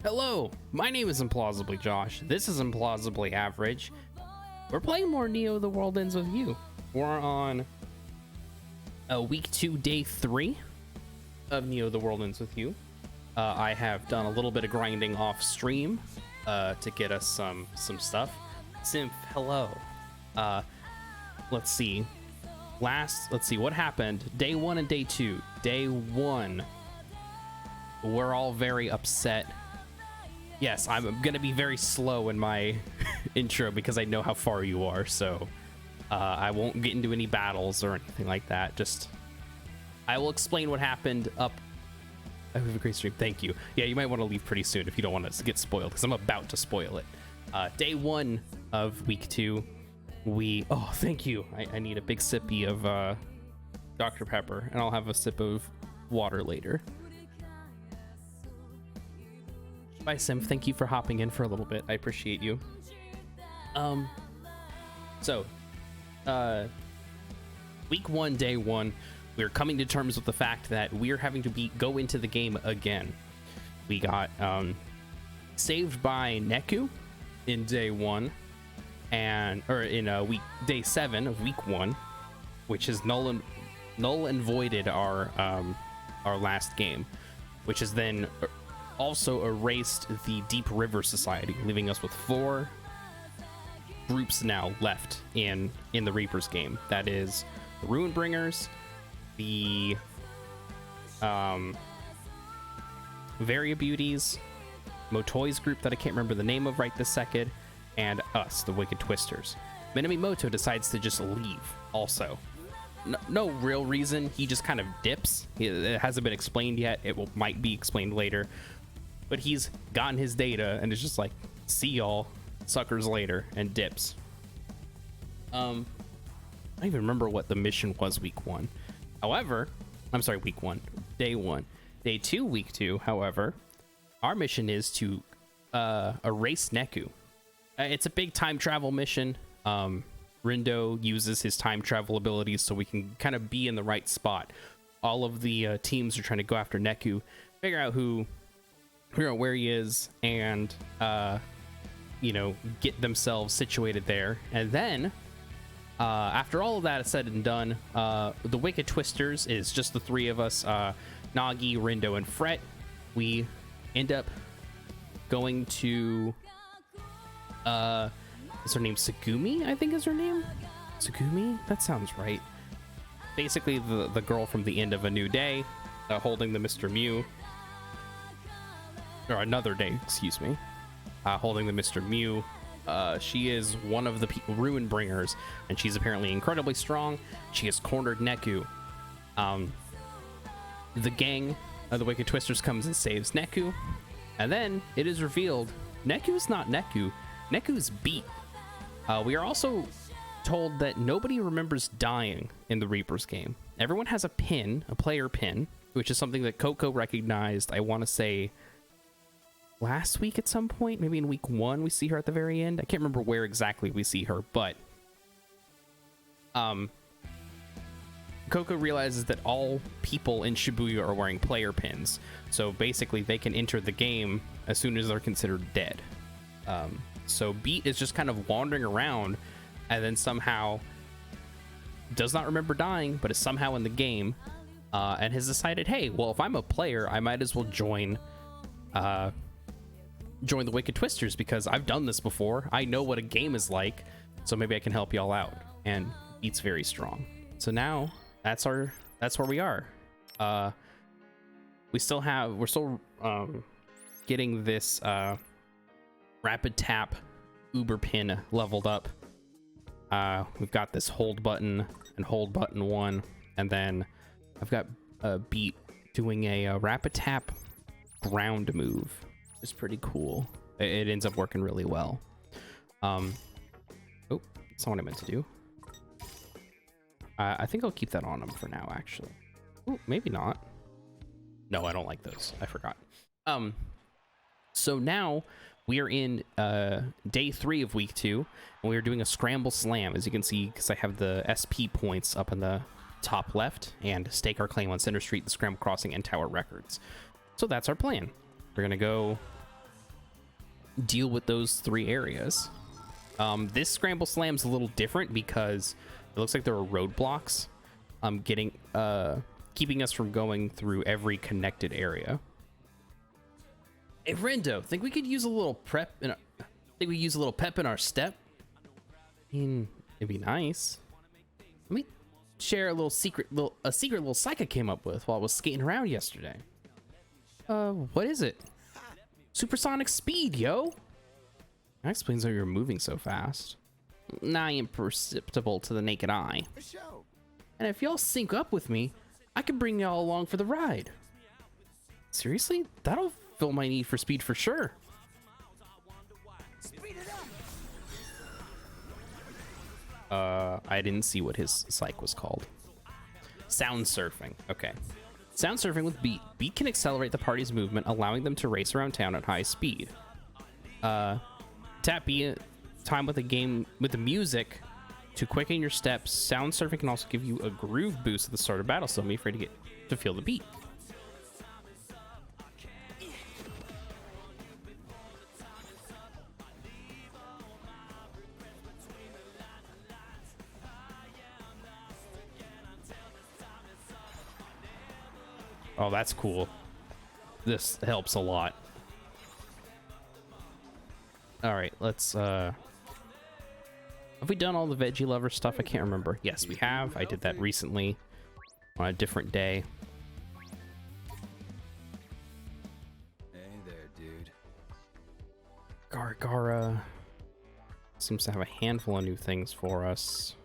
Hello, my name is Implausibly Josh. This is Implausibly Average. We're playing more Neo The World Ends With You. We're on week 2, day 3 of Neo The World Ends With You. I have done a little bit of grinding off stream to get us some stuff. Symph, hello. Let's see. Let's see what happened. Day 1 and day 2. Day 1, we're all very upset. Yes, I'm gonna be very slow in my intro because I know how far you are, so I won't get into any battles or anything like that. Just I will explain what happened up. I have a great stream. Thank you. Yeah, you might want to leave pretty soon if you don't want to get spoiled, because I'm about to spoil it. Day 1 of week 2, oh, thank you. I need a big sippy of Dr. Pepper, and I'll have a sip of water later. Bye, Sim. Thank you for hopping in for a little bit. I appreciate you. Week 1, day 1, we're coming to terms with the fact that we're having to go into the game again. We got saved by Neku in day 1, or in day 7 of week 1, which is null and voided our last game, which is then also erased the Deep River Society, leaving us with 4 groups now left in the Reapers game. That is the Ruinbringers, the Varia Beauties, Motoi's group that I can't remember the name of right this second, and us, the Wicked Twisters. Minamimoto decides to just leave also. No real reason, he just kind of dips. It hasn't been explained yet. Might be explained later. But he's gotten his data and is just like, see y'all suckers later, and dips. I don't even remember what the mission was week 1. However, I'm sorry, week 1, day 1. Day 2, week 2, however, our mission is to erase Neku. It's a big time travel mission. Rindo uses his time travel abilities so we can kind of be in the right spot. All of the teams are trying to go after Neku, figure out where he is, and get themselves situated there. And then after all of that is said and done, the Wicked Twisters is just the 3 of us, Nagi, Rindo, and Fret. We end up going to is her name Tsugumi? I think is her name. Tsugumi? That sounds right. Basically the girl from the end of A New Day, holding the Mr. Mew, or Another Day, excuse me, holding the Mr. Mew. She is one of the Ruinbringers, and she's apparently incredibly strong. She has cornered Neku. The gang of the Wicked Twisters comes and saves Neku, and then it is revealed Neku's not Neku. Neku's beat. We are also told that nobody remembers dying in the Reapers game. Everyone has a pin, a player pin, which is something that Coco recognized, I want to say, last week at some point. Maybe in week 1 we see her at the very end. I can't remember where exactly we see her, but Coco realizes that all people in Shibuya are wearing player pins, so basically they can enter the game as soon as they're considered dead. So Beat is just kind of wandering around, and then somehow does not remember dying, but is somehow in the game, and has decided, hey, well, if I'm a player, I might as well join the Wicked Twisters, because I've done this before. I know what a game is like, so maybe I can help y'all out. And Beat's very strong. So now that's where we are. We're still getting this rapid tap Uber pin leveled up. We've got this hold button and hold button 1, and then I've got Beat doing a rapid tap ground move. It's pretty cool. It ends up working really well. Oh, that's not what I meant to do. I think I'll keep that on him for now, actually. Ooh, maybe not. No, I don't like those. I forgot. So now we are in day 3 of week 2, and we are doing a scramble slam, as you can see, because I have the SP points up in the top left, and stake our claim on Center Street, the Scramble Crossing, and Tower Records. So that's our plan. We're gonna go deal with those 3 areas. This Scramble Slam's a little different because it looks like there are roadblocks keeping us from going through every connected area. Hey Rendo, think we could use a little pep in our step? I mean, it'd be nice. Let me share a secret little psych I came up with while I was skating around yesterday. What is it? Supersonic speed, yo. That explains how you're moving so fast. Nigh imperceptible to the naked eye. And if y'all sync up with me, I can bring y'all along for the ride. Seriously? That'll fill my need for speed for sure. I didn't see what his psych was called. Sound surfing. Okay. Sound surfing with Beat. Beat can accelerate the party's movement, allowing them to race around town at high speed. Tap Beat time with the music to quicken your steps. Sound surfing can also give you a groove boost at the start of battle, so don't be afraid to feel the beat. Oh, that's cool. This helps a lot. All right, let's have we done all the veggie lover stuff? I can't remember. Yes, we have. I did that recently on a different day. Hey there, dude. Gargara seems to have a handful of new things for us.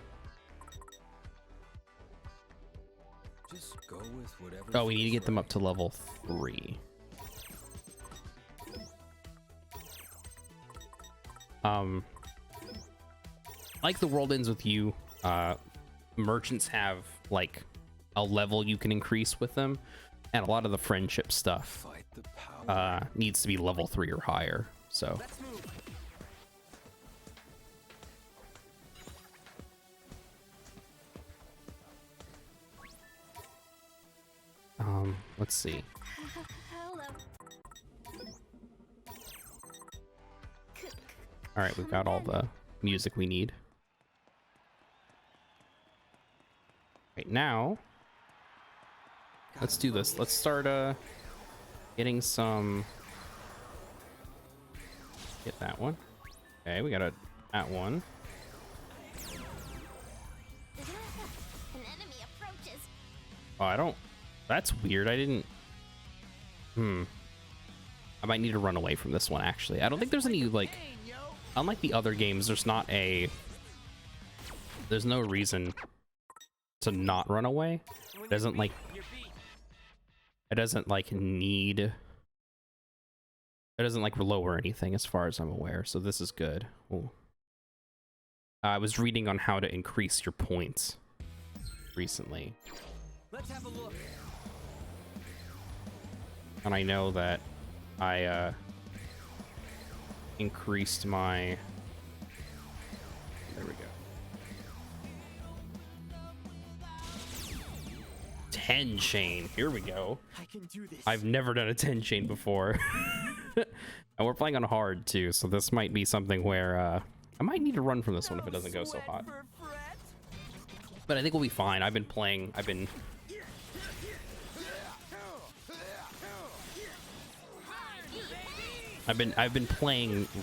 Just go with whatever. Oh, we need to get them up to level 3. Like the World Ends With You, merchants have like a level you can increase with them, and a lot of the friendship stuff needs to be level 3 or higher. So let's see. All right, we've got all the music we need. Right now, let's do this. Let's start getting some. Get that one. Okay, we got that one. Oh, I don't. That's weird. I didn't. I might need to run away from this one, actually. I don't think there's any, like, unlike the other games, there's no reason to not run away. It doesn't lower anything as far as I'm aware, so this is good. Ooh. I was reading on how to increase your points recently. Let's have a look. And I know that I increased my. There we go. 10 chain. Here we go. I can do this. I've never done a 10 chain before. And we're playing on hard too, so this might be something where I might need to run from this one if it doesn't go so hot. But I think we'll be fine. I've been playing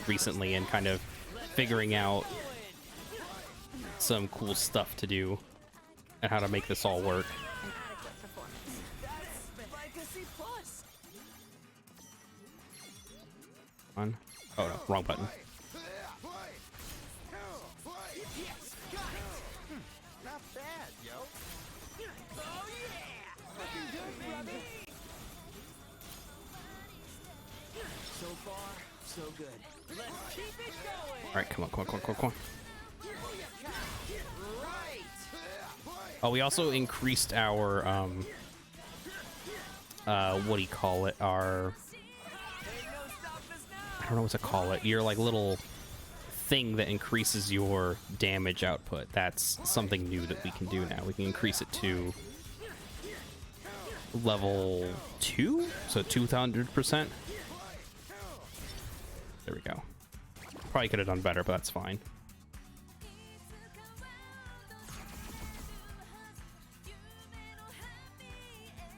recently and kind of figuring out some cool stuff to do and how to make this all work. On. Oh no, wrong button. Not bad, yo. Oh yeah! Looking good, brother. So far, so good. Let's keep it going. All right, come on. Oh, we also increased our what do you call it? Our, I don't know what to call it. Your like little thing that increases your damage output. That's something new that we can do now. We can increase it to level 2, so 200%. There we go. Probably could have done better, but that's fine.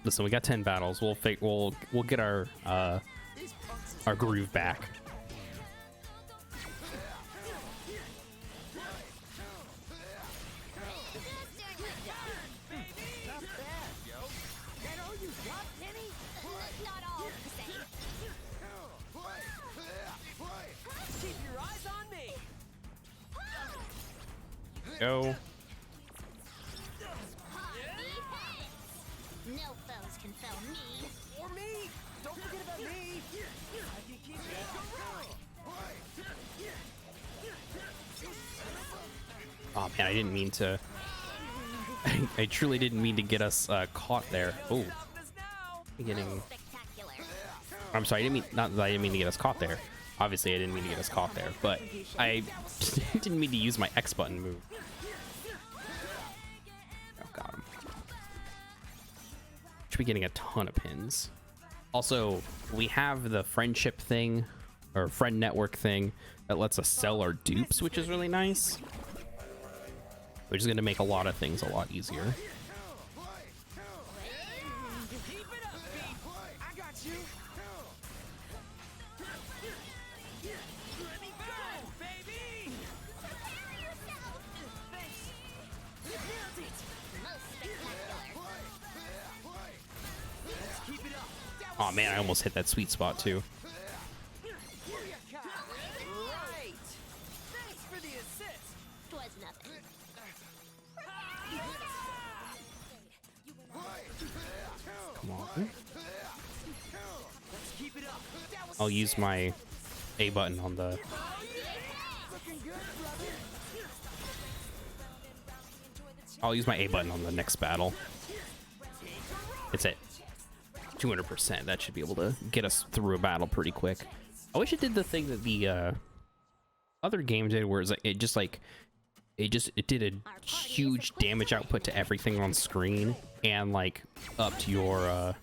Listen, we got 10 battles. We'll get our groove back. Not bad, yo. That all you got, Penny? Not all the same. Keep your eyes on me. Go. No foes can foul me. Or me. Don't forget about me. I can keep it going. Oh man, I didn't mean to. I truly didn't mean to get us caught there. Oh, getting. Spectacular. I'm sorry. I didn't mean not that I didn't mean to get us caught there. Obviously, I didn't mean to get us caught there, but I didn't mean to use my X button move. Oh, got him. Should be getting a ton of pins. Also, we have the friendship thing or friend network thing that lets us sell our dupes, which is really nice. Which is going to make a lot of things a lot easier. Keep it up, Pete. I got you. Let me go, baby. Prepare yourself. Thanks. You nailed it. Most spectacular. Let's keep it up. That Oh man, I almost hit that sweet spot too. right. Thanks for the assist. Twas nothing. Come on. Let's keep it up. That was I'll use my A button on the. looking good, brother. I'll use my A button on the next battle. It's at 200%. That should be able to get us through a battle pretty quick. I wish it did the thing that the other game did, where it's like, it did a huge damage output to everything on screen and like upped your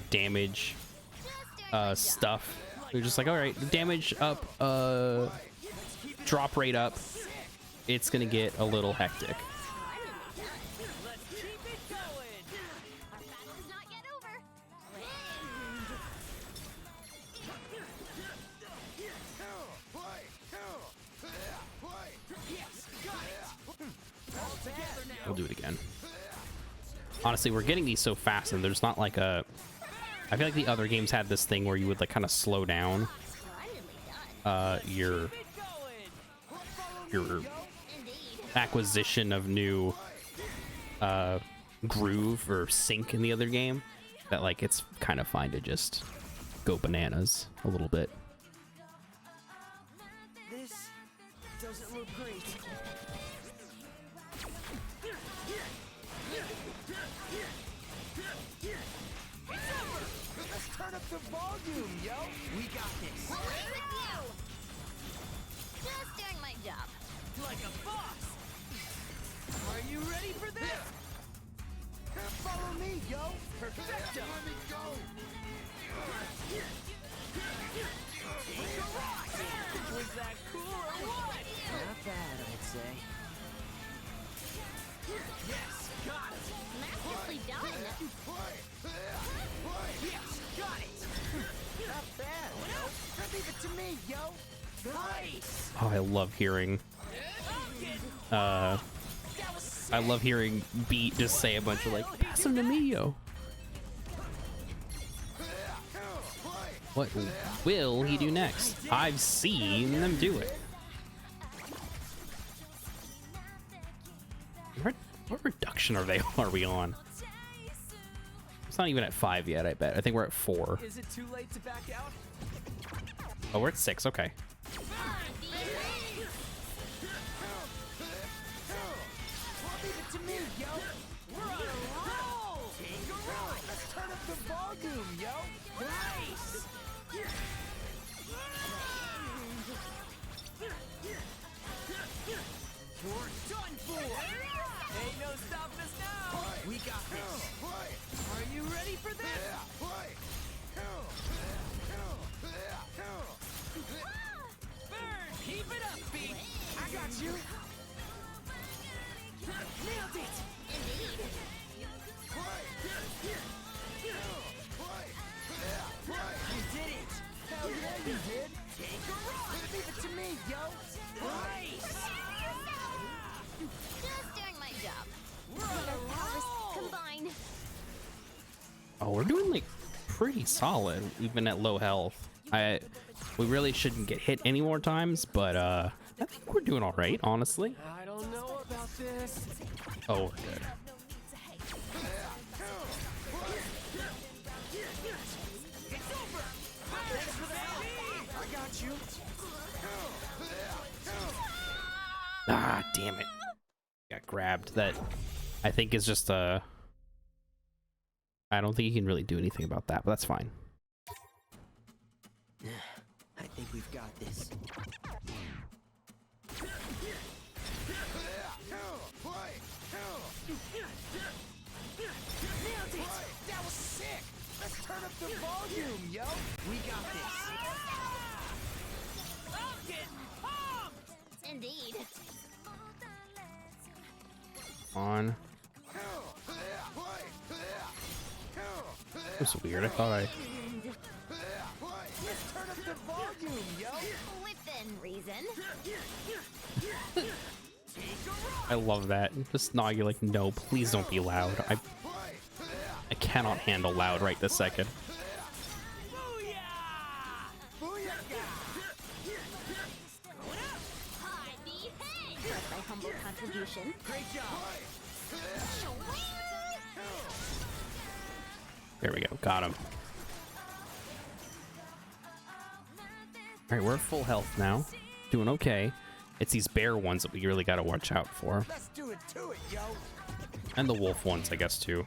damage stuff. You're just like, all right, damage up, drop rate up. It's gonna get a little hectic. Let's keep it going. Our battle is not yet over. Yes, got it. All together now. We'll do it again. Honestly, we're getting these so fast, and there's not like a. I feel like the other games had this thing where you would like kind of slow down your Keep it going. your Indeed. acquisition of new groove or sync in the other game. That like it's kind of fine to just go bananas a little bit. This doesn't look great. Let's turn up the volume, yo. We got this. Right with you. Just doing my job. Like a boss. Are you ready for this? Follow me, yo. Perfecto. Let me go. Was that cool or what? Not bad, I'd say. Yes, got it. Masterfully done. Yes, got it. Not bad, yo. Leave it to me, yo. Nice. Oh, I love hearing. I love hearing Beat just say a bunch of like, pass him to me, yo. What will he do next? I've seen them do it. What reduction are we on? It's not even at 5 yet, I bet. I think we're at 4. Is it too late to back out? Oh, we're at 6. Okay. Leave it to me, yo. We're on a roll. Take a roll. Let's turn up the volume, yo. Nice. You're done for. Ain't no stopping us now. We got this. Are you ready for this? Keep it up, B. I got you. Nailed it. Indeed. You did it. Hell yeah, you did. Take a rock. Leave it to me, yo. Nice. Just doing my job. We're on Our a powers roll. combine. Oh, we're doing like pretty solid, even at low health. We really shouldn't get hit any more times, but I think we're doing all right, honestly. I don't know about this. Oh, we're good. It's over. Thanks for the help. I got you. Ah, damn it. Got grabbed. That, I think, is just a... I don't think you can really do anything about that, but that's fine. I think we've got this. Nailed it! That was sick! Let's turn up the volume, yo! We got this! I'm getting pumped! Indeed. On. That was weird. I thought I... Let's turn up the volume, yo! Within reason. I love that. Just not, you're like, no, please don't be loud. I cannot handle loud right this second. Hi, behave. For my humble contribution. Great job! There we go. Got him. All right, we're at full health now. Doing okay. It's these bear ones that we really got to watch out for. Let's do it to it, yo! And the wolf ones, I guess, too.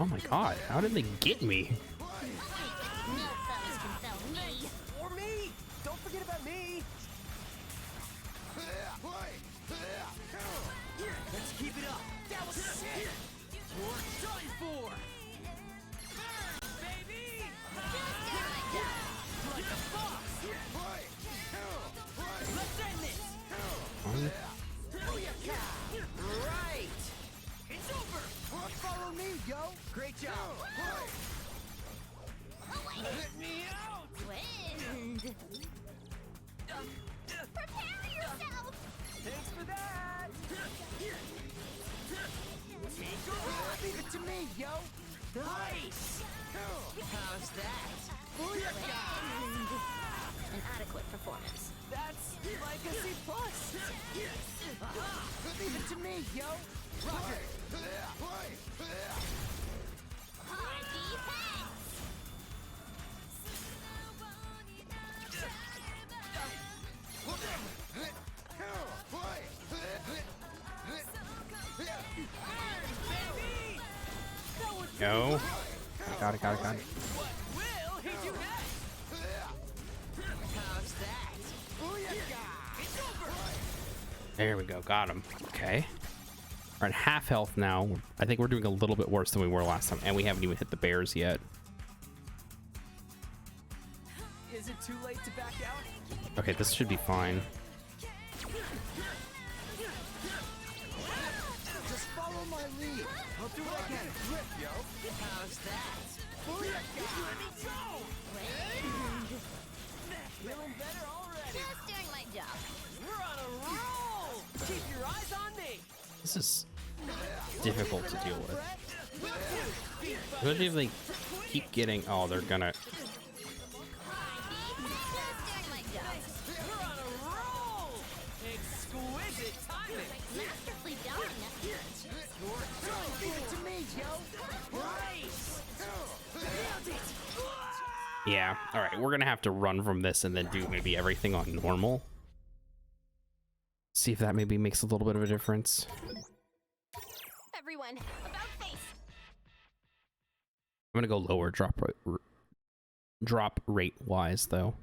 Oh my god, how did they get me? No foes can fell me. Or me! Don't forget about me! Let's keep it up! That was sick! You're done for! Baby! Like a boss! Let's end this! Right! It's over! Follow me, yo! Great job! Let me out! Wind. Prepare yourself. Thanks for that! Take a ride! Leave it to me, yo! Nice! How's that? Booyaka! An adequate performance. That's like a C+. Leave it to me, yo! Roger! Hi, behave. Go. Got it. What will he do next? How's that? Booyaka! It's over! There we go. Got him. Okay. We're at half health now. I think we're doing a little bit worse than we were last time, and we haven't even hit the bears yet. Is it too late to back out? Okay, this should be fine. Just follow my lead. I'll do what I can. Flip, yo. How's that? Booyaka! Let me go! Feeling better already. Just doing my job. We're on a roll. Keep your eyes on me. This is difficult to deal with. Especially if they keep getting... Oh, they're gonna... Just doing my job. We're on a roll. Exquisite timing. Masterfully done. Leave it to me, yo. Nice. Nailed it. Yeah. All right, we're gonna have to run from this and then do maybe everything on normal. See if that maybe makes a little bit of a difference. Everyone, about face. I'm gonna go lower drop rate wise though.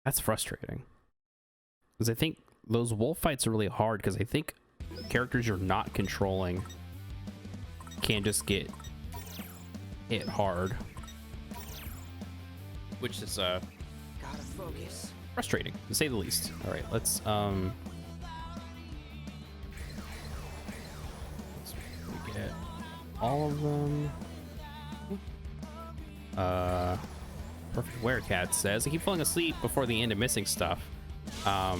That's frustrating, because I think those wolf fights are really hard, because I think characters you're not controlling can just get hit hard. which is Gotta focus. frustrating to say the least. All right, let's get all of them. Perfect Werecat says, I keep falling asleep before the end and missing stuff. Now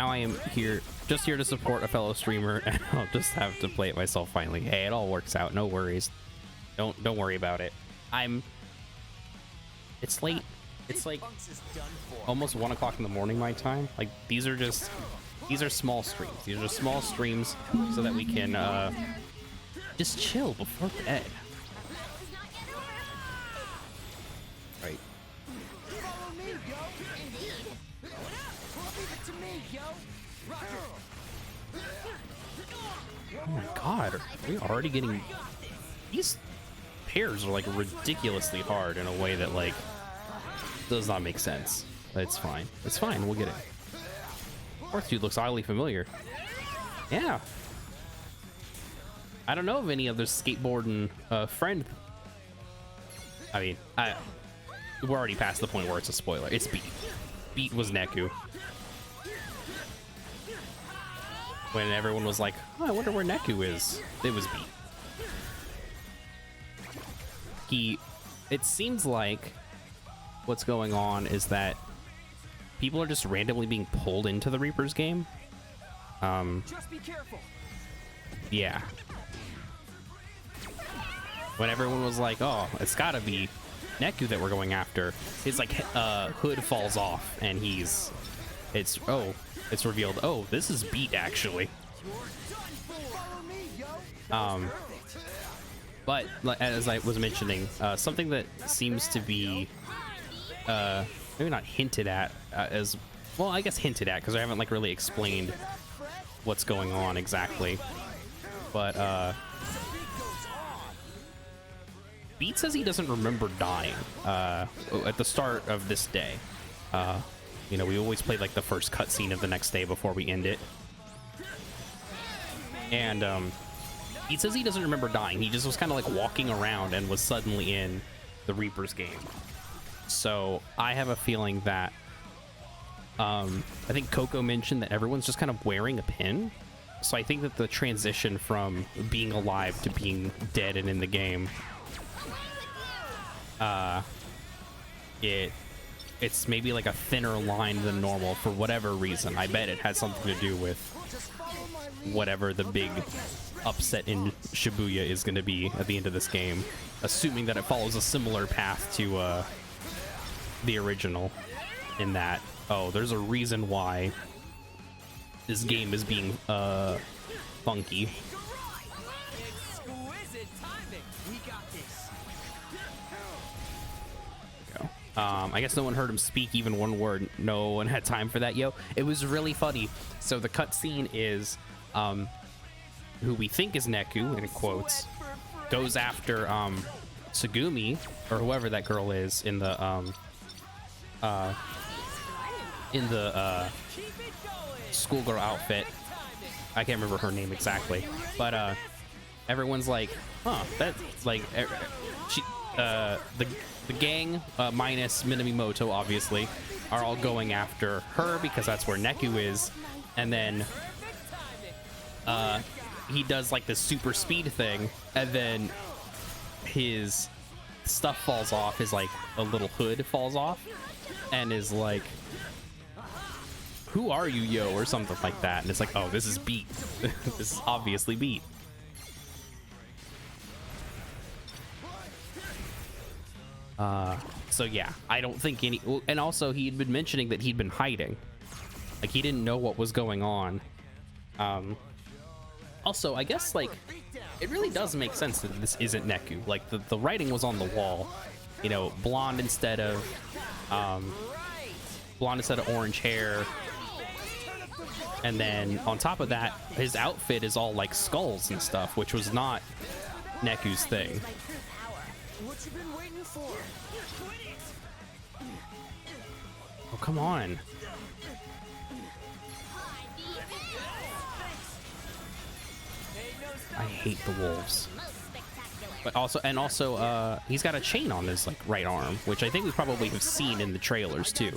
I am here, just here to support a fellow streamer, and I'll just have to play it myself finally. Hey, it all works out, no worries. Don't worry about it. It's late. It's like almost 1 o'clock in the morning my time. Like these are small streams. These are small streams so that we can just chill before bed. Right. Follow me, yo. Leave it to me, yo. Oh my god, are we already getting... These pairs are like ridiculously hard in a way that like does not make sense. But it's fine. It's fine, we'll get it. Fourth dude looks oddly familiar. Yeah. I don't know of any other skateboarding friend. I mean, we're already past the point where it's a spoiler. It's Beat. Beat was Neku. When everyone was like, oh, I wonder where Neku is. It was Beat. It seems like what's going on is that people are just randomly being pulled into the Reaper's game. Just be careful. Yeah. When everyone was like, oh, it's gotta be Neku that we're going after, his like hood falls off and it's revealed, oh, this is Beat actually. But as I was mentioning, something that seems to be maybe not hinted at as well, I guess hinted at because I haven't like really explained what's going on exactly, but Beat says he doesn't remember dying at the start of this day. You know, we always play like the first cutscene of the next day before we end it. And he says he doesn't remember dying. He just was kind of like walking around and was suddenly in the Reaper's game. So I have a feeling that I think Coco mentioned that everyone's just kind of wearing a pin. So I think that the transition from being alive to being dead and in the game, it's maybe like a thinner line than normal for whatever reason. I bet it had something to do with whatever the big upset in Shibuya is going to be at the end of this game, assuming that it follows a similar path to the original, in that, oh, there's a reason why this game is being funky. Exquisite timing. We got this. I guess no one heard him speak even one word. No one had time for that, yo. It was really funny. So the cutscene is who we think is Neku, in quotes, goes after Tsugumi, or whoever that girl is in the schoolgirl outfit. I can't remember her name exactly, but everyone's like, huh, that's like she the gang minus Minamimoto obviously are all going after her because that's where Neku is, and then he does like this super speed thing, and then his stuff falls off, his like a little hood falls off, and is like, who are you, yo, or something like that, and it's like, oh, this is Beat. This is obviously Beat. So yeah, I don't think any, and also he'd been mentioning that he'd been hiding, like he didn't know what was going on. Also, I guess like it really does make sense that this isn't Neku. Like the writing was on the wall, you know, blonde instead of orange hair, and then on top of that, his outfit is all like skulls and stuff, which was not Neku's thing. What you been waiting for? Oh, come on. I hate the wolves. Most spectacular. But also, he's got a chain on his like right arm, which I think we probably have seen in the trailers too.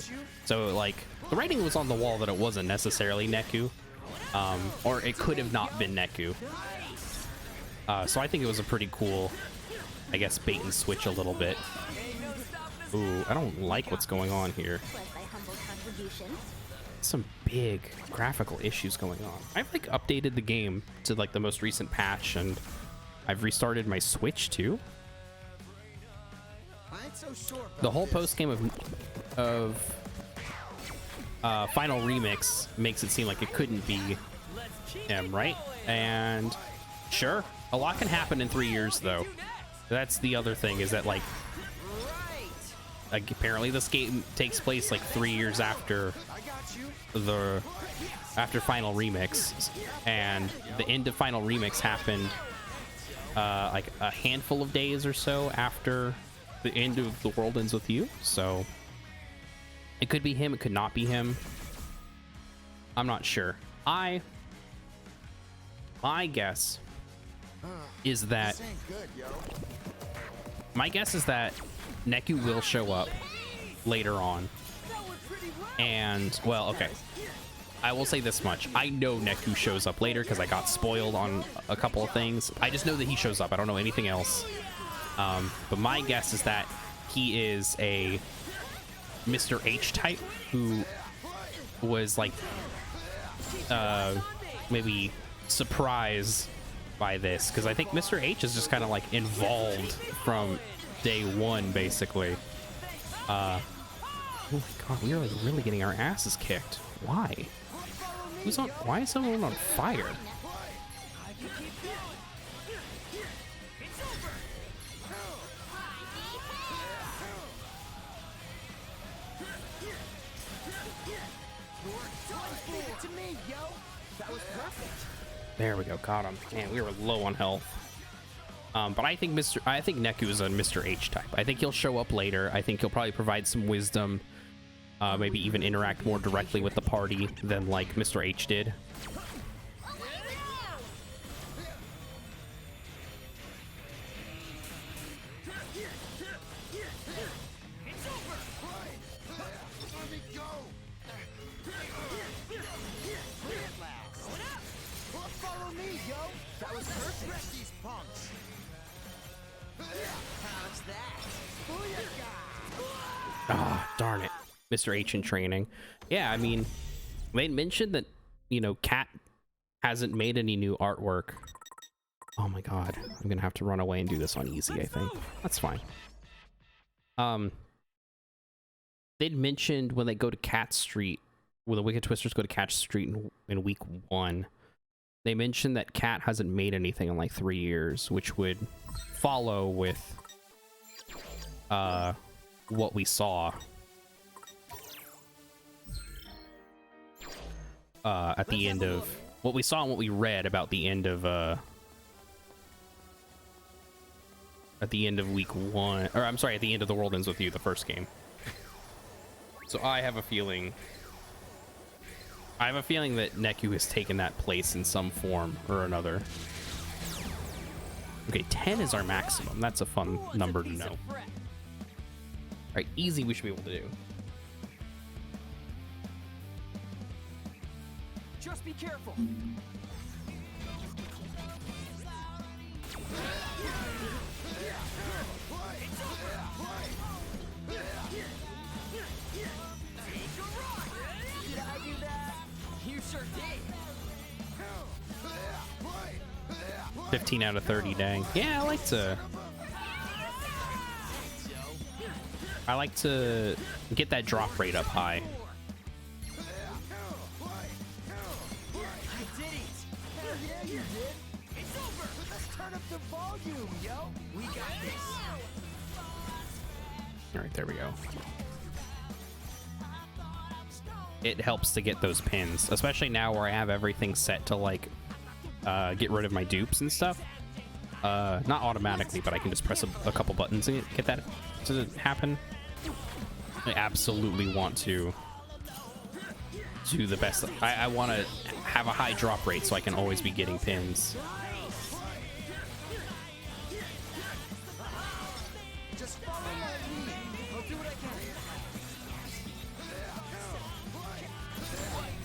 So like the writing was on the wall that it wasn't necessarily Neku, or it could have not been Neku. So I think it was a pretty cool, I guess, bait and switch a little bit. Ooh, I don't like what's going on here. Some big graphical issues going on. I've like updated the game to like the most recent patch, and I've restarted my Switch too. The whole post game of Final Remix makes it seem like it couldn't be him, right? And sure, a lot can happen in 3 years though. That's the other thing, is that like apparently this game takes place like 3 years after Final Remix, and the end of Final Remix happened like a handful of days or so after the end of The World Ends With You. So it could be him, it could not be him. I'm not sure. My guess is that Neku will show up later on. And, well, okay. I will say this much. I know Neku shows up later because I got spoiled on a couple of things. I just know that he shows up. I don't know anything else. But my guess is that he is a Mr. H type who was, like, maybe surprised by this. Because I think Mr. H is just kind of, like, involved from day one, basically. Oh my god, we are like really getting our asses kicked. Why? Why is someone on fire? There we go, got him. Man, we were low on health. But I think Neku is a Mr. H type. I think he'll show up later. I think he'll probably provide some wisdom, maybe even interact more directly with the party than like Mr. H did. Ah, darn it. Mr. H in training. Yeah, I mean, they mentioned that, you know, Cat hasn't made any new artwork. Oh my god. I'm gonna have to run away and do this on easy, I think. That's fine. They'd mentioned when they go to Cat Street, when the Wicked Twisters go to Cat Street in week 1, they mentioned that Cat hasn't made anything in like 3 years, which would follow with what we saw at the end of what we saw and what we read about the end of at the end of week 1, or I'm sorry, at the end of The World Ends With You, the first game. So I have a feeling that Neku has taken that place in some form or another. Okay, 10 is our maximum. That's a fun number to know. Alright, easy we should be able to do. Just be careful. Did I do that? You sure did. 15 out of 30, dang. Yeah, I like to get that drop rate up high. I did it. Hell yeah, you did. It's over. Let's turn up the volume, yo. We got this. All right, there we go. It helps to get those pins, especially now where I have everything set to like get rid of my dupes and stuff. Not automatically, but I can just press a couple buttons and get that to happen. I absolutely want to do the best. I want to have a high drop rate so I can always be getting pins. Just follow my lead. I'll do what I can.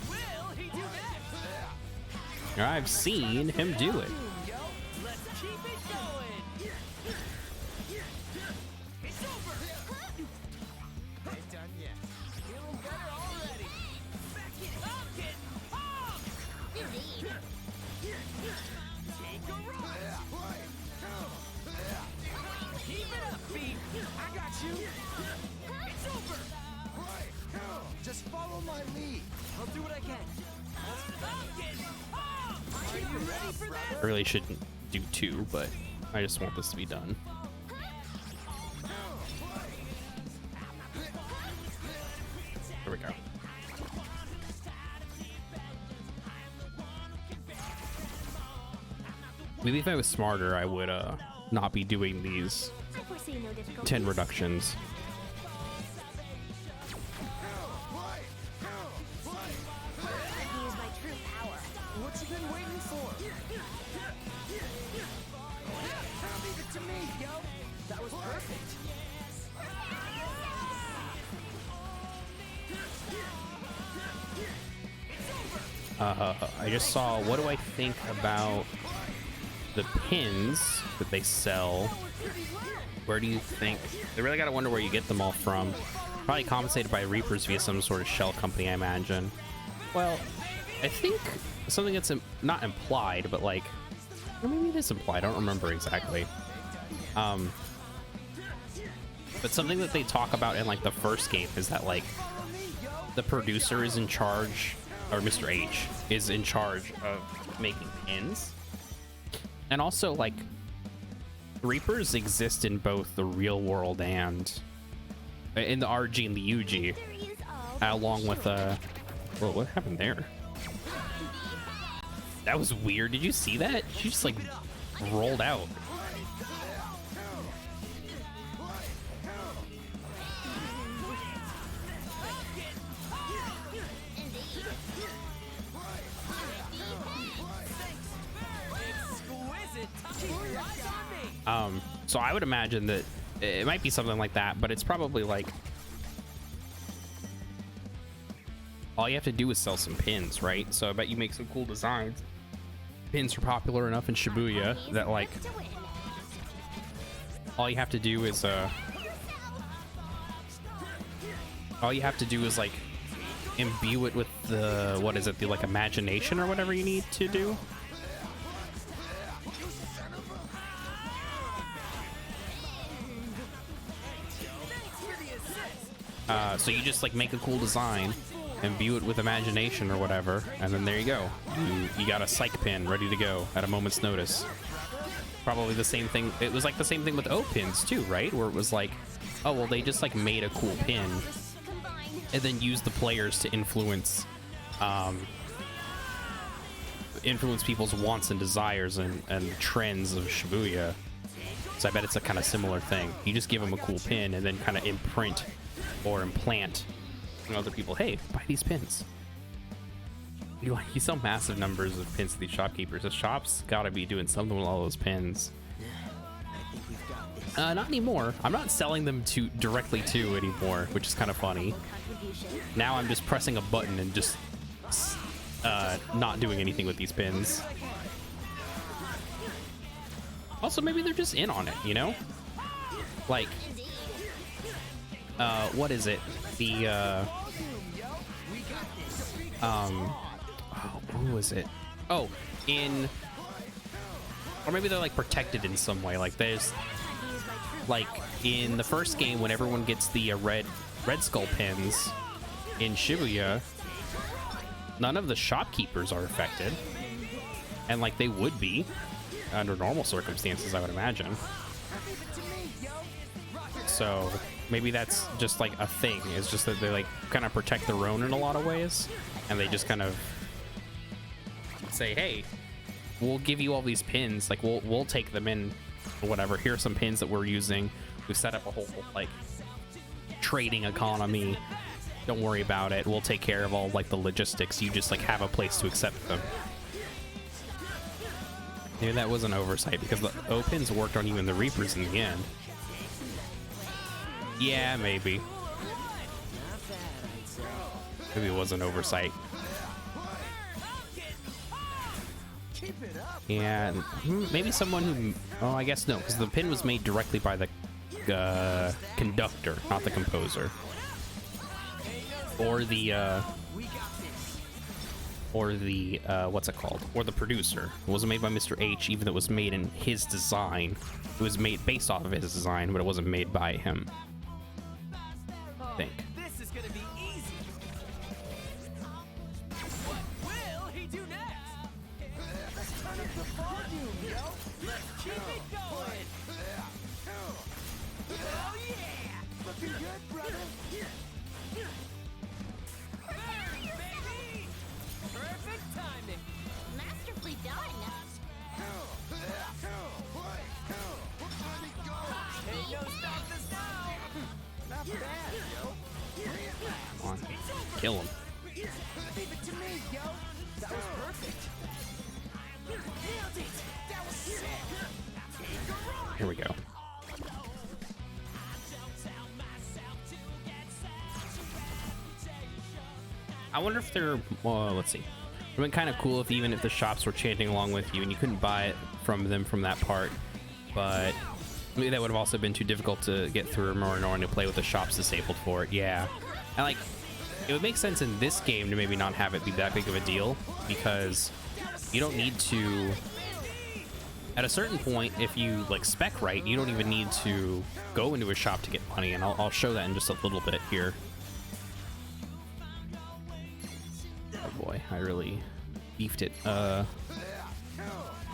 What will he do next? I've seen him do it. Yo, let's keep it going. It's over. Ain't done yet. Feeling better already. Back it up, getting pumped. Indeed. Take a run. Keep it up, feet. I got you. It's over. Just follow my lead. I'll do what I can. I'm getting pumped. Are you ready for this? I really shouldn't do two, but I just want this to be done. There we go. Maybe if I was smarter, I would not be doing these I foresee no difficulties. 10 reductions. I've used my true power. What you been waiting for? Leave it to me, yo. That was perfect. I just saw, what do I think about the pins that they sell? Where do you think? They really gotta wonder where you get them all from. Probably compensated by Reapers via some sort of shell company, I imagine. Well, I think something that's not implied, but like, or maybe it is implied, I don't remember exactly. But something that they talk about in like the first game is that like the producer is in charge, or Mr. H is in charge of making pins. And also like Reapers exist in both the real world and in the RG and the UG, along with whoa, what happened there? That was weird. Did you see that? She just like rolled out. Exquisite. Keep your eyes on me. So I would imagine that it might be something like that, but it's probably like all you have to do is sell some pins, right? So I bet you make some cool designs. Pins are popular enough in Shibuya that like all you have to do is like imbue it with the, what is it, the like imagination or whatever you need to do. So you just like make a cool design, imbue it with imagination or whatever, and then there you go. You got a psych pin ready to go at a moment's notice. Probably the same thing. It was like the same thing with O pins too, right? Where it was like, oh well, they just like made a cool pin and then used the players to influence people's wants and desires and trends of Shibuya. So I bet it's a kind of similar thing. You just give them a cool pin and then kind of imprint or implant in other people, hey, buy these pins. You sell massive numbers of pins to these shopkeepers. The shop's gotta be doing something with all those pins. Not anymore. I'm not selling them directly to anymore, which is kind of funny. Now I'm just pressing a button and just not doing anything with these pins. Also, maybe they're just in on it, you know? Like, what is it? The, who was it? Oh, or maybe they're like protected in some way. Like there's, like in the first game when everyone gets the red skull pins in Shibuya, none of the shopkeepers are affected, and like they would be under normal circumstances, I would imagine. So maybe that's just like a thing. It's just that they like kind of protect their own in a lot of ways, and they just kind of say, hey, we'll give you all these pins, like we'll take them in or whatever. Here's some pins that we're using. We set up a whole like trading economy. Don't worry about it. We'll take care of all like the logistics. You just like have a place to accept them. Maybe that was an oversight because the O pins worked on you in the Reapers in the end. Yeah, maybe. Not bad, I'd say. Maybe it was an oversight. Keep it up. Yeah, maybe someone who... Oh, I guess no, because the pin was made directly by the conductor, not the composer. Or the... what's it called? Or the producer. It wasn't made by Mr. H, even though it was made in his design. It was made based off of his design, but it wasn't made by him. I think. This is gonna be easy. What will he do next? Let's turn up the volume, yo. Let's keep it going. Oh yeah! Looking good, brother. Baby! Perfect timing. Masterfully done. Ain't no stopping us now. Not bad, yo. Come on. Kill him. Leave it to me, yo. That was perfect. Nailed it. That was sick. Here we go. I wonder if they're... let's see. It would have been kind of cool if even if the shops were chanting along with you and you couldn't buy it from them from that part. But maybe that would have also been too difficult to get through or more annoying to play with the shops disabled for it. Yeah. And like, it would make sense in this game to maybe not have it be that big of a deal, because you don't need to... At a certain point, if you like spec right, you don't even need to go into a shop to get money, and I'll show that in just a little bit here. Oh boy, I really beefed it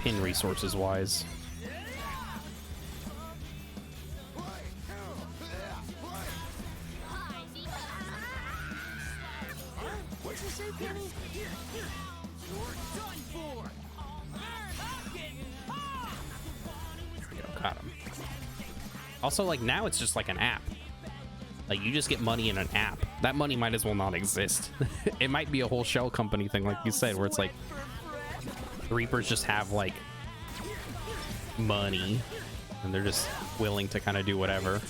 pin resources wise. What'd you say, Penny? You're done for. There we go, got him. Also, like, now it's just like an app. Like, you just get money in an app. That money might as well not exist. It might be a whole shell company thing, like you said, where it's like Reapers just have like money and they're just willing to kind of do whatever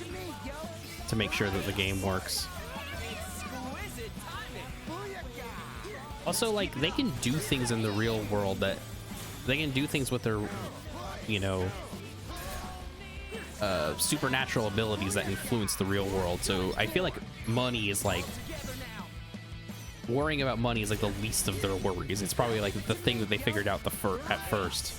to make sure that the game works. Also, like, they can do things in the real world that they can do things with their, you know, supernatural abilities that influence the real world. So I feel like money is like, worrying about money is like the least of their worries. It's probably like the thing that they figured out at first.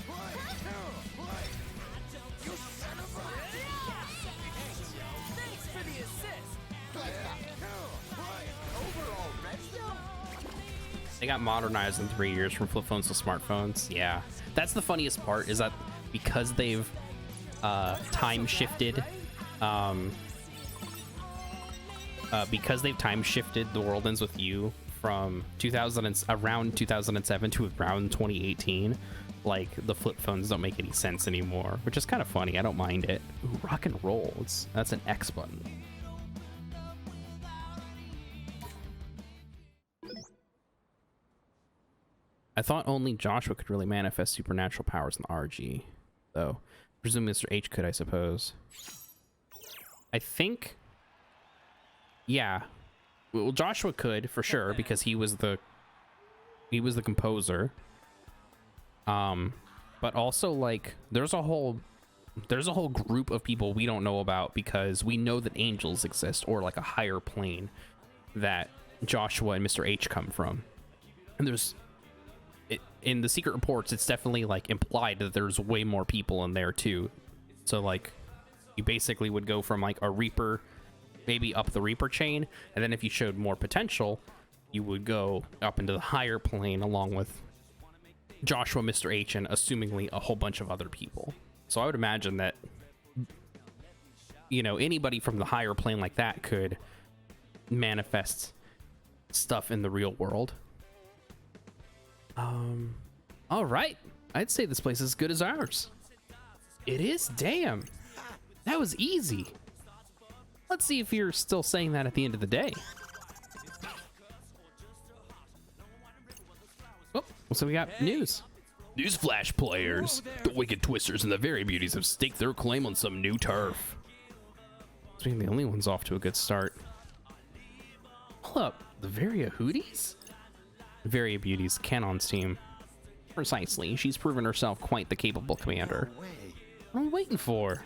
They got modernized in 3 years from flip phones to smartphones. Yeah, that's the funniest part, is that because they've time shifted The World Ends With You from around 2007 to around 2018, like, the flip phones don't make any sense anymore, which is kind of funny. I don't mind it. Ooh, rock and roll. That's an X button. I thought only Joshua could really manifest supernatural powers in the RG, though. Presume Mr. H could, I suppose. I think... Yeah. Well, Joshua could, for sure, because he was the composer. But also, like, there's a whole group of people we don't know about, because we know that angels exist, or like a higher plane that Joshua and Mr. H come from. And there's... in the secret reports, it's definitely like implied that there's way more people in there too. So like, you basically would go from like a Reaper, maybe up the Reaper chain, and then if you showed more potential, you would go up into the higher plane along with Joshua, Mr. H, and assumingly a whole bunch of other people. So I would imagine that, you know, anybody from the higher plane like that could manifest stuff in the real world. All right. I'd say this place is as good as ours. It is? Damn. That was easy. Let's see if you're still saying that at the end of the day. Oh, so we got news. Newsflash, players. The Wicked Twisters and the Very Beauties have staked their claim on some new turf. Being the only one's off to a good start. Hold up, the Varia Hooties? Varia Beauty's Canon's team. Precisely, she's proven herself quite the capable commander. No way. What am I waiting for?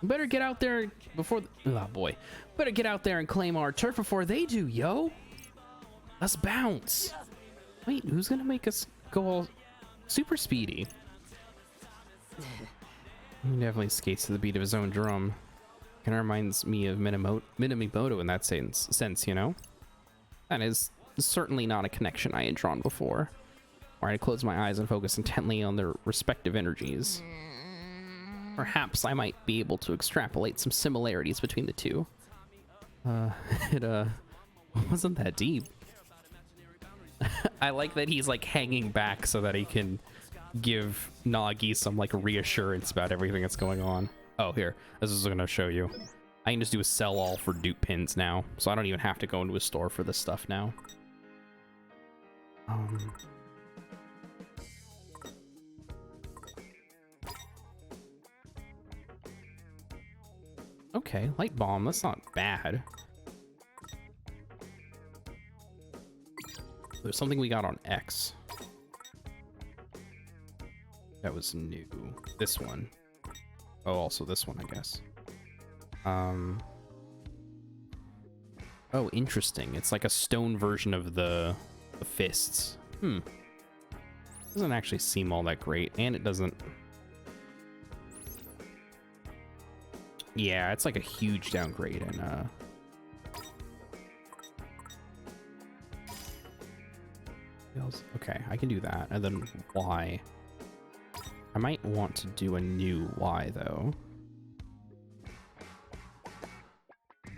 Better get out there before. Oh boy, better get out there and claim our turf before they do, yo. Let's bounce. Wait, who's gonna make us go all super speedy? He definitely skates to the beat of his own drum. Kind of reminds me of Minamimoto in that sense, you know? That is certainly not a connection I had drawn before, where I'd close my eyes and focus intently on their respective energies. Perhaps I might be able to extrapolate some similarities between the two. It wasn't that deep. I like that he's like hanging back so that he can give Nagi some like reassurance about everything that's going on. Oh, here, this is gonna show you. I can just do a sell all for dupe pins now, so I don't even have to go into a store for this stuff now. Okay, light bomb, that's not bad. There's something we got on X. That was new. This one. Oh, also this one, I guess. Oh, interesting. It's like a stone version of the fists. Doesn't actually seem all that great, and it doesn't. Yeah, it's like a huge downgrade, and okay, I can do that. And then Y. I might want to do a new Y though. I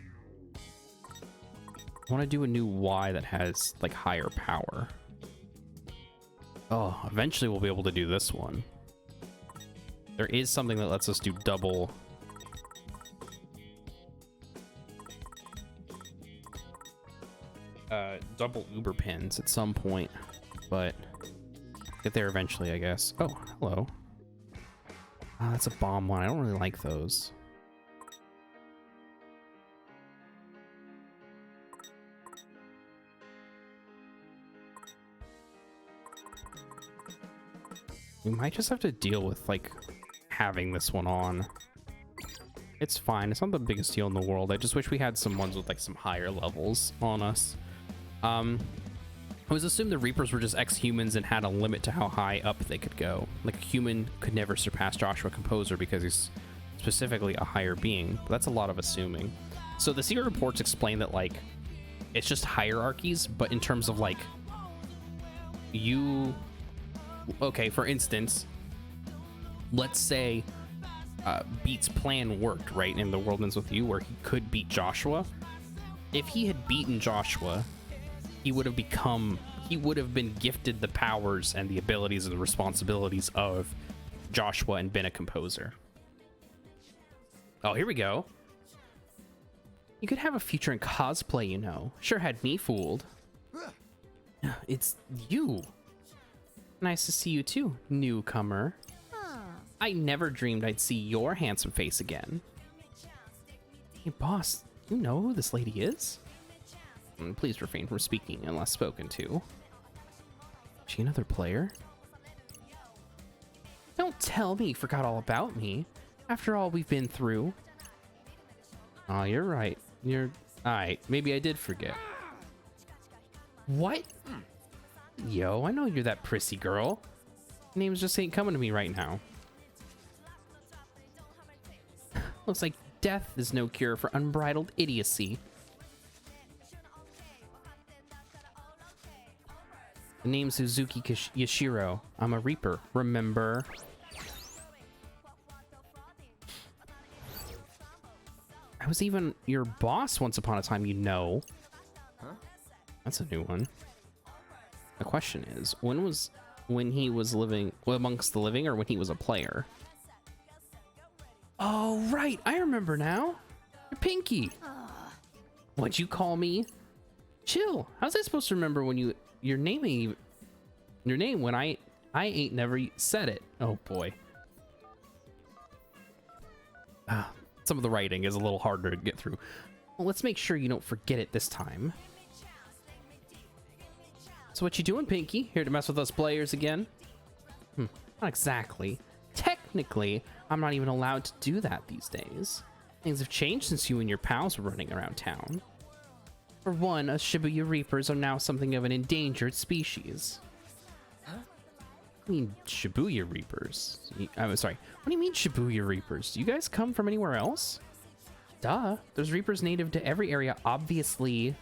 want to do a new Y that has like higher power. Oh, eventually we'll be able to do this one. There is something that lets us do double. Double Uber pins at some point, but get there eventually, I guess. Oh, hello. That's a bomb one. I don't really like those. We might just have to deal with like having this one on. It's fine. It's not the biggest deal in the world. I just wish we had some ones with like some higher levels on us. I was assumed the Reapers were just ex-humans and had a limit to how high up they could go. Like a human could never surpass Joshua Composer because he's specifically a higher being. But that's a lot of assuming. So the secret reports explain that like it's just hierarchies, but in terms of like you. Okay, for instance, let's say Beat's plan worked, right, in The World Ends With You, where he could beat Joshua. If he had beaten Joshua, he would have been gifted the powers and the abilities and the responsibilities of Joshua and been a composer. Oh, here we go. You could have a future in cosplay, you know. Sure had me fooled. It's you. Nice to see you too, newcomer. I never dreamed I'd see your handsome face again. Hey, boss, you know who this lady is? Please refrain from speaking unless spoken to. Is she another player? Don't tell me you forgot all about me. After all we've been through. Oh, you're right. You're... Alright, maybe I did forget. What? Yo, I know you're that prissy girl. Names just ain't coming to me right now. Looks like death is no cure for unbridled idiocy. The name's Suzuki Yashiro. I'm a Reaper, remember? I was even your boss once upon a time, you know. Huh? That's a new one. The question is, when he was living amongst the living or when he was a player? Oh, right. I remember now. You're Pinky. What'd you call me? Chill. How's I supposed to remember when your name when I ain't never said it. Oh boy. Some of the writing is a little harder to get through. Well, let's make sure you don't forget it this time. So what you doing, Pinky? Here to mess with us players again? Not exactly. Technically, I'm not even allowed to do that these days. Things have changed since you and your pals were running around town. For one, us Shibuya Reapers are now something of an endangered species. Huh? I mean, Shibuya Reapers? I'm sorry. What do you mean Shibuya Reapers? Do you guys come from anywhere else? Duh. There's Reapers native to every area, obviously.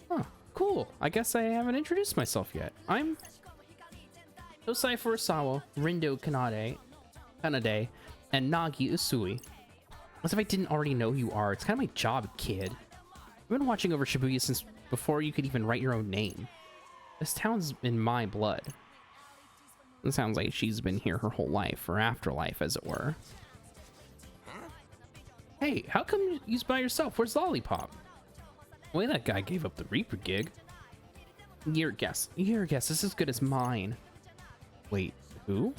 Huh. Cool. I guess I haven't introduced myself yet. I'm Tosai Furusawa, Rindo Kanade, and Nagi Usui. As if I didn't already know who you are. It's kind of my job, kid. I've been watching over Shibuya since before you could even write your own name. This town's in my blood. It sounds like she's been here her whole life, or afterlife, as it were. Hey, how come you're by yourself? Where's Lollipop? The way that guy gave up the Reaper gig. Your guess is as good as mine. Wait, who?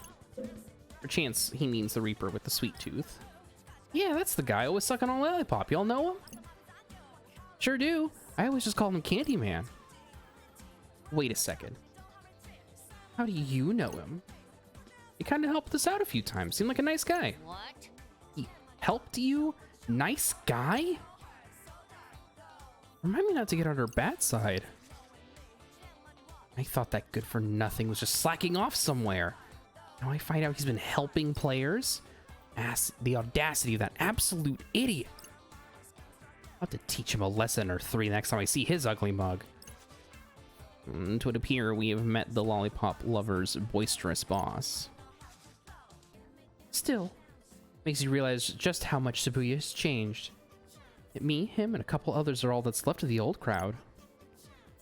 Perchance he means the Reaper with the sweet tooth. Yeah, that's the guy always sucking on Lollipop. Y'all know him? Sure do. I always just called him Candyman. Wait a second. How do you know him? He kind of helped us out a few times. Seemed like a nice guy. What? He helped you? Nice guy? Remind me not to get on her bad side. I thought that good for nothing was just slacking off somewhere. Now I find out he's been helping players? The audacity of that absolute idiot. I'll have to teach him a lesson or three next time I see his ugly mug. It would appear we have met the Lollipop lover's boisterous boss. Still, makes you realize just how much Shibuya has changed. Me, him, and a couple others are all that's left of the old crowd.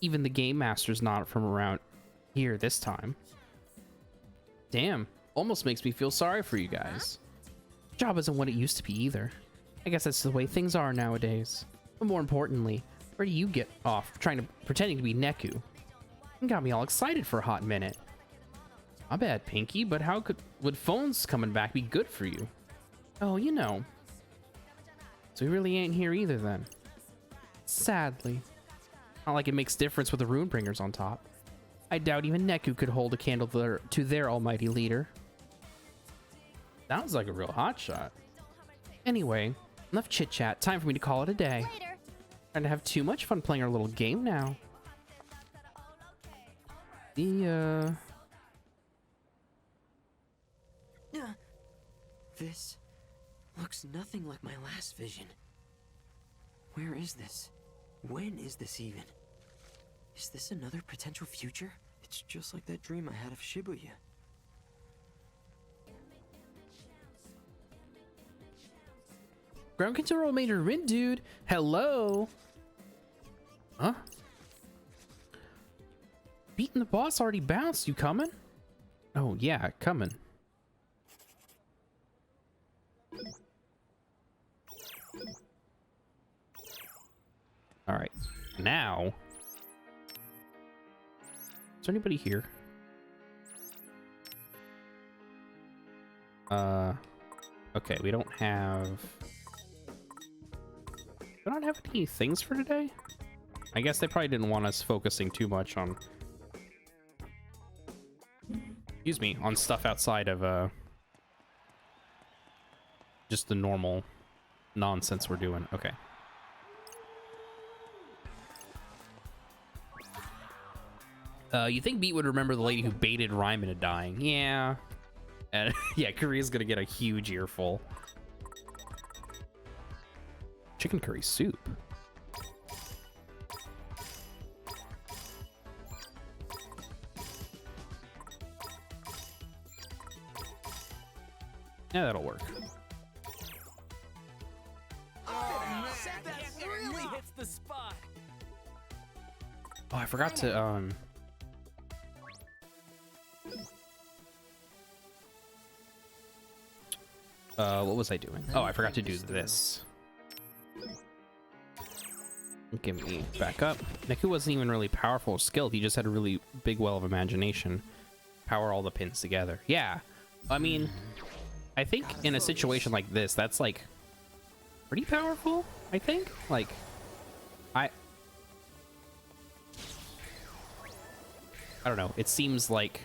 Even the game master's not from around here this time. Damn, almost makes me feel sorry for you guys. Job isn't what it used to be either. I guess that's the way things are nowadays. But more importantly, where do you get off pretending to be Neku? You got me all excited for a hot minute. Not bad, Pinky, but would phones coming back be good for you? Oh, you know. So he really ain't here either then. Sadly. Not like it makes difference with the Runebringers on top. I doubt even Neku could hold a candle to their almighty leader. Sounds like a real hotshot. Anyway, enough chit-chat. Time for me to call it a day. Later. Trying to have too much fun playing our little game now. This looks nothing like my last vision. Where is this? When is this even? Is this another potential future? It's just like that dream I had of Shibuya. Ground control Major Rin, dude. Hello. Huh? Beating the boss already bounced. You coming? Oh yeah, coming. All right, now. Is there anybody here? Okay, we don't have any things for today. I guess they probably didn't want us focusing too much on, excuse me, on stuff outside of just the normal nonsense we're doing. Okay. You think Beat would remember the lady who baited Rhyme into dying? Yeah. And yeah, Korea's gonna get a huge earful. Chicken curry soup. Yeah, that'll work. That really hits the spot. Oh, I forgot to what was I doing? Oh, I forgot to do this. Give me back up. Neku wasn't even really powerful or skilled. He just had a really big well of imagination. Power all the pins together. Yeah. I mean, I think in a situation like this, that's like pretty powerful, I think. Like, I don't know. It seems like,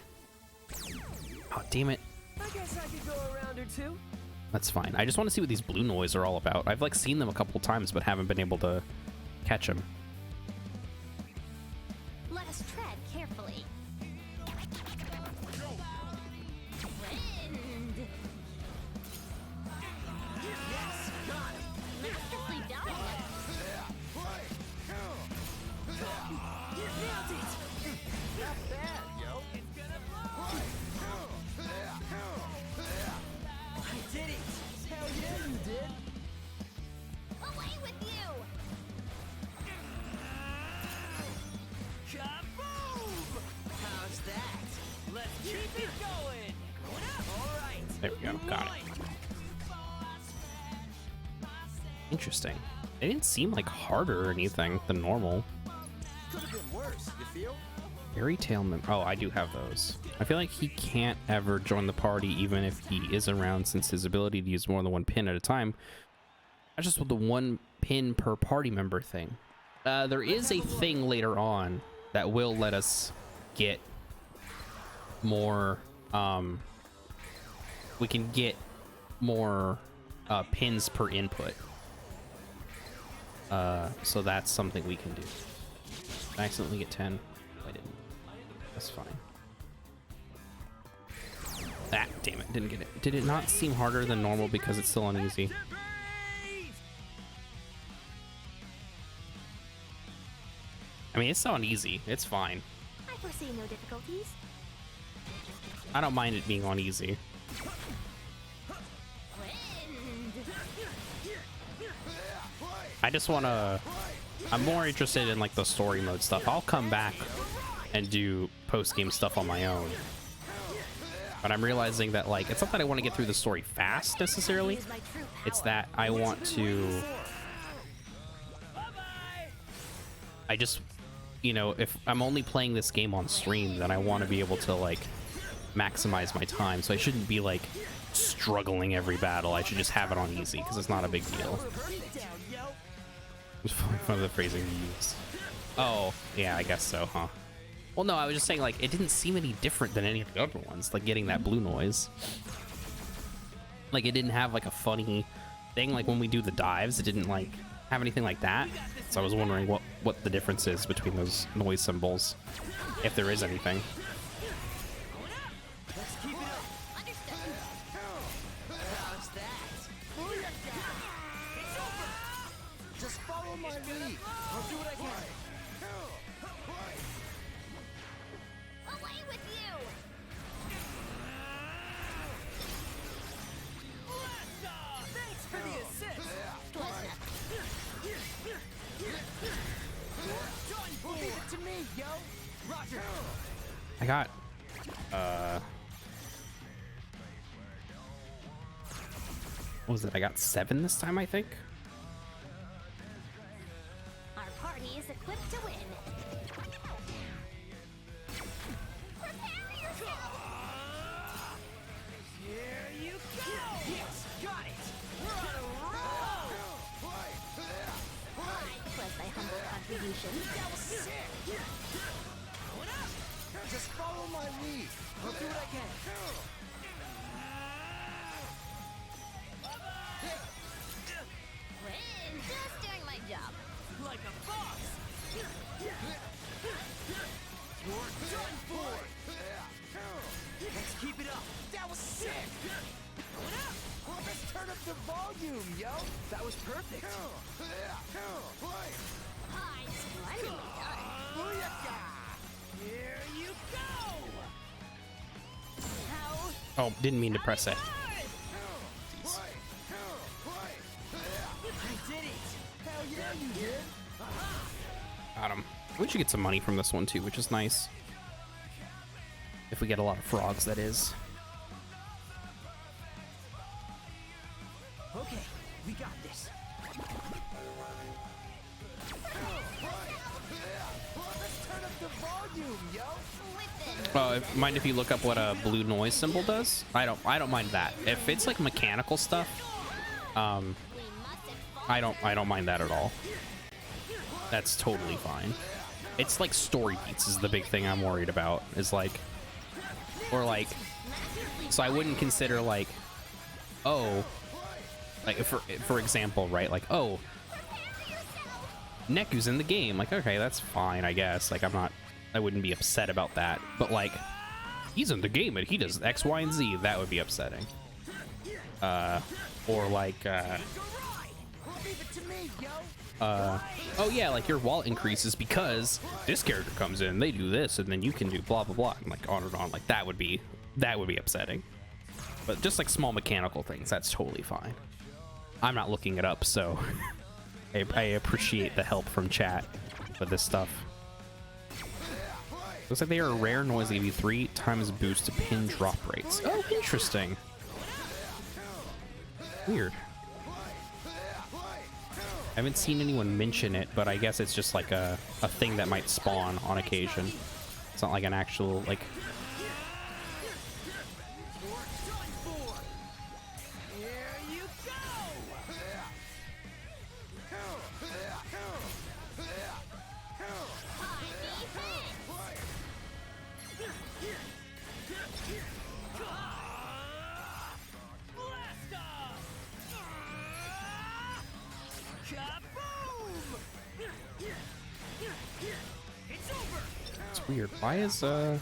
oh damn it. I guess I could go a round or two. That's fine. I just want to see what these blue noise are all about. I've like seen them a couple times, but haven't been able to catch them. Let us tread carefully. Wind. Yes, got it. Masterfully done. Nailed it. Not bad, yo. I did it. Hell yeah, you did. Away with you. Kaboom! How's that? Let's keep it going. All right. There we go. Got it. Interesting. They didn't seem like harder or anything than normal. Could have been worse, you feel? Fairy Tale member. Oh, I do have those. I feel like he can't ever join the party even if he is around, since his ability to use more than one pin at a time. That's just with the one pin per party member thing. There is a thing later on that will let us get more, we can get more pins per input. So that's something we can do. I accidentally get 10. I didn't. That's fine. That, damn it, didn't get it. Did it not seem harder than normal because it's still uneasy? I mean, it's still uneasy. It's fine. I foresee no difficulties. I don't mind it being uneasy. Wind. I just want to... I'm more interested in, like, the story mode stuff. I'll come back and do post-game stuff on my own. But I'm realizing that, like, it's not that I want to get through the story fast, necessarily. Use my true power. It's that I want to... I just... You know, if I'm only playing this game on stream, then I want to be able to, like, maximize my time. So I shouldn't be, like, struggling every battle. I should just have it on easy, because it's not a big deal. It's one of the phrasing you use. Oh, yeah, I guess so, huh? Well, no, I was just saying, like, it didn't seem any different than any of the other ones, like getting that blue noise. Like, it didn't have, like, a funny thing. Like, when we do the dives, it didn't, like, have anything like that. So I was wondering what the difference is between those noise symbols, if there is anything. Let's keep it up. Understood. How's that? It's over. Just follow my lead. I'll do what I can. Away with you. Thanks for the assist. Well, leave it to me, yo. Roger. I got, what was it? I got 7 this time, I think. Our party is equipped to win. Prepare yourself. Here you go. Yes, got it. We're on a roll. I pledge my humble contribution. That was sick. Just follow my lead. I'll do what I can. Win. Just doing my job. Like a boss. You're done for. Let's keep it up. That was sick. Let's turn up the volume, yo. That was perfect. Hi, splendidly done. Booyaka! Here you go. How? Oh, didn't mean to press it. I did it. Hell yeah, you did. Got him. We should get some money from this one too, which is nice. If we get a lot of frogs, that is. Okay, we got this. Let's turn up the volume, yo. Listen. Mind if you look up what a blue noise symbol does? I don't mind that. If it's like mechanical stuff, We mustn't fall I don't mind that at all. That's totally fine. It's like story beats is the big thing I'm worried about. Is like, or like, so I wouldn't consider like, oh, like for example, right? Like, oh, Neku's in the game. Like, okay, that's fine, I guess. Like, I wouldn't be upset about that. But like, he's in the game and he does X, Y, and Z. That would be upsetting. Or like, oh yeah, like your wallet increases because this character comes in, they do this, and then you can do blah blah blah, and like on and on. Like that would be upsetting. But just like small mechanical things, that's totally fine. I'm not looking it up, so I appreciate the help from chat with this stuff. Looks like they are a rare noise. They give you 3 times boost to pin drop rates. Oh, interesting. Weird. I haven't seen anyone mention it, but I guess it's just like a thing that might spawn on occasion. It's not like an actual, like... Weird. Why is oh,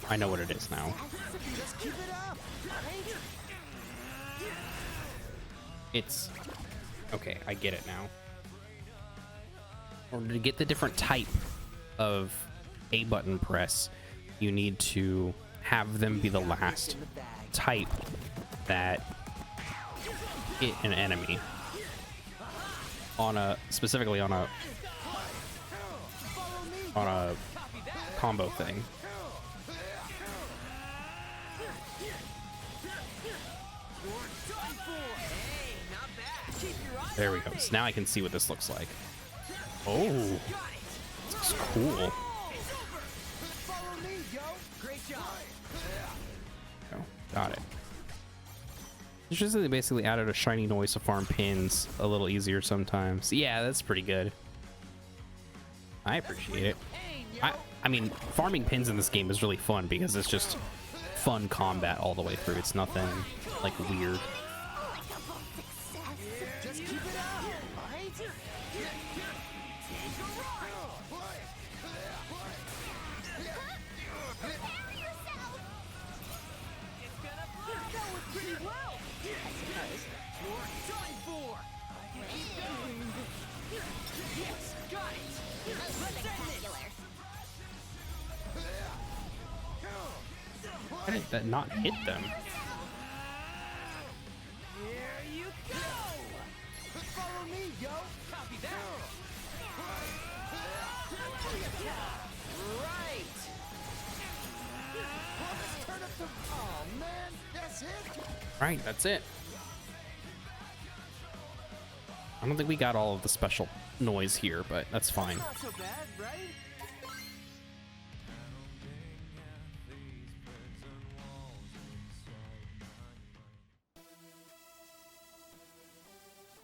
I know what it is now. It's okay, I get it now. In order to get the different type of A button press, you need to have them be the last type that hit an enemy on specifically on a combo thing. There we go. So now I can see what this looks like. Oh, this looks cool. Oh, got it. It's just that they basically added a shiny noise to farm pins a little easier sometimes. Yeah, that's pretty good. I appreciate it. I mean, farming pins in this game is really fun because it's just fun combat all the way through. It's nothing like weird. How did that not hit them? Here you go. Follow me, yo. Copy that. Right. Let's turn up the. Oh man, that's it. Right, that's it. I don't think we got all of the special noise here, but that's fine. Not so bad, right?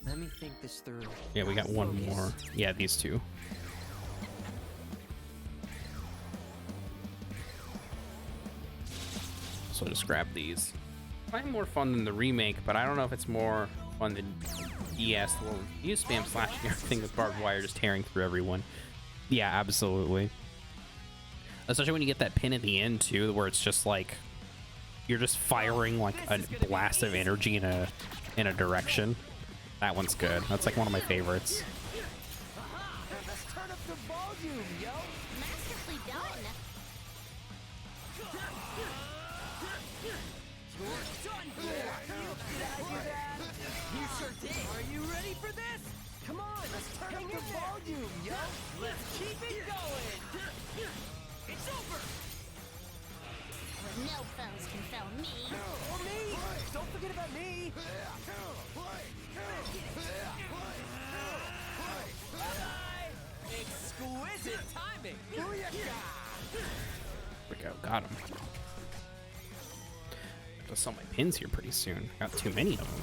Let me think this through. Yeah, we got one more. Yeah, these two. So just grab these. Probably more fun than the remake, but I don't know if it's more fun than ES. Well, you spam slashing everything with barbed wire, just tearing through everyone. Yeah, absolutely. Especially when you get that pin at the end too, where it's just like you're just firing like a blast of energy in a direction. That one's good. That's like one of my favorites. Let's turn up the volume, yo. Masterfully done. You're done for. Did I do that? You sure did. Are you ready for this? Come on, let's turn up the volume, yo. Let's keep it going. It's over. No foes can foul me. Or me. Don't forget about me. Bye-bye. Exquisite timing. Booyaka. There we go. Got him. Have to sell my pins here pretty soon. Got too many of them.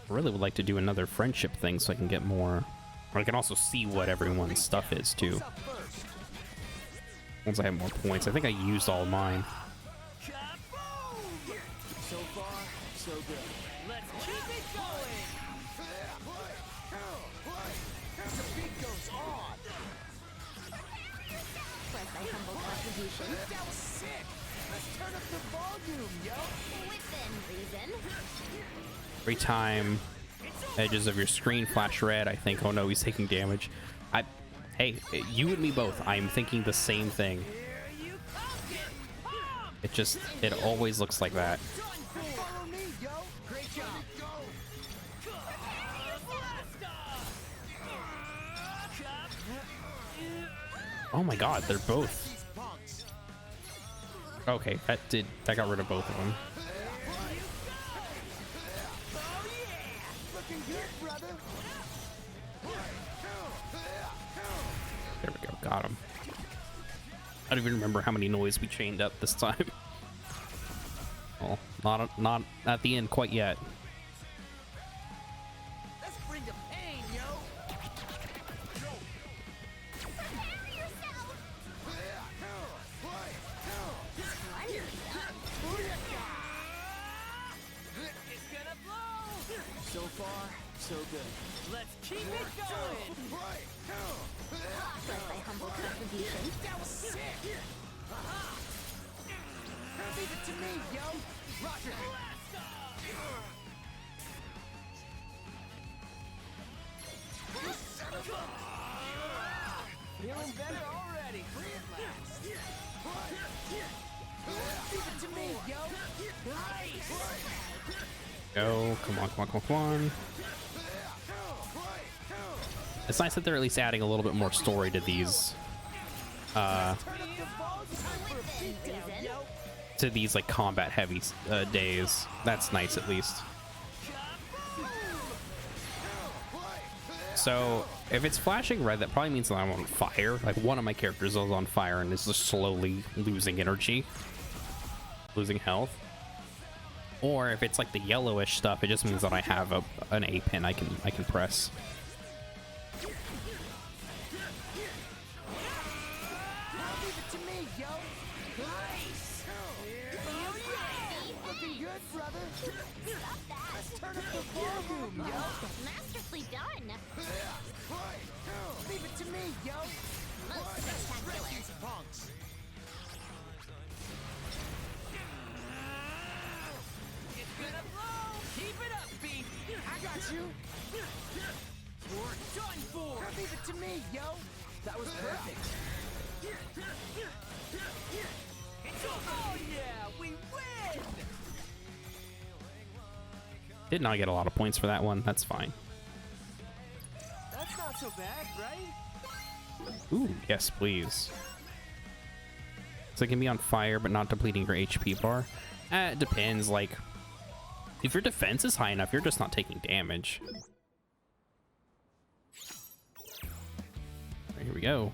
I really would like to do another friendship thing so I can get more, or I can also see what everyone's stuff is too. Once I have more points. I think I used all mine. So far, so good. Let's keep it going. The beat goes on. Plus thy humble contribution. That was sick. Let's turn up the volume, yo. Within reason. Every time edges of your screen flash red, I think, oh no, he's taking damage. Hey, you and me both. I'm thinking the same thing. It always looks like that. Follow me, yo. Great job. Oh my god, they're both. These punks. Okay, that got rid of both of them. Looking good, brother. There we go, got him. I don't even remember how many noise we chained up this time. Well, not at the end quite yet. Let's bring the pain, yo. It's gonna blow. So far, so good. Let's keep it going. Plus thy humble contribution. That was sick. Leave it to me, yo. Roger. Feeling better already. Free at last. Leave it to me, yo. Nice. Go, come on, come on, come on, come on. It's nice that they're at least adding a little bit more story to these, like combat heavy days. That's nice at least. So if it's flashing red, that probably means that I'm on fire. Like one of my characters is on fire and is just slowly losing energy, losing health. Or if it's like the yellowish stuff, it just means that I have an A pin I can press. Leave it to me, yo. Nice. Looking good, brother. Stop that. Let's turn up the volume, yo. Masterfully done. Leave it to me, yo. Most spectacular. These punks. It's gonna blow. Keep it up, beat. I got you. You're done for. Leave it to me, yo. That was perfect. Oh yeah, we win. Did not get a lot of points for that one. That's fine. That's not so bad, right? Ooh, yes, please. So it can be on fire, but not depleting your HP bar. It depends. Like, if your defense is high enough, you're just not taking damage. Right, here we go.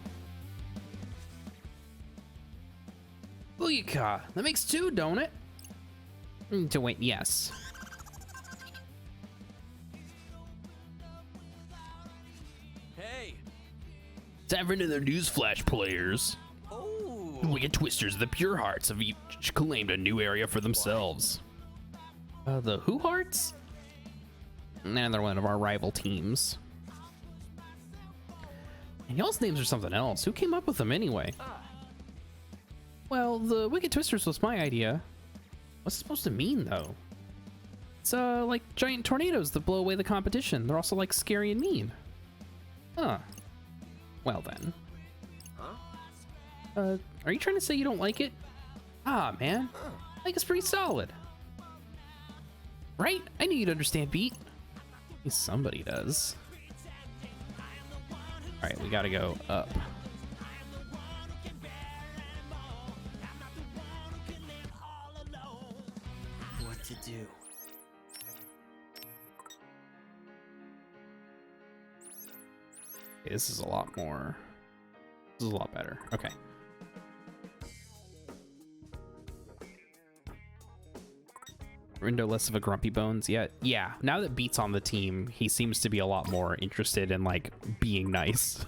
Booyaka! That makes two, don't it? To wait, yes. Hey. Time for another newsflash, players. Oh. The Wicked Twisters, the Pure Hearts, have each claimed a new area for themselves. The Who Hearts? Nah, they're one of our rival teams. And y'all's names are something else. Who came up with them anyway? Well, the Wicked Twisters was my idea. What's it supposed to mean, though? It's, like giant tornadoes that blow away the competition. They're also, like, scary and mean. Huh. Well, then. Are you trying to say you don't like it? Ah, man. I think it's pretty solid. Right? I knew you'd understand, Beat. At least somebody does. Alright, we gotta go up. What to do? Okay, this is a lot more. This is a lot better. Okay. Rindo less of a grumpy bones yet. Yeah, now that Beat's on the team, he seems to be a lot more interested in like being nice.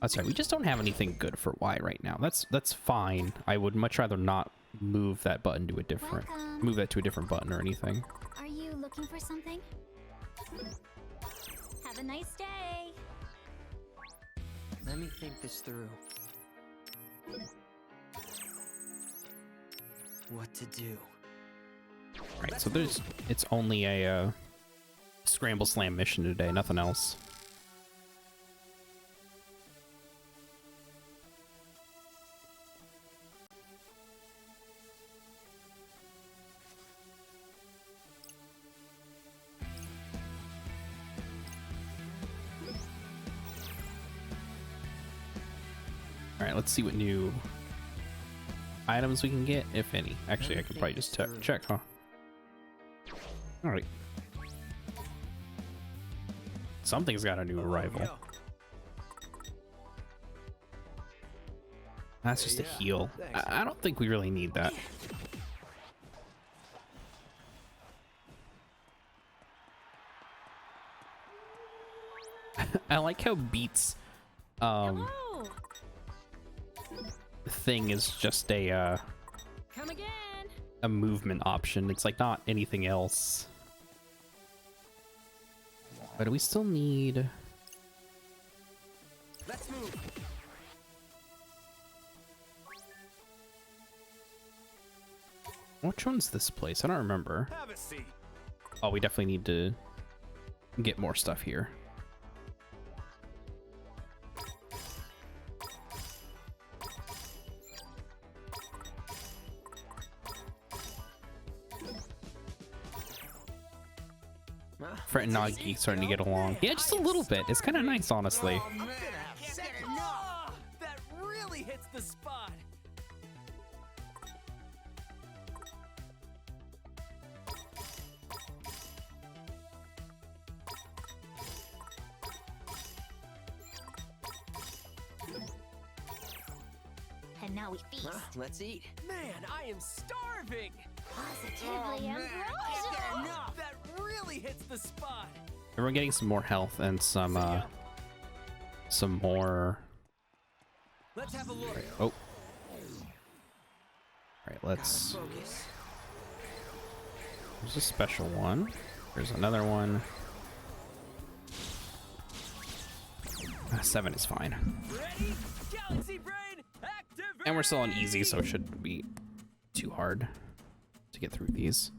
That's right, we just don't have anything good for Y right now. That's fine. I would much rather not move that button to a different move that to a different button or anything. Are you looking for something? Have a nice day. Let me think this through. What to do? Alright, so it's only a scramble slam mission today, nothing else. Alright, let's see what new items we can get, if any. Actually, I could probably just check, huh? Alright. Something's got a new arrival. That's just a heal. I don't think we really need that. I like how Beats thing is just a Come again. a movement option. It's like not anything else. But we still need. Let's move. Which one's this place? I don't remember. Have a seat. Oh, we definitely need to get more stuff here. Fret and Nagi starting to get along. Yeah, just a little bit. It's kind of nice, honestly. Oh, man. That really hits the spot. And now we feast. Let's eat. Man, I am starving. Positively ambrosia. That really hits the spot. Everyone getting some more health and some more. Let's have a look. Oh. All right, let's. Focus. There's a special one. There's another one. 7 is fine. Ready? Galaxy brain, activate. And we're still on easy, so it shouldn't be too hard to get through these.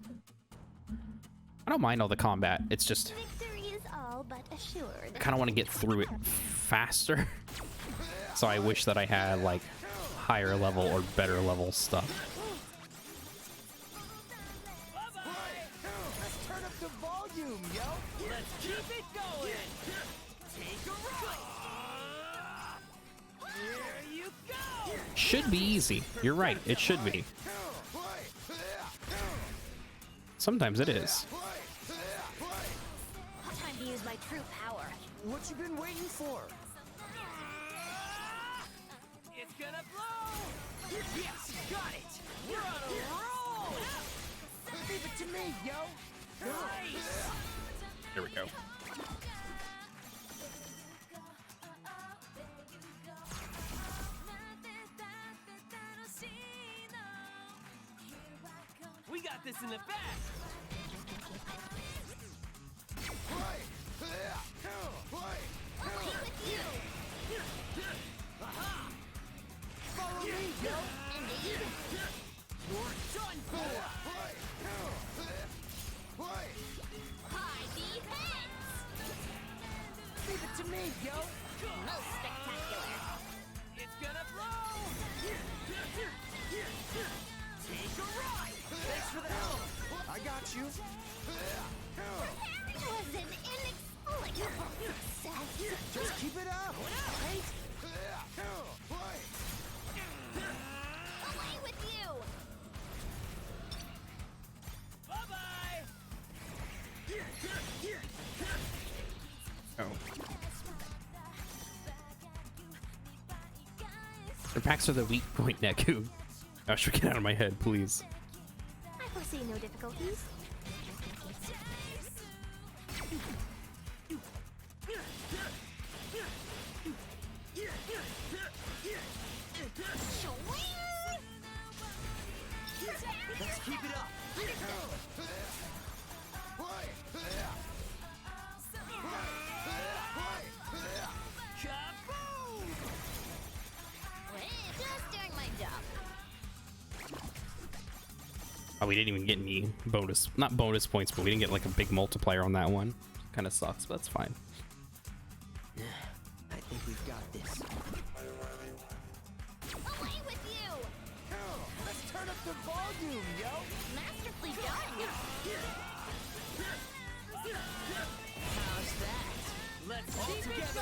I don't mind all the combat. It's just Victory is all but assured. I kind of want to get through it faster. So I wish that I had like higher level or better level stuff. Let's turn up the volume, yo. Let's keep it going. Take a ride. Here you go. Should be easy. You're right. It should be. Sometimes it is. Time to use my true power. What you been waiting for? It's gonna blow. Yes, got it. We're on a roll. Leave it to me, yo. Nice. Here we go. We got this in the bag. Follow me, yo. You're done for. High defense. Leave it to me, yo. Most spectacular. It's gonna blow. Take a ride. Thanks for the help. I got you. That was an inexplicable success. Just keep it up. Right? Away with you. Bye-bye. Oh. Your packs are the weak point, Neku. I should get out of my head, please. I foresee no difficulties. Let's keep it up. Just doing my job. Oh, we didn't even get any bonus, not bonus points, but we didn't get like a big multiplier on that one. Kind of sucks, but that's fine. I think we've got this. Away with you! Let's turn up the volume, yo. Masterfully done! How's that? Let's all together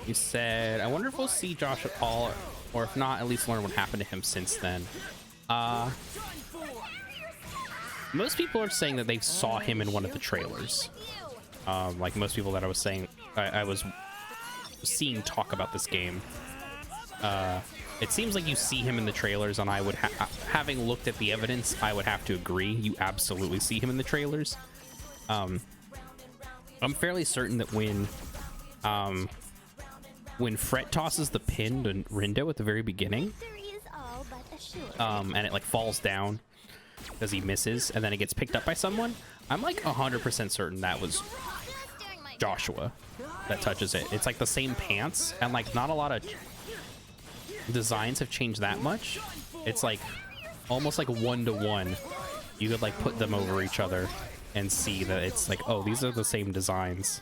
You said, I wonder if we'll see Josh at all, or if not, at least learn what happened to him since then. Most people are saying that they saw him in one of the trailers. Like most people that I was saying, I was seeing talk about this game. It seems like you see him in the trailers, and I would, having looked at the evidence, I would have to agree. You absolutely see him in the trailers. I'm fairly certain that when Fret tosses the pin to Rindo at the very beginning, Victory is all but assured. and it like falls down because he misses, and then it gets picked up by someone, I'm like 100% certain that was Just doing my Joshua that touches it. It's like the same pants, and like not a lot of designs have changed that much. It's like almost like 1-to-1. You could like put them over each other and see that it's like, oh, these are the same designs.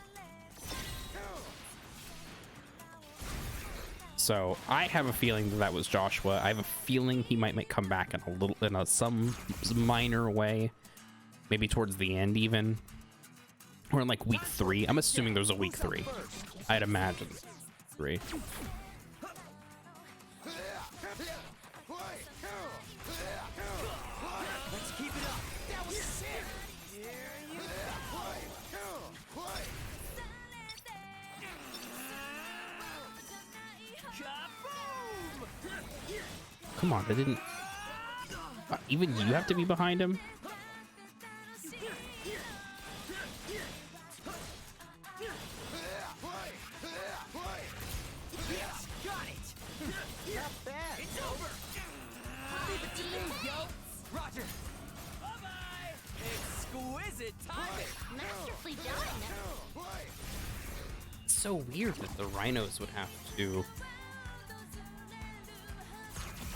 So I have a feeling that that was Joshua. I have a feeling he might come back in a little, some minor way, maybe towards the end even, or in like week 3. I'm assuming there's a week 3. I'd imagine 3. Let's keep it up. That was sick. Come on, that didn't. Even you have to be behind him. Yes, got it. Not bad. It's over. Leave it to me, yo. Roger. Bye-bye. Exquisite timing. Masterfully done! It's so weird that the rhinos would have to.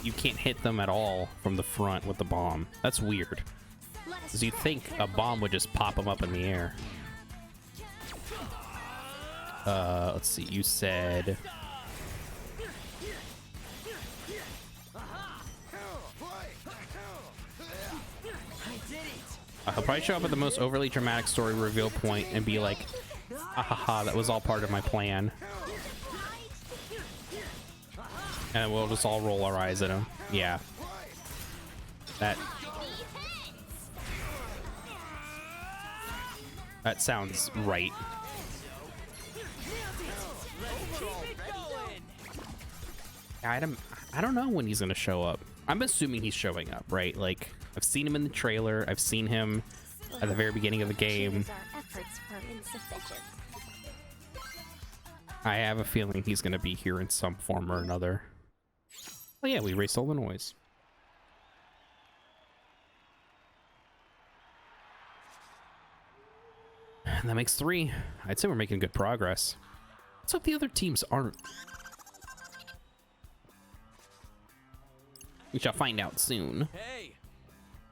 You can't hit them at all from the front with the bomb. That's weird. Let us Because you'd tread think a carefully. bomb would just pop them up in the air. Let's see. You said. I did it. He'll probably show up at the most overly dramatic story reveal point and be like, "Ha ha ha! That was all part of my plan." And we'll just all roll our eyes at him. Yeah. That sounds right. I don't know when he's gonna show up. I'm assuming he's showing up, right? Like, I've seen him in the trailer. I've seen him at the very beginning of the game. Our efforts were insufficient. I have a feeling he's gonna be here in some form or another. Oh yeah, we erased all the noise. And that makes 3. I'd say we're making good progress. Let's hope the other teams aren't. We shall find out soon. Hey.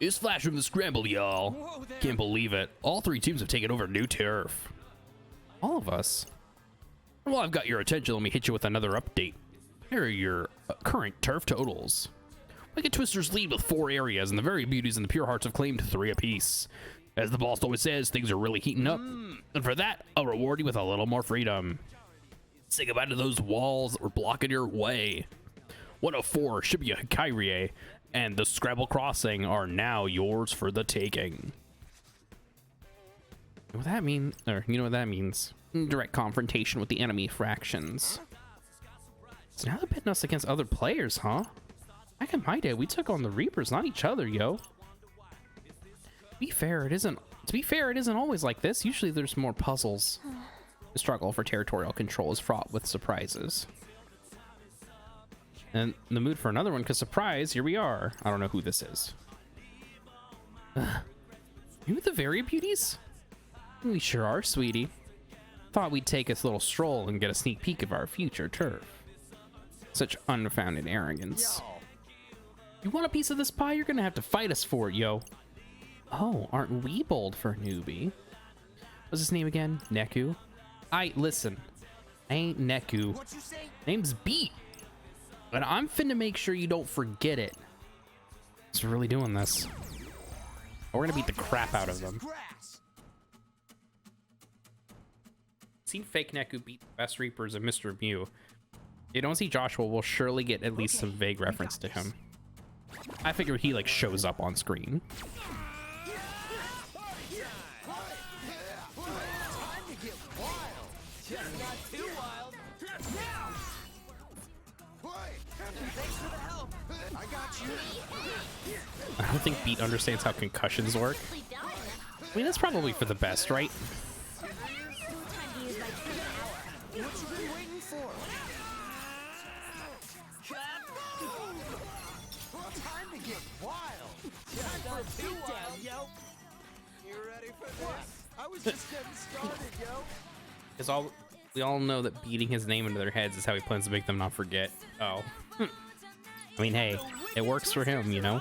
It's Flash from the Scramble, y'all. Whoa there. Can't believe it. All 3 teams have taken over new turf. All of us? Well, I've got your attention. Let me hit you with another update. Here are your current turf totals. Wicked Twisters lead with 4 areas, and the Very Beauties and the Pure Hearts have claimed 3 apiece. As the boss always says, things are really heating up. And for that, I'll reward you with a little more freedom. Say goodbye to those walls that were blocking your way. 104, Shibuya Kyrie, and the Scrabble Crossing are now yours for the taking. What that mean? Or you know what that means? Direct confrontation with the enemy fractions. So now they're pitting us against other players, huh? Back in my day, we took on the Reapers, not each other, yo. To be fair, it isn't always like this. Usually there's more puzzles. The struggle for territorial control is fraught with surprises. And in the mood for another one, because surprise, here we are. I don't know who this is. You with the Very Beauties? We sure are, sweetie. Thought we'd take a little stroll and get a sneak peek of our future turf. Such unfounded arrogance. Yo. You want a piece of this pie? You're gonna have to fight us for it, yo. Oh, aren't we bold for a newbie? What's his name again? Neku? Listen. I ain't Neku. What you say? Name's Beat. But I'm finna make sure you don't forget it. It's really doing this. We're gonna beat the crap out of them. Grass. Seen fake Neku beat the best Reapers and Mr. Mew. You don't see Joshua, we'll surely get at least some vague reference to him. I figured he like shows up on screen. Time to get wild. Just not too wild. Thanks for the help. I got you. I don't think Beat understands how concussions work. I mean, that's probably for the best, right? What you been waiting for? Time to get wild. Time for a beatdown, yo. You ready for this? I was just getting started, yo. Because we all know that beating his name into their heads is how he plans to make them not forget. Oh. I mean, hey, it works for him, you know?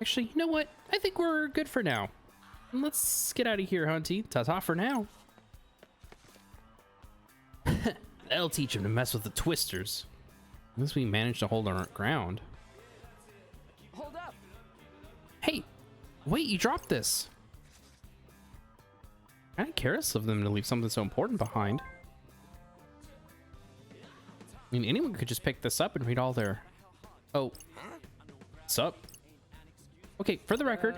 Actually, you know what? I think we're good for now. Let's get out of here, Hunty. Ta-ta for now. That'll teach him to mess with the twisters. At least we managed to hold our ground. Hold up. Hey, wait, you dropped this. Kind of careless of them to leave something so important behind. I mean, anyone could just pick this up and read all their... Oh. What's up? Okay, for the record,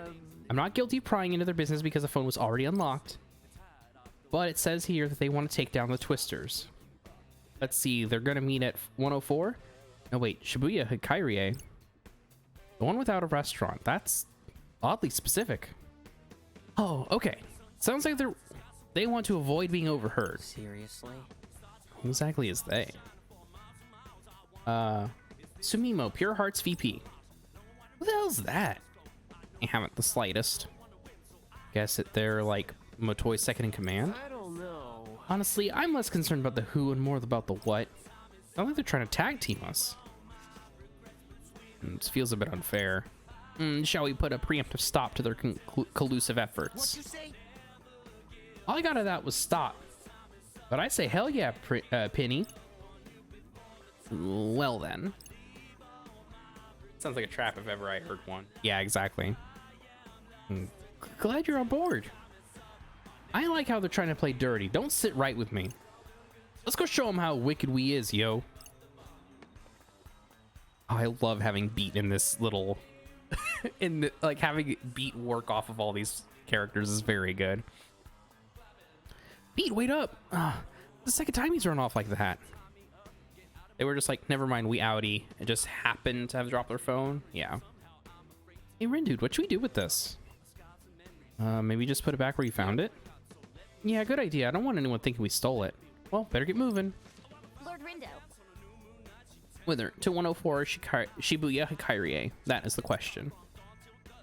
I'm not guilty of prying into their business because the phone was already unlocked. But it says here that they want to take down the twisters. Let's see, they're going to meet at 104? No, wait, Shibuya Hikairie. The one without a restaurant. That's oddly specific. Oh, okay. Sounds like they want to avoid being overheard. Seriously? Who exactly is they? Sumimo, Pure Hearts VP. Who the hell's that? I haven't the slightest. Guess that they're like Motoi's second in command? I don't know. Honestly, I'm less concerned about the who and more about the what. I don't think they're trying to tag team us. This feels a bit unfair. Shall we put a preemptive stop to their collusive efforts? What you say? All I got of that was stop. But I say hell yeah, Penny. Well then. Sounds like a trap if ever I heard one. Yeah, exactly. Glad you're on board. I like how they're trying to play dirty. Don't sit right with me. Let's go show them how wicked we is, yo. Oh, I love having Beat in this little... like, having Beat work off of all these characters is very good. Beat, wait up. The second time he's run off like that. They were just like, never mind, we outie. It just happened to have dropped their phone. Yeah. Hey, Rindude, what should we do with this? Maybe just put it back where you found it? Yeah, good idea. I don't want anyone thinking we stole it. Well, better get moving. Lord Rindo. Whither? To 104 Shibuya Hikairie. That is the question.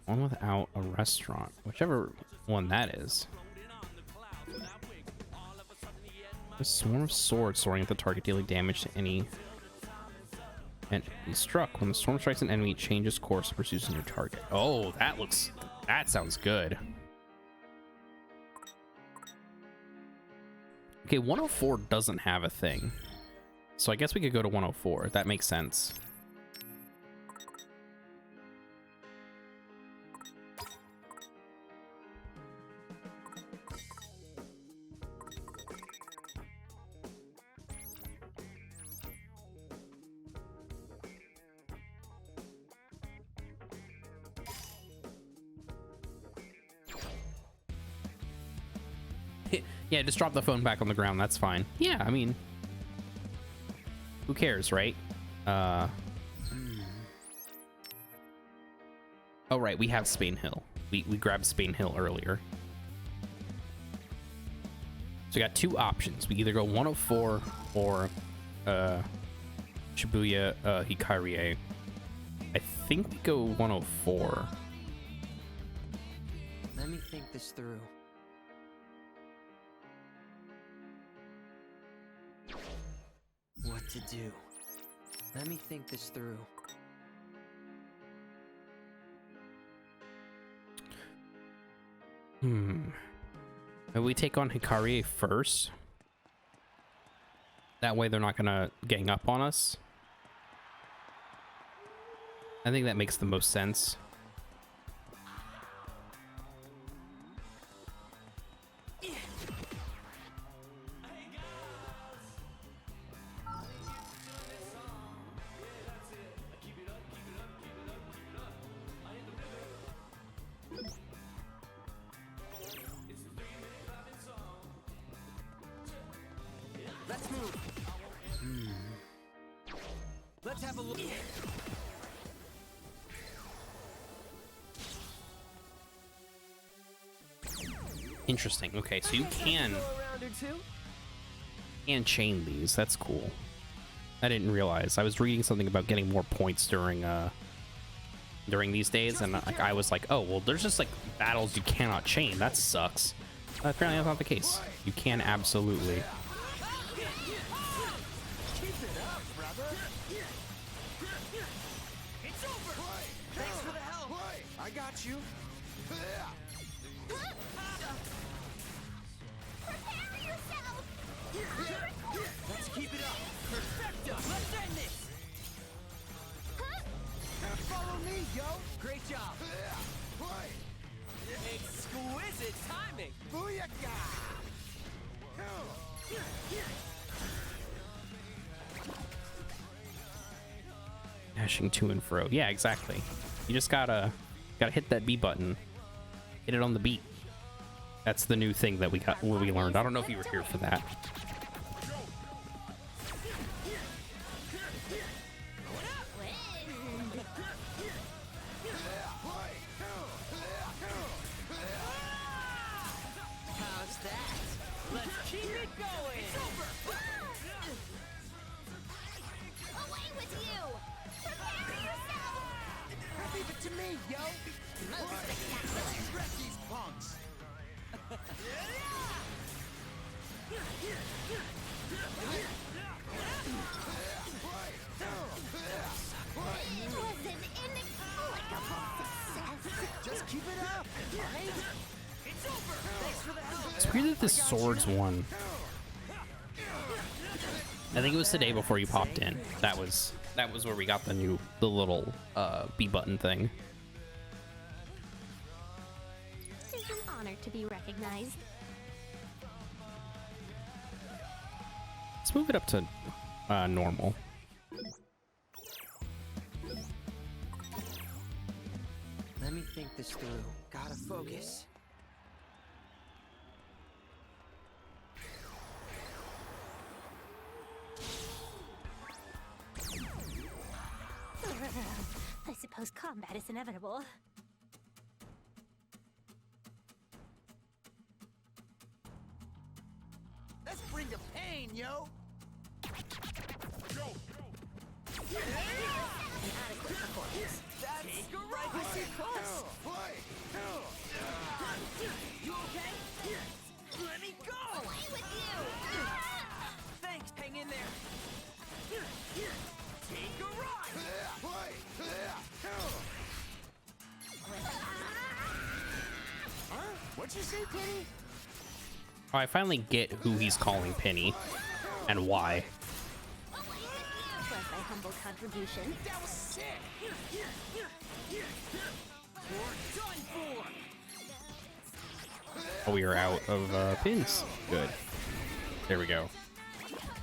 One without a restaurant. Whichever one that is. A swarm of swords soaring at the target, dealing damage to any and struck. When the storm strikes an enemy, it changes course and pursues a new target. Oh, that sounds good. Okay, 104 doesn't have a thing. So I guess we could go to 104. That makes sense. Yeah, just drop the phone back on the ground. That's fine. Yeah, I mean, who cares, right? Oh, right. We have Spain Hill. We grabbed Spain Hill earlier. So we got two options. We either go 104 or Shibuya Hikarie. I think we go 104. Let me think this through. What to do? Let me think this through. Maybe we take on Hikarie first. That way they're not gonna gang up on us. I think that makes the most sense. Let's move. Let's have a look. Interesting. Okay, so you can chain these. That's cool. I didn't realize. I was reading something about getting more points during these days, and I was like, oh well, there's just like battles you cannot chain. That sucks. Apparently that's not the case. You can absolutely. Thanks for the help. I got you. Prepare yourself! Let's keep it up. Perfecto. Let's end this. Follow me, yo. Great job. Exquisite timing. Booyaka! Dashing to and fro. Yeah, exactly. You just gotta hit that B button. Hit it on the beat. That's the new thing that we learned. I don't know if you were here for that. How's that? Let's keep it going. Away with you! Prepare yourself! Leave it to me, yo. Most spectacular! Let's shred these punks. It was an inexplicable success! Just keep it up, right? It's over. Thanks for the help. It's weird that this swords won. I think it was today before you popped in. That was where we got the little B button thing. It's an honor to be recognized. Let's move it up to normal. Let me think this through. Gotta focus. I suppose combat is inevitable. Let's bring the pain, yo. An adequate performance. That's right. I see close. You okay? Let me go. Away with you! Thanks. Hang in there. Take a ride. Huh? What'd you say, Penny? Oh, I finally get who he's calling Penny and why. Was my humble contribution. That was sick. We're done for. Oh, we are out of pins. Good. There we go.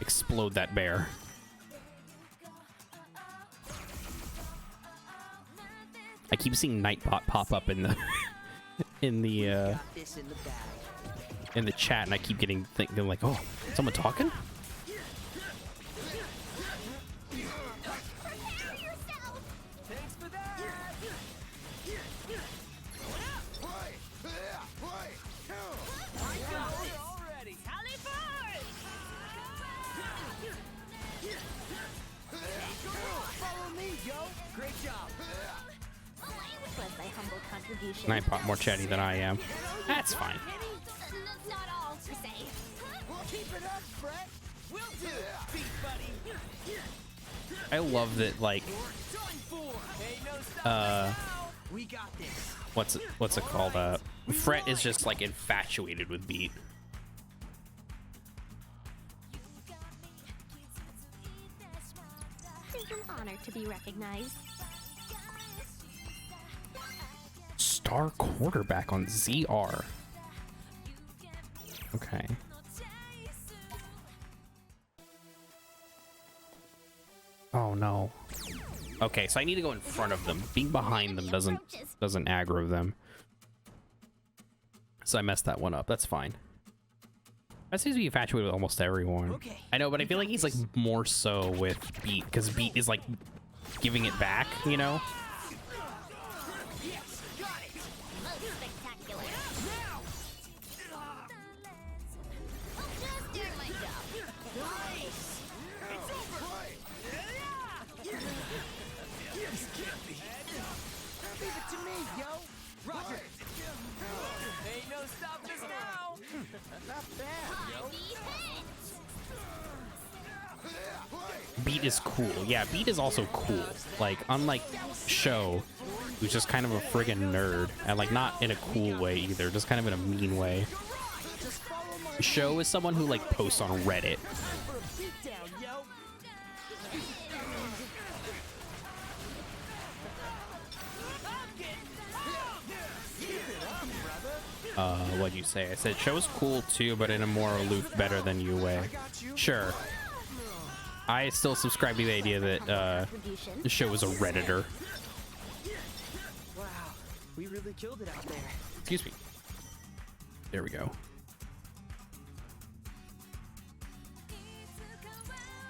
Explode that bear. I keep seeing Nightbot pop up in the Got this in the bag. in the chat, and I keep getting thinking like, oh, someone talking? Thanks for that. I got it already. Sally forward! Follow me, yo. Great job. Was thy humble contribution. And I pop more chatty than I am. That's fine. That's not all per se. Keep it up, Brett. We'll do it, big buddy. I love that, like, Done for. Hey, no stop now. We got this. what's it called? Fret is just like infatuated with Beat. It's an honor to be recognized. Star quarterback on ZR. Okay. Oh no. Okay, so I need to go in front of them. Being behind them doesn't aggro them. So I messed that one up. That's fine. That seems to be infatuated with almost everyone. Okay, I know, but I feel like he's like more so with Beat because Beat is like giving it back, you know? Yes, got it. Most spectacular. Now. Just doing my job. Nice. It's over. This can't be. Leave it to me, yo. Roger. Ain't no stopping us now. Not bad, yo. Beat is cool. Yeah, Beat is also cool. Like, unlike Show, who's just kind of a friggin' nerd. And, like, not in a cool way either. Just kind of in a mean way. Show is someone who, like, posts on Reddit. For a beatdown, yo. What'd you say? I said Show's cool too, but in a more aloof, better than you way. Sure. I still subscribe to the idea that the Show is a Redditor. Wow, we really killed it out there. Excuse me. There we go.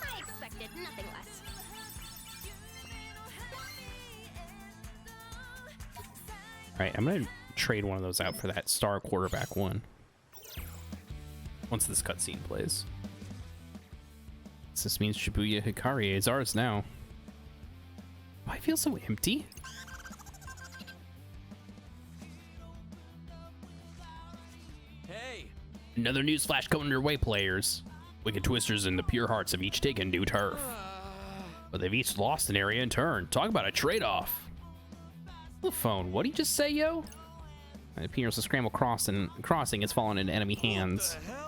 I expected nothing less. All right, I'm gonna trade one of those out for that star quarterback one. Once this cutscene plays. This means Shibuya Hikari is ours now. Oh, I feel so empty. Hey. Another news flash coming your way, players. Wicked Twisters and the Pure Hearts have each taken new turf, but they've each lost an area in turn. Talk about a trade-off. The phone. What did he just say, yo? It appears the scramble crossing has fallen into enemy hands. What the hell?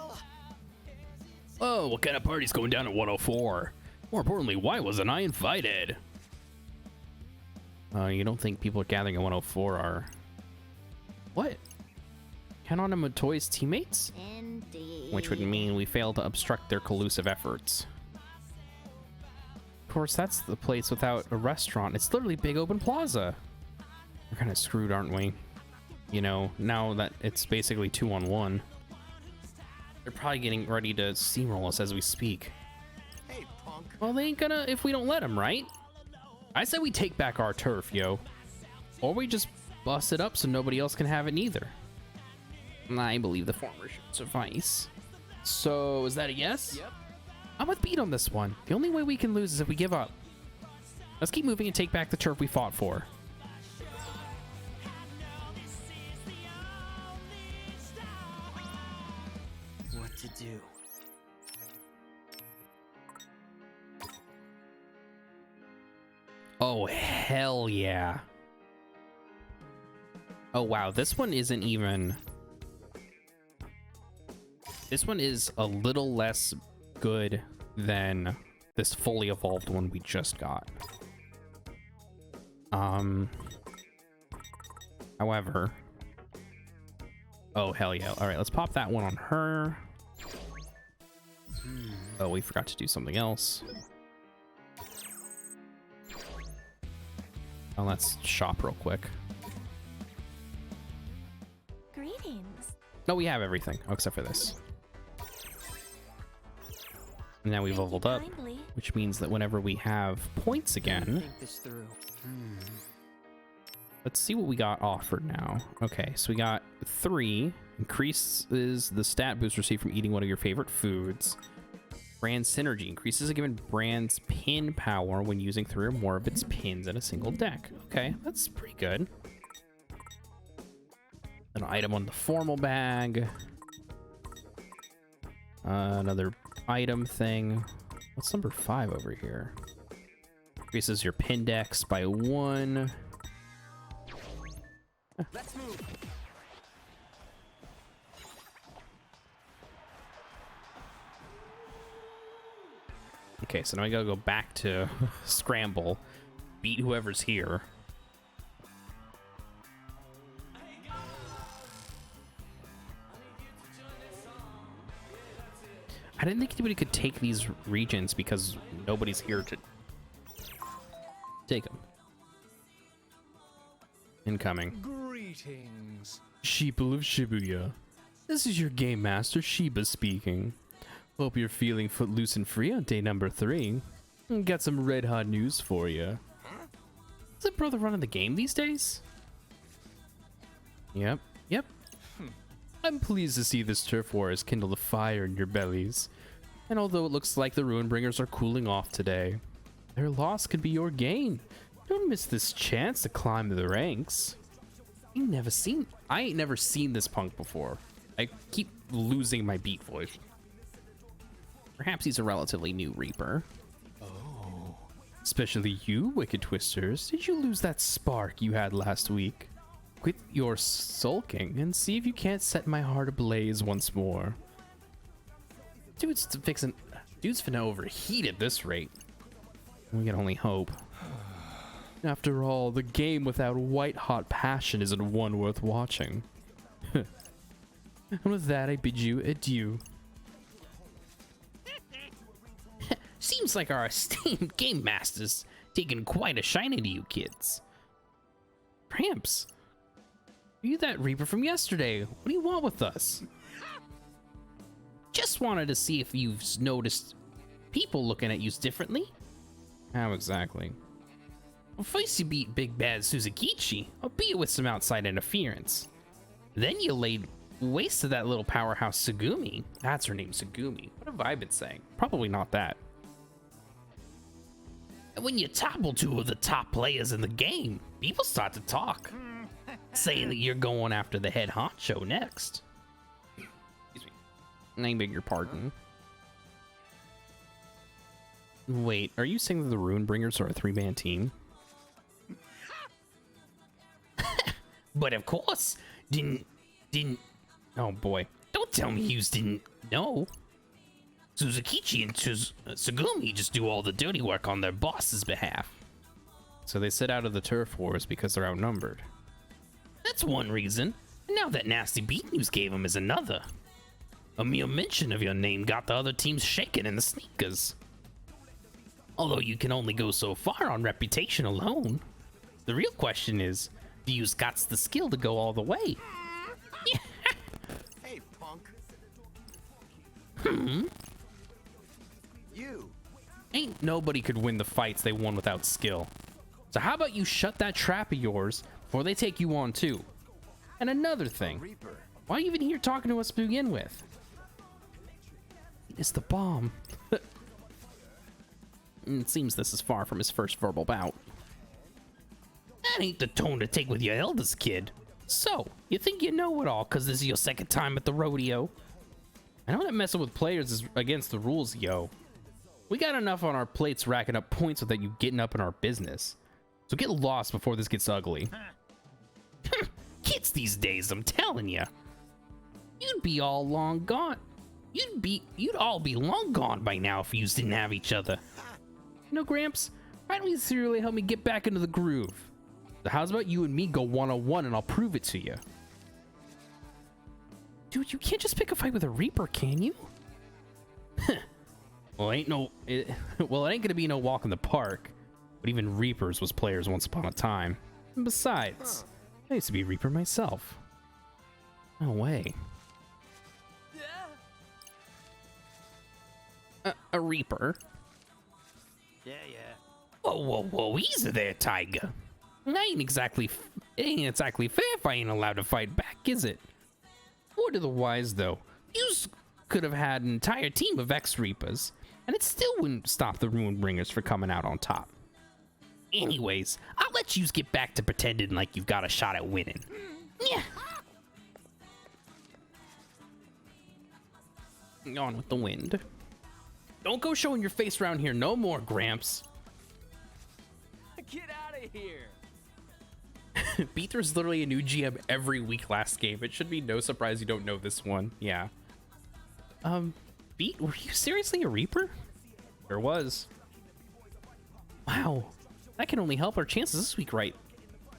Oh, what kind of party's going down at 104? More importantly, why wasn't I invited? You don't think people gathering at 104 are... What? Count on Toy's teammates? Indeed. Which would mean we failed to obstruct their collusive efforts. Of course, that's the place without a restaurant. It's literally big open plaza. We're kind of screwed, aren't we? You know, now that it's basically 2-on-1. They're probably getting ready to steamroll us as we speak. Hey, punk. Well, they ain't gonna if we don't let them, right? I said we take back our turf, yo. Or we just bust it up so nobody else can have it neither. I believe the former should suffice. So, is that a yes? Yep. I'm with Beat on this one. The only way we can lose is if we give up. Let's keep moving and take back the turf we fought for. What to do? Oh, hell yeah. Oh, wow. This one isn't even... This one is a little less good than this fully evolved one we just got. However... Oh, hell yeah. All right, let's pop that one on her. Oh, we forgot to do something else. Well, let's shop real quick. Greetings. No, we have everything except for this. And now we've leveled up, which means that whenever we have points again, Think this through. let's see what we got offered now. Okay, so we got 3. Increases the stat boost received from eating one of your favorite foods. Brand synergy increases a given brand's pin power when using 3 or more of its pins in a single deck. Okay, that's pretty good. An item on the formal bag. Another item thing. What's number 5 over here? Increases your pin dex by 1. Let's move. Okay, so now I gotta go back to Scramble, beat whoever's here. I didn't think anybody could take these regions because nobody's here to take them. Incoming. Greetings. Sheeple of Shibuya. This is your game master, Sheba, speaking. Hope you're feeling footloose and free on day number 3. Got some red hot news for you. Is that brother running the game these days? Yep. I'm pleased to see this turf war has kindled a fire in your bellies. And although it looks like the Ruinbringers are cooling off today, their loss could be your gain. Don't miss this chance to climb the ranks. I ain't never seen this punk before. I keep losing my beat voice. Perhaps he's a relatively new Reaper. Oh. Especially you, Wicked Twisters. Did you lose that spark you had last week? Quit your sulking and see if you can't set my heart ablaze once more. Dude's finna overheat at this rate. We can only hope. After all, the game without white-hot passion isn't one worth watching. And with that, I bid you adieu. Seems like our esteemed game master's taken quite a shining to you kids. Gramps, are you that Reaper from yesterday? What do you want with us? Just wanted to see if you've noticed people looking at you differently. How exactly? Well, first you beat Big Bad Suzukichi, albeit with some outside interference. Then you laid waste to that little powerhouse Sugumi. That's her name, Sugumi. What have I been saying? Probably not that. And when you topple 2 of the top players in the game, people start to talk, saying that you're going after the head honcho next. Excuse me. I beg your pardon. Wait, are you saying that the Runebringers are a 3-man team? But of course, didn't. Oh boy, don't tell me you didn't know. Suzukichi and Sugumi just do all the dirty work on their boss's behalf. So they sit out of the turf wars because they're outnumbered. That's one reason. And now that nasty beat news gave them is another. A mere mention of your name got the other teams shaking in the sneakers. Although you can only go so far on reputation alone. The real question is, do you got the skill to go all the way? Hey, punk. You. Ain't nobody could win the fights they won without skill. So how about you shut that trap of yours before they take you on too? And another thing, Reaper. why are you even here talking to us to begin with? It's the bomb. It seems this is far from his first verbal bout. That ain't the tone to take with your eldest kid. So, you think you know it all because this is your second time at the rodeo? I know that messing with players is against the rules, yo. We got enough on our plates racking up points without you getting up in our business. So get lost before this gets ugly. Kids these days, I'm telling you. You'd be all long gone. You'd all be long gone by now if you didn't have each other. You know, Gramps, why don't you seriously help me get back into the groove? So how's about you and me go one-on-one and I'll prove it to you? Dude, you can't just pick a fight with a Reaper, can you? Well, it ain't gonna be no walk in the park. But even Reapers was players once upon a time. And besides, I used to be a Reaper myself. No way. a Reaper. Yeah. Whoa, easy there, Tiger. It ain't exactly fair if I ain't allowed to fight back, is it? Word of the wise, though, you could have had an entire team of X-Reapers, and it still wouldn't stop the Ruinbringers from coming out on top. Anyways, I'll let you get back to pretending like you've got a shot at winning. Yeah. On with the wind. Don't go showing your face around here no more, Gramps. Get out of here. Beather's literally a new GM every week last game. It should be no surprise you don't know this one. Yeah. Beat, were you seriously a Reaper? There was. Wow. That can only help our chances this week, right?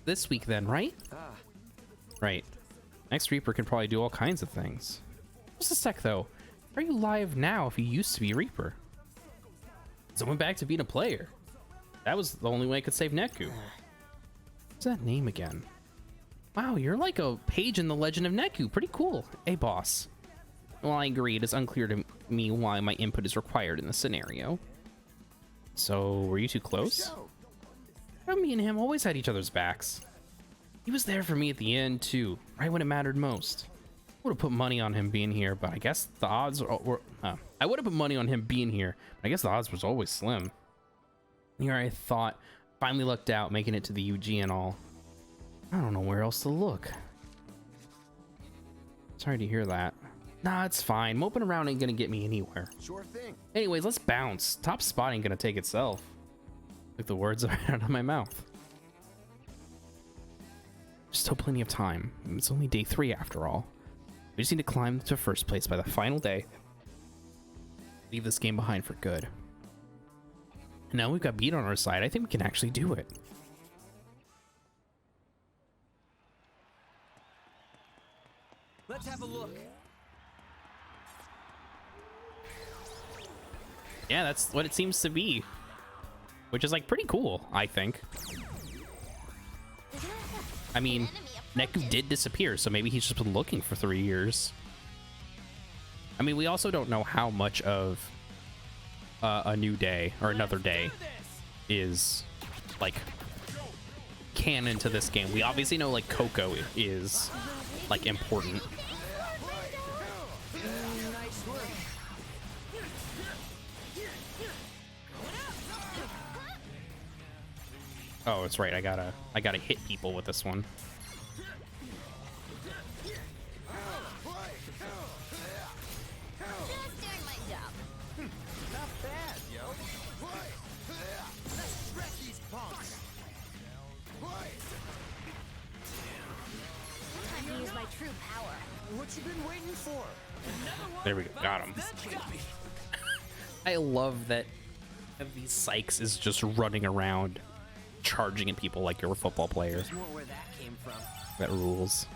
This week then, right? Right. Next Reaper can probably do all kinds of things. Just a sec though. Are you live now if you used to be a Reaper? So I went back to being a player. That was the only way I could save Neku. What's that name again? Wow, you're like a page in the Legend of Neku. Pretty cool. Hey, boss. Well, I agree. It is unclear to me why my input is required in this scenario. So, were you too close? Me and him always had each other's backs. He was there for me at the end, too, right when it mattered most. I would have put money on him being here, but I guess the odds were... I would have put money on him being here, but I guess the odds was always slim. Here I thought, finally lucked out, making it to the UG and all. I don't know where else to look. Sorry to hear that. Nah, it's fine. Moping around ain't gonna get me anywhere. Sure thing. Anyways, let's bounce. Top spot ain't gonna take itself. Took the words right out of my mouth. There's still plenty of time. It's only day 3 after all. We just need to climb to first place by the final day. Leave this game behind for good. And now we've got Beat on our side. I think we can actually do it. Let's have a look. Yeah, that's what it seems to be. Which is like pretty cool, I think. I mean, Neku did disappear, so maybe he's just been looking for 3 years. I mean, we also don't know how much of a new day or another day is like canon to this game. We obviously know like Coco is like important. Oh, it's right. I gotta hit people with this one. Just doing my job. Not bad, yo. Let's wreck these punks. Time to use my true power. What you been waiting for? There we go. Got him. I love that these Sykes is just running around charging at people like you're a football player. There's more where that came from. That rules.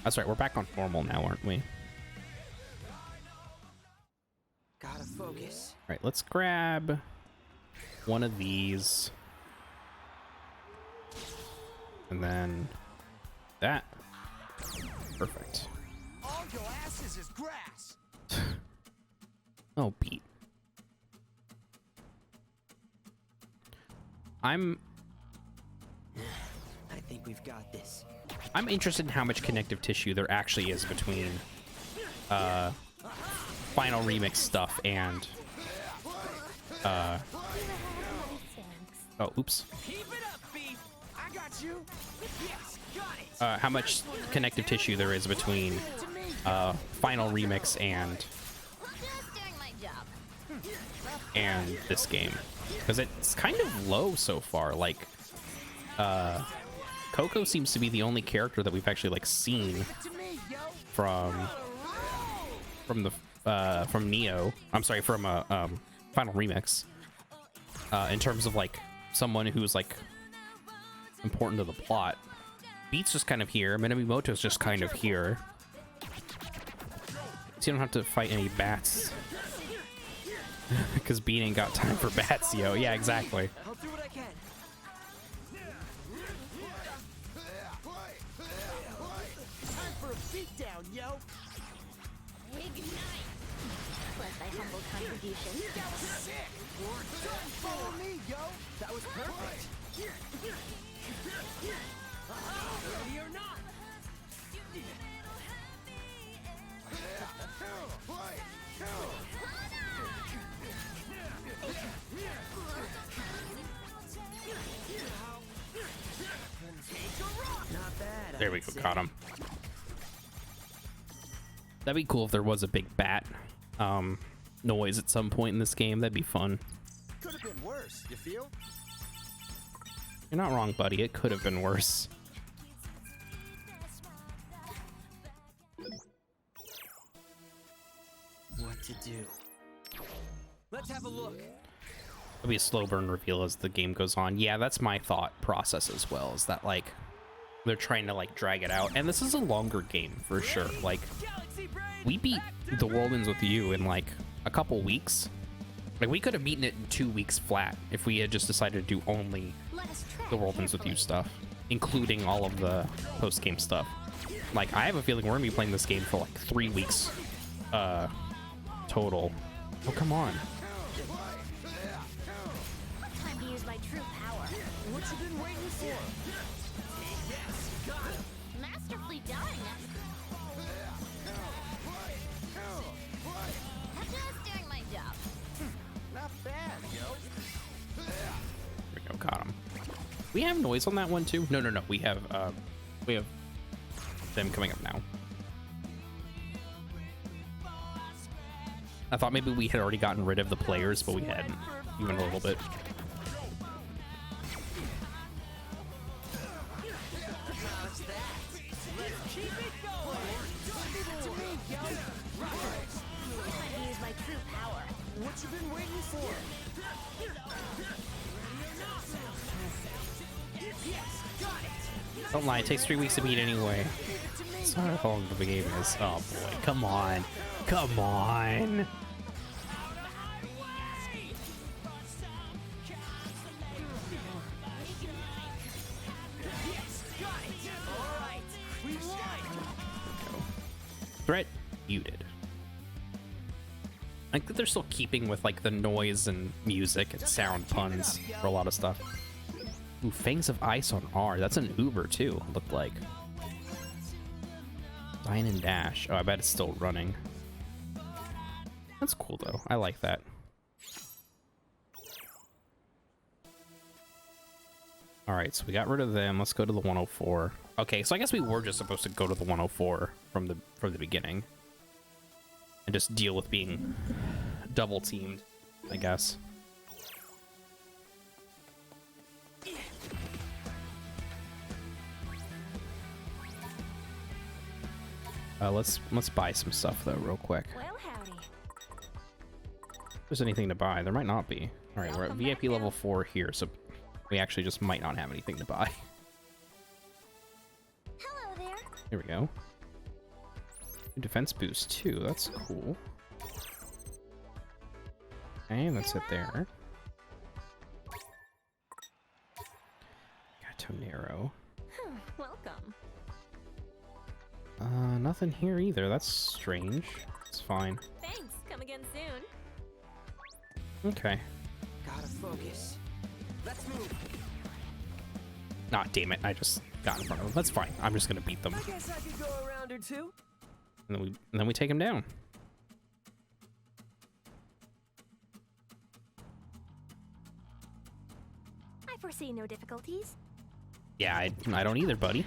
That's right, we're back on normal now, aren't we? Gotta focus. All right, let's grab one of these. And then that. Perfect. All your asses is grass. Oh, Pete. I'm think we've got this. I'm interested in how much connective tissue there actually is between final remix stuff and oh, oops. Keep it up, Beef. I got you. Yes, got it. How much connective tissue there is between final remix and Just doing my job. this game, because it's kind of low so far. Like Coco seems to be the only character that we've actually like seen from Neo. I'm sorry, from final remix. In terms of like someone who's like important to the plot. Beat's just kind of here. Minamimoto's just kind of here. So you don't have to fight any bats. Because Beat ain't got time for bats, yo. Yeah, exactly. I'll do what I can. Time for a beatdown, yo. Ignite. Let's humble contribution. That was sick! Don't follow me, yo! That was perfect! Ready or not! Not bad. There we go, got him. That'd be cool if there was a big bat noise at some point in this game. That'd be fun. Could have been worse, you feel? You're not wrong, buddy. It could have been worse. What to do? Let's have a look. It'll be a slow burn reveal as the game goes on. Yeah, that's my thought process as well, is that like they're trying to like drag it out. And this is a longer game for sure. Like we beat the World Ends with You in like a couple weeks. Like we could have beaten it in 2 weeks flat if we had just decided to do only the World Ends with You stuff, including all of the post-game stuff. Like I have a feeling we're gonna be playing this game for like 3 weeks total. Oh, come on. Time to use my true power. What you been waiting for? Yes, got it. Masterfully done. Just doing my job. Not bad, yo. There we go, got him. We have noise on that one too? No, we have them coming up now. I thought maybe we had already gotten rid of the players, but we hadn't, even a little bit. Time to use my true power. What you been waiting for? Yes, got it. Don't lie, it takes 3 weeks to beat anyway. Sorry how long the game is. Oh boy, come on. Come on. Threat muted. I think that they're still keeping with like the noise and music and sound puns for a lot of stuff. Ooh, Fangs of Ice on R. That's an Uber too, looked like. Dine and Dash. Oh, I bet it's still running. That's cool though. I like that. Alright, so we got rid of them. Let's go to the 104. Okay, so I guess we were just supposed to go to the 104 from the beginning. And just deal with being double teamed, I guess. Let's buy some stuff though real quick. Well, howdy. If there's anything to buy, there might not be. Alright, we're at VIP level 4 here, so we actually just might not have anything to buy. Hello there. Here we go. Defense boost too, that's cool. Okay, that's it there. Got Tonero. Welcome. Nothing here either. That's strange. It's fine. Thanks. Come again soon. Okay. Gotta focus. Let's move. Nah, damn it. I just got in front of them. That's fine. I'm just gonna beat them. I guess I could go a round or two. And then we take him down. I foresee no difficulties. Yeah, I don't either, buddy.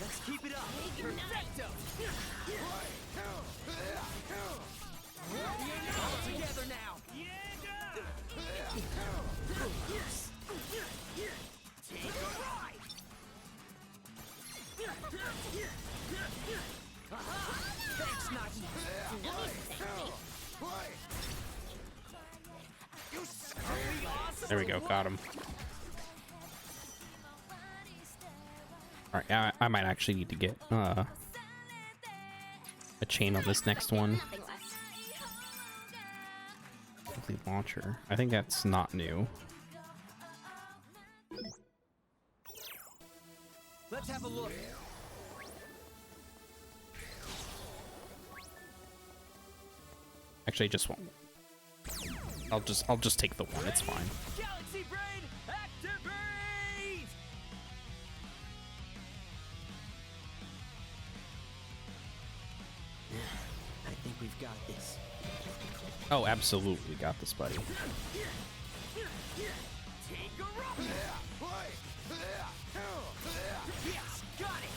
Let's keep it up. Perfecto. All together now. Take a ride. Thanks, Nagi. There we go. Got him. Alright, I might actually need to get a chain on this next one. Nothing less. Complete launcher. I think that's not new. Let's have a look. Actually, I just won't. I'll just take the one. It's fine. Galaxy Brain, activate! I think we've got this. Oh, absolutely got this, buddy. Yes, got it!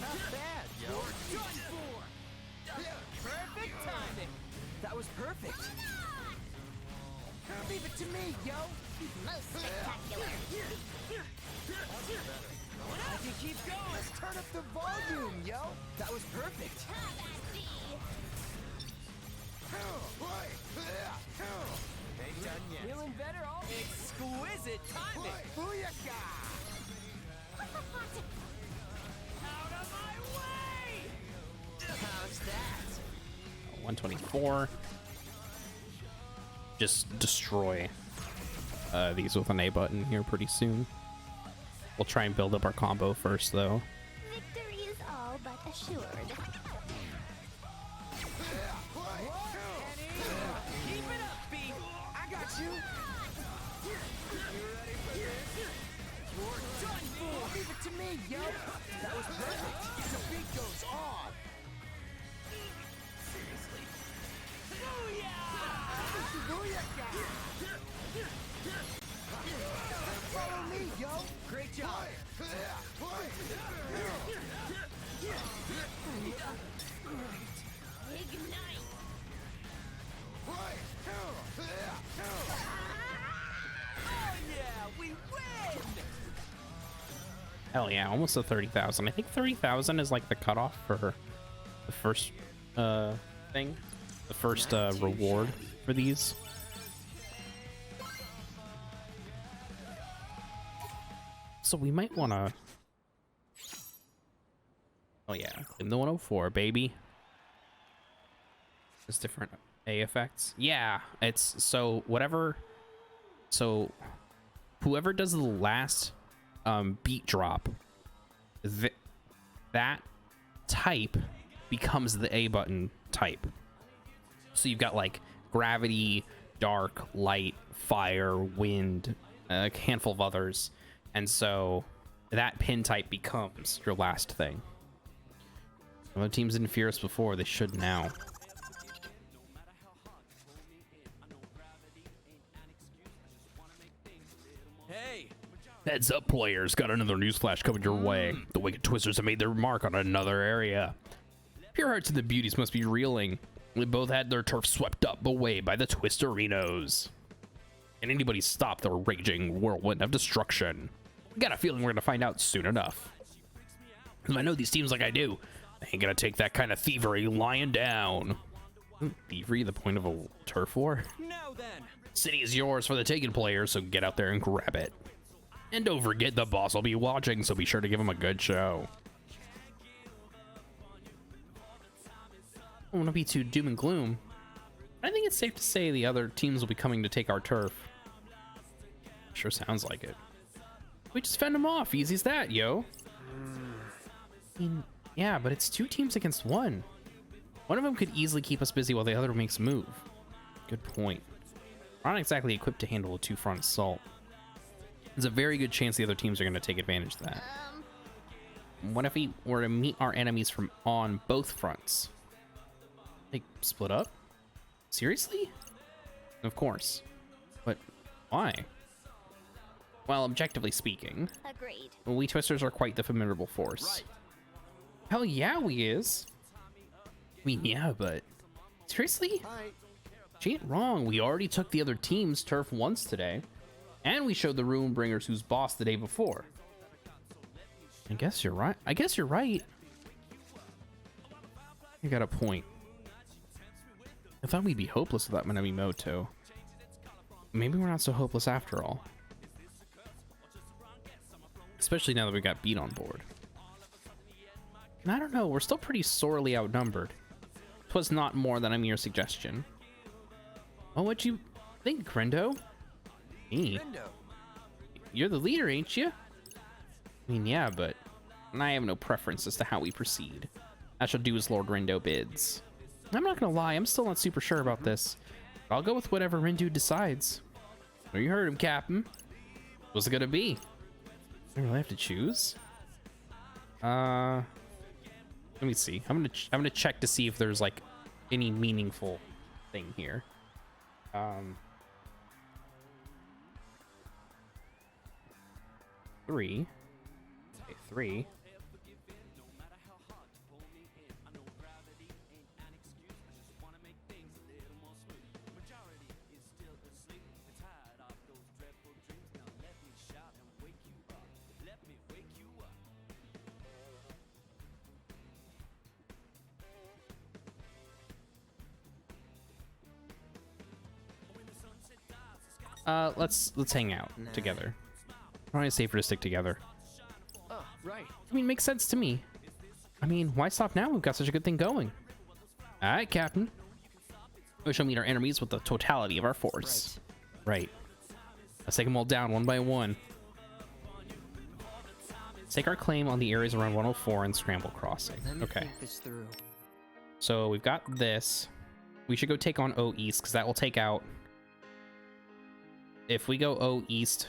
Not bad, yo. You're done for! Perfect timing! That was perfect! Leave it to me, yo! Most spectacular. I can keep going! Let's turn up the volume, yo! That was perfect! Ain't done yet. Feeling better all exquisite timing! Booyaka! Out of my way! How's that? 124. Just destroy these with an A button here pretty soon. We'll try and build up our combo first, though. Victory is all but assured. Keep it up, B. I got you. You ready for this? You're done for. Leave it to me, yo. That was perfect. The beat goes on. Seriously. Booyah! Booyah! Follow me, yo. Great job. Ignite. Oh yeah, we win. Hell yeah, almost to 30,000. I think 30,000 is like the cutoff for the first thing, the first reward for these. So we might want to. Oh yeah, claim the 104, baby. There's different A effects. Yeah, it's so whatever. So whoever does the last beat drop, that type becomes the A button type. So you've got like gravity, dark, light, fire, wind, a handful of others. And so that pin type becomes your last thing. Other teams didn't fear us before, they should now. Hey. Heads up, players. Got another newsflash coming your way. The Wicked Twisters have made their mark on another area. Pure Hearts and the Beauties must be reeling. They both had their turf swept up away by the Twisterinos. Can anybody stop the raging whirlwind of destruction? I got a feeling we're gonna find out soon enough. Because I know these teams like I do. They ain't gonna take that kind of thievery lying down. Thievery, the point of a turf war? Now then. City is yours for the taking, players, so get out there and grab it. And don't forget, the boss will be watching, so be sure to give him a good show. I don't want to be too doom and gloom. I think it's safe to say the other teams will be coming to take our turf. Sure sounds like it. We just fend them off. Easy as that, yo. I mean, yeah, but it's 2 teams against 1. One of them could easily keep us busy while the other makes a move. Good point. We're not exactly equipped to handle a 2-front assault. There's a very good chance the other teams are going to take advantage of that. What if we were to meet our enemies from on both fronts? Like, split up? Seriously? Of course. But why? Well, objectively speaking, Agreed. we Twisters are quite the formidable force. Right. Hell yeah, we is. I mean, yeah, but seriously? Hi. She ain't wrong. We already took the other team's turf once today, and we showed the Runebringers who's boss the day before. I guess you're right. I guess you're right. You got a point. I thought we'd be hopeless without Minamimoto. Maybe we're not so hopeless after all. Especially now that we got beat on board. And I don't know, we're still pretty sorely outnumbered. 'Twas not more than a mere suggestion. Oh, what'd you think, Grendo? Me? Window. You're the leader, ain't you? I mean, yeah, but I have no preference as to how we proceed. I shall do as Lord Rindo bids. I'm not gonna lie, I'm still not super sure about this. I'll go with whatever Rindu decides. Well, you heard him, Captain. What's it gonna be? I really have to choose. Let me see. I'm gonna check to see if there's like any meaningful thing here. 3. Okay, 3. Let's hang out together. Probably safer to stick together. Oh, right. I mean, makes sense to me. I mean, why stop now? We've got such a good thing going. All right, Captain. We shall meet our enemies with the totality of our force. Right. Let's take them all down one by one. Take our claim on the areas around 104 and Scramble Crossing. Okay. Think this through. So we've got this. We should go take on O East because that will take out. If we go O East,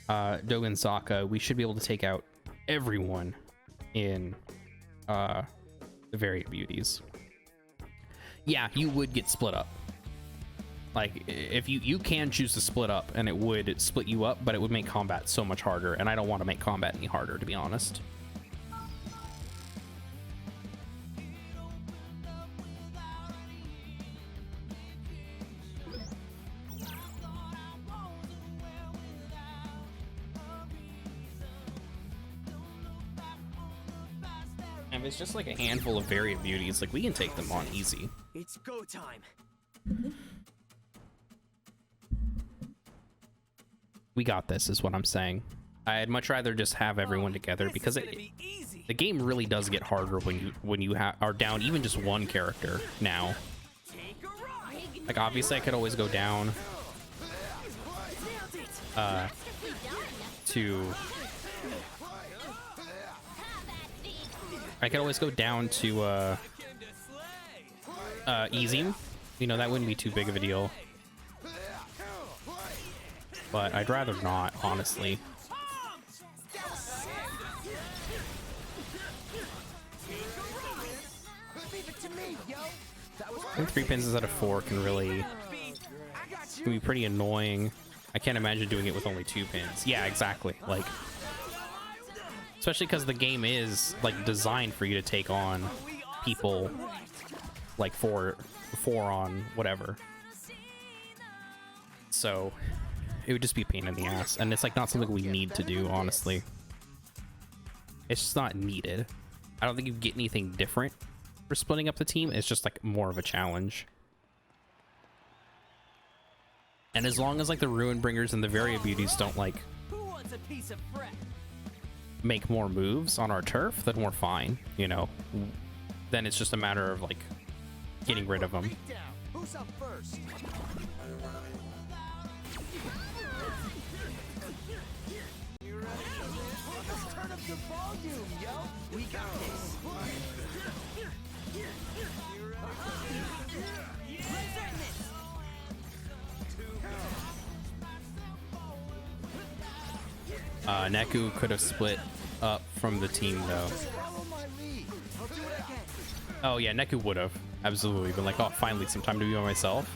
Dogen Sokka, we should be able to take out everyone in the Varied Beauties. Yeah, you would get split up. Like, if you can choose to split up, and it would split you up, but it would make combat so much harder, and I don't want to make combat any harder, to be honest. And if it's just like a handful of Varied Beauties, like, we can take them on easy. It's go time. We got this, is what I'm saying. I'd much rather just have everyone together because the game really does get harder when you are down even just one character now. Like, obviously I could always go down to easy. You know, that wouldn't be too big of a deal. But I'd rather not, honestly. I think 3 pins instead of 4 can be pretty annoying. I can't imagine doing it with only 2 pins. Yeah, exactly. Like, especially because the game is like designed for you to take on people like 4 on whatever. So it would just be a pain in the ass, and it's like not something we need to do, honestly. It's just not needed. I don't think you get anything different for splitting up the team. It's just like more of a challenge. And as long as like the Ruin Bringers and the Varied Beauties don't like make more moves on our turf, then we're fine, you know. Then it's just a matter of like getting rid of them. Who's up first? Turn up the volume, yo. We got this. Neku could have split up from the team though. Oh yeah, Neku would have absolutely been like, oh, finally some time to be by myself.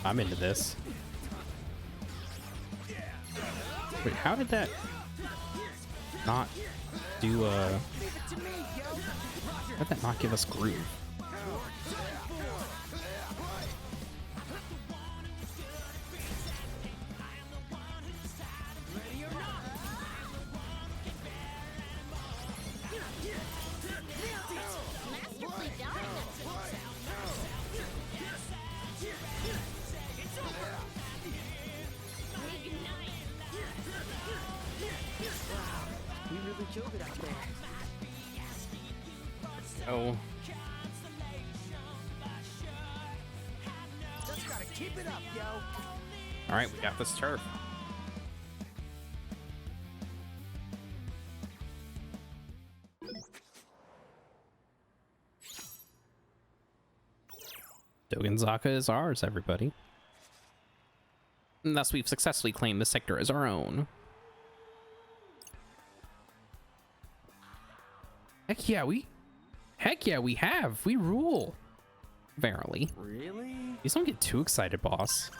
I'm into this. Wait, how did that not do how did that not give us groove? Oh. Just gotta keep it up, yo. All right, we got this turf. Dogenzaka is ours, everybody. And thus we've successfully claimed the sector as our own. Heck yeah, we have. We rule. Verily. Really? Please don't get too excited, boss.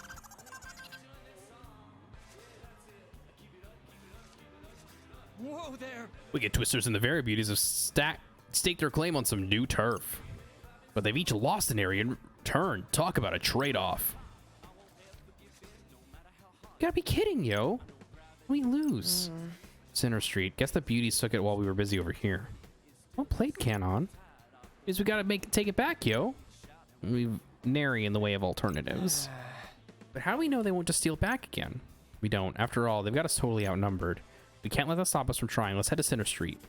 Whoa there! Wicked Twisters and the Very Beauties have staked their claim on some new turf. But they've each lost an area in return. Talk about a trade-off. You gotta be kidding, yo. We lose. Center Street. Guess the Beauties took it while we were busy over here. Well played, Canon. Means we gotta take it back, yo. We've nary in the way of alternatives. But how do we know they won't just steal it back again? We don't. After all, they've got us totally outnumbered. We can't let that stop us from trying. Let's head to Center Street.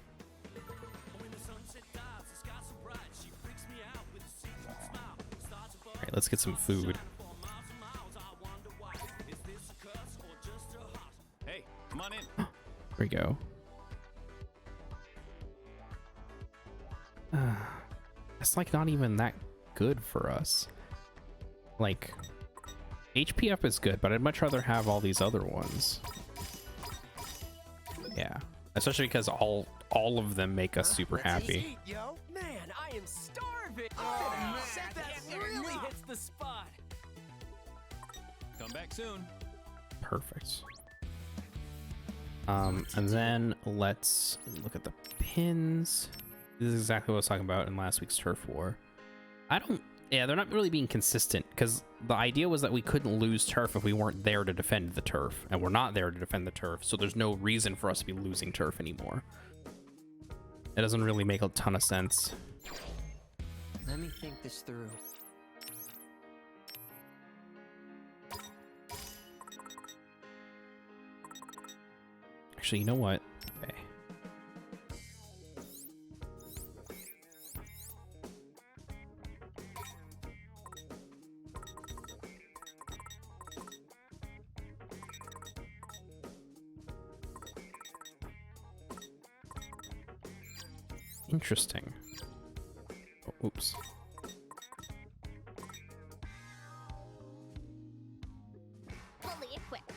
All right, let's get some food. Hey, come on in. There we go. It's like not even that good for us. Like, HP up is good, but I'd much rather have all these other ones. Yeah, especially because all of them make us super happy. Eat, yo. Man, I am starving. Oh, man. That really hits the spot. Come back soon. Perfect. And then let's look at the pins. This is exactly what I was talking about in last week's Turf War. Yeah, they're not really being consistent because the idea was that we couldn't lose turf if we weren't there to defend the turf, and we're not there to defend the turf, so there's no reason for us to be losing turf anymore. It doesn't really make a ton of sense. Let me think this through. Actually, you know what? Okay. Interesting. Oh, oops. Fully equipped.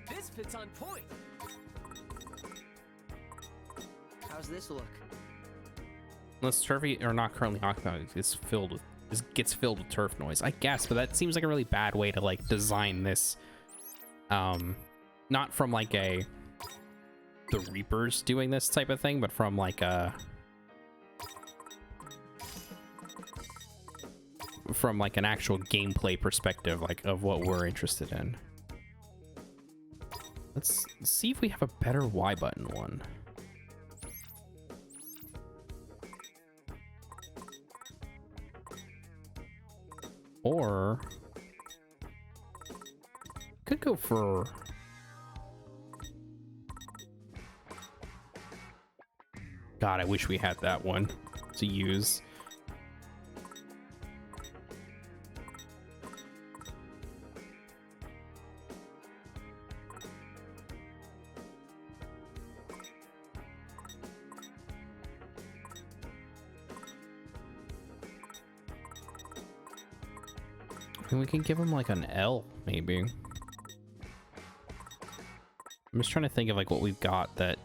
This fits on point. How's this look? Unless turfy or not currently occupied, gets filled with turf noise, I guess. But that seems like a really bad way to like design this. Not from like the Reapers doing this type of thing, but from like an actual gameplay perspective, like of what we're interested in. Let's see if we have a better Y button one. Or could go for God, I wish we had that one to use. And we can give him like an L, maybe. I'm just trying to think of like what we've got that.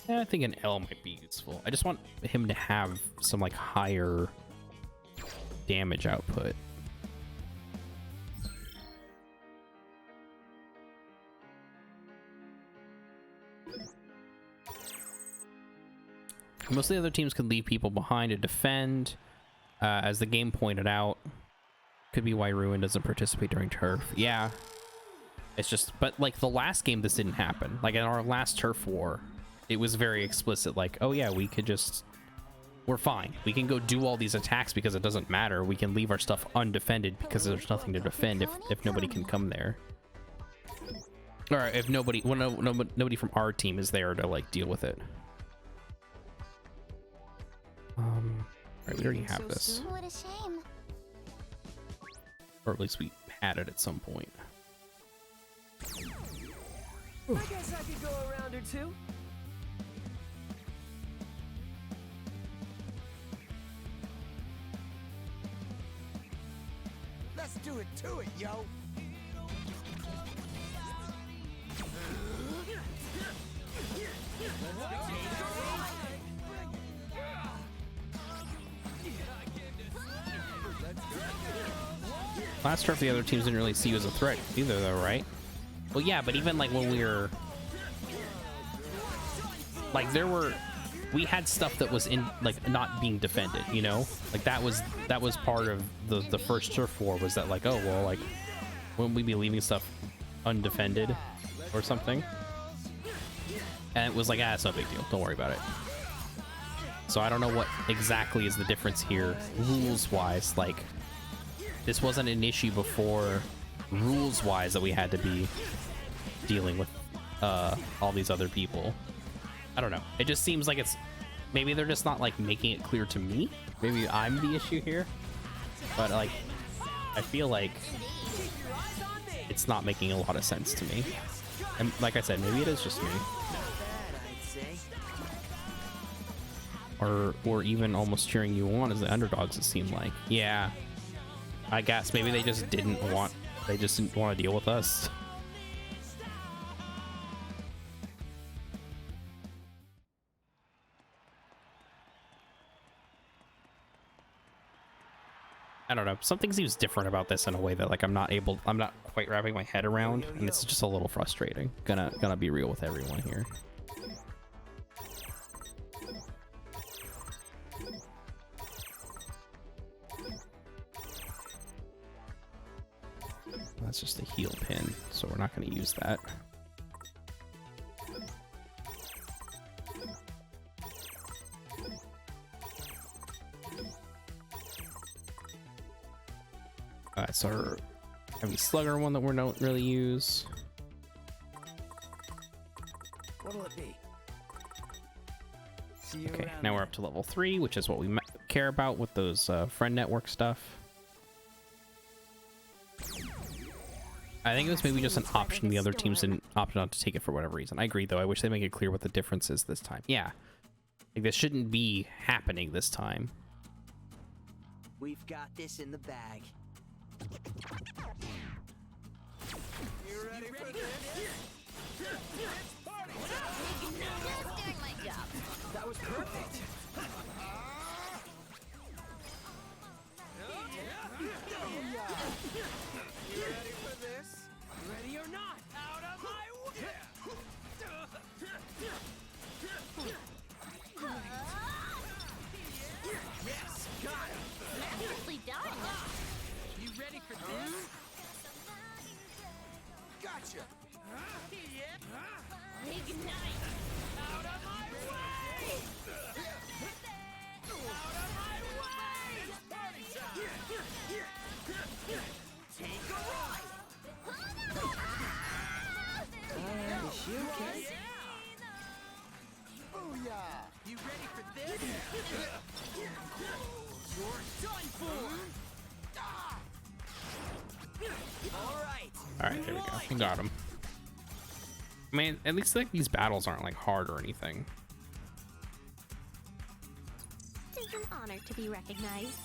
Yeah, I think an L might be useful. I just want him to have some like higher damage output. Most of the other teams could leave people behind to defend, as the game pointed out. Could be why Ruin doesn't participate during turf. Yeah, it's just, but like the last game, this didn't happen. Like in our last turf war, it was very explicit. Like, oh yeah, we could just, we're fine. We can go do all these attacks because it doesn't matter. We can leave our stuff undefended because there's nothing to defend if nobody can come there. Or if nobody, well, nobody from our team is there to like deal with it. All right, we already have this. What a shame. Or at least we had it at some point. I guess I could go a round or two. Let's do it to it, yo. Last turf, the other teams didn't really see you as a threat either, though, right? Well, yeah, but even like when we were like, we had stuff that was in like not being defended, you know, like that was part of the first turf war, was that like, oh well, like wouldn't we be leaving stuff undefended or something? And it was like, ah, it's no big deal, don't worry about it. So I don't know what exactly is the difference here rules wise. Like, this wasn't an issue before rules wise that we had to be dealing with all these other people. I don't know, it just seems like it's, maybe they're just not like making it clear to me. Maybe I'm the issue here, but like I feel like it's not making a lot of sense to me. And like I said, maybe it is just me, or even almost cheering you on as the underdogs, it seemed like. Yeah, I guess maybe they just didn't want to deal with us. I don't know, something seems different about this in a way that like I'm not quite wrapping my head around, and it's just a little frustrating. Gonna be real with everyone here. That's just a heal pin, so we're not going to use that. That's our heavy slugger one that we don't really use. What'll it be? See you Okay, around now there. we're up to level 3, which is what we care about with those friend network stuff. I think it was maybe just an option. The other teams didn't opt not to take it for whatever reason. I agree, though. I wish they make it clear what the difference is this time. Yeah, like this shouldn't be happening this time. We've got this in the bag. You ready for this? Just doing my job. That was perfect. You ready for this? Ready or not? Out of my way! Yes, got it. Masterfully done. You ready for this? Gotcha. Ignite. Out of my way! Out of my way! It's party time! Take a ride! Is she okay? Booyah! You ready for this? You're done for! All right, there we go. We got him. I mean, at least like these battles aren't like hard or anything. It's an honor to be recognized.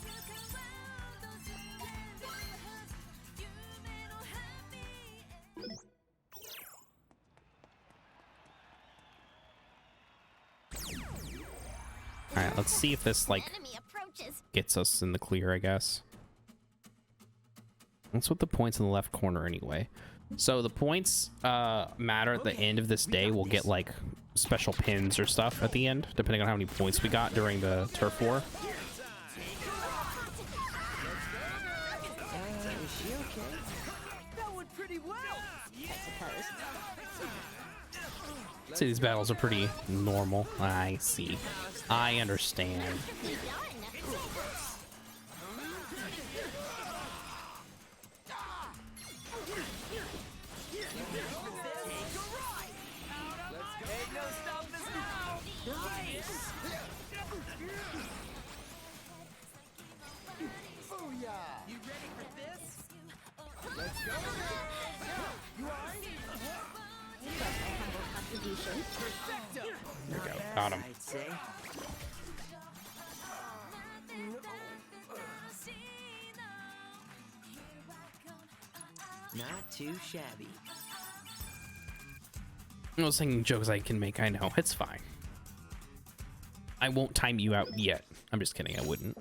All right, let's see if this like Enemy approaches. gets us in the clear, I guess. That's what the points in the left corner anyway. So the points matter at the end of this day. We'll get like special pins or stuff at the end, depending on how many points we got during the turf war. Is she okay? That went pretty well! See, these battles are pretty normal. I see. I understand. Masterfully done. Ain't no stopping us now! Booyah! You ready for this? Let's go! You alright? Contribution. Perfecto! There we go. Got him. I'd say. Not too shabby. I was thinking jokes I can make. I know, it's fine. I won't time you out yet. I'm just kidding, I wouldn't.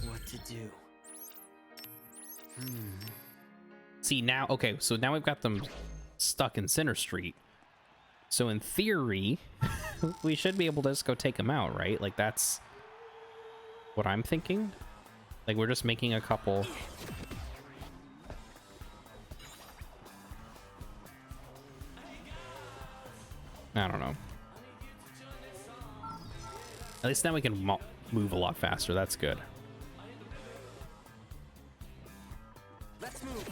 What to do? See now, okay, so now we've got them stuck in Center Street. So in theory, we should be able to just go take them out, right? Like that's what I'm thinking. Like we're just making a couple. I don't know. At least now we can move a lot faster. That's good. Let's move.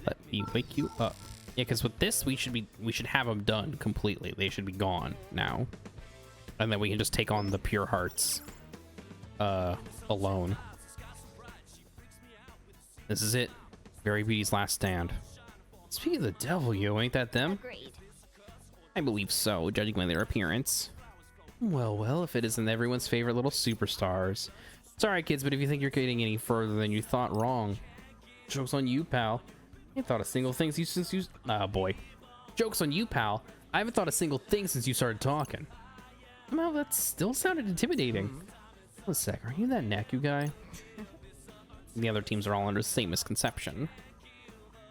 Let me wake you up. Yeah, because with this we should have them done completely. They should be gone now, and then we can just take on the pure hearts alone. This is it. Fairy Beauty's last stand. Speaking of the devil, yo, ain't that them? Agreed. I believe so, judging by their appearance. Well, if it isn't everyone's favorite little superstars. Sorry, kids, but if you think you're getting any further than you thought, wrong. Joke's on you, pal. I ain't thought a single thing since you... Oh, boy. Joke's on you, pal. I haven't thought a single thing since you started talking. Well, that still sounded intimidating. Wait a sec, are you that Naku guy? The other teams are all under the same misconception.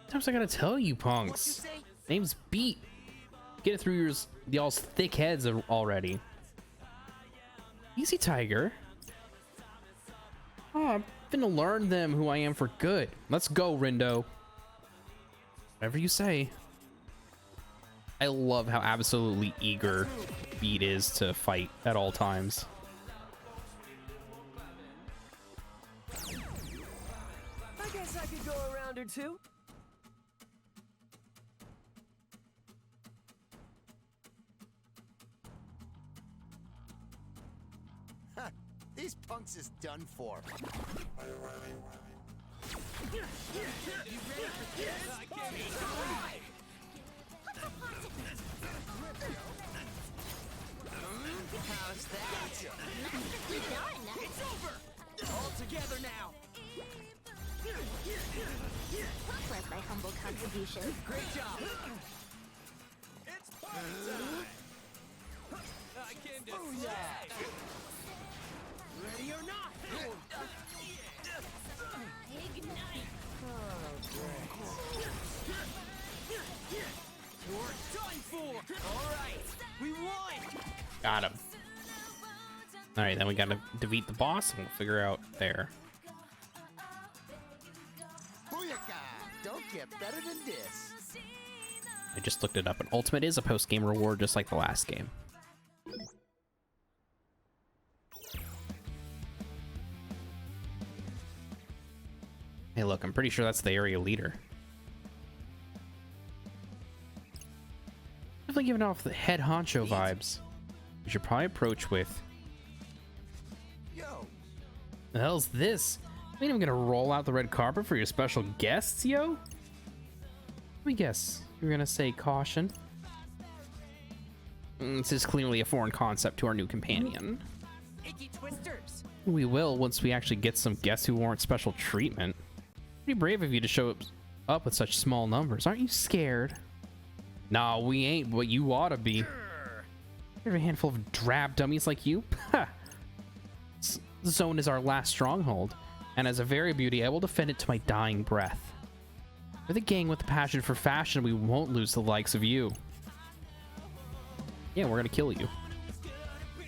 Sometimes I gotta tell you, punks. Name's Beat. Get it through y'all's thick heads already. Easy, Tiger. Oh, I'm finna learn them who I am for good. Let's go, Rindo. Whatever you say. I love how absolutely eager Beat is to fight at all times. I guess I could go a round or two. These punks is done for. How's that? Nicely done. It's over! All together now! Bless thy humble contribution. Great job! It's party time! I came to say! Ready or not? Ignite. We're done for! Alright! We won! Got him. Alright, then we gotta defeat the boss and we'll figure out there. Booyaka! Don't get better than this. I just looked it up, and Ultimate is a post-game reward just like the last game. Hey, look, I'm pretty sure that's the area leader. Definitely giving off the head honcho vibes. We should probably approach with... Yo, The hell's this? I mean, I'm gonna roll out the red carpet for your special guests, yo? Let me guess. You're gonna say caution? This is clearly a foreign concept to our new companion. Icky twisters! We will once we actually get some guests who warrant special treatment. Pretty brave of you to show up with such small numbers. Aren't you scared? Nah, we ain't, but you ought to be. You're a handful of drab dummies like you? Ha! Zone is our last stronghold, and as a Fairy Beauty, I will defend it to my dying breath. We're the gang with the passion for fashion. We won't lose the likes of you. Yeah, we're gonna kill you.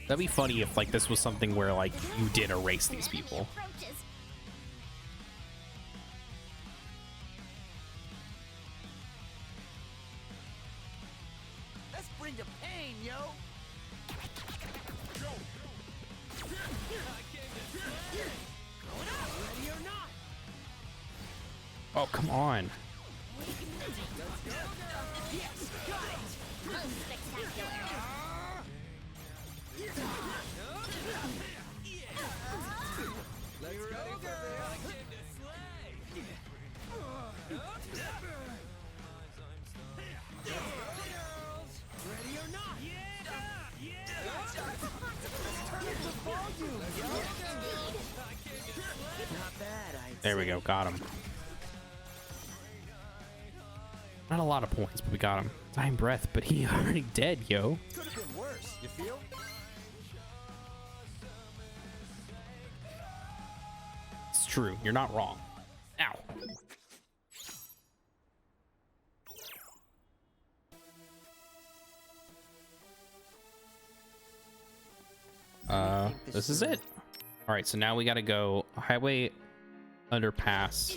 That'd be funny if like this was something where like you did erase these people. Approaches. let's bring the pain, yo. Ready or not? Oh, come on. Yes, got it! Most spectacular. Let's go, girls. Ready or not? Not bad, There we go. Got him. Not a lot of points, but we got him. Dying breath, but he already dead, yo. Could have been worse, you feel? It's true. You're not wrong. Ow. This is it. All right, so now we got to go highway underpass.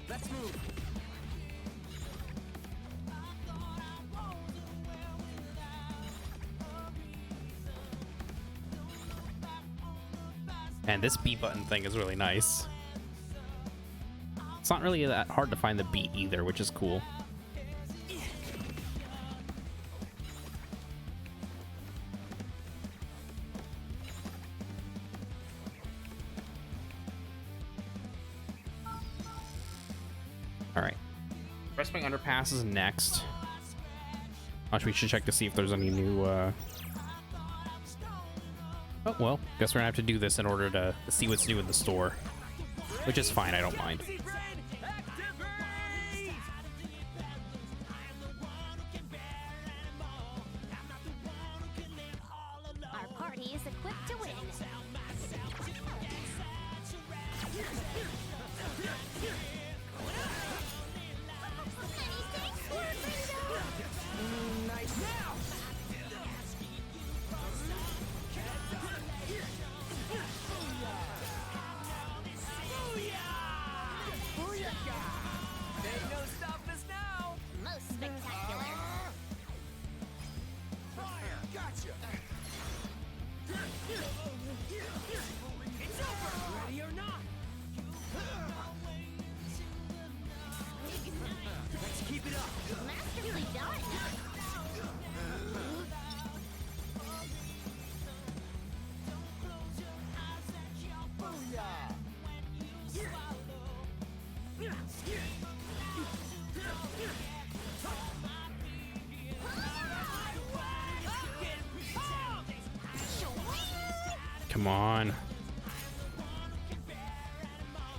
Let's move. And this B button thing is really nice. It's not really that hard to find the beat either, which is cool. All right. Wrestling Underpass is next. Actually, we should check to see if there's any new Oh, well, guess we're gonna have to do this in order to see what's new in the store. Which is fine, I don't mind. Our party is equipped to win. Nice now. Ain't no stopping us now. Most spectacular. Gotcha. It's over. Ready or not? Let's keep it up. Masterfully done. Come on.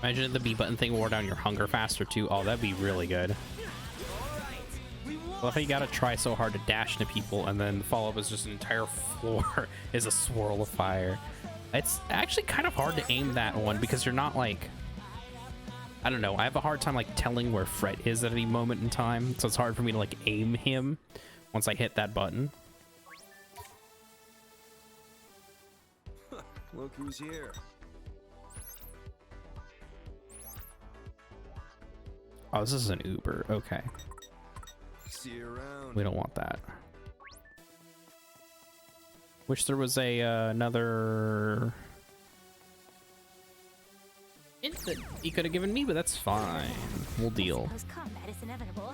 Imagine if the B button thing wore down your hunger faster too. Oh, that'd be really good. I love how you gotta try so hard to dash into people and then the follow-up is just an entire floor is a swirl of fire. It's actually kind of hard to aim that one because you're not like, I don't know, I have a hard time like telling where Fred is at any moment in time, so it's hard for me to like aim him once I hit that button. Look who's here. Oh, this is an Uber. Okay. See you around. We don't want that. Wish there was a another hint that he could have given me, but that's fine. We'll deal. Suppose combat is inevitable.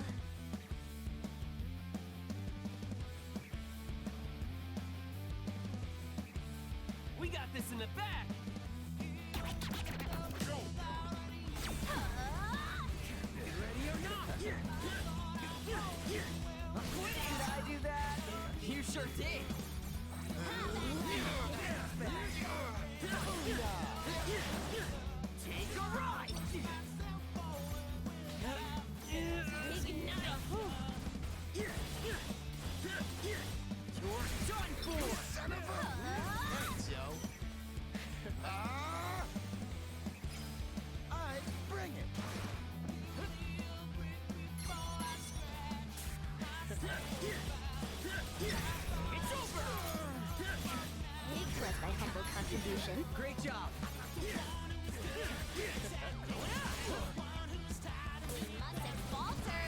We got this in the back. Ready or not? Did I do that? You sure did. Take a ride. You're done for. Son of a... Joe. Alright, bring it. It's over. Big was thy humble contribution. Great job. We mustn't falter.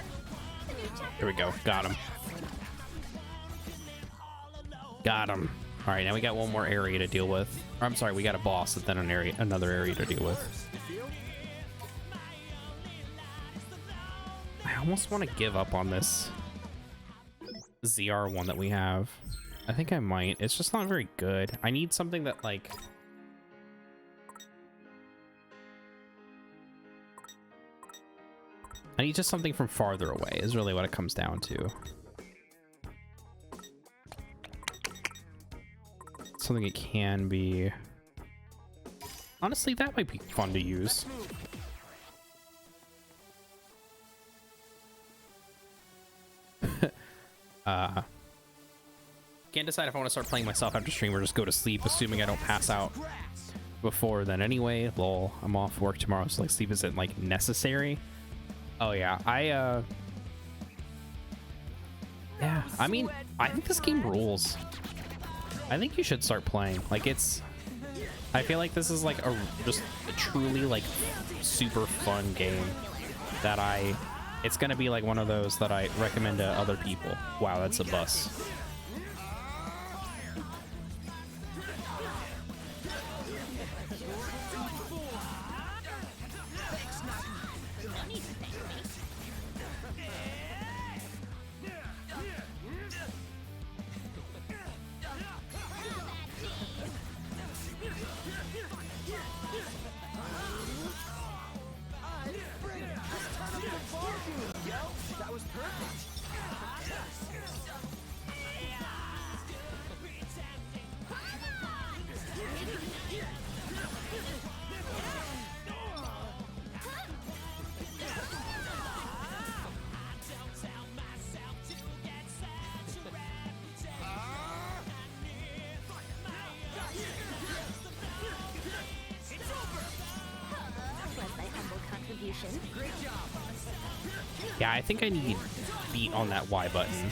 The new chapter Here we go. Got him. Got him. All right, now we got one more area to deal with. Or, I'm sorry, we got a boss and then another area to deal with. I almost want to give up on this ZR one that we have. I think I might. It's just not very good. I need something that like... I need just something from farther away is really what it comes down to. Something it can be. Honestly, that might be fun to use. Can't decide if I want to start playing myself after stream or just go to sleep, assuming I don't pass out before then anyway. Lol, I'm off work tomorrow, so like sleep isn't like necessary. Oh yeah, yeah, I mean, I think this game rules. I think you should start playing. Like I feel like this is like just a truly like super fun game that it's gonna be like one of those that I recommend to other people. Wow, that's a bus. Yeah, I think I need beat on that Y button.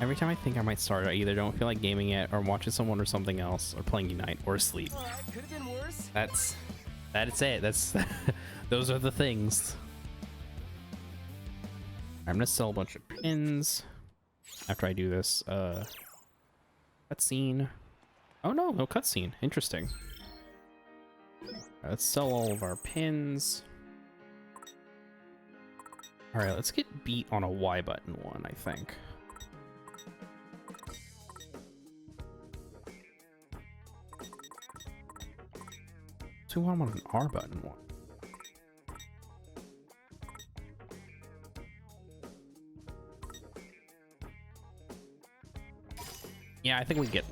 Every time I think I might start, I either don't feel like gaming it or watching someone or something else or playing Unite or asleep. That's it. Those are the things. I'm gonna sell a bunch of pins after I do this cutscene. Oh no cutscene. Interesting. Let's sell all of our pins. All right, let's get beat on a Y button one, I think. So I'm on an R button one. Yeah, I think we get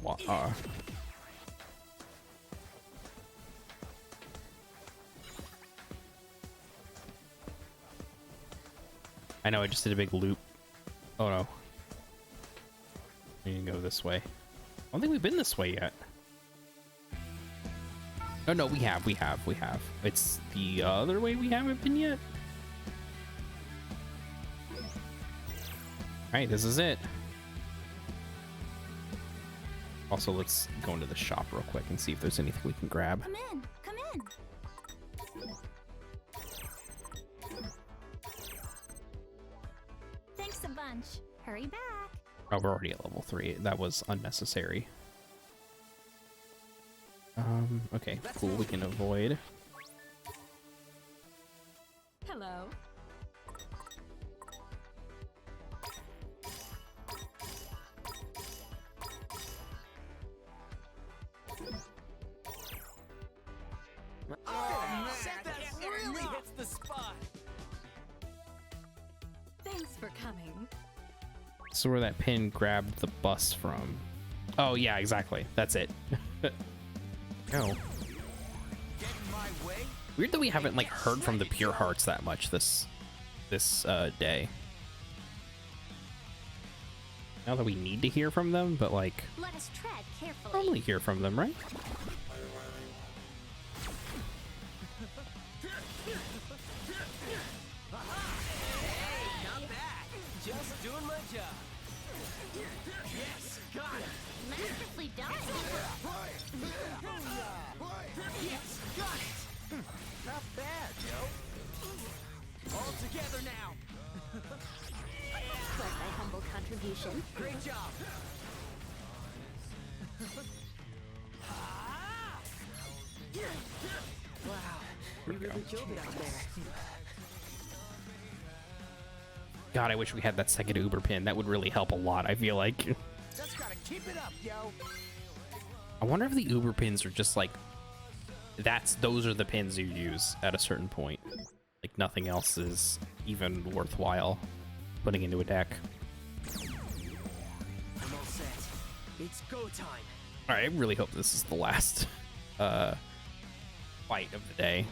I know I just did a big loop. Oh no. We need to go this way. I don't think we've been this way yet. Oh no, we have. It's the other way we haven't been yet. Alright, this is it. Also, let's go into the shop real quick and see if there's anything we can grab. Come in. Thanks a bunch. Hurry back. Oh, we're already at level 3. That was unnecessary. Okay, cool. We can avoid. Hello. Hits the spot. Thanks for coming. So where that pin grabbed the bus from. Oh yeah, exactly. That's it. Go. Weird that we haven't like heard from the Pure Hearts that much this day. Now that we need to hear from them, but like Let us tread carefully. probably hear from them, right? Not bad. Just doing my job. Yes, got it. Masterfully done. Yes, got it. Not bad, Joe. All together now. Plus, I contribution. Great job. Wow, we really killed it out there. God, I wish we had that second Uber pin. That would really help a lot, I feel like. Just gotta keep it up, yo. I wonder if the Uber pins are just like... those are the pins you use at a certain point. Like nothing else is even worthwhile putting into a deck. I'm all set. It's go time. Alright, I really hope this is the last fight of the day.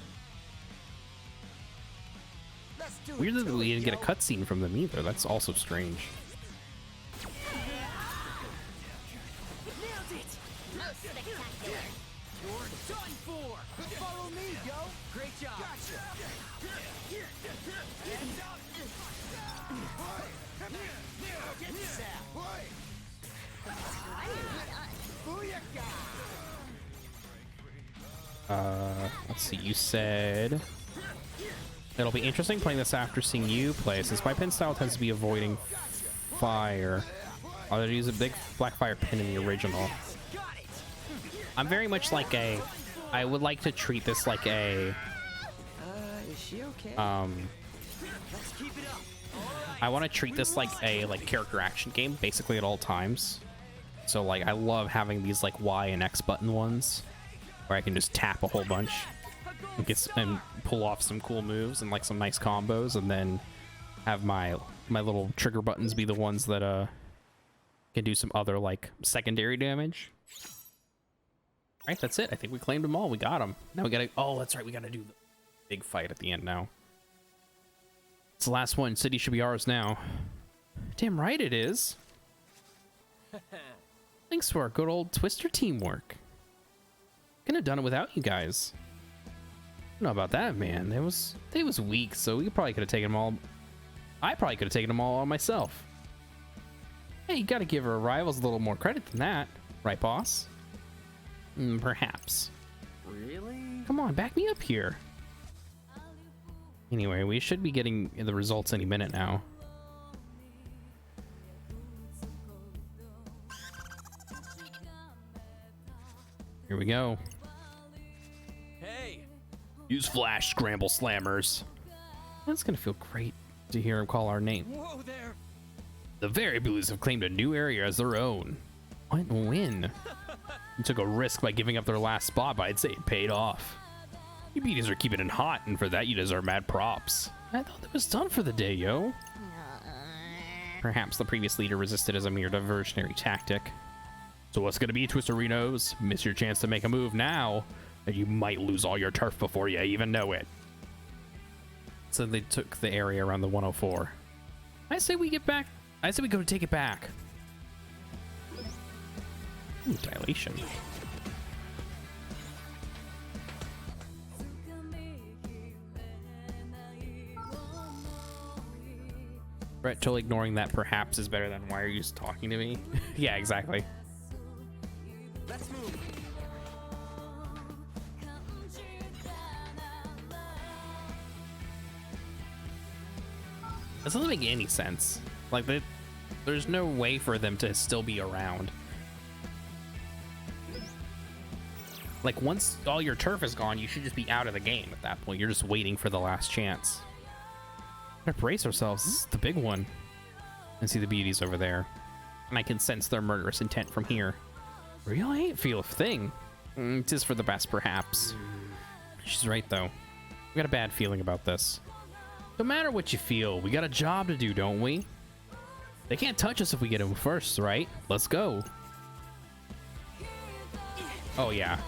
Let's do Weird it that to we it, didn't get a yo. cutscene from them either. That's also strange. Nailed it. Most spectacular. You're done for. Follow me, yo. Great job. Gotcha. Get sap. Booyaka. Let's see, you said... It'll be interesting playing this after seeing you play, since my pin style tends to be avoiding fire. I'll use a big black fire pin in the original. Got it. I'm very much like a... I would like to treat this like a... Is she okay? Let's keep it up. All right. I want to treat this like a character action game, basically at all times. So like, I love having these like Y and X button ones, where I can just tap a whole bunch and pull off some cool moves and like some nice combos, and then have my little trigger buttons be the ones that can do some other like secondary damage. All right, that's it. I think we claimed them all. We got them. Now we gotta... Oh, that's right. We gotta do the big fight at the end now. It's the last one. City should be ours now. Damn right it is. Thanks to our good old Twister teamwork. Couldn't have done it without you guys. I don't know about that, man. They was weak, so we probably could have taken them all. I probably could have taken them all on myself. Hey, you gotta give our rivals a little more credit than that, right, boss? Perhaps. Really? Come on, back me up here. Anyway, we should be getting the results any minute now. Here we go. Hey. Use flash, scramble slammers. That's gonna feel great to hear him call our name. Whoa there. The Very Blues have claimed a new area as their own. What win? You took a risk by giving up their last spot, but I'd say it paid off. You beaties are keeping it hot, and for that you deserve mad props. I thought that was done for the day, yo. Perhaps the previous leader resisted as a mere diversionary tactic. So what's gonna be, Twisterinos? Miss your chance to make a move now, and you might lose all your turf before you even know it. So they took the area around the 104. I say we get back. I say we go to take it back. Ooh, dilation. Brett totally ignoring that perhaps is better than why are you just talking to me? Yeah, exactly. Let's move. That doesn't make any sense. Like, there's no way for them to still be around. Like, once all your turf is gone, you should just be out of the game at that point. You're just waiting for the last chance. Better brace ourselves. This is the big one. And see the beauties over there. And I can sense their murderous intent from here. Really? Ain't feel a thing. It is for the best, perhaps. She's right, though. We got a bad feeling about this. No matter what you feel, we got a job to do, don't we? They can't touch us if we get them first, right? Let's go. Oh, yeah.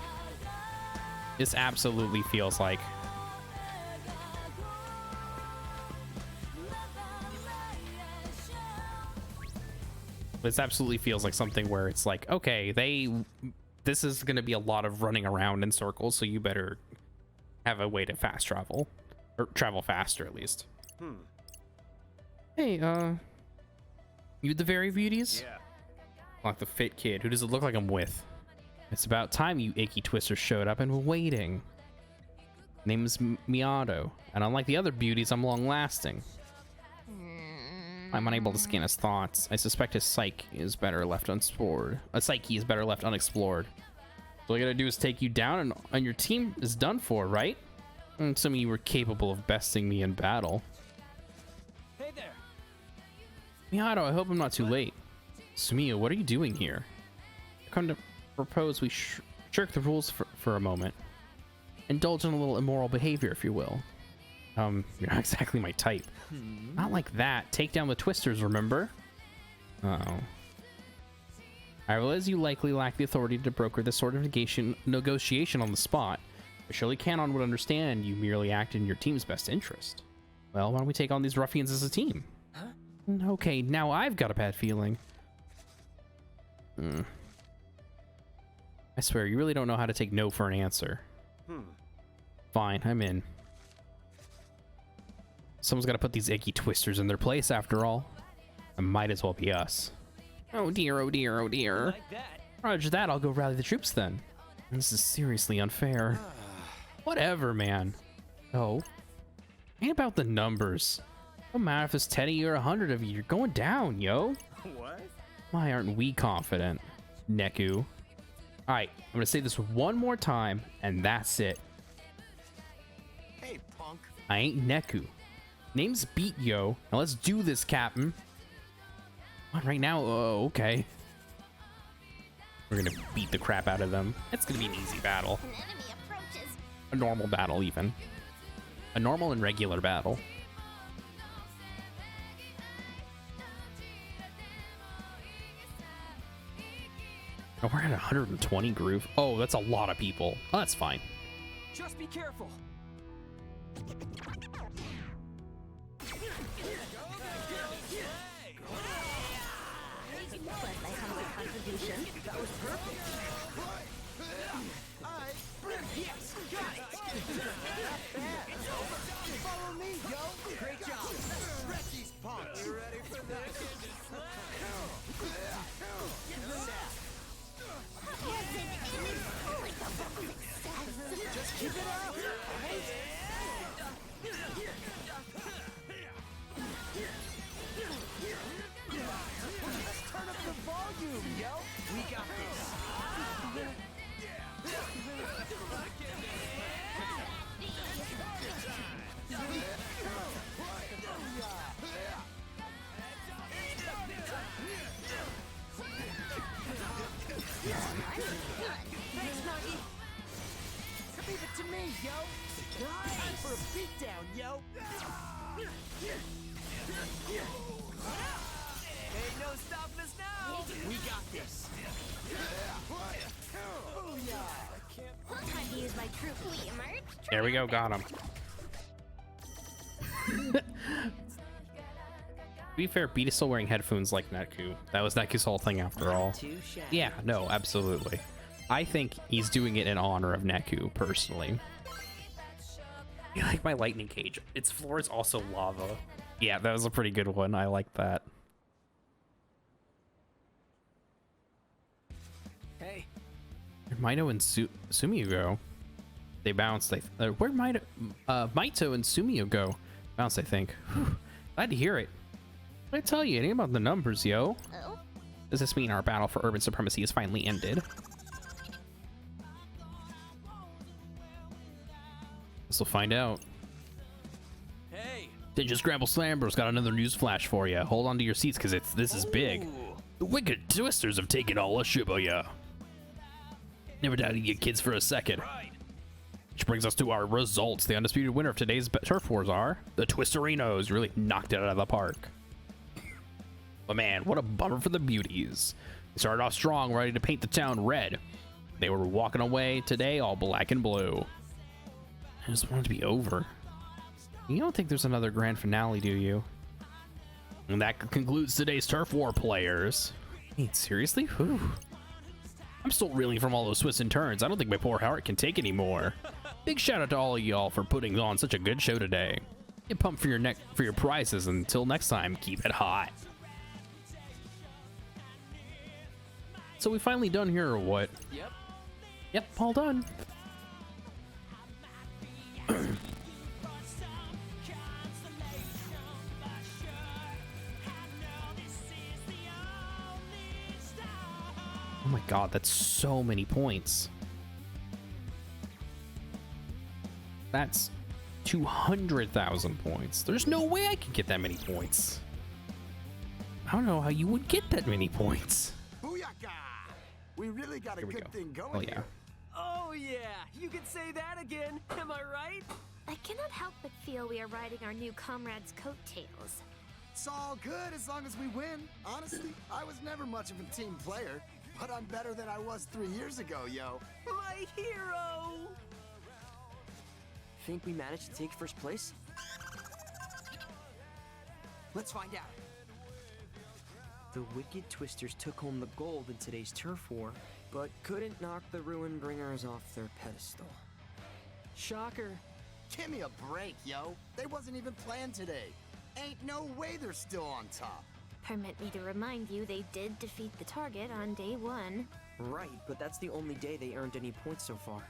This absolutely feels like... This absolutely feels like something where it's like, okay, this is going to be a lot of running around in circles, so you better have a way to fast travel. Or travel faster, at least. Hey, you the Very Beauties? Yeah. Like the fit kid. Who does it look like I'm with? It's about time you achy twisters showed up and were waiting. Name is Miyato, and unlike the other beauties, I'm long-lasting. I'm unable to scan his thoughts. I suspect his psyche is better left unexplored. A psyche is better left unexplored. So all I gotta do is take you down, and your team is done for, right? Assuming you were capable of besting me in battle. Hey there. Mihato, I hope I'm not too late. Sumiya, what are you doing here? I come to propose we shirk the rules for a moment. Indulge in a little immoral behavior, if you will. You're not exactly my type. Not like that. Take down the twisters, remember? Uh-oh. I realize you likely lack the authority to broker this sort of negotiation on the spot, but surely Canon would understand you merely act in your team's best interest. Well, why don't we take on these ruffians as a team? Huh? Okay, now I've got a bad feeling. I swear, you really don't know how to take no for an answer. Fine, I'm in. Someone's got to put these icky twisters in their place, after all. It might as well be us. Oh dear, oh dear, oh dear. Like that. Roger that, I'll go rally the troops then. This is seriously unfair. Whatever, man. Oh. Ain't about the numbers. Don't matter if it's 10 of you or 100 of you, you're going down, yo. What? Why aren't we confident? Neku. Alright, I'm gonna say this one more time, and that's it. Hey, punk. I ain't Neku. Name's Beat Yo. Now let's do this, Captain. What, right now? Oh, okay. We're gonna beat the crap out of them. It's gonna be an easy battle. An enemy approaches. A normal battle, even. A normal and regular battle. Oh, we're at 120 groove. Oh, that's a lot of people. Oh, that's fine. Just be careful. Plus my humble contribution. That was perfect. Yes, got it. Follow me, yo. Great job. Stretch these punks. You ready for this? Just keep it up. Let's turn up the volume, yo. We got this. Thanks, Nagi. Leave it to me, yo. Time for a beatdown, yo. Ain't no stopping us now. We got this. Time to use my troop. We emerge. There we go, got him. To be fair, Beat is still wearing headphones like Neku. That was Neku's whole thing after all. Too shabby. Yeah, no, absolutely. I think he's doing it in honor of Neku, personally. I like my lightning cage. Its floor is also lava. Yeah, that was a pretty good one. I like that. Hey. Where'd Mito and Sumiyo go? They bounced. Where'd Mito and Sumiyo go? Bounced, I think. Whew. Glad to hear it. What did I tell you? It ain't about the numbers, yo. Oh. Does this mean our battle for urban supremacy is finally ended? Guess we'll find out. Hey. Ninja Scramble Slamber's got another news flash for you. Hold on to your seats, because this is big. Ooh. The wicked twisters have taken all of Shibuya. Never doubted you kids for a second. Right. Which brings us to our results. The undisputed winner of today's turf wars are the Twisterinos. Really knocked it out of the park. But man, what a bummer for the beauties. They started off strong, ready to paint the town red. They were walking away today all black and blue. I just want it to be over. You don't think there's another grand finale, do you? And that concludes today's turf war, players. Wait, seriously? Whew. I'm still reeling from all those twists and turns. I don't think my poor heart can take anymore. Big shout out to all of y'all for putting on such a good show today. Get pumped for your prizes. Until next time, keep it hot. So we finally done here, or what? Yep. Yep, all done. Oh my god, that's so many points. That's 200,000 points. There's no way I could get that many points. I don't know how you would get that many points. Booyaka! We really got a Here we good go. thing going Oh yeah. here. Oh yeah, you can say that again. Am I right? I cannot help but feel we are riding our new comrade's coattails. It's all good as long as we win. Honestly, I was never much of a team player, but I'm better than I was 3 years ago, yo. My hero! Think we managed to take first place? Let's find out. The Wicked Twisters took home the gold in today's turf war, but couldn't knock the Ruin Bringers off their pedestal. Shocker. Give me a break, yo. They wasn't even playing today. Ain't no way they're still on top. Permit me to remind you they did defeat the target on day 1. Right, but that's the only day they earned any points so far.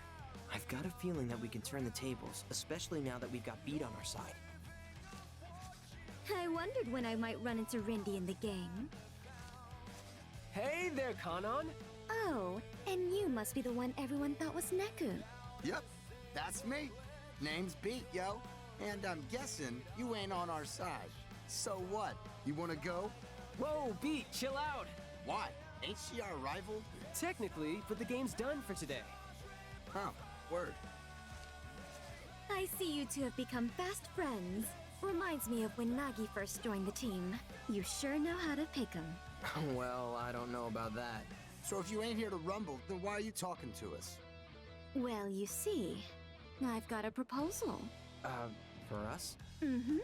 I've got a feeling that we can turn the tables, especially now that we've got beat on our side. I wondered when I might run into Rindy in the gang. Hey there, Kanon! Oh, and you must be the one everyone thought was Neku. Yep, that's me. Name's Beat, yo. And I'm guessing you ain't on our side. So what? You wanna go? Whoa, Beat, chill out! Why? Ain't she our rival? Technically, but the game's done for today. Huh, word. I see you two have become fast friends. Reminds me of when Nagi first joined the team. You sure know how to pick 'em. Well, I don't know about that. So if you ain't here to rumble, then why are you talking to us? Well, you see, I've got a proposal. For us? Mm-hmm.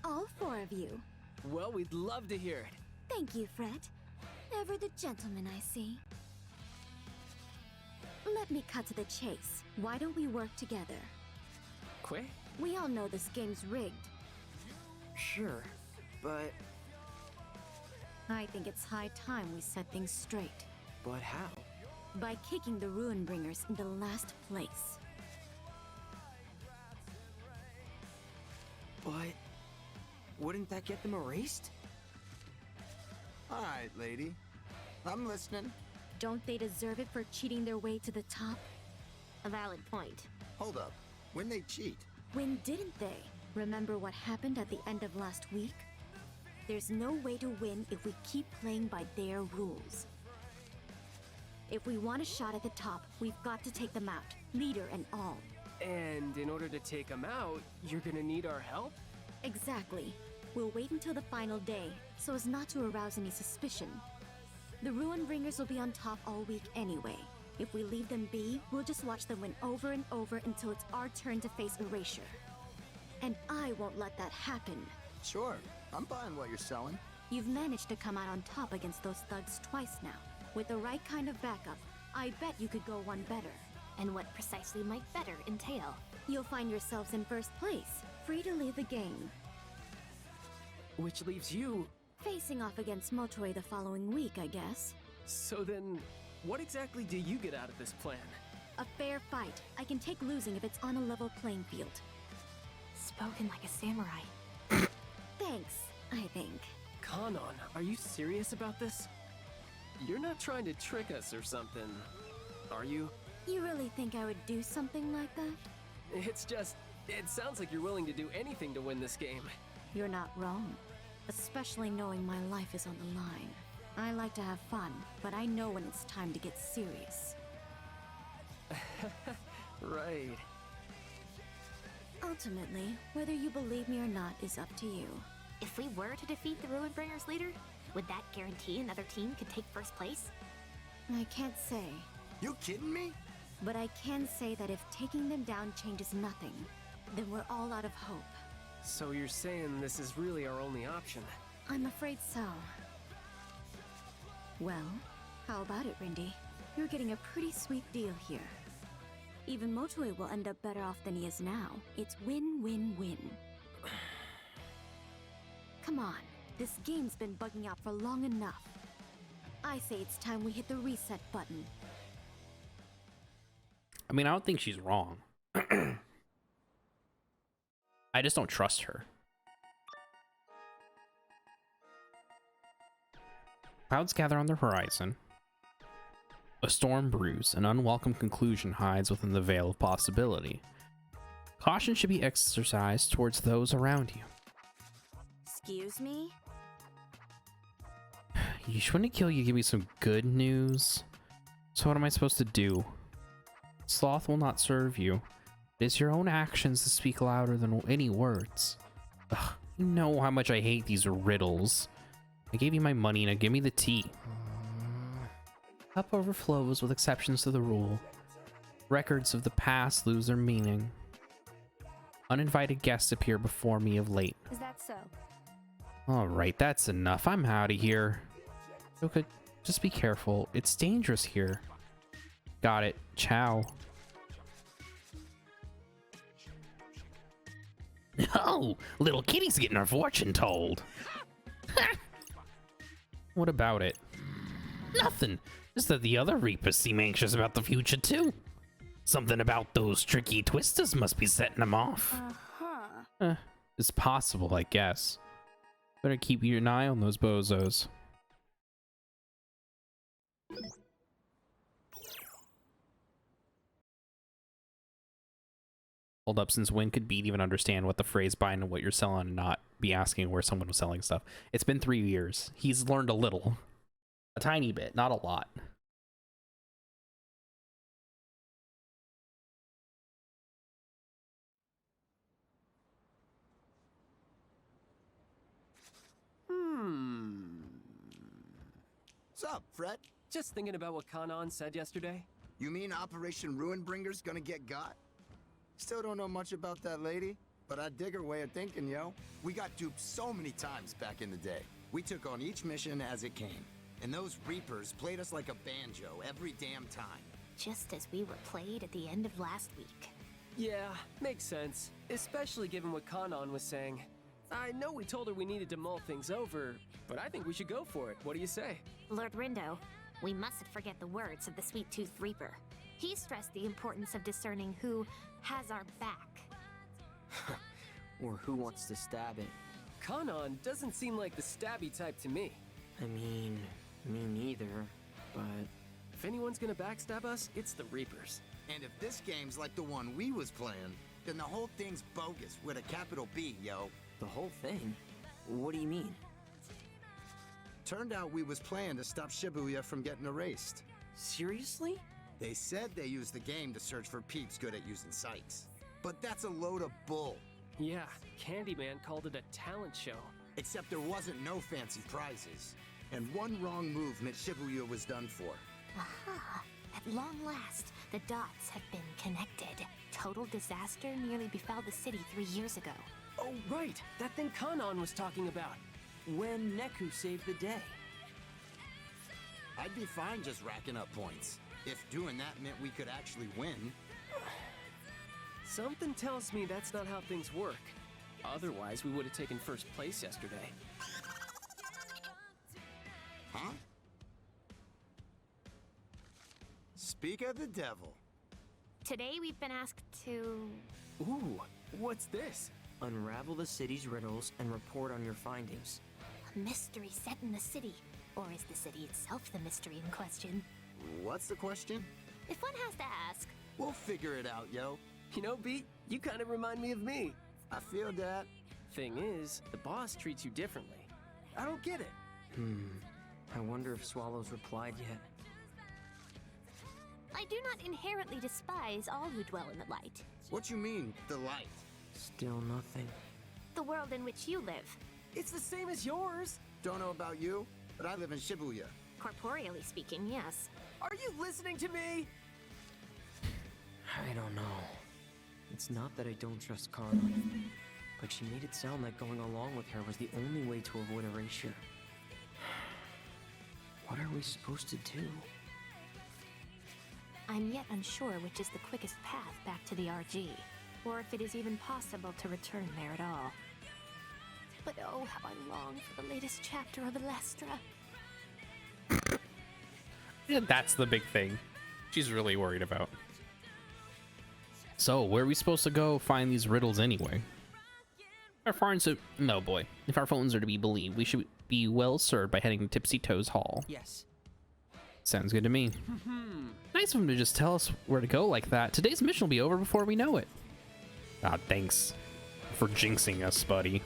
All 4 of you. Well, we'd love to hear it. Thank you, Fred. Ever the gentleman, I see. Let me cut to the chase. Why don't we work together? Quick? We all know this game's rigged. Sure, but... I think it's high time we set things straight. But how? By kicking the Ruin Bringers into last place. But... wouldn't that get them erased? Alright, lady. I'm listening. Don't they deserve it for cheating their way to the top? A valid point. Hold up. When they cheat? When didn't they? Remember what happened at the end of last week? There's no way to win if we keep playing by their rules. If we want a shot at the top, we've got to take them out, leader and all. And in order to take them out, you're gonna need our help? Exactly. We'll wait until the final day, so as not to arouse any suspicion. The Ruin Bringers will be on top all week anyway. If we leave them be, we'll just watch them win over and over until it's our turn to face erasure. And I won't let that happen. Sure. I'm buying what you're selling. You've managed to come out on top against those thugs twice now. With the right kind of backup, I bet you could go one better. And what precisely might better entail? You'll find yourselves in first place, free to leave the game. Which leaves you... Facing off against Motoi the following week, I guess. So then, what exactly do you get out of this plan? A fair fight. I can take losing if it's on a level playing field. Spoken like a samurai. Thanks, I think. Kanon, are you serious about this? You're not trying to trick us or something, are you? You really think I would do something like that? It's just, it sounds like you're willing to do anything to win this game. You're not wrong. Especially knowing my life is on the line. I like to have fun, but I know when it's time to get serious. Right. Ultimately, whether you believe me or not is up to you. If we were to defeat the Ruin Bringers leader, would that guarantee another team could take first place? I can't say, You kidding me? but I can say that if taking them down changes nothing, then we're all out of hope. So you're saying this is really our only option? I'm afraid so. Well, how about it, Rindy? You're getting a pretty sweet deal here. Even Motoi will end up better off than he is now. It's win-win-win. Come on, this game's been bugging out for long enough. I say it's time we hit the reset button. I mean, I don't think she's wrong. I just don't trust her. Clouds gather on the horizon. A storm brews, an unwelcome conclusion hides within the veil of possibility. Caution should be exercised towards those around you. Excuse me? You shouldn't kill you give me some good news. So what am I supposed to do? Sloth will not serve you. It is your own actions that speak louder than any words. Ugh, you know how much I hate these riddles. I gave you my money, now give me the tea. Cup overflows with exceptions to the rule. Records of the past lose their meaning. Uninvited guests appear before me of late. Is that so? Alright, that's enough. I'm out of here. Okay, just be careful. It's dangerous here. Got it. Ciao. Oh, little kitty's getting her fortune told. What about it? Nothing. Just that the other Reapers seem anxious about the future too. Something about those tricky twisters must be setting them off. Uh-huh. It's possible, I guess. Better keep an eye on those bozos. Hold up, since when could Beat even understand what the phrase buying and what you're selling and not be asking where someone was selling stuff? It's been 3 years. He's learned a little. A tiny bit, not a lot. What's up, Fred? Just thinking about what Kanan said yesterday. You mean Operation Ruinbringer's gonna get got? Still don't know much about that lady, but I dig her way of thinking, yo. We got duped so many times back in the day. We took on each mission as it came. And those Reapers played us like a banjo every damn time. Just as we were played at the end of last week. Yeah, makes sense. Especially given what Kanan was saying. I know we told her we needed to mull things over, but I think we should go for it. What do you say? Lord Rindo, we mustn't forget the words of the Sweet-Toothed Reaper. He stressed the importance of discerning who has our back. Or who wants to stab it. Kanan doesn't seem like the stabby type to me. I mean, me neither, but... If anyone's gonna backstab us, it's the Reapers. And if this game's like the one we was playing, then the whole thing's bogus with a capital B, yo. The whole thing? What do you mean? Turned out we was playing to stop Shibuya from getting erased. Seriously? They said they used the game to search for peeps good at using sites. But that's a load of bull. Yeah, Candyman called it a talent show. Except there wasn't no fancy prizes. And one wrong move meant Shibuya was done for. Aha! At long last, the dots have been connected. Total disaster nearly befell the city 3 years ago. Oh, right! That thing Kanan was talking about. When Neku saved the day. I'd be fine just racking up points. If doing that meant we could actually win. Something tells me that's not how things work. Otherwise, we would have taken first place yesterday. Huh? Speak of the devil. Today we've been asked to... Ooh, what's this? Unravel the city's riddles and report on your findings. A mystery set in the city. Or is the city itself the mystery in question? What's the question? If one has to ask. We'll figure it out, yo. You know, Beat, you kind of remind me of me. I feel that. Thing is, the boss treats you differently. I don't get it. I wonder if Swallow's replied yet. I do not inherently despise all who dwell in the light. What you mean, the light? Still nothing. The world in which you live. It's the same as yours. Don't know about you, but I live in Shibuya. Corporeally speaking, yes. Are you listening to me? I don't know. It's not that I don't trust Kanan, but she made it sound like going along with her was the only way to avoid erasure. What are we supposed to do? I'm yet unsure which is the quickest path back to the RG, or if it is even possible to return there at all. But oh, how I long for the latest chapter of Elestra. Yeah, that's the big thing she's really worried about. So, where are we supposed to go find these riddles anyway? Our phones are... No, boy. If our phones are to be believed, we should be well served by heading to Tipsy Toes Hall. Yes. Sounds good to me. Nice of him to just tell us where to go like that. Today's mission will be over before we know it. Ah, thanks for jinxing us, buddy.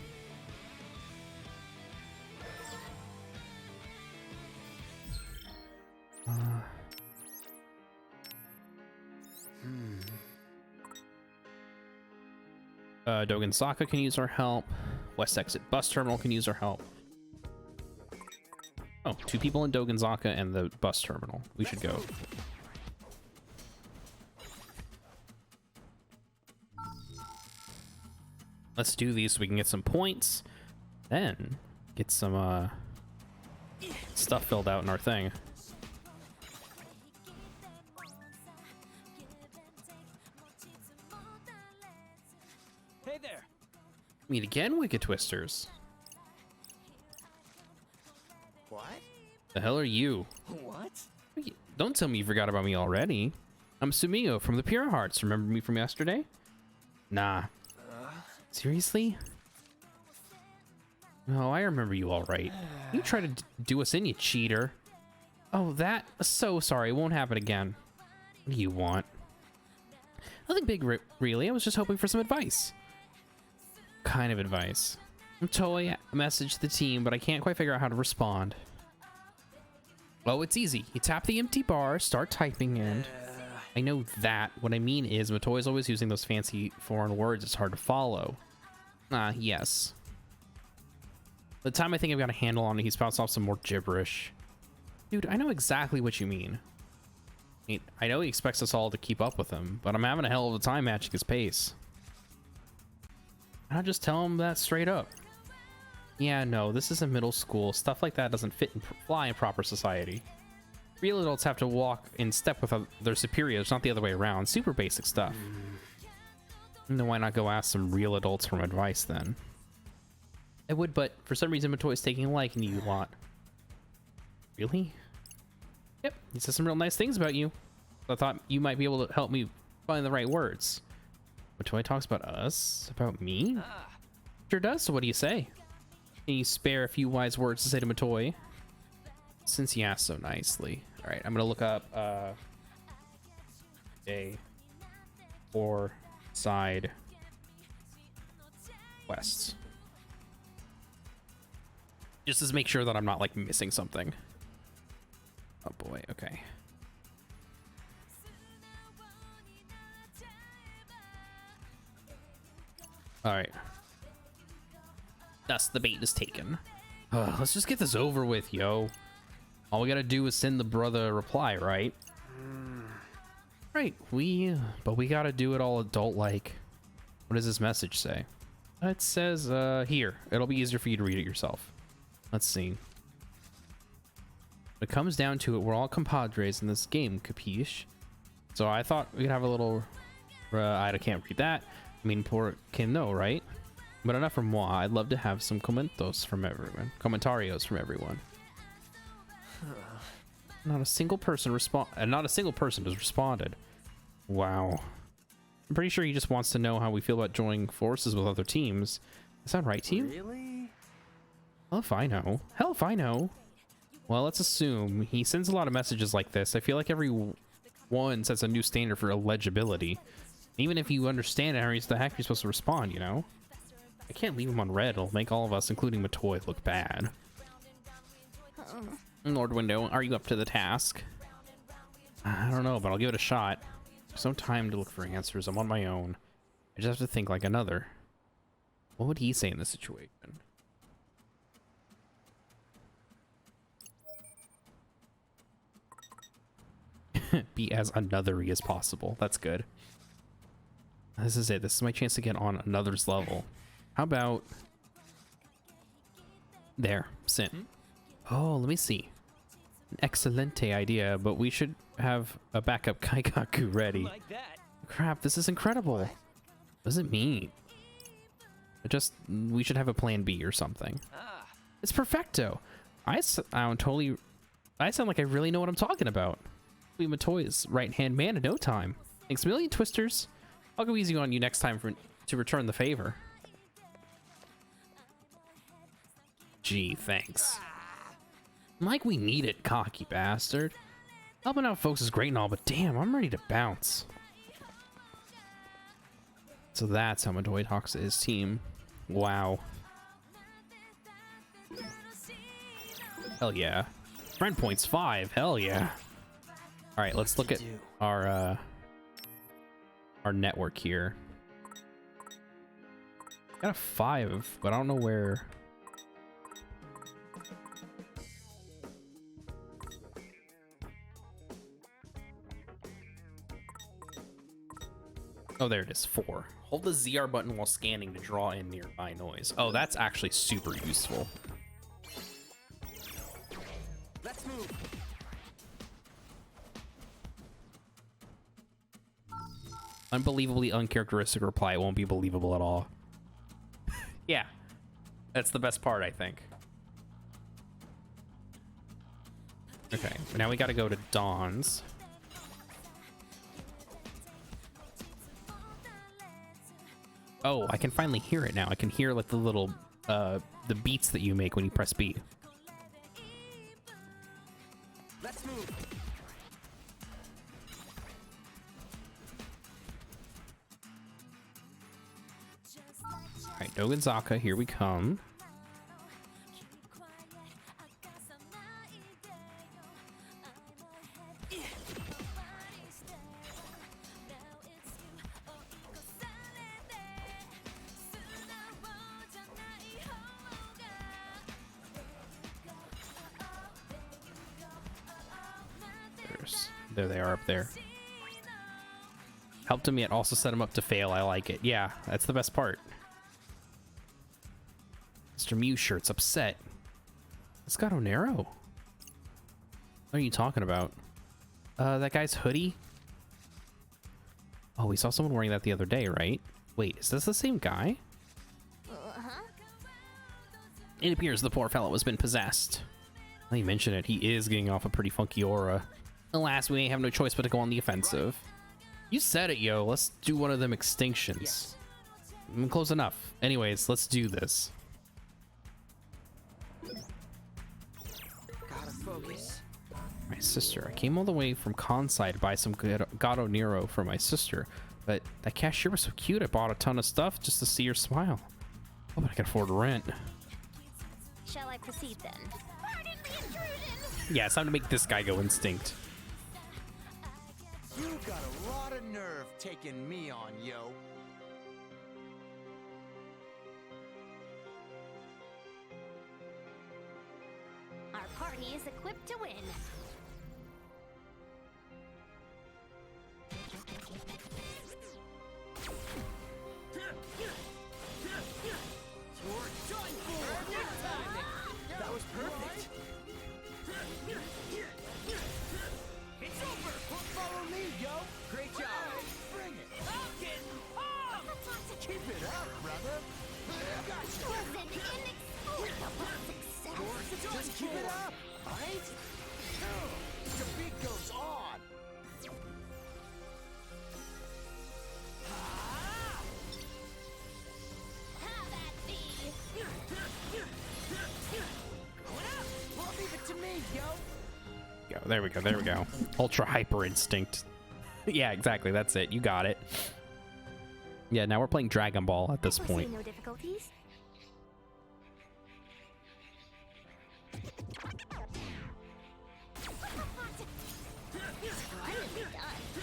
Dogen Sokka can use our help. West Exit Bus Terminal can use our help. Oh, 2 people in Dogenzaka and the bus terminal. We should go. Let's do these so we can get some points. Then get some stuff filled out in our thing. Hey there. Meet again, Wicked Twisters. What? The hell are you? What? Don't tell me you forgot about me already. I'm Sumiyo from the Pure Hearts. Remember me from yesterday? Nah. Seriously? No, I remember you all right. You tried to do us in, you cheater. Oh, that? So sorry. It won't happen again. What do you want? Nothing big, really. I was just hoping for some advice. Kind of advice. I'm totally messaged the team, but I can't quite figure out how to respond. Oh, it's easy. You tap the empty bar, start typing, and... I know that. What I mean is, Matoi's always using those fancy foreign words. It's hard to follow. Yes. By the time I think I've got a handle on it, he spouts off some more gibberish. Dude, I know exactly what you mean. I know he expects us all to keep up with him, but I'm having a hell of a time matching his pace. I'll just tell him that straight up. Yeah, no, this isn't middle school. Stuff like that doesn't fit and fly in proper society. Real adults have to walk in step with their superiors, not the other way around. Super basic stuff. Then why not go ask some real adults for advice then? I would, but for some reason Matoi's taking a liking to you lot. Really? Yep, he says some real nice things about you. I thought you might be able to help me find the right words. Matoi talks about us? About me? Sure does, so what do you say? Can you spare a few wise words to say to Matoi? Since he asked so nicely. Alright, I'm gonna look up A or side quests. Just to make sure that I'm not like missing something. Oh boy, okay. Alright. Thus the bait is taken. Let's just get this over with, yo. All we gotta do is send the brother a reply, right? Right, but we gotta do it all adult-like. What does this message say? It says, here. It'll be easier for you to read it yourself. Let's see. When it comes down to it, we're all compadres in this game, capiche? So I thought we could have a little... I can't read that. I mean, poor can know, right? But enough from moi. I'd love to have some comentarios from everyone. Not a single person has responded. Wow. I'm pretty sure he just wants to know how we feel about joining forces with other teams. Is that right, team? Really? Hell if I know. Hell if I know. Well, let's assume he sends a lot of messages like this. I feel like every one sets a new standard for illegibility. Even if you understand it, how the heck are you supposed to respond, you know? I can't leave him on red. It'll make all of us, including Matoi, look bad. Lord Window, are you up to the task? I don't know, but I'll give it a shot. There's no time to look for answers. I'm on my own. I just have to think like another. What would he say in this situation? Be as another-y as possible. That's good. This is it. This is my chance to get on another's level. How about... There. Sin. Oh, let me see. An excelente idea, but we should have a backup Kaikaku ready. Like that. Crap, this is incredible. What does it mean? We should have a plan B or something. It's perfecto. I sound like I really know what I'm talking about. I'll be Matoi's right-hand man in no time. Thanks a million, Twisters. I'll go easy on you next time to return the favor. Gee, thanks. Like we need it, cocky bastard. Helping out folks is great and all, but damn, I'm ready to bounce. So that's how Madoy talks to his team. Wow. Hell yeah. Friend points 5. Hell yeah. All right, let's look at our network here. Got a 5, but I don't know where. Oh, there it is, 4. Hold the ZR button while scanning to draw in nearby noise. Oh, that's actually super useful. Let's move. Unbelievably uncharacteristic reply. It won't be believable at all. Yeah, that's the best part, I think. Okay, now we gotta go to Dawn's. Oh, I can finally hear it now. I can hear like the little, the beats that you make when you press B. Let's move. All right, Nogenzaka, here we come. There they are up there. Helped him yet also set him up to fail. I like it. Yeah, that's the best part. Mr. Mew shirt's upset. It's got Onero. What are you talking about? That guy's hoodie? Oh, we saw someone wearing that the other day, right? Wait, is this the same guy? It appears the poor fellow has been possessed. Now you mention it, he is getting off a pretty funky aura. Alas, we have no choice but to go on the offensive. You said it, yo. Let's do one of them extinctions. Yes. I'm close enough. Anyways, let's do this. Gotta focus. My sister. I came all the way from Kansai to buy some Gato Nero for my sister. But that cashier was so cute, I bought a ton of stuff just to see her smile. Oh, but I can afford rent. Shall I proceed then? Pardon the intrusion! Yeah, it's time to make this guy go instinct. You got a lot of nerve taking me on, yo. Our party is equipped to win. You're done for! That was perfect. It's over! Follow me, yo! Great job! Bring it! I'm getting off! Keep it up, brother! Gotcha! Was an inexplicable success. Just keep it up, right? The beat goes on! Have at thee. Going up! Well, leave it to me, yo! Go. There we go. There we go. Ultra hyper instinct. Yeah, exactly. That's it. You got it. Yeah, now we're playing Dragon Ball at this point. No difficulties.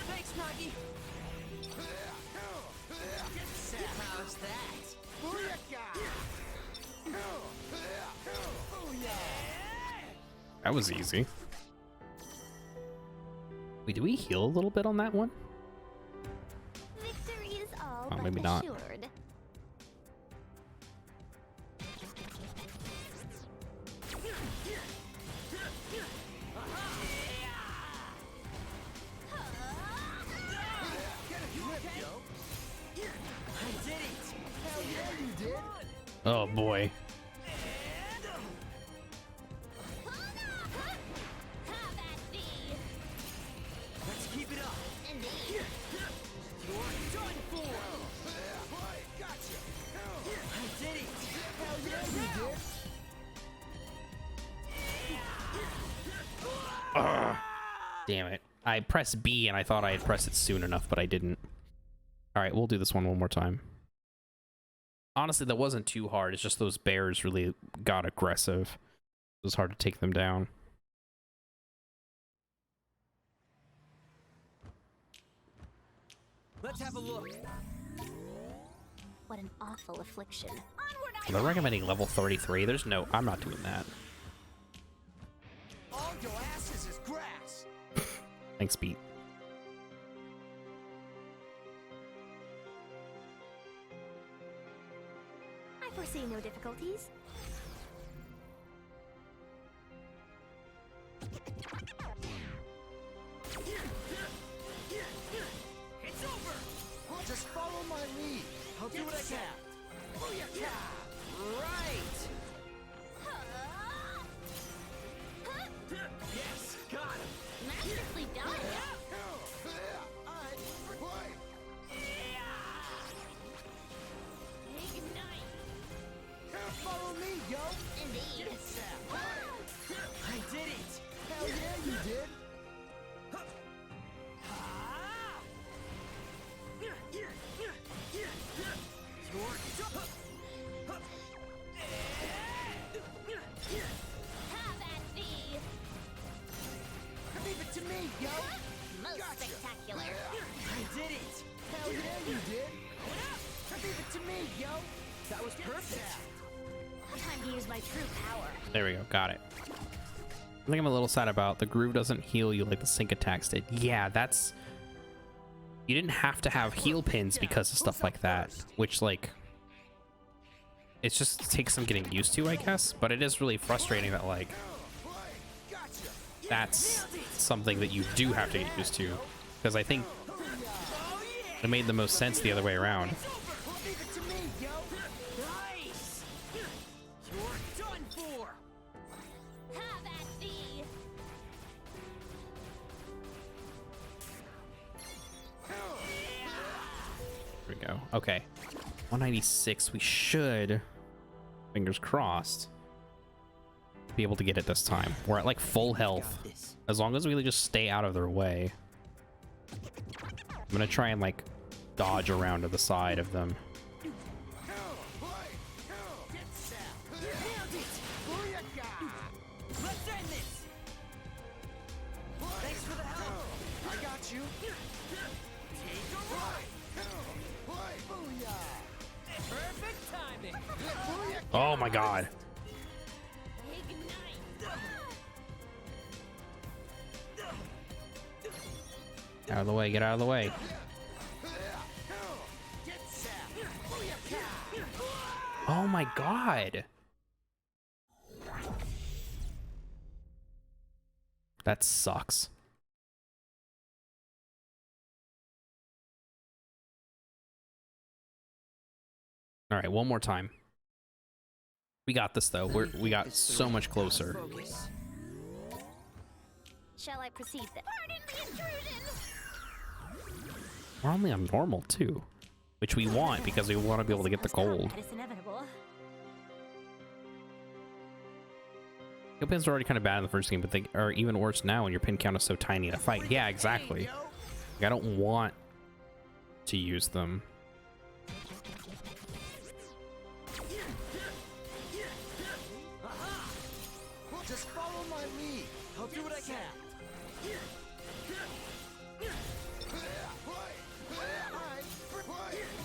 Thanks, Nagi! How's that? That was easy. Wait, do we heal a little bit on that one? Victory is all Oh, but maybe not. assured. Oh boy. Have at thee. Let's keep it up! Indeed. You're done for! Gotcha! I did it! Hell yeah, you did! Damn it. I pressed B and I thought I had pressed it soon enough, but I didn't. Alright, we'll do this one more time. Honestly, that wasn't too hard. It's just those bears really got aggressive. It was hard to take them down. Let's have a look. What an awful affliction. They're recommending level 33. There's no... I'm not doing that. All your asses is grass. Thanks, Pete. I foresee no difficulties. It's over. Just follow my lead. I'll do what I can. Booyakah! Right. Yes, got him. Masterfully done. Follow me, yo. Indeed. I did it. Hell yeah, you did. Have at thee. Leave it to me, yo. Most Gotcha. spectacular. I did it. Hell yeah, you did. Leave it to me, yo. That was perfect. Time to use my true power. There we go. Got it. I think I'm a little sad about the groove doesn't heal you like the sync attacks did. Yeah, that's... You didn't have to have heal pins because of stuff like that, which, like... It just takes some getting used to, I guess, but it is really frustrating that, like... That's something that you do have to get used to, because I think it made the most sense the other way around. Leave it to me, yo. Nice. You're done for. Have at thee. Here we go. Okay. 196. We should, fingers crossed, be able to get it this time. We're at like full health. As long as we just stay out of their way. I'm gonna try and like dodge around to the side of them. Let's end this. Thanks for the help. I got you. Take a ride. Booyah. Perfect timing. Oh my god. Out of the way, get out of the way. Oh my god. That sucks. All right, one more time. We got this though. We got so much closer. Shall I proceed then? Pardon the intrusion! We're only on normal too, which we want because we want to be able to get the gold. It's inevitable. Your pins are already kind of bad in the first game, but they are even worse now when your pin count is so tiny in a fight. Yeah, exactly. Like, I don't want to use them. Just follow my lead. I'll do what I can.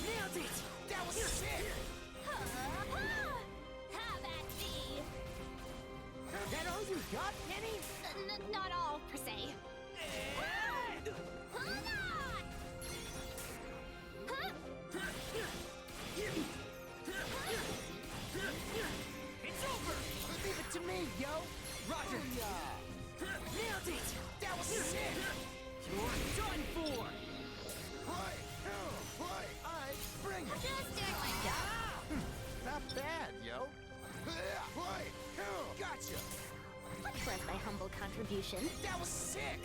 Nailed it. That was sick. Have at thee. That all you got, Penny? Not all, per se. It's over. Leave it to me, yo. Roger. Nailed it. That was sick. You're done for. Bring it. Just doing my job. Not bad, yo. Gotcha. Much less my humble contribution. That was sick.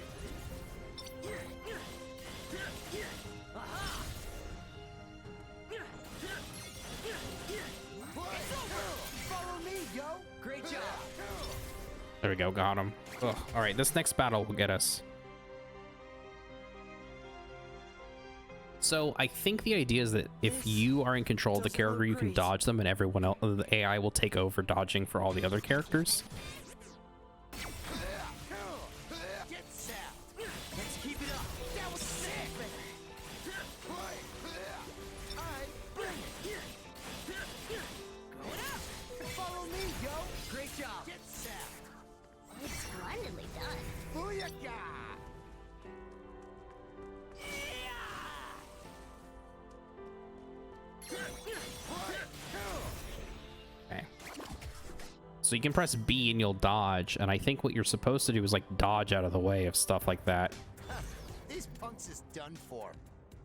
It's over. Follow me, yo. Great job. There we go, got him. Ugh. All right, this next battle will get us So I think the idea is that if you are in control of the character, you can dodge them, and everyone else, the AI will take over dodging for all the other characters. Get set. Let's keep it up. That was sick. Alright, bring it. Going up. Follow me, yo. Great job. Get set. Splendidly done. Booyaka. Okay. So you can press B and you'll dodge, and I think what you're supposed to do is like dodge out of the way of stuff like that. These punks is done for.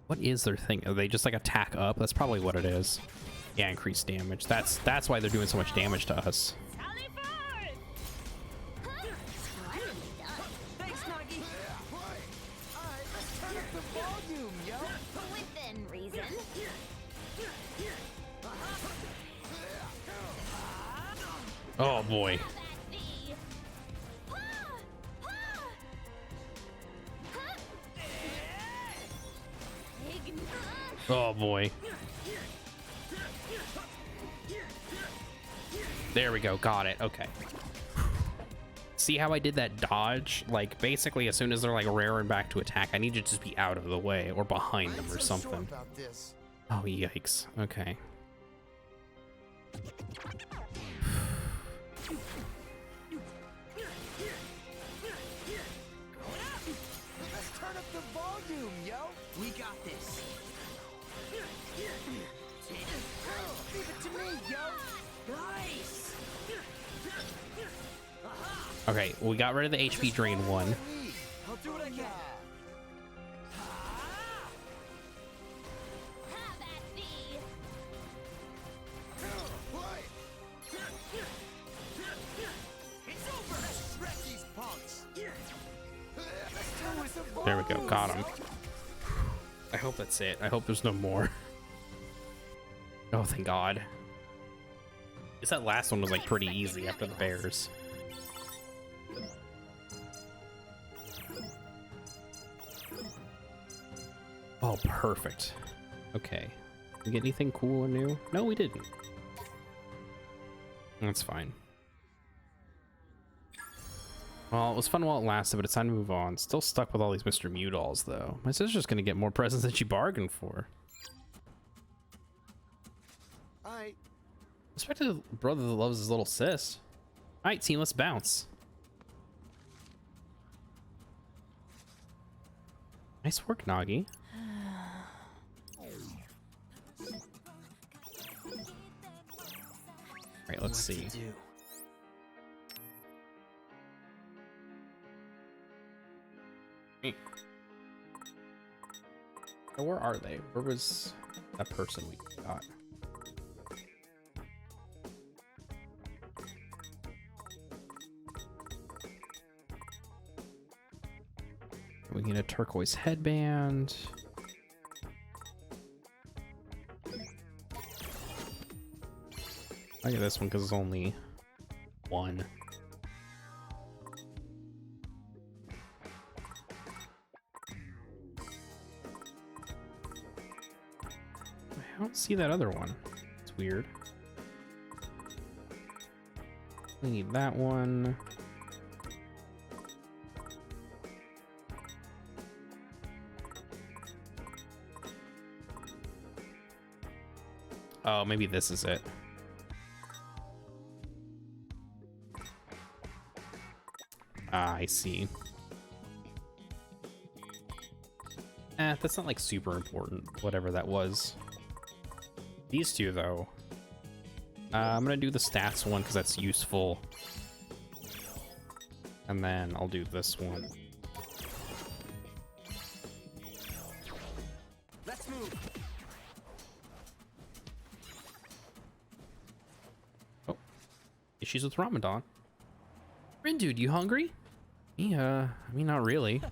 What is their thing? Are they just like attack up? That's probably what it is. Yeah, increased damage. That's why they're doing so much damage to us. Sally forward! Splendidly done. Thanks, Nagi. Alright, let's turn up the volume, yo. Within reason. Oh boy. Oh boy. There we go. Got it. Okay. See how I did that dodge? Like, basically, as soon as they're like raring back to attack, I need to just be out of the way or behind them or So sure something. about this. Oh, yikes. Okay. Let's turn up the volume, yo. We got this. Leave it to me, yo. Nice. Okay, we got rid of the HP drain one. I'll do what I can. Have at thee. It's over. Let's shred these punks. Let's turn up the There we go. volume, Got him. yo. I hope that's it. I hope there's no more. Oh, thank God. Guess that last one was like pretty easy after the bears. Oh, perfect. Okay. Did we get anything cool or new? No, we didn't. That's fine. Well, it was fun while it lasted, but it's time to move on. Still stuck with all these Mr. Mew dolls, though. My sister's gonna get more presents than she bargained for. Alright, Respect to the brother that loves his little sis. Alright, team, let's bounce. Nice work, Nagi. Alright, let's see. What to do? Oh, where are they? Where was that person we got? We get a turquoise headband. I get this one because it's only one. I don't see that other one. It's weird. We need that one. Oh, maybe this is it. Ah, I see. That's not like super important, whatever that was. These two, though. I'm gonna do the stats one because that's useful. And then I'll do this one. Let's move. Oh. Issues with Ramadan. Rin dude, you hungry? Yeah, I mean, not really.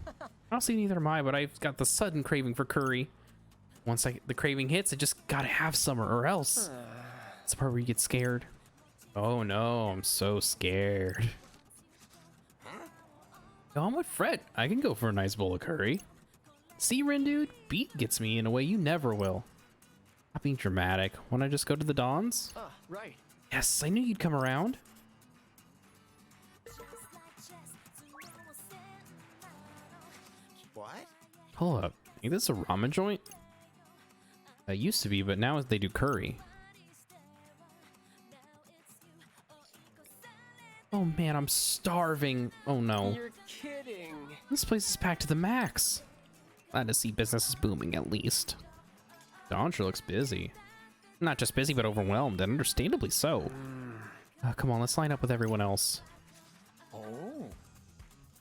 Honestly, neither am I, but I've got the sudden craving for curry. Once the craving hits, I just gotta have some or else. It's the part where you get scared. Oh no, I'm so scared. Go on with Fred. I can go for a nice bowl of curry. See, Rin, dude? Beat gets me in a way you never will. Not being dramatic. Wanna just go to the Dawns? Ah, right. Yes, I knew you'd come around. What? Hold up. Think this is a ramen joint? It used to be, but now they do curry. Oh man, I'm starving. Oh no. You're kidding. This place is packed to the max. Glad to see business is booming at least. Dawn sure looks busy. Not just busy, but overwhelmed, and understandably so. Come on, let's line up with everyone else. Oh.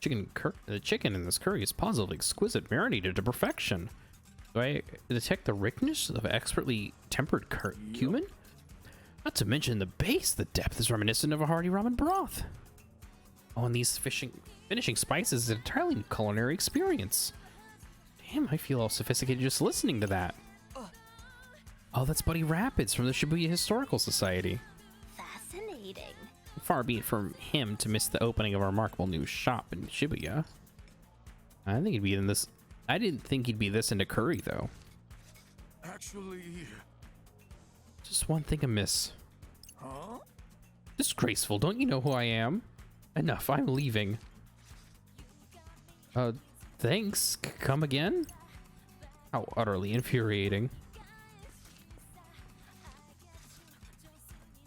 The chicken in this curry is positively exquisite, marinated to perfection. Do I detect the richness of expertly tempered cumin? Not to mention the base, the depth is reminiscent of a hearty ramen broth. Oh, and these finishing spices is an entirely new culinary experience. Damn, I feel all sophisticated just listening to that. Oh, that's Buddy Rapids from the Shibuya Historical Society. Fascinating. Far be it from him to miss the opening of our remarkable new shop in Shibuya. I think he'd be in this. I didn't think he'd be this into curry, though. Actually. Just one thing amiss. Huh? Disgraceful, don't you know who I am? Enough, I'm leaving. Thanks. Come again? How utterly infuriating.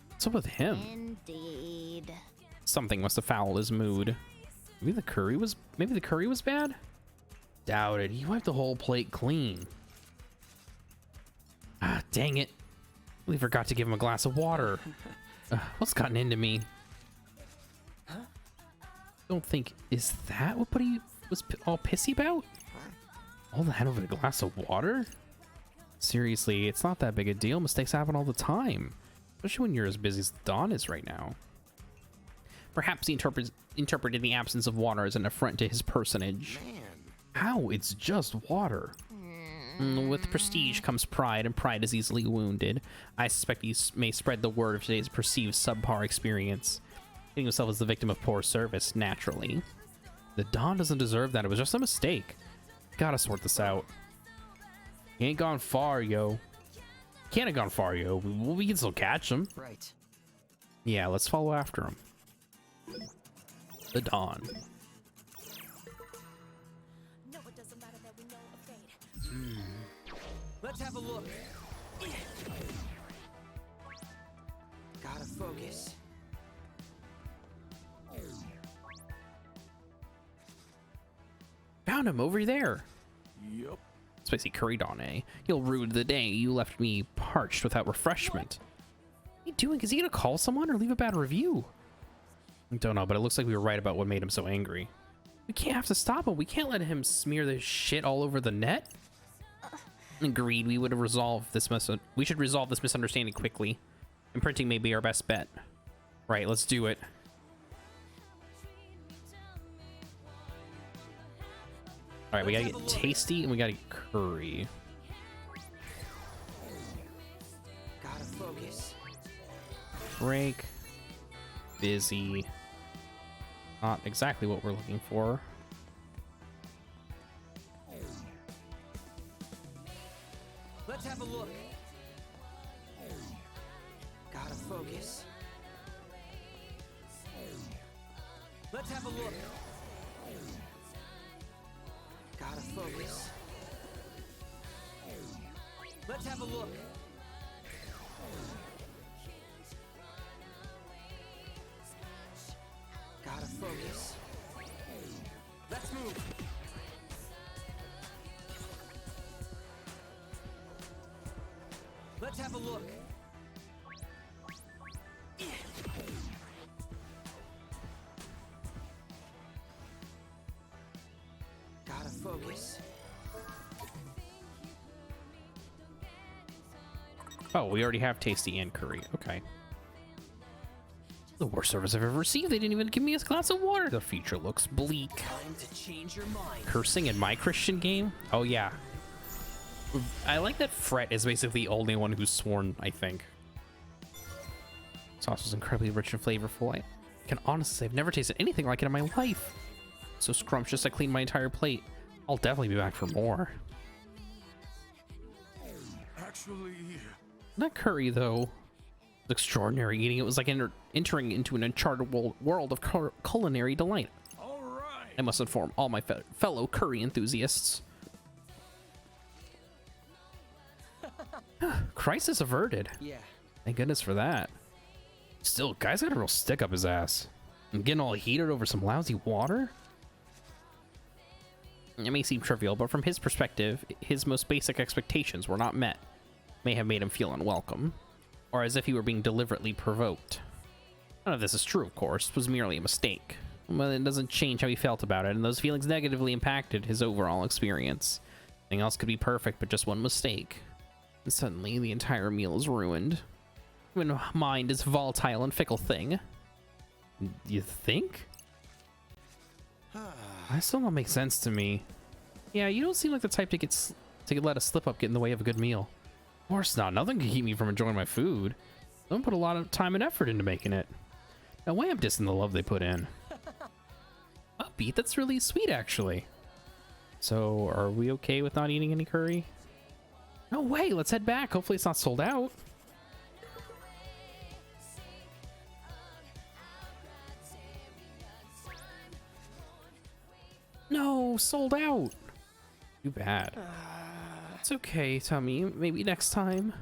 What's up with him? Indeed. Something must have fouled his mood. Maybe the curry was bad? Doubt it. He wiped the whole plate clean. Ah, dang it. We forgot to give him a glass of water. What's gotten into me? Don't think, is that what Buddy was all pissy about? All that over a glass of water? Seriously, it's not that big a deal. Mistakes happen all the time. Especially when you're as busy as Dawn is right now. Perhaps he interpreted the absence of water as an affront to his personage. Man. How? It's just water. With prestige comes pride, and pride is easily wounded. I suspect he may spread the word of today's perceived subpar experience, getting himself as the victim of poor service, naturally. The Dawn doesn't deserve that. It was just a mistake. Gotta sort this out. He ain't gone far, yo. Can't have gone far, yo. We can still catch him. Right. Yeah, let's follow after him. The Dawn. Let's have a look. Gotta focus. Found him over there. Yup. Spicy curry Dawn, eh? You'll ruin the day. You left me parched without refreshment. What are you doing? Is he gonna call someone or leave a bad review? I don't know, but it looks like we were right about what made him so angry. We can't have to stop him. We can't let him smear this shit all over the net. Agreed. We should resolve this misunderstanding quickly. Imprinting may be our best bet. Right, let's do it. All right, we gotta get tasty and we gotta get curry. Gotta focus. Break. Busy. Not exactly what we're looking for. Let's have a look. Gotta focus. Let's have a look. Gotta focus. Let's have a look. Gotta focus. Let's move. Let's have a look. Gotta focus. Oh, we already have tasty and curry. Okay. The worst service I've ever received. They didn't even give me a glass of water. The future looks bleak. Time to change your mind. Cursing in my Christian game? Oh, yeah. I like that Fret is basically the only one who's sworn, I think. Sauce was incredibly rich and flavorful. I can honestly say I've never tasted anything like it in my life. So scrumptious, I cleaned my entire plate. I'll definitely be back for more. Actually, That curry, though, was extraordinary eating. It was like entering into an uncharted world of culinary delight. all right. I must inform all my fellow curry enthusiasts. Crisis averted. Yeah. Thank goodness for that. Still, guy's got a real stick up his ass. And getting all heated over some lousy water? It may seem trivial, but from his perspective, his most basic expectations were not met. May have made him feel unwelcome, or as if he were being deliberately provoked. None of this is true, of course. It was merely a mistake. But it doesn't change how he felt about it, and those feelings negatively impacted his overall experience. Nothing else could be perfect, but just one mistake. And suddenly, the entire meal is ruined. When mind is a volatile and fickle thing. You think? That still don't make sense to me. Yeah, you don't seem like the type to let a slip up get in the way of a good meal. Of course not. Nothing can keep me from enjoying my food. Don't put a lot of time and effort into making it. No way I'm dissing the love they put in. Upbeat, that's really sweet, actually. So, are we okay with not eating any curry? No way, let's head back. Hopefully it's not sold out. No, sold out. Too bad. It's okay, Tummy. Maybe next time.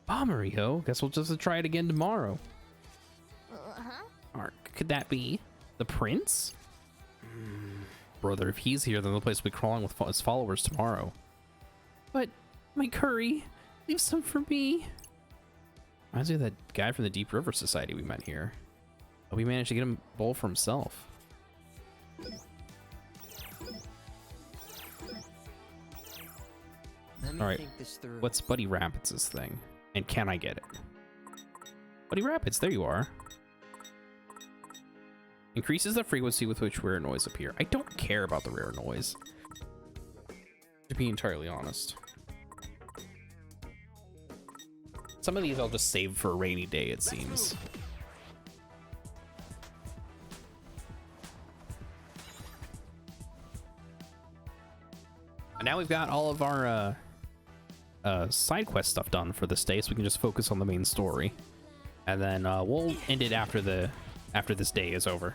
Bomberio. Guess we'll just try it again tomorrow. Or could that be the prince? Brother, if he's here, then the place will be crawling with his followers tomorrow. But my curry, leave some for me. Reminds me of that guy from the Deep River Society we met here. But we managed to get him a bowl for himself. All right, what's Buddy Rapids' thing? And can I get it? Buddy Rapids, there you are. Increases the frequency with which rare noise appear. I don't care about the rare noise, to be entirely honest. Some of these I'll just save for a rainy day, it seems. And now we've got all of our side quest stuff done for this day, so we can just focus on the main story, and then we'll end it after this day is over.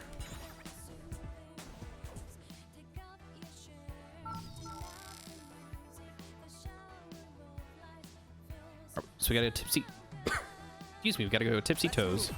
So we gotta go tipsy. Excuse me, we gotta go Tipsy Toes.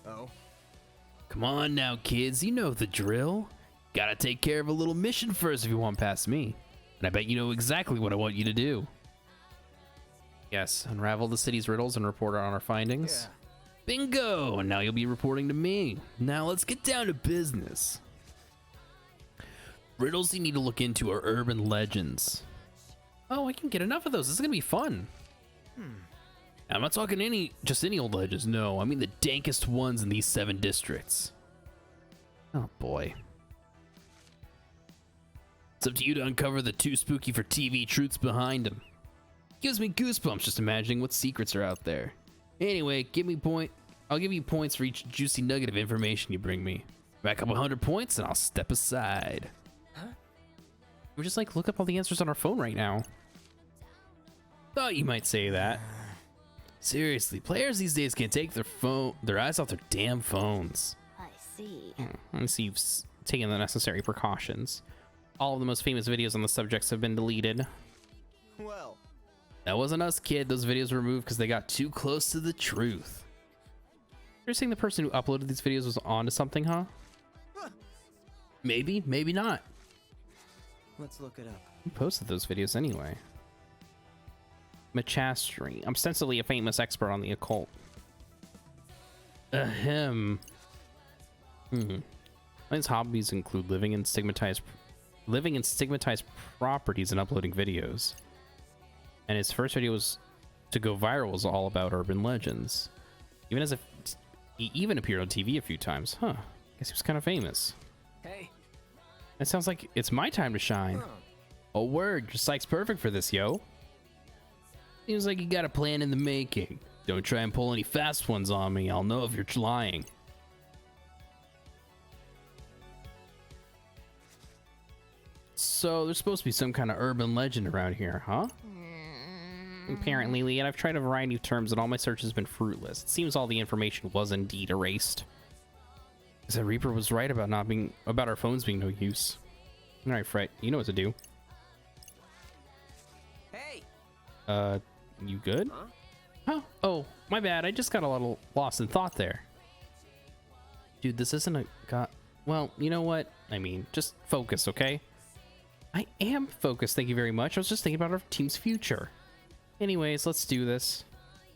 Oh. Come on now, kids, you know the drill. Gotta take care of a little mission first if you want past me. And I bet you know exactly what I want you to do. Yes, unravel the city's riddles and report on our findings. Yeah. Bingo! And now you'll be reporting to me. Now let's get down to business. Riddles you need to look into are urban legends. Oh, I can get enough of those. This is gonna be fun. I'm not talking just any old legends. No, I mean the dankest ones in these 7 districts. Oh boy. It's up to you to uncover the too spooky for TV truths behind them. Gives me goosebumps just imagining what secrets are out there. Anyway, I'll give you points for each juicy nugget of information you bring me. Rack up 100 points and I'll step aside. Huh? We're just like look up all the answers on our phone right now. Thought you might say that. Seriously, players these days can't take their eyes off their damn phones. I see. I see you've taken the necessary precautions. All of the most famous videos on the subjects have been deleted. Well, That wasn't us, kid. Those videos were removed because they got too close to the truth. You're saying the person who uploaded these videos was onto something, huh? Maybe, maybe not. Let's look it up. Who posted those videos anyway? Machastry, ostensibly a famous expert on the occult. Ahem. His hobbies include living in stigmatized properties and uploading videos. and his first video was to go viral was all about urban legends. Even as if he even appeared on TV a few times. Huh. Guess he was kind of famous. Hey. It sounds like it's my time to shine. Oh, word. Your psych's perfect for this, yo. Seems like you got a plan in the making. Don't try and pull any fast ones on me. I'll know if you're lying. So there's supposed to be some kind of urban legend around here, huh? Apparently, Lee, and I've tried a variety of terms and all my search has been fruitless. It seems all the information was indeed erased. Because that Reaper was right about about our phones being no use. Alright, Fret, you know what to do. Hey. You good? Huh? Oh, my bad. I just got a little lost in thought there. Dude, this isn't a well, you know what? I mean, just focus, okay? I am focused, thank you very much. I was just thinking about our team's future. Anyways, let's do this.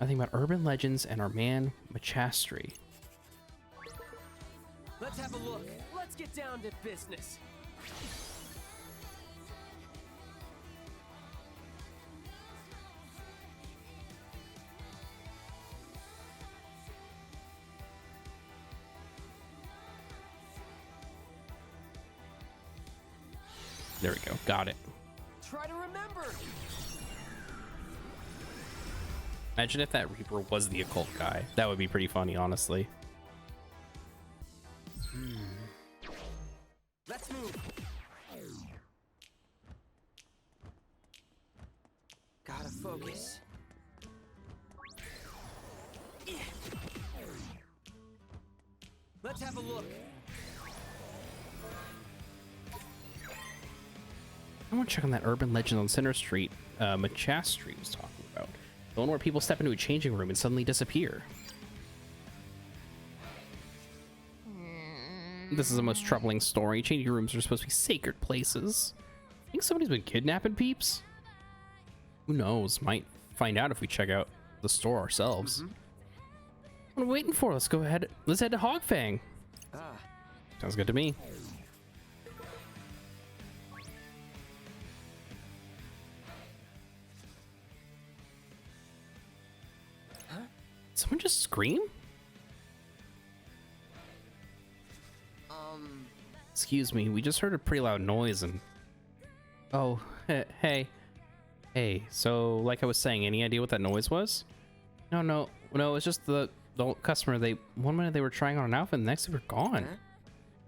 I think about urban legends and our man, Machastri. Let's have a look. Let's get down to business. There we go. Got it. Try to remember. Imagine if that Reaper was the occult guy. That would be pretty funny, honestly. Let's move. Gotta focus. Let's have a look. I want to check on that urban legend on Center Street Machastri was talking about. The one where people step into a changing room and suddenly disappear. This is the most troubling story. Changing rooms are supposed to be sacred places. I think somebody's been kidnapping peeps. Who knows? Might find out if we check out the store ourselves. What are we waiting for? Let's go ahead. Let's head to Hogfang. Sounds good to me. Someone just scream? Excuse me, we just heard a pretty loud noise and... Oh, hey. Hey, so like I was saying, any idea what that noise was? No, it's just the customer, one minute they were trying on an outfit and the next they were gone.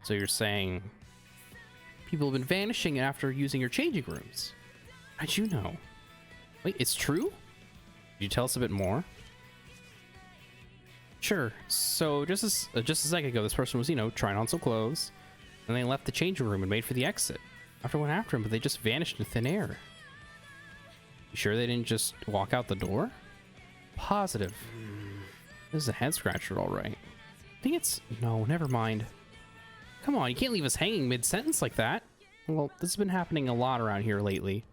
So you're saying people have been vanishing after using your changing rooms. How'd you know? Wait, it's true? Could you tell us a bit more? Sure. So just a second ago, this person was, trying on some clothes, and they left the changing room and made for the exit. After I went after him, but they just vanished in thin air. You sure they didn't just walk out the door? Positive. This is a head scratcher, all right. I think it's... No, never mind. Come on, you can't leave us hanging mid-sentence like that. Well, this has been happening a lot around here lately,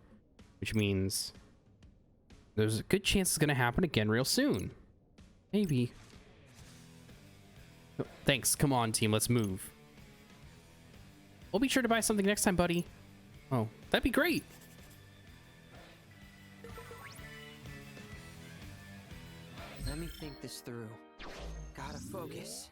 which means there's a good chance it's going to happen again real soon. Maybe. Oh, thanks. Come on, team. Let's move. We'll be sure to buy something next time, buddy. Oh, that'd be great. Let me think this through. Gotta focus.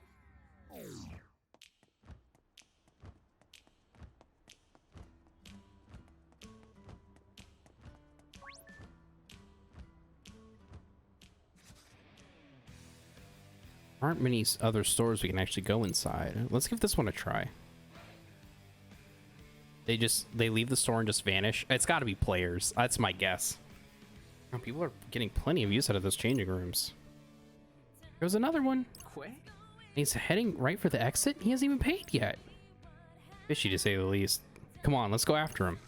Aren't many other stores we can actually go inside. Let's give this one a try. They leave the store and just vanish. It's got to be players. That's my guess. Oh, people are getting plenty of use out of those changing rooms. There's another one. He's heading right for the exit. He hasn't even paid yet. Fishy to say the least. Come on, let's go after him.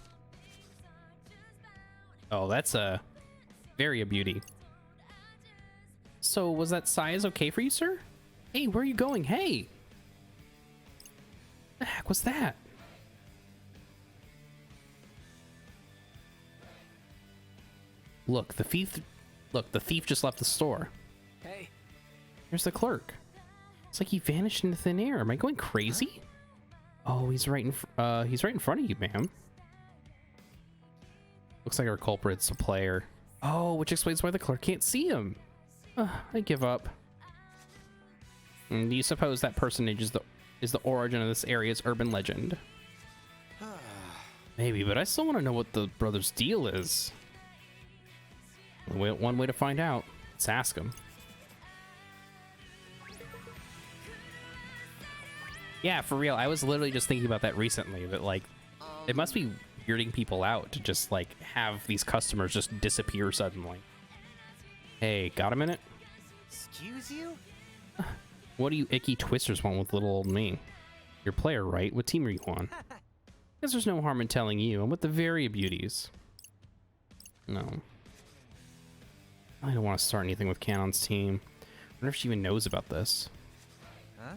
Oh, that's a beauty. So was that size okay for you, sir? Hey, where are you going? Hey! The heck was that? Look, the thief just left the store. Hey. Here's the clerk. It's like he vanished into thin air. Am I going crazy? Oh, he's right in front of you, ma'am. Looks like our culprit's a player. Oh, which explains why the clerk can't see him. I give up. Do you suppose that personage is the origin of this area's urban legend? Maybe, but I still want to know what the brothers' deal is. One way to find out. Let's ask him. Yeah, for real. I was literally just thinking about that recently. That like, it must be weirding people out to just like have these customers just disappear suddenly. Hey, got a minute? Excuse you? What do you icky twisters want with little old me? You're a player, right? What team are you on? Guess there's no harm in telling you. I'm with the Varia Beauties. No. I don't want to start anything with Canon's team. I wonder if she even knows about this. Huh?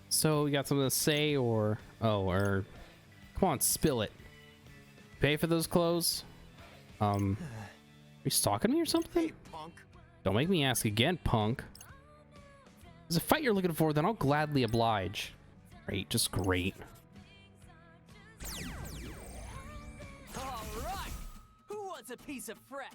So, you got something to say, or... Oh, or... Come on, spill it. Pay for those clothes? Are you stalking me or something? Hey, punk. Don't make me ask again, punk. If there's a fight you're looking for, then I'll gladly oblige. Great, just great. All right. Who wants a piece of Fred?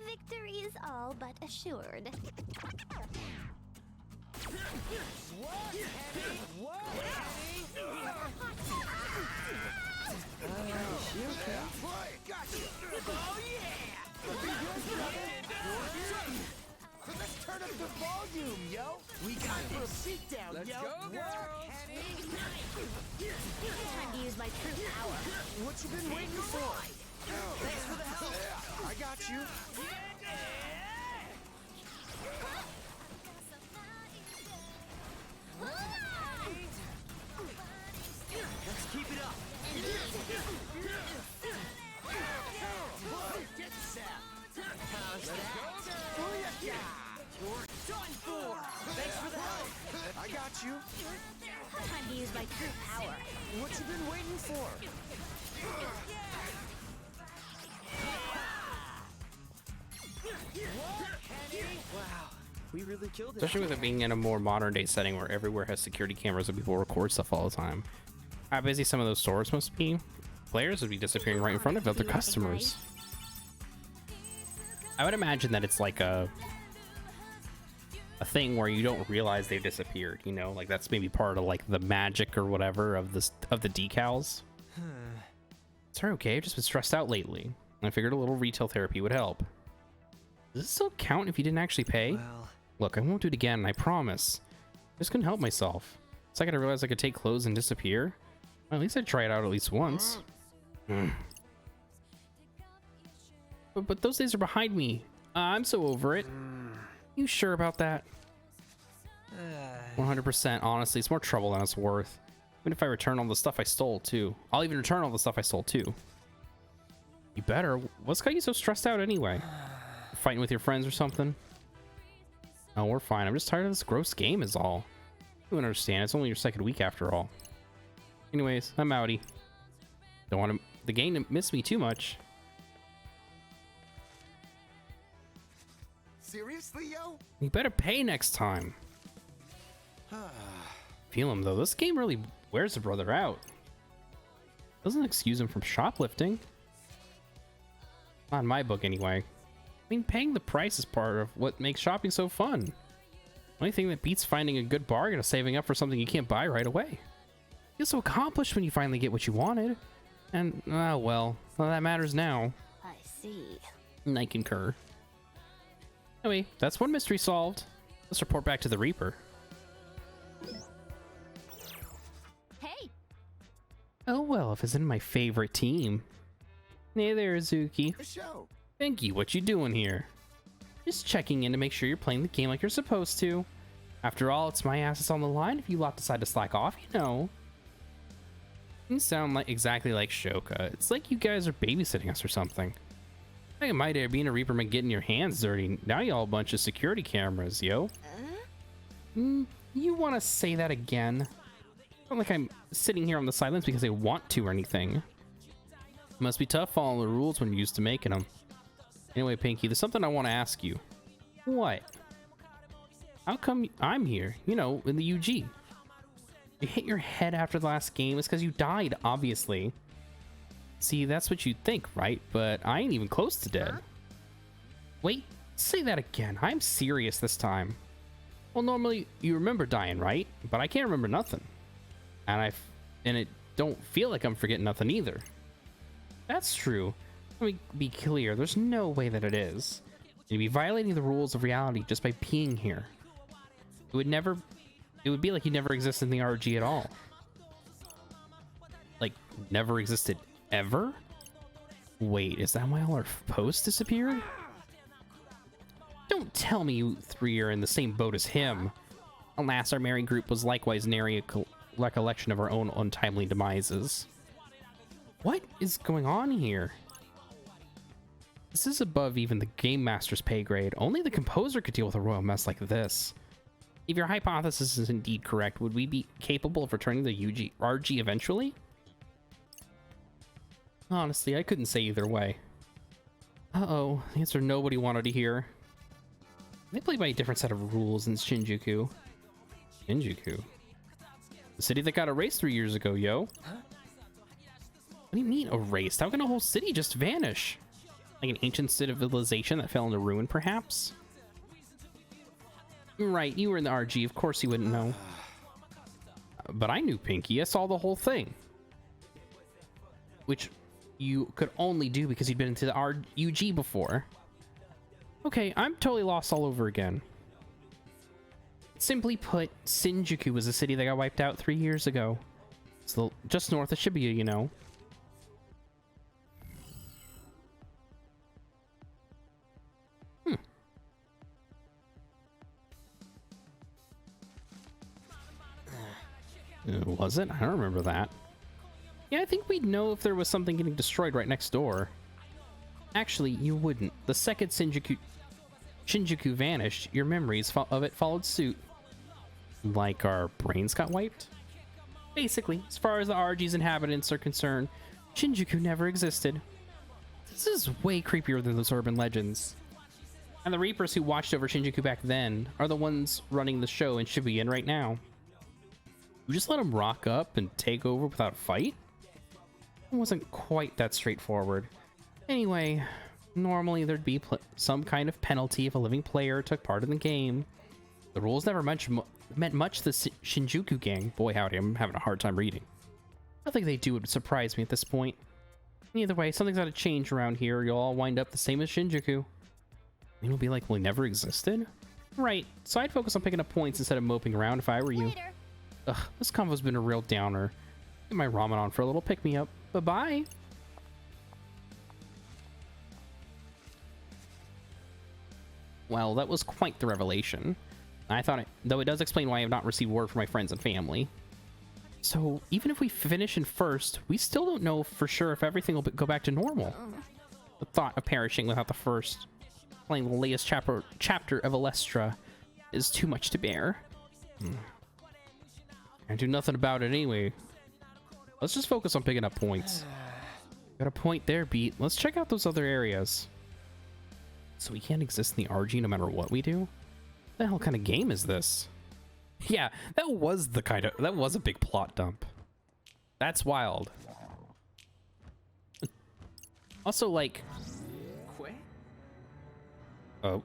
Victory is all but assured. Let's turn up the volume, yo. We got this beat down, Let's yo. go, girls. Time to use my true power. What you been waiting for? Thanks for the help. I got you. Let's keep it up. Get set. How's that? You're done for. Thanks for the help. I got you. Time to use my true power. What you been waiting for? Wow, we really killed it. Especially with it being in a more modern day setting where everywhere has security cameras and people record stuff all the time. How busy some of those stores must be. Players would be disappearing right in front of other customers. I would imagine that it's like a thing where you don't realize they've disappeared, you know, like that's maybe part of like the magic or whatever of this of the decals. Sorry, okay, I've just been stressed out lately. I figured a little retail therapy would help. Does this still count if you didn't actually pay? Well, Look, I won't do it again, I promise. I just couldn't help myself. The second I realized I could take clothes and disappear, well, at least I'd try it out at least once. But those days are behind me. I'm so over it. You sure about that? 100%. Honestly, it's more trouble than it's worth. Even if I return all the stuff I stole, too. I'll even return all the stuff I stole, too. You better. What's got you so stressed out anyway? Fighting with your friends or something? Oh, we're fine. I'm just tired of this gross game is all. You don't understand. It's only your second week after all. Anyways, I'm outie. Don't want the game to miss me too much. Seriously, yo? You better pay next time. Feel him though. This game really wears a brother out. Doesn't excuse him from shoplifting. Not in my book anyway. I mean, paying the price is part of what makes shopping so fun. The only thing that beats finding a good bargain is saving up for something you can't buy right away. You feel so accomplished when you finally get what you wanted. And, well, that matters now. I see. And I concur. Anyway, that's one mystery solved. Let's report back to the Reaper. Hey, Oh well, if it's in my favorite team. Hey there, Azuki. The show. Pinky, what you doing here? Just checking in to make sure you're playing the game like you're supposed to. After all, it's my assets on the line if you lot decide to slack off, you know. You sound like exactly like Shoka. It's like you guys are babysitting us or something. I think it might have been a Reaper man getting your hands dirty. Now y'all a bunch of security cameras, yo. You want to say that again? Not like I'm sitting here on the sidelines because I want to or anything. Must be tough following the rules when you're used to making them. Anyway, Pinky, there's something I want to ask you. What? How come I'm here? You know, in the UG. You hit your head after the last game. It's because you died, obviously. See, that's what you'd think, right? But I ain't even close to dead. Wait, say that again. I'm serious this time. Well, normally you remember dying, right? But I can't remember nothing. And it don't feel like I'm forgetting nothing either. That's true. Let me be clear. There's no way that it is. You'd be violating the rules of reality just by being here. It would be like you never existed in the RG at all. Like, never existed ever? Wait, is that why all our posts disappeared? Don't tell me you three are in the same boat as him. Alas, our merry group was likewise nary a recollection of our own untimely demises. What is going on here? This is above even the game master's pay grade. Only the composer could deal with a royal mess like this. If your hypothesis is indeed correct, would we be capable of returning the RG eventually? Honestly, I couldn't say either way. Uh-oh, the answer nobody wanted to hear. They play by a different set of rules in Shinjuku. Shinjuku? The city that got erased 3 years ago, yo. Huh? What do you mean erased? How can a whole city just vanish? Like an ancient civilization that fell into ruin, perhaps? Right, you were in the RG, of course you wouldn't know. But I knew Pinky, I saw the whole thing. Which you could only do because you'd been into the UG before. Okay, I'm totally lost all over again. Simply put, Shinjuku was a city that got wiped out 3 years ago. It's just north of Shibuya, you know. Was it? I don't remember that. Yeah, I think we'd know if there was something getting destroyed right next door. Actually, you wouldn't. The second Shinjuku vanished, your memories of it followed suit. Like our brains got wiped? Basically, as far as the RG's inhabitants are concerned, Shinjuku never existed. This is way creepier than those urban legends. And the Reapers who watched over Shinjuku back then are the ones running the show in Shibuya right now. You just let them rock up and take over without a fight? It wasn't quite that straightforward. Anyway, normally there'd be some kind of penalty if a living player took part in the game. The rules never meant much to the Shinjuku gang. Boy howdy, I'm having a hard time reading. Nothing they do would surprise me at this point. Either way, something's got to change around here. You'll all wind up the same as Shinjuku. It'll be like we never existed? Right, so I'd focus on picking up points instead of moping around if I were you. Later. Ugh, this convo's been a real downer. Get my ramen on for a little pick-me-up. Bye-bye! Well, that was quite the revelation. I thought though it does explain why I have not received word from my friends and family. So, even if we finish in first, we still don't know for sure if everything will go back to normal. The thought of perishing without the first, playing the latest chapter of Alestra, is too much to bear. Can't do nothing about it anyway. Let's just focus on picking up points. Got a point there, Beat. Let's check out those other areas. So we can't exist in the RG no matter what we do? What the hell kind of game is this? Yeah, that was a big plot dump. That's wild. Also, like... Oh.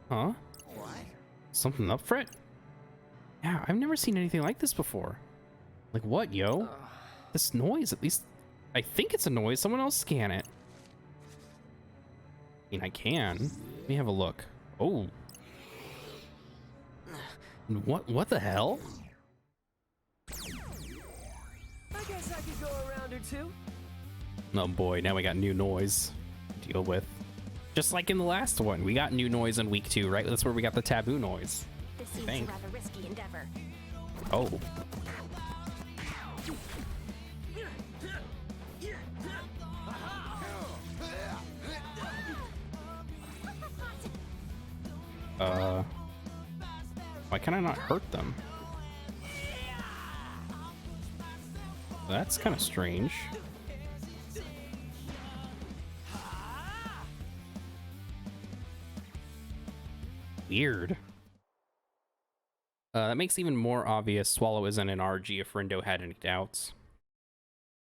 Huh? What? Something up, Fret? Yeah, I've never seen anything like this before. Like what, yo? This noise, at least... I think it's a noise. Someone else scan it. I mean, I can. Let me have a look. Oh. What the hell? I guess I could go around or two. Oh boy, now we got new noise to deal with. Just like in the last one, we got new noise in week 2, right? That's where we got the taboo noise. This seems a rather risky endeavor. Oh. Why can I not hurt them? That's kind of strange. Weird. That makes even more obvious Swallow isn't an RG if Rindo had any doubts.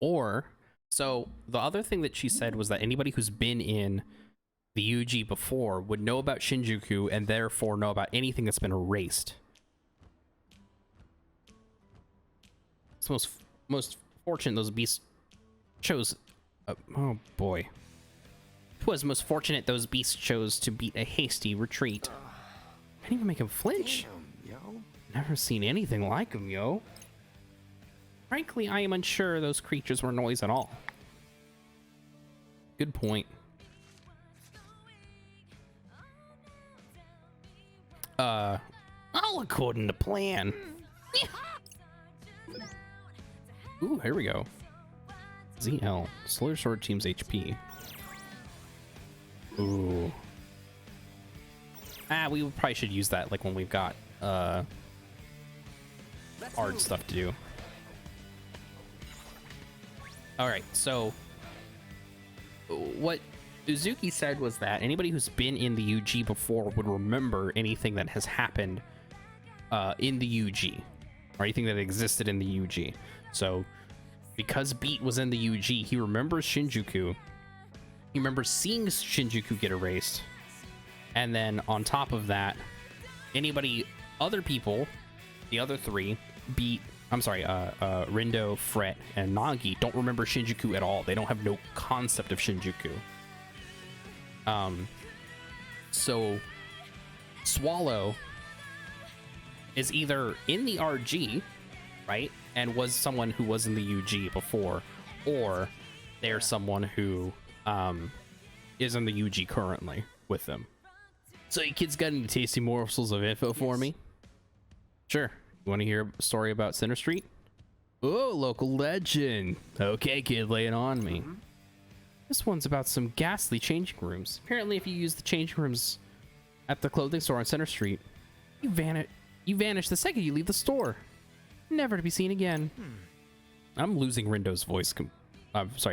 Or, so the other thing that she said was that anybody who's been in the UG before would know about Shinjuku and therefore know about anything that's been erased. It's most fortunate those beasts chose. Oh boy. It was most fortunate those beasts chose to beat a hasty retreat. I didn't even make him flinch. Damn, yo. Never seen anything like him, yo. Frankly, I am unsure those creatures were noise at all. Good point. All according to plan. Ooh, here we go. ZL. Slur Sword Team's HP. Ooh. We probably should use that like when we've got hard stuff to do. Alright, so what Uzuki said was that anybody who's been in the UG before would remember anything that has happened in the UG, or anything that existed in the UG. So because Beat was in the UG, he remembers Shinjuku. He remembers seeing Shinjuku get erased. And then on top of that, other people, the other three, Rindo, Fret, and Nagi don't remember Shinjuku at all. They don't have no concept of Shinjuku. So Swallow is either in the RG, right, and was someone who was in the UG before, or they're someone who is in the UG currently with them. So you kids got any tasty morsels of info for me? Sure. You want to hear a story about Center Street? Oh, local legend. Okay, kid, lay it on me. This one's about some ghastly changing rooms. Apparently, if you use the changing rooms at the clothing store on Center Street, you vanish the second you leave the store, never to be seen again. I'm losing Rindo's voice.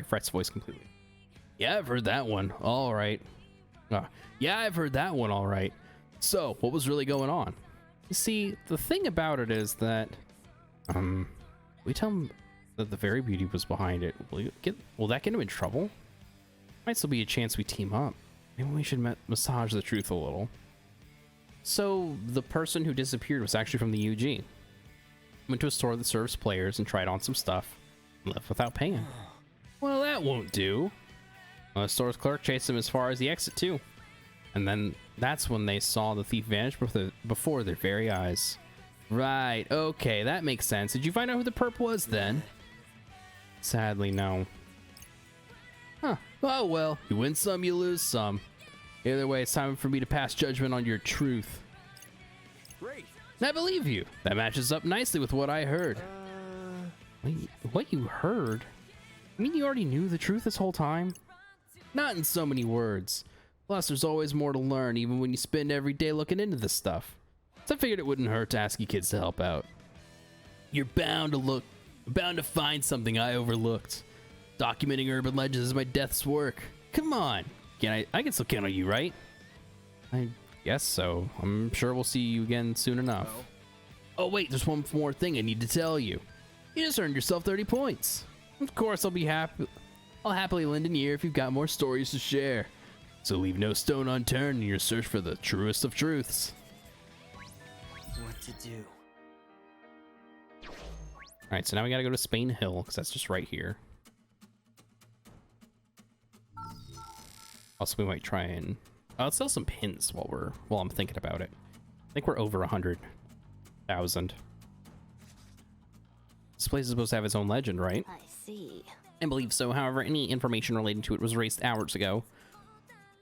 Fret's voice completely. Yeah, I've heard that one. All right. Yeah, I've heard that one. All right. So, what was really going on? You see, the thing about it is that, we tell him that the Fairy Beauty was behind it. Will that get him in trouble? Might still be a chance we team up. Maybe we should massage the truth a little. So, the person who disappeared was actually from the UG. Went to a store that serves players and tried on some stuff, and left without paying. Well, that won't do. The store's clerk chased him as far as the exit, too. And then that's when they saw the thief vanish before their very eyes. Right, okay, that makes sense. Did you find out who the perp was then? Sadly, no. Huh. Oh well, you win some, you lose some. Either way, it's time for me to pass judgment on your truth. Great. I believe you. That matches up nicely with what I heard. Wait, what you heard? You mean you already knew the truth this whole time? Not in so many words. Plus, there's always more to learn, even when you spend every day looking into this stuff. So I figured it wouldn't hurt to ask you kids to help out. You're bound to find something I overlooked. Documenting urban legends is my death's work. Come on. I can still count on you, right? I guess so. I'm sure we'll see you again soon enough. Oh wait, there's one more thing I need to tell you. You just earned yourself 30 points. Of course, I'll happily lend an ear if you've got more stories to share. So leave no stone unturned in your search for the truest of truths. What to do? Alright, so now we gotta go to Spain Hill, because that's just right here. Also, we might try and... let's sell some pins while I'm thinking about it. I think we're over 100,000. This place is supposed to have its own legend, right? I see. I believe so. However, any information relating to it was erased hours ago.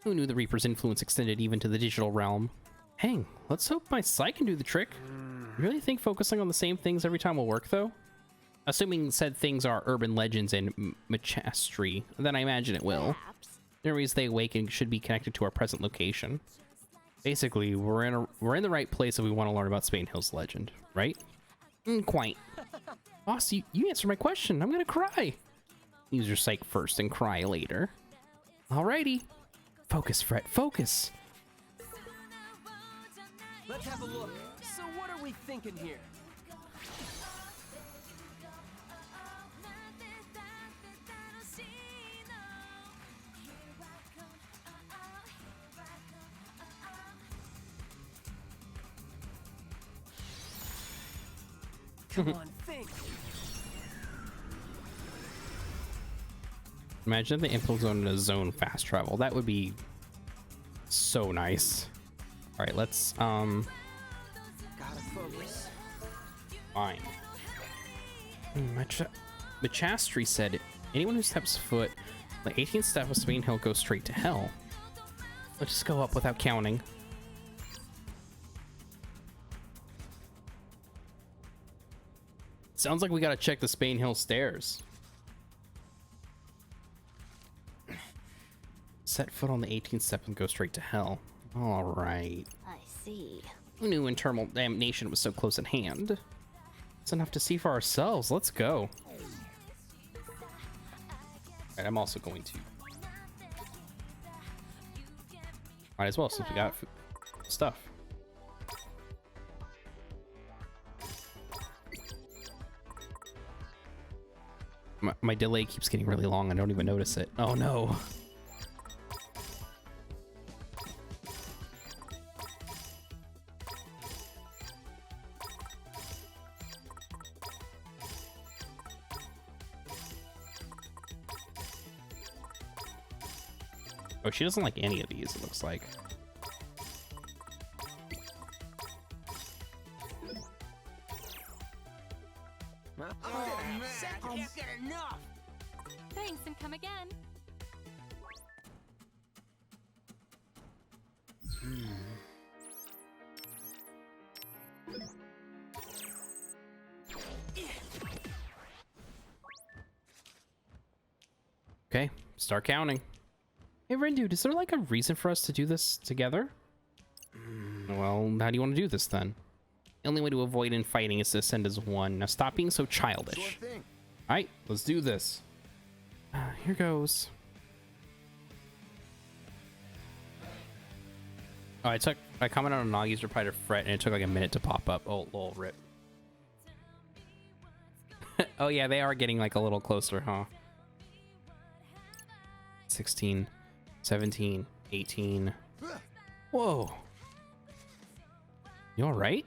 Who knew the Reaper's influence extended even to the digital realm? Hang, let's hope my sight can do the trick. You really think focusing on the same things every time will work, though? Assuming said things are urban legends and Machastry, then I imagine it will. Perhaps. The reason they awaken should be connected to our present location. Basically, we're in the right place if we want to learn about Spain Hill's legend, right? Quite. Boss, you answered my question. I'm gonna cry. Use your psych first and cry later. Alrighty. Focus, Fret, focus. Let's have a look. So what are we really thinking here? Come on, think. Imagine if the info zone in a zone fast travel. That would be so nice. All right, let's Gotta focus. fine. Machastri said, anyone who steps foot on the 18th step of Spain Hill goes straight to hell. Let's just go up without counting. Sounds like we gotta check the Spain Hill stairs. Set foot on the 18th step and go straight to hell. All right. I see. Who knew internal damnation was so close at hand? It's enough to see for ourselves. Let's go. Alright, I'm also going to. Might as well since we got stuff. My delay keeps getting really long. I don't even notice it. Oh no. Oh, she doesn't like any of these, it looks like. Can't get enough. Thanks and come again. Okay, start counting. Hey, Rendude, is there like a reason for us to do this together? Well, how do you want to do this then? The only way to avoid infighting is to ascend as one. Now stop being so childish. Sure thing. Alright, let's do this. Here goes. Oh, I commented on Nagi's reply to Fret and it took like a minute to pop up. Oh, lol, rip. Oh yeah, they are getting like a little closer, huh? 16, 17, 18. Whoa. You alright?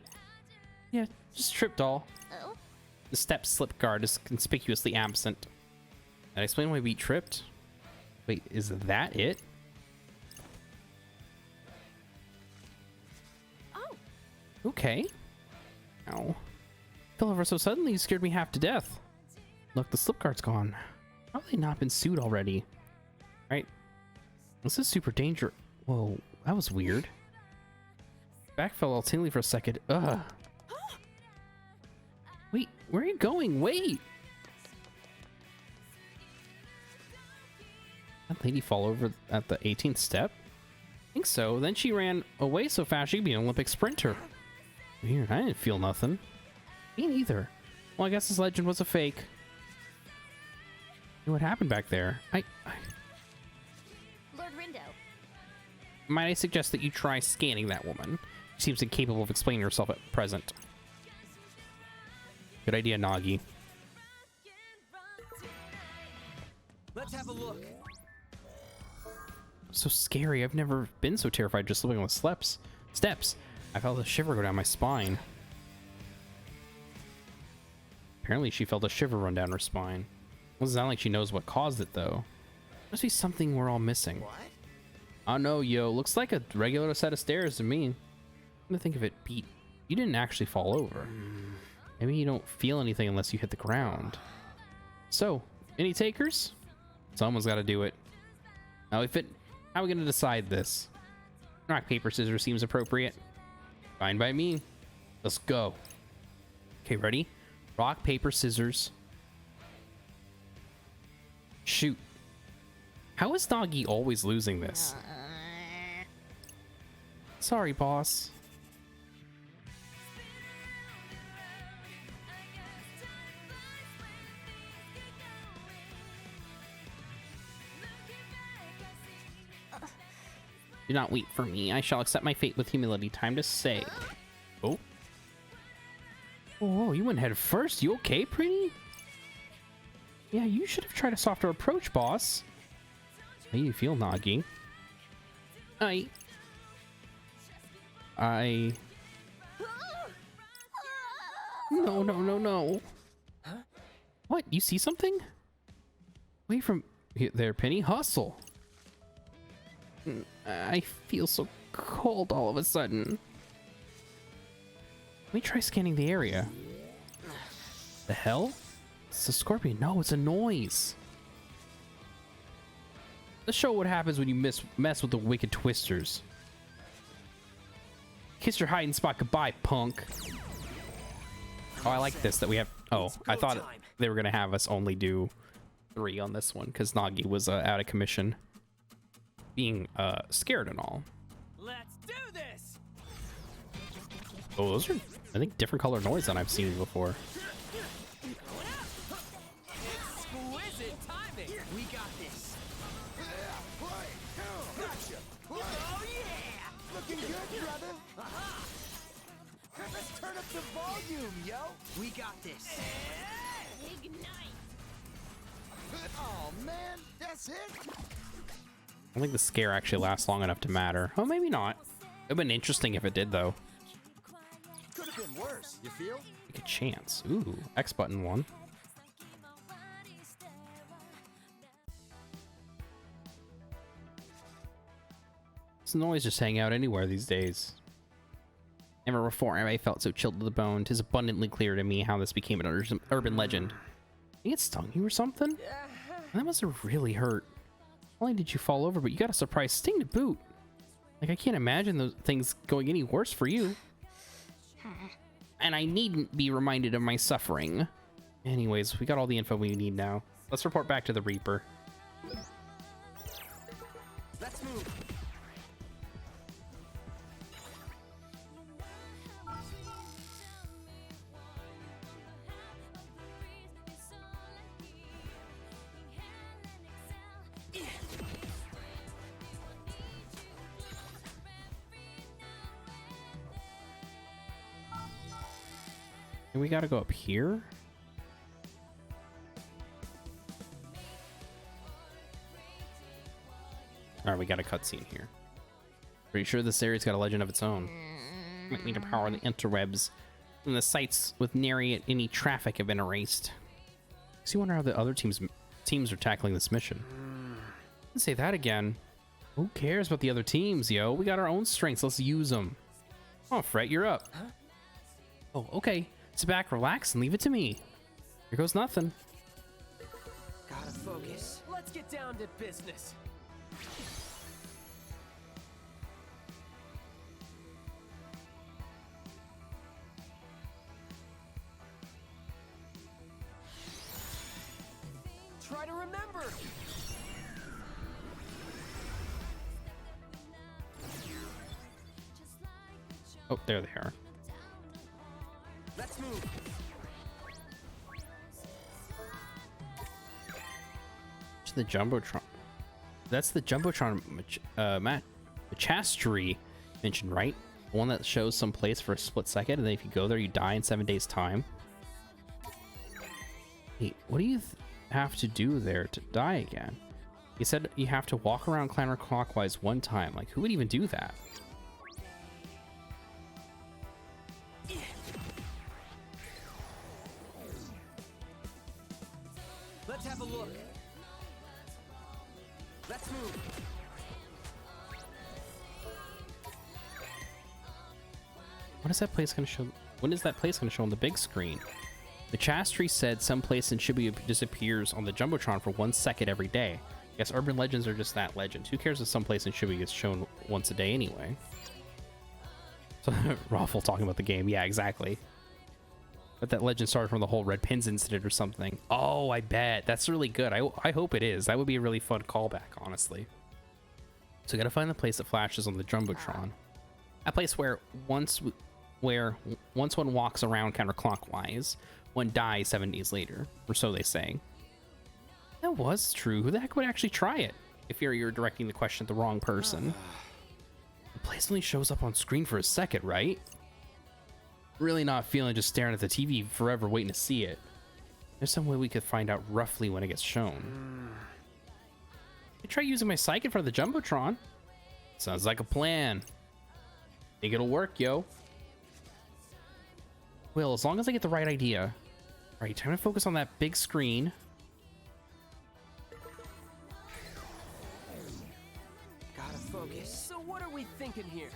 Yeah, just tripped all. Oh? The step slip guard is conspicuously absent. That explain why we tripped? Wait, is that it? Oh. Okay. Ow. Fell over so suddenly you scared me half to death. Look, the slip guard's gone. How have they not been sued already? Right? This is super dangerous. Whoa, that was weird. Back fell all tingly for a second. Ugh. Wait, where are you going? Wait! That lady fall over at the 18th step? I think so. Then she ran away so fast she could be an Olympic sprinter. Weird, I didn't feel nothing. Me neither. Well, I guess this legend was a fake. What happened back there? Lord Rindo. Might I suggest that you try scanning that woman? She seems incapable of explaining herself at present. Good idea, Nagi. Let's have a look. So scary. I've never been so terrified just slipping on the steps. I felt a shiver go down my spine. Apparently she felt a shiver run down her spine. Doesn't sound like she knows what caused it, though. Must be something we're all missing. What? Oh no, yo. Looks like a regular set of stairs to me. Come to think of it, Pete, you didn't actually fall over. Maybe you don't feel anything unless you hit the ground. So, any takers? Someone's got to do it. Now, how are we going to decide this? Rock, paper, scissors seems appropriate. Fine by me. Let's go. Okay, ready? Rock, paper, scissors. Shoot. How is Nagi always losing this? Sorry, boss. Do not weep for me. I shall accept my fate with humility. Time to say. Oh. Oh, you went head first. You okay, pretty? Yeah, you should have tried a softer approach, boss. How you feel, Nagi? No, no, no, no. Huh? What? You see something? Wait from there, Penny. Hustle. I feel so cold all of a sudden. Let me try scanning the area. The hell? It's a scorpion. No, it's a noise. Let's show what happens when you mess with the wicked twisters. Kiss your hiding spot goodbye, punk. Oh, I like this that we have. Oh, I thought they were gonna have us only do 3 on this one because Nagi was out of commission, being scared and all. Let's do this. Oh, those are, I think, different color noise than I've seen before. Exquisite timing. We got this. Gotcha. Oh yeah. Looking good, brother. Let's turn up the volume, yo. We got this. Oh man, that's it. I don't think the scare actually lasts long enough to matter. Oh, maybe not. It'd been interesting if it did, though. Could have been worse. You feel? Take a chance. Ooh, X button one. This noise just hang out anywhere these days. Never before have I felt so chilled to the bone. 'Tis abundantly clear to me how this became an urban legend. I think it stung you or something? That must have really hurt. Not only did you fall over, but you got a surprise sting to boot. Like, I can't imagine those things going any worse for you. And I needn't be reminded of my suffering. Anyways, we got all the info we need now. Let's report back to the Reaper. Let's move. And we gotta go up here? Alright, we got a cutscene here. Pretty sure this area's got a legend of its own. Might need to power the interwebs. And the sites with nary any traffic have been erased. So you wonder how the other teams are tackling this mission. Let's say that again. Who cares about the other teams, yo? We got our own strengths. Let's use them. Oh, Fret, you're up. Huh? Oh, okay. Sit back, relax, and leave it to me. Here goes nothing. Gotta focus. Let's get down to business. Try to remember. Oh, there they are. Let's move. The Jumbotron. That's the Jumbotron Machastery mentioned, right? The one that shows some place for a split second, and then if you go there, you die in 7 days' time. Hey, what do you have to do there to die again? He said you have to walk around counterclockwise 1 time. Like, who would even do that? Let's have a look. Let's move. What is that place going to show? When is that place going to show on the big screen? The Chastry said some place in Shibuya disappears on the Jumbotron for 1 second every day. I guess urban legends are just that legend. Who cares if some place in Shibuya is shown once a day anyway? So Raffle talking about the game. Yeah, exactly. But that legend started from the whole Red Pins incident or something. Oh, I bet. That's really good. I hope it is. That would be a really fun callback, honestly. So we gotta find the place that flashes on the Jumbotron. A place where once one walks around counterclockwise, one dies 7 days later, or so they say. That was true. Who the heck would actually try it? If you're directing the question at the wrong person. The place only shows up on screen for a second, right? Really not feeling just staring at the TV forever waiting to see it. There's some way we could find out roughly when it gets shown. I try using my psychic for the Jumbotron. Sounds like a plan. Think it'll work, yo. Well, as long as I get the right idea. Alright, time to focus on that big screen. Gotta focus. So what are we thinking here?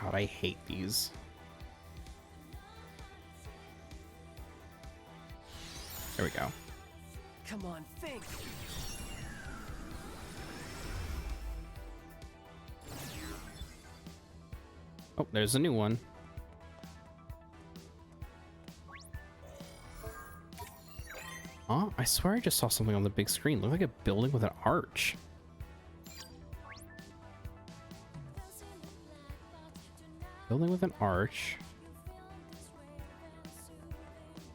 God, I hate these. There we go. Come on, think. Oh, there's a new one. Huh? I swear I just saw something on the big screen. Looked like a building with an arch. Building with an arch.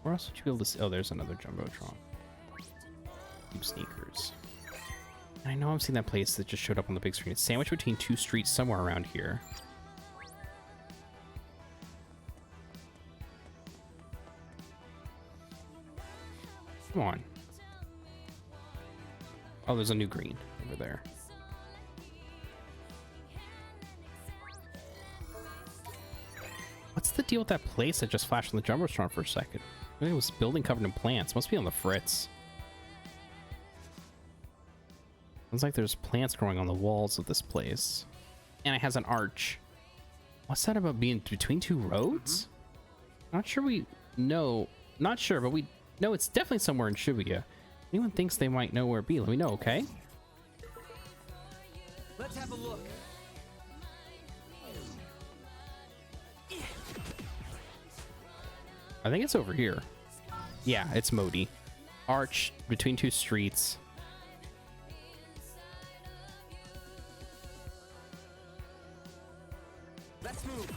Where else would you be able to see? Oh, there's another Jumbotron. Deep sneakers. And I know I've seen that place that just showed up on the big screen. It's sandwiched between two streets somewhere around here. Come on. Oh, there's a new green over there. What's the deal with that place that just flashed on the Jumbotron for a second? I think it was a building covered in plants. Must be on the fritz. Sounds like there's plants growing on the walls of this place. And it has an arch. What's that about being between two roads? Not sure we know. Not sure, but we know it's definitely somewhere in Shibuya. Anyone thinks they might know where it be, let me know, okay? Let's have a look. I think it's over here. Yeah, it's Modi. Arch between two streets. Let's move.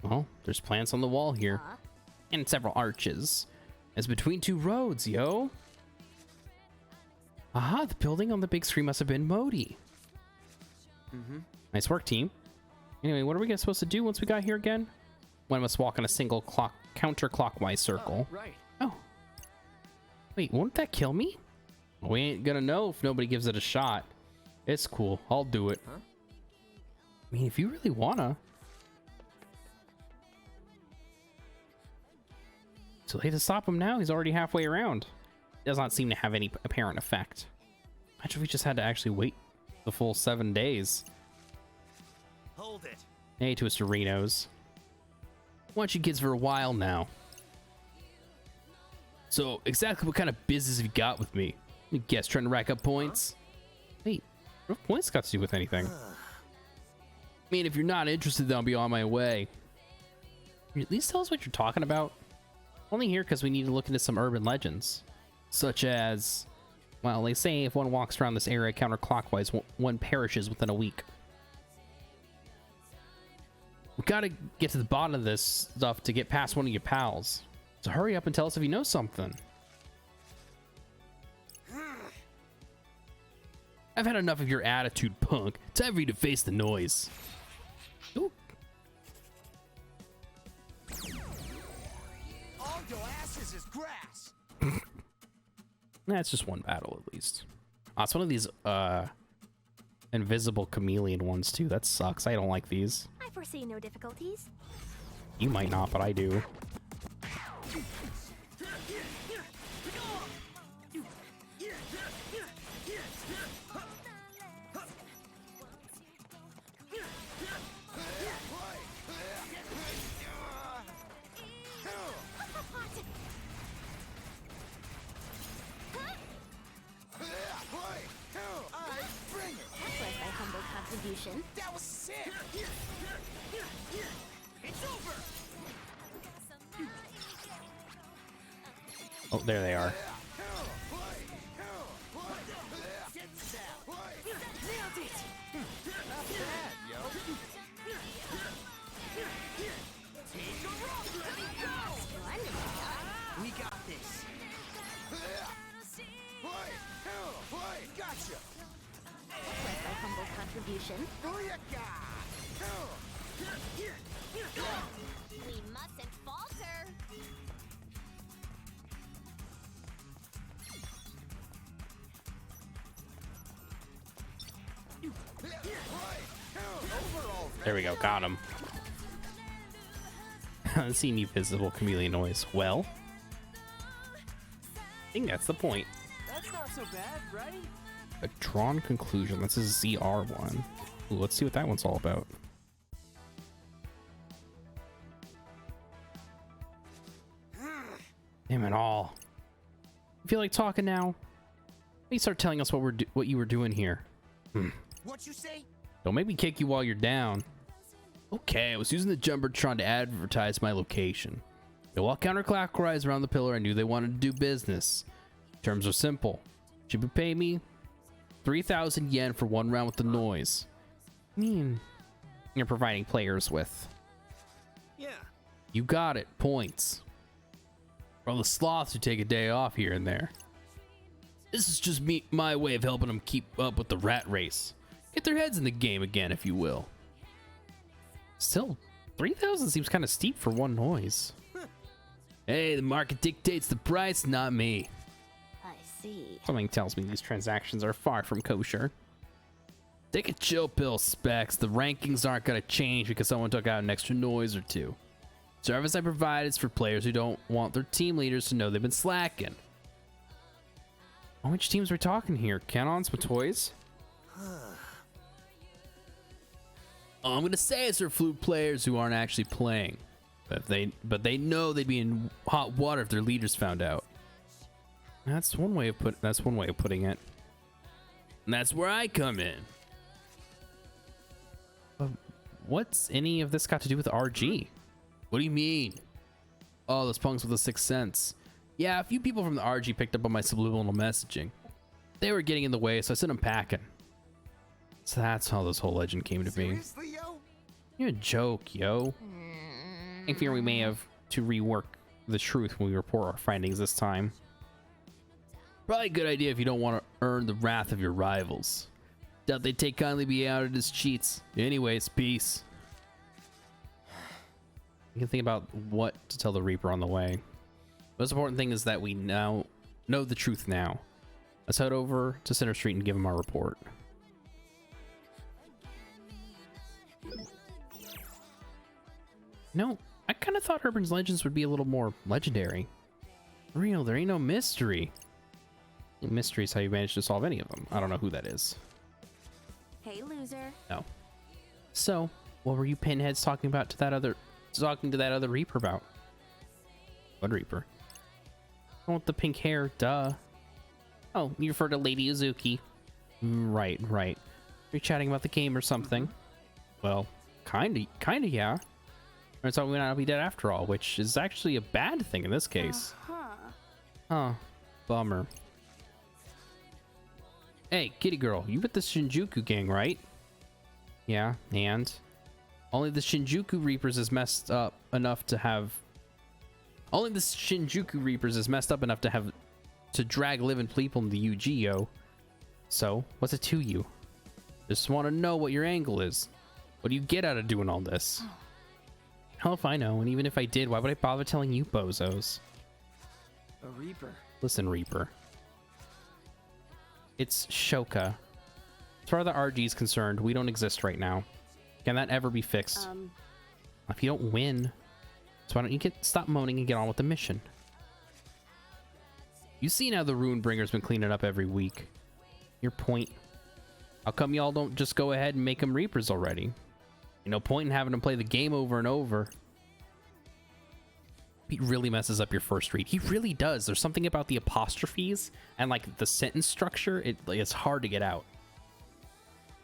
Well, there's plants on the wall here. And several arches. It's between two roads, yo. Aha, the building on the big screen must have been Modi. Nice work, team. Anyway, what are we supposed to do once we got here again? One of us walk in a single counterclockwise circle. Right. Oh. Wait, won't that kill me? Well, we ain't gonna know if nobody gives it a shot. It's cool. I'll do it. Huh? I mean, if you really wanna. Too late to stop him now. He's already halfway around. Does not seem to have any apparent effect. Imagine if we just had to actually wait the full 7 days. Hold it. Hey, Twisterinos. Watch you kids for a while now. So, exactly what kind of business have you got with me? You guess trying to rack up points? Wait, what have points got to do with anything? I mean, if you're not interested, then I'll be on my way. Can you at least tell us what you're talking about? Only here because we need to look into some urban legends. Such as, well, they say if one walks around this area counterclockwise, one perishes within a week. We gotta get to the bottom of this stuff to get past one of your pals. So hurry up and tell us if you know something. I've had enough of your attitude, punk. Time for you to face the noise. Ooh. All your asses is grass. That's just one battle at least. It's one of these invisible chameleon ones too. That sucks. I don't like these. I foresee no difficulties. You might not, but I do. That was my humble contribution. That was sick. It's over. Oh, there they are. Nailed it. Not bad, yo. got this. Gotcha. Where's my humble contribution? Booyaka! We mustn't falter. There we go, got him. Seeing you visible chameleon noise. Well, I think that's the point. That's not so bad, right? A drawn conclusion. That's a ZR one. Ooh, let's see what that one's all about. Damn it all. You feel like talking now? Please start telling us what you were doing here. What you say? Don't make me kick you while you're down. Okay, I was using the Jumbotron to advertise my location. They walked counterclockwise around the pillar. I knew they wanted to do business. Terms are simple. Should you pay me 3,000 yen for one round with the noise? You're providing players with. Yeah. You got it. Points. For all the sloths who take a day off here and there. This is just my way of helping them keep up with the rat race. Get their heads in the game again, if you will. Still, 3,000 seems kind of steep for one noise. Hey, the market dictates the price, not me. I see. Something tells me these transactions are far from kosher. Take a chill pill, Specs. The rankings aren't going to change because someone took out an extra noise or two. Service I provide is for players who don't want their team leaders to know they've been slacking. Which teams are we talking here? Canons with toys? All I'm gonna say is they're fluke players who aren't actually playing, but they know they'd be in hot water if their leaders found out. That's one way of putting it, and that's where I come in. But what's any of this got to do with RG? What do you mean? Oh, those punks with the sixth sense. Yeah, a few people from the RG picked up on my subliminal messaging. They were getting in the way, so I sent them packing. So that's how this whole legend came to be. Seriously, yo? You're a joke, yo. I fear we may have to rework the truth when we report our findings this time. Probably a good idea if you don't want to earn the wrath of your rivals. Doubt they'd take kindly be outed as cheats. Anyways, peace. You can think about what to tell the Reaper on the way. Most important thing is that we now know the truth now. Let's head over to Center Street and give him our report. No, I kind of thought Urban's Legends would be a little more legendary. For real, there ain't no mystery. Mystery is how you manage to solve any of them. I don't know who that is. Hey, loser. No. So, what were you pinheads talking to that other Reaper about? What Reaper? I want the pink hair, duh. Oh, you refer to Lady Uzuki. Right. You're chatting about the game or something. Well, kinda, yeah. Turns out we might not be dead after all, which is actually a bad thing in this case. Huh. Bummer. Hey, kitty girl, you with the Shinjuku gang, right? Yeah, and? Only the Shinjuku Reapers is messed up enough to have... Only the Shinjuku Reapers is messed up enough to have... to drag living people in the UGO. So, what's it to you? Just want to know what your angle is. What do you get out of doing all this? Hell if I know, and even if I did, why would I bother telling you bozos? A Reaper. Listen, Reaper. It's Shoka. As far as the RG is concerned, we don't exist right now. Can that ever be fixed? If you don't win, so why don't you stop moaning and get on with the mission? You see now the Ruinbringer's been cleaning up every week. Your point. How come y'all don't just go ahead and make them Reapers already? No point in having them play the game over and over. He really messes up your first read. He really does. There's something about the apostrophes and like the sentence structure. It's hard to get out.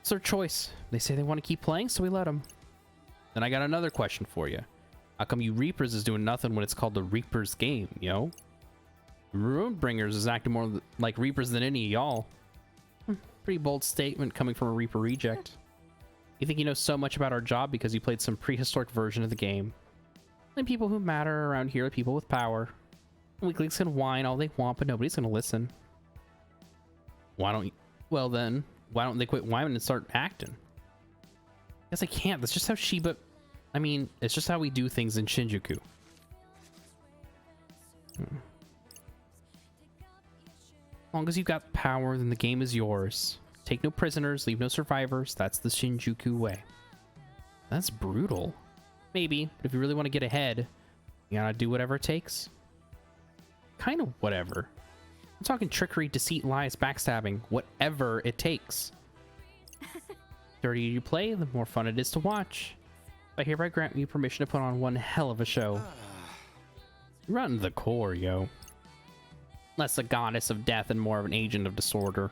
It's their choice. They say they want to keep playing, so we let them. Then I got another question for you. How come you Reapers is doing nothing when it's called the Reapers game, yo? Ruinbringers is acting more like Reapers than any of y'all. Pretty bold statement coming from a Reaper reject. You think you know so much about our job because you played some prehistoric version of the game. The people who matter around here are people with power. Weaklings can whine all they want, but nobody's gonna listen. Why don't you? Well then, why don't they quit whining and start acting? Guess I can't. That's just how Shiba. I mean, it's just how we do things in Shinjuku. As long as you've got power, then the game is yours. Take no prisoners, leave no survivors. That's the Shinjuku way. That's brutal. Maybe, but if you really want to get ahead, you gotta do whatever it takes. Kind of whatever. I'm talking trickery, deceit, lies, backstabbing, whatever it takes. The dirtier you play, the more fun it is to watch. I hereby grant you permission to put on one hell of a show. Run the core, yo. Less a goddess of death and more of an agent of disorder.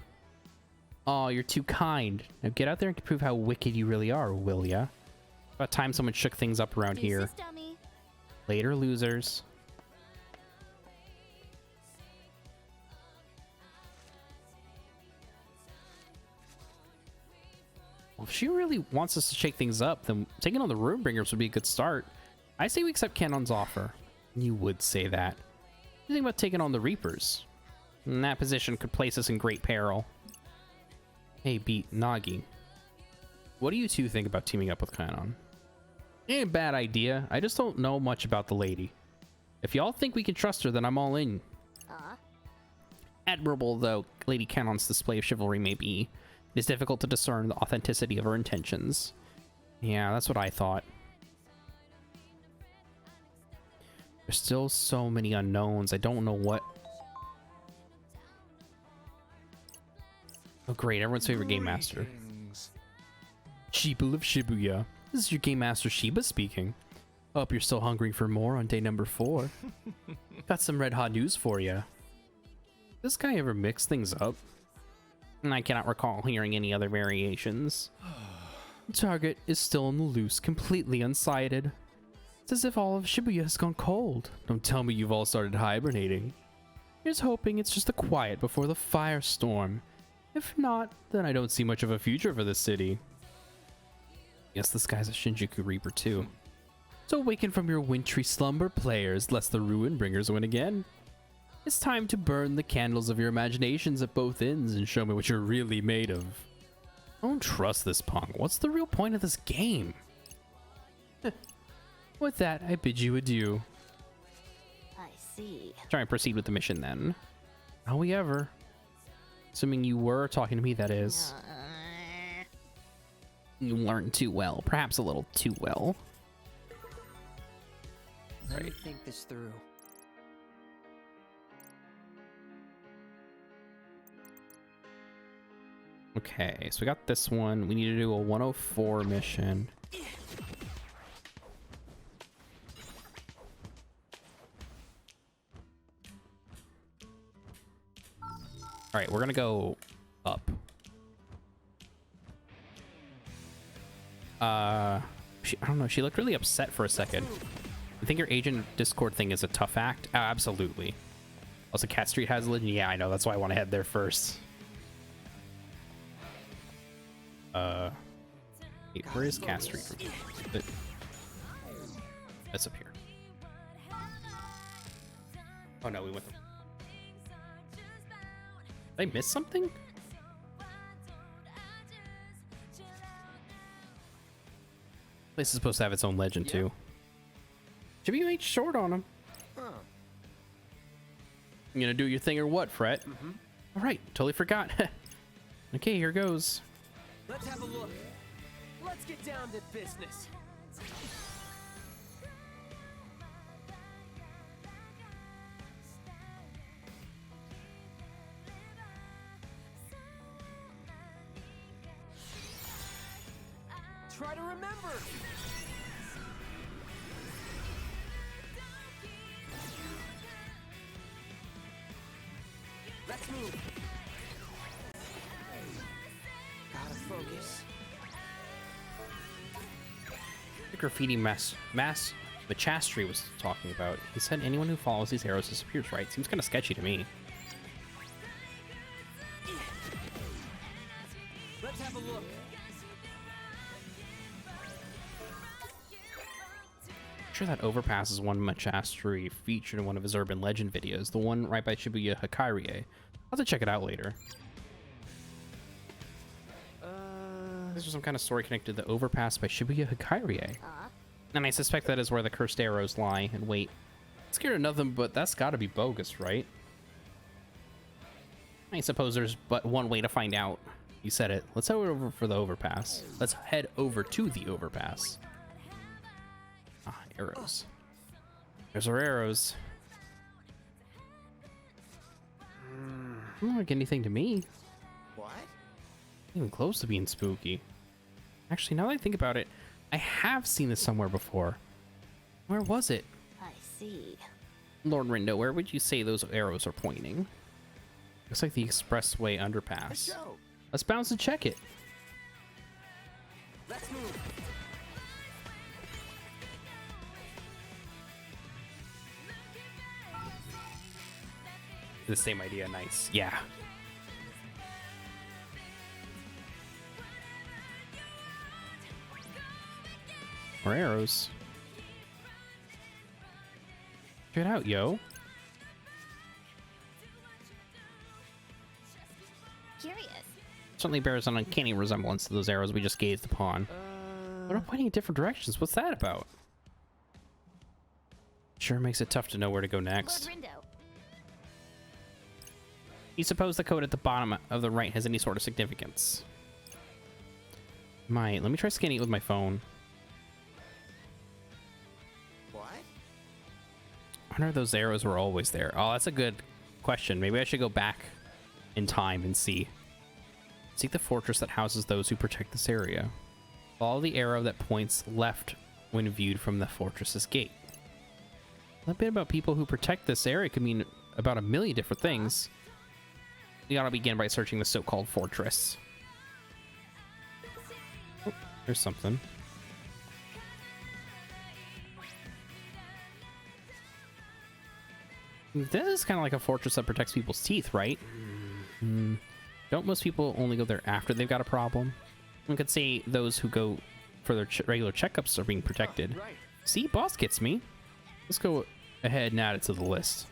Oh, you're too kind. Now get out there and prove how wicked you really are, will ya? About time someone shook things up around here. Later, losers. Well, if she really wants us to shake things up, then taking on the Ruinbringers would be a good start. I say we accept Kanon's offer. You would say that. What do you think about taking on the Reapers? In that position could place us in great peril. Hey, Beat, Nagi. What do you two think about teaming up with Kanon? Ain't a bad idea. I just don't know much about the lady. If y'all think we can trust her, then I'm all in. Admirable though Lady Kanon's display of chivalry may be, it is difficult to discern the authenticity of her intentions. Yeah, that's what I thought. There's still so many unknowns. I don't know what... Oh great, everyone's favorite game master. Sheeple of Shibuya. This is your game master Shiba speaking. Hope you're still hungry for more on day number 4. Got some red hot news for you. This guy ever mix things up? And I cannot recall hearing any other variations. The target is still on the loose, completely unsighted. It's as if all of Shibuya has gone cold. Don't tell me you've all started hibernating. Here's hoping it's just the quiet before the firestorm. If not, then I don't see much of a future for this city. Yes, this guy's a Shinjuku Reaper too. So awaken from your wintry slumber, players, lest the Ruinbringers win again. It's time to burn the candles of your imaginations at both ends and show me what you're really made of. I don't trust this punk. What's the real point of this game? With that, I bid you adieu. I see. Try and proceed with the mission then. How we ever? Assuming you were talking to me, that is. You learned too well. Perhaps a little too well. Let me think this through. Okay, so we got this one. We need to do a 104 mission. All right, we're gonna go up. I don't know. She looked really upset for a second. I think your agent Discord thing is a tough act. Oh, absolutely. Also, Cat Street has a legend. Yeah, I know. That's why I want to head there first. Wait, where is Cat Street? That's up here. Oh no, we went. Did I miss something? Place is supposed to have its own legend too. Should be made short on him. You gonna do your thing or what, Fret? All right, totally forgot. Okay, here goes. Let's have a look. Let's get down to business. Try to remember. Let's move. Gotta focus. The graffiti mass Machastri was talking about. He said anyone who follows these arrows disappears, right? Seems kind of sketchy to me. Let's have a look. sure that overpass is one Machastery featured in one of his urban legend videos. The one right by Shibuya Hikarie. I'll have to check it out later. Is there some kind of story connected to the overpass by Shibuya Hikarie? And I suspect that is where the cursed arrows lie and wait. Scared of nothing, but that's got to be bogus, right? I suppose there's but one way to find out. You said it. Let's head over for the overpass. Let's head over to the overpass. Ah, arrows. There's our arrows. Don't look anything to me. What? Even close to being spooky. Actually, now that I think about it, I have seen this somewhere before. Where was it? I see. Lord Rindo, where would you say those arrows are pointing? Looks like the expressway underpass. Show. Let's bounce and check it. Let's move. The same idea, nice. Yeah. More arrows. Check it out, yo. Curious. Certainly bears an uncanny resemblance to those arrows we just gazed upon. But I'm pointing in different directions. What's that about? Sure makes it tough to know where to go next. Lord Rindo. You suppose the code at the bottom of the right has any sort of significance? Let me try scanning it with my phone. What? I wonder if those arrows were always there. Oh, that's a good question. Maybe I should go back in time and see. Seek the fortress that houses those who protect this area. Follow the arrow that points left when viewed from the fortress's gate. A bit about people who protect this area could mean about a million different things. We gotta begin by searching the so-called fortress. Oh, there's something. This is kind of like a fortress that protects people's teeth, right? Don't most people only go there after they've got a problem? One could say those who go for their regular checkups are being protected. Right. See, boss gets me. Let's go ahead and add it to the list.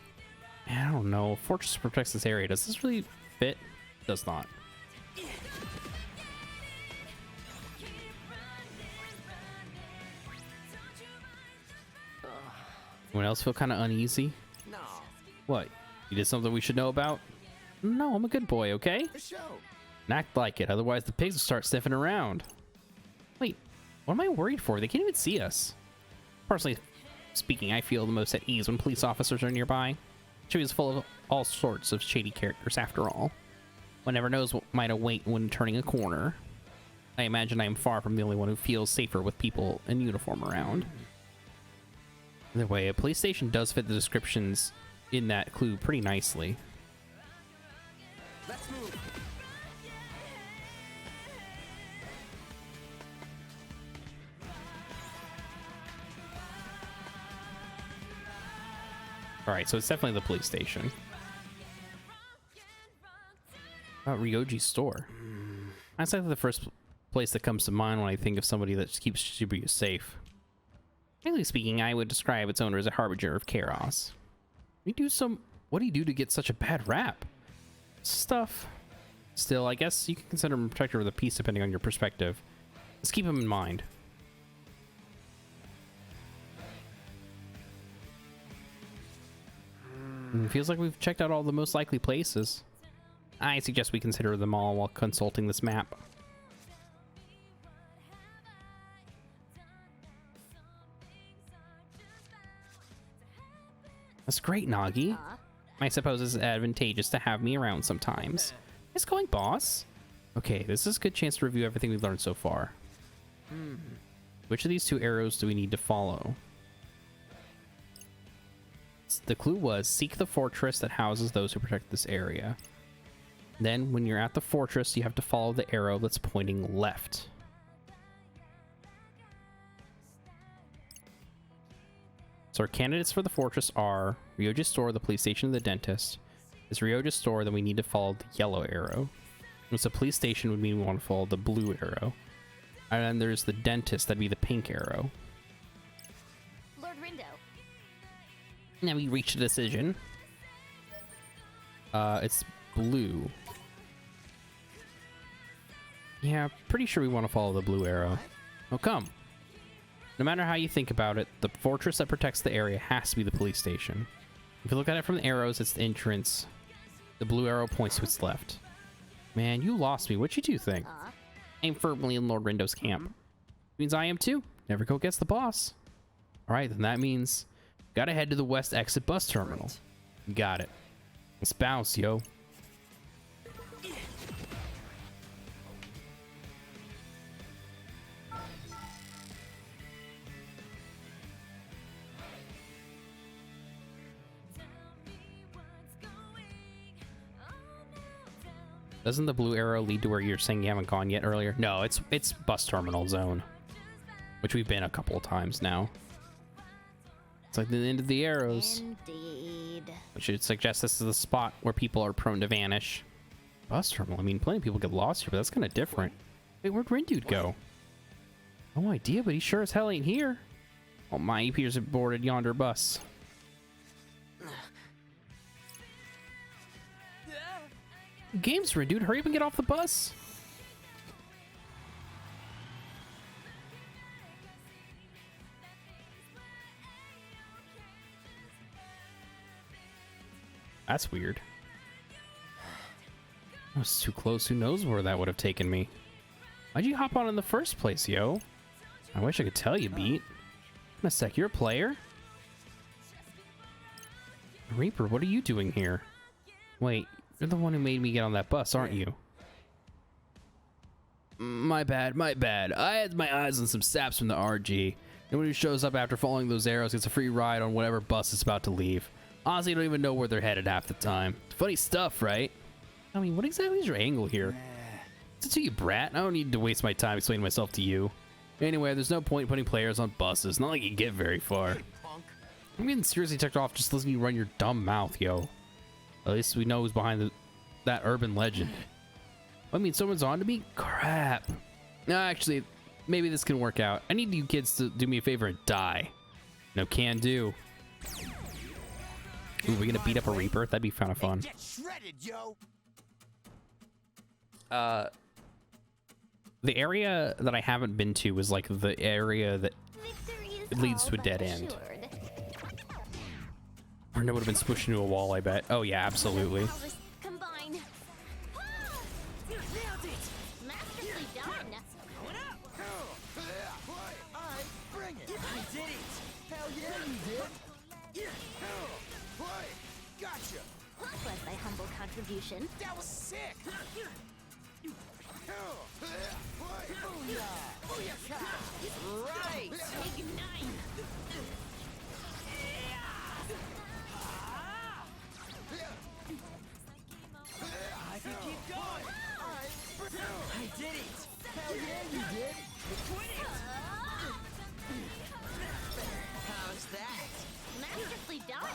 Man, I don't know. Fortress protects this area. Does this really fit? Does not. Anyone else feel kind of uneasy? No. What? You did something we should know about? No, I'm a good boy, okay? The show. And act like it, otherwise the pigs will start sniffing around. Wait, what am I worried for? They can't even see us. Personally speaking, I feel the most at ease when police officers are nearby. Chewie is full of all sorts of shady characters, after all. One never knows what might await when turning a corner. I imagine I am far from the only one who feels safer with people in uniform around. Either way, a police station does fit the descriptions in that clue pretty nicely. Let's move. Alright, so it's definitely the police station. About Ryoji's store. That's like the first place that comes to mind when I think of somebody that keeps Shibuya safe. Frankly speaking, I would describe its owner as a harbinger of chaos. What do you do to get such a bad rap? Stuff. Still, I guess you can consider him a protector of the peace depending on your perspective. Let's keep him in mind. Feels like we've checked out all the most likely places. I suggest we consider them all while consulting this map. That's great, Nagi. I suppose it's advantageous to have me around sometimes. It's going, boss. Okay, this is a good chance to review everything we've learned so far. Which of these two arrows do we need to follow? The clue was seek the fortress that houses those who protect this area. Then, when you're at the fortress, you have to follow the arrow that's pointing left. So our candidates for the fortress are Ryoji's store, the police station, and the dentist. It's Ryoji's store, then we need to follow the yellow arrow. If it's a police station, would mean we want to follow the blue arrow. And then there's the dentist, that'd be the pink arrow. Lord Now we reached a decision. It's blue. Yeah, pretty sure we want to follow the blue arrow. Oh, come. No matter how you think about it, the fortress that protects the area has to be the police station. If you look at it from the arrows, it's the entrance. The blue arrow points to its left. Man, you lost me. What'd you two think? I'm firmly in Lord Rindo's camp. Means I am too. Never go against the boss. Alright, then that means gotta head to the west exit bus terminal. Got it. Let's bounce, yo. Doesn't the blue arrow lead to where you're saying you haven't gone yet earlier? No, it's bus terminal zone, which we've been a couple of times now. It's like the end of the arrows. Indeed. Which should suggest this is the spot where people are prone to vanish. Bus terminal. I mean, plenty of people get lost here, but that's kind of different. Wait, where'd Rindude go? No idea, but he sure as hell ain't here. Oh, my peers have boarded yonder bus. Games, Rindude, hurry up and get off the bus. That's weird. I was too close. Who knows where that would have taken me? Why'd you hop on in the first place, yo? I wish I could tell you, Beat. In a sec, you're a player? Reaper, what are you doing here? Wait, you're the one who made me get on that bus, aren't you? My bad, my bad. I had my eyes on some saps from the RG. Anyone who shows up after following those arrows gets a free ride on whatever bus is about to leave. Honestly, I don't even know where they're headed half the time. It's funny stuff, right? I mean, what exactly is your angle here? Is it to you, brat? I don't need to waste my time explaining myself to you. Anyway, there's no point putting players on buses. Not like you get very far. I'm getting seriously ticked off just listening to you run your dumb mouth, yo. At least we know who's behind that urban legend. I mean, someone's on to me? Crap. No, actually, maybe this can work out. I need you kids to do me a favor and die. No can do. Ooh, we're gonna beat up a Reaper? That'd be kind of fun. Get shredded, yo. The area that I haven't been to is like the area that leads to a dead end. Or no, would have been smushed into a wall, I bet. Oh yeah, absolutely. Combine. Nailed it. Masterfully done. I bring it. I did it. Hell yeah, you did. Gotcha. What was thy humble contribution? That was sick. Right. Ignite. I can keep going. I did it. Hell yeah, you did. Quit it. How's that? Masterfully done.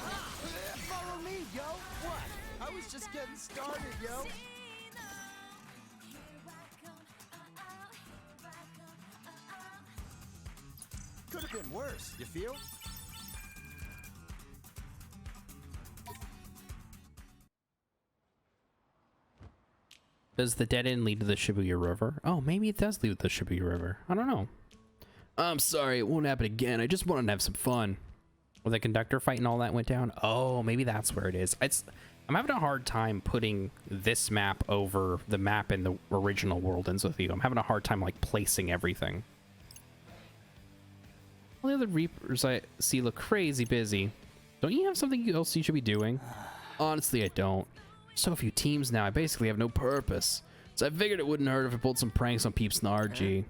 Follow me, yo. What? I was just getting started, yo. Could have been worse, you feel? Does the dead end lead to the Shibuya River? Oh, maybe it does lead to the Shibuya River. I don't know. I'm sorry, it won't happen again. I just wanted to have some fun. Where the conductor fight and all that went down? Oh, maybe that's where it is. I'm having a hard time putting this map over the map in the original World Ends With You. I'm having a hard time, like, placing everything. All the other Reapers I see look crazy busy. Don't you have something else you should be doing? Honestly, I don't. So few teams now, I basically have no purpose. So I figured it wouldn't hurt if I pulled some pranks on peeps in the RG.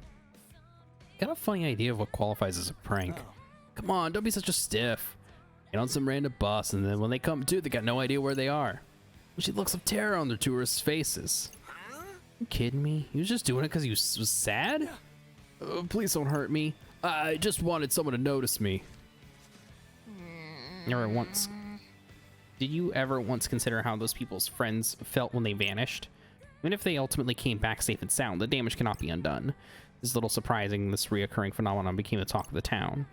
Got a funny idea of what qualifies as a prank. Come on, don't be such a stiff. Get on some random bus, and then when they come to, they got no idea where they are. We see looks of terror on their tourists' faces. You kidding me? You was just doing it because you was sad? Please don't hurt me. I just wanted someone to notice me. Did you ever once consider how those people's friends felt when they vanished? Even if they ultimately came back safe and sound, the damage cannot be undone. It's a little surprising this reoccurring phenomenon became the talk of the town.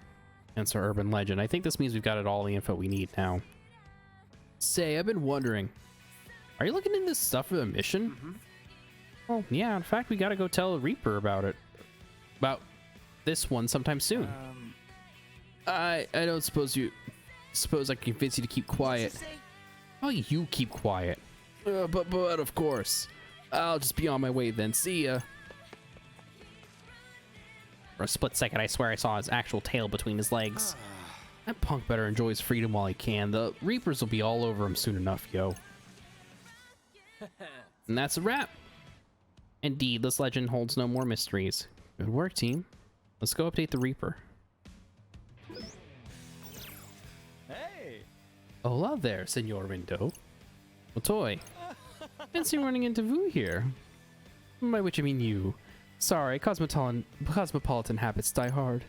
Hence our urban legend. I think this means we've got all the info we need now. Say, I've been wondering, are you looking into this stuff for a mission? Oh, yeah, in fact, we gotta go tell Reaper about it. About this one sometime soon. I don't suppose I can convince you to keep quiet. Oh, you keep quiet. But of course. I'll just be on my way then. See ya. For a split second, I swear I saw his actual tail between his legs. That punk better enjoy his freedom while he can. The Reapers will be all over him soon enough, yo. And that's a wrap. Indeed, this legend holds no more mysteries. Good work, team. Let's go update the Reaper. Hey! Hola there, Senor Rindo. Otoy. Fancy running into Vu here. By which I mean you. Sorry, cosmopolitan habits die hard.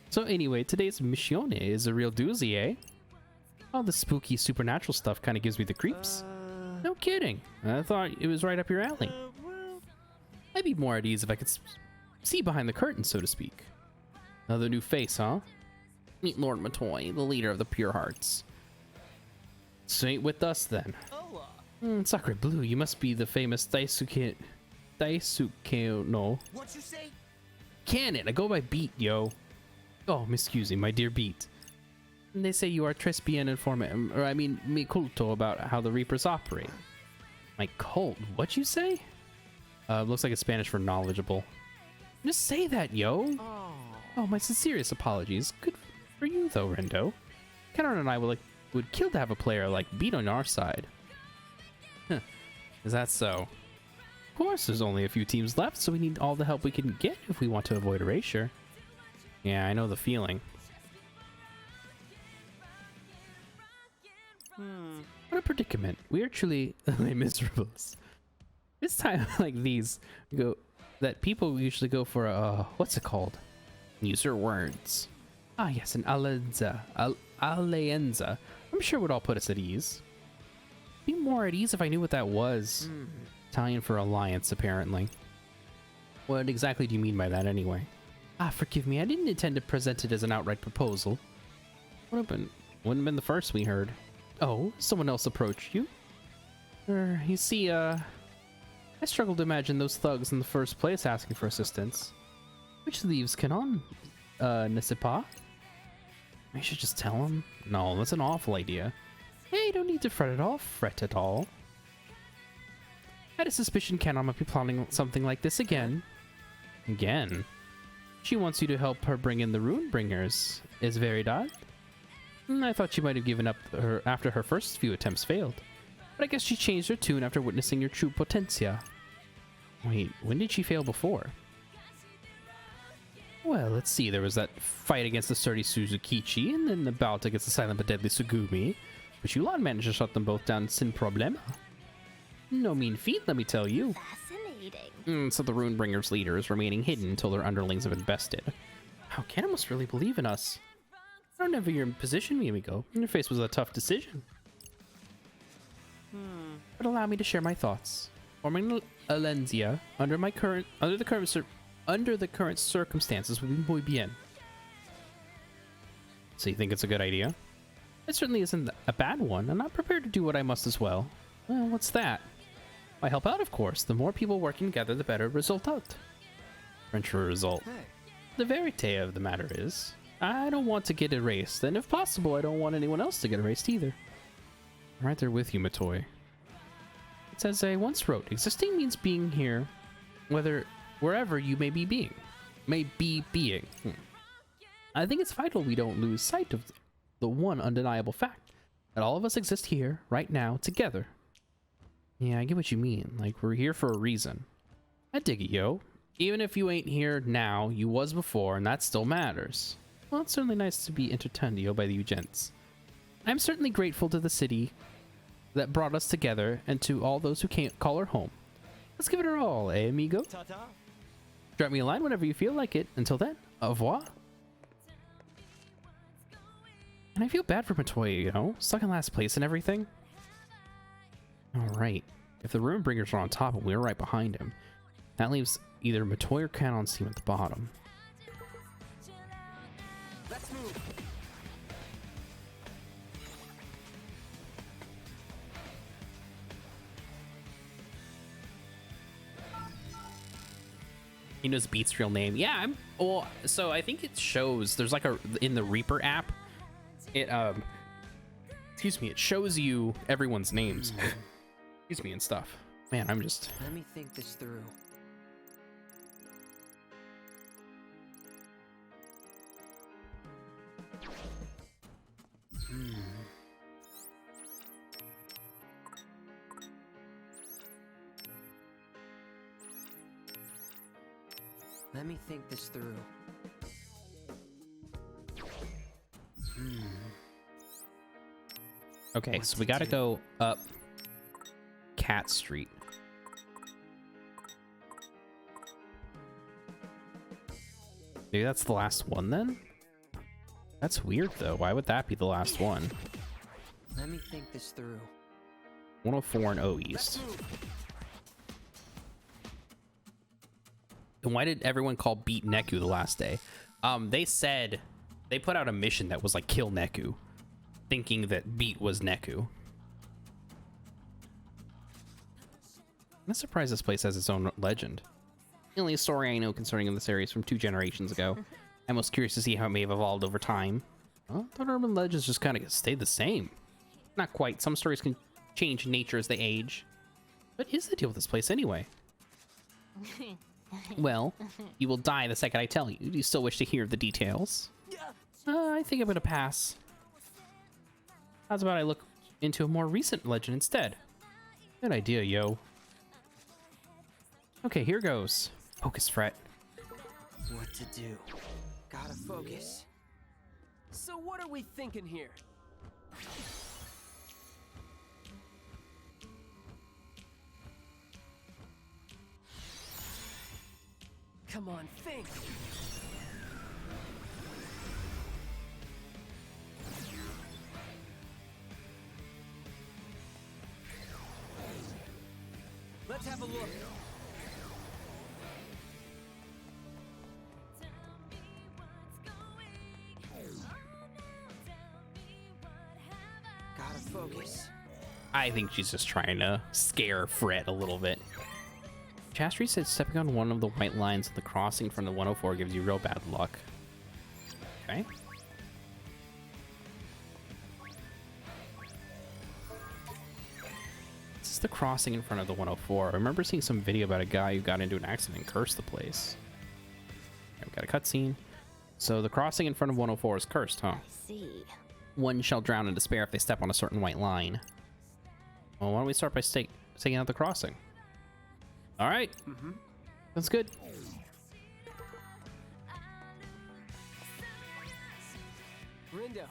So anyway, today's missione is a real doozy, eh? All the spooky supernatural stuff kind of gives me the creeps. No kidding. I thought it was right up your alley. I'd be more at ease if I could see behind the curtain, so to speak. Another new face, huh? Meet Lord Matoy, the leader of the Pure Hearts. So ain't with us then. Sacre Blue, you must be the famous Daisuke no. What you say? Can it? I go by Beat, yo. Oh, excuse me, my dear Beat. And they say you are tres bien informe, or I mean, mi culto about how the Reapers operate. My cult? What you say? Looks like it's Spanish for knowledgeable. Just say that, yo. Oh, my sincerest apologies. Good for you, though, Rendo. Kenner and I would kill to have a player like Beat on our side. Huh. Is that so? Of course, there's only a few teams left, so we need all the help we can get if we want to avoid erasure. Yeah, I know the feeling. What a predicament. We are truly miserables. It's time like these that people usually go for a what's it called? User words. Ah yes, an alienza. Alienza. I'm sure would all put us at ease. Be more at ease if I knew what that was. Italian for alliance, apparently. What exactly do you mean by that anyway? Ah, forgive me, I didn't intend to present it as an outright proposal. Wouldn't have been the first we heard. Oh, someone else approached you? You see, I struggle to imagine those thugs in the first place asking for assistance. Which leaves Kanon, n'est-ce pas? I should just tell him? No, that's an awful idea. Hey, don't need to fret at all. I had a suspicion Kanon might be plotting something like this again. Again? She wants you to help her bring in the Rune Bringers, is Veridad? I thought she might have given up after her first few attempts failed. But I guess she changed her tune after witnessing your true potentia. Wait, when did she fail before? Well, let's see. There was that fight against the sturdy Suzukichi, and then the bout against the silent but deadly Sugumi. But you lot managed to shut them both down sin problema. No mean feat, let me tell you. Fascinating. So the Runebringer's leader is remaining hidden until their underlings have been bested. How can must really believe in us? I don't know if you're in position, Mimiko. Your face was a tough decision. But allow me to share my thoughts. Forming Alenzia under the current circumstances would be muy bien. So you think it's a good idea? It certainly isn't a bad one. I'm not prepared to do what I must as well. Well, what's that? I help out, of course. The more people working together, the better result out. French for result. The verite of the matter is, I don't want to get erased, and if possible, I don't want anyone else to get erased either. I'm right there with you, Matoy. It's as I once wrote, existing means being here, wherever you may be being. I think it's vital we don't lose sight of the one undeniable fact, that all of us exist here, right now, together. Yeah, I get what you mean, like we're here for a reason. I dig it, yo. Even if you ain't here now, you was before, and that still matters. Well, it's certainly nice to be entertained, yo, by you gents. I'm certainly grateful to the city that brought us together, and to all those who can't call her home. Let's give it our all, eh, amigo? Ta-ta. Drop me a line whenever you feel like it. Until then, au revoir. And I feel bad for Matoya, you know? Stuck in last place and everything. Alright. If the Runebringers are on top and we're right behind him, that leaves either Matoya or Kanon's team at the bottom. Let's move. He knows Beat's real name. Yeah, well, so I think it shows there's like in the Reaper app, it excuse me, it shows you everyone's names. Excuse me, and stuff. Man, I'm just Let me think this through. Let me think this through. okay. What So to we gotta do? go up Cat Street. Maybe that's the last one then? That's weird though. Why would that be the last one? Let me think this through. 104 and O East. And why did everyone call Beat Neku the last day? They said they put out a mission that was like kill Neku, thinking that Beat was Neku. I'm surprised this place has its own legend. The only story I know concerning the series from 2 generations ago. I'm most curious to see how it may have evolved over time. Well, I thought urban legends just kind of stayed the same. Not quite. Some stories can change in nature as they age. What is the deal with this place anyway? Well, you will die the second I tell you. Do you still wish to hear the details? I think I'm gonna pass. How's about I look into a more recent legend instead? Good idea, yo. Okay, here goes. Focus, Fret. What to do? Gotta focus. So what are we thinking here? Come on, think! Let's have a look. Gotta focus. I think she's just trying to scare Fred a little bit. Chastry said stepping on one of the white lines at the crossing from the 104 gives you real bad luck. Okay. This is the crossing in front of the 104. I remember seeing some video about a guy who got into an accident and cursed the place. Okay, we've got a cutscene. So the crossing in front of 104 is cursed, huh? See. One shall drown in despair if they step on a certain white line. Well, why don't we start by taking out the crossing? All right. That's good. Rindo.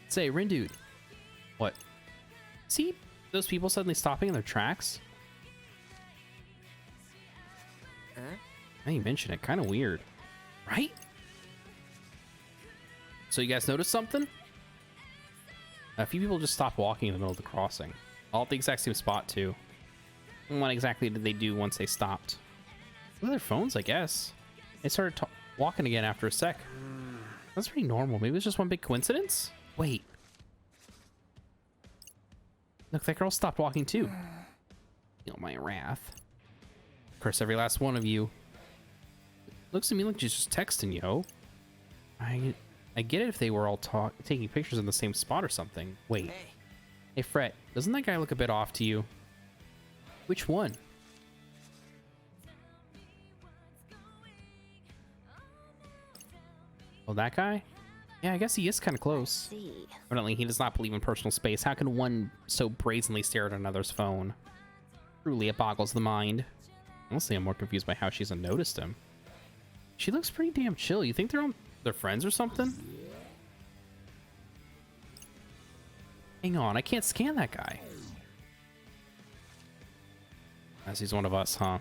Say, Rindude. What? See those people suddenly stopping in their tracks? Huh? Now you mention it, kind of weird, right? So you guys notice something? A few people just stopped walking in the middle of the crossing. All at the exact same spot too. And what exactly did they do once they stopped? With their phones, I guess. They started walking again after a sec. That's pretty normal. Maybe it's just one big coincidence? Wait. Look, that girl stopped walking too. Feel my wrath. Curse every last one of you. Looks to me like she's just texting, yo. I get it if they were all taking pictures in the same spot or something. Wait. Hey, Fret, doesn't that guy look a bit off to you? Which one? Oh, that guy? Yeah, I guess he is kind of close. See. Evidently, he does not believe in personal space. How can one so brazenly stare at another's phone? Truly, it boggles the mind. Honestly, I'm more confused by how she hasn't noticed him. She looks pretty damn chill. You think they're friends or something? Hang on, I can't scan that guy. As he's one of us, huh?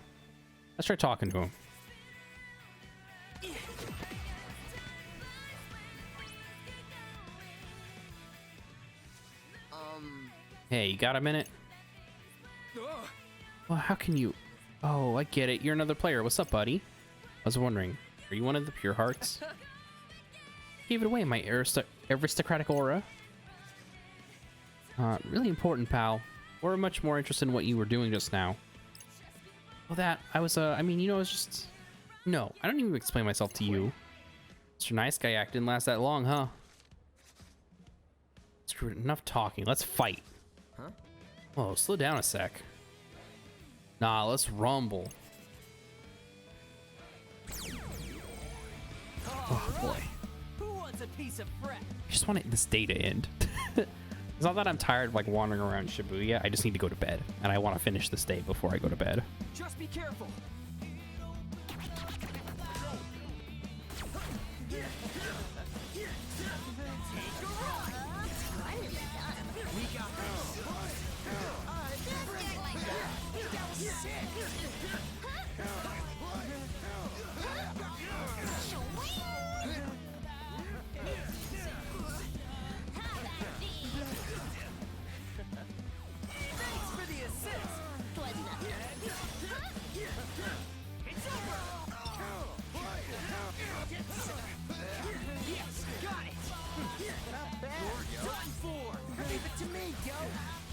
Let's try talking to him. Hey, you got a minute? Well, how can you... Oh, I get it. You're another player. What's up, buddy? I was wondering, are you one of the pure hearts? Gave it away, my aristocratic aura. Really important, pal. We're much more interested in what you were doing just now. Well, that, I was, I mean, you know, I was just No, I don't even explain myself to you. Mr. Nice Guy Act didn't last that long, huh? Screw it, enough talking. Let's fight. Huh? Oh, slow down a sec. Nah, let's rumble. Oh boy. Who wants a piece of fresh? I just want this day to end. It's not that I'm tired of like wandering around Shibuya. I just need to go to bed, and I want to finish this day before I go to bed. Just be careful.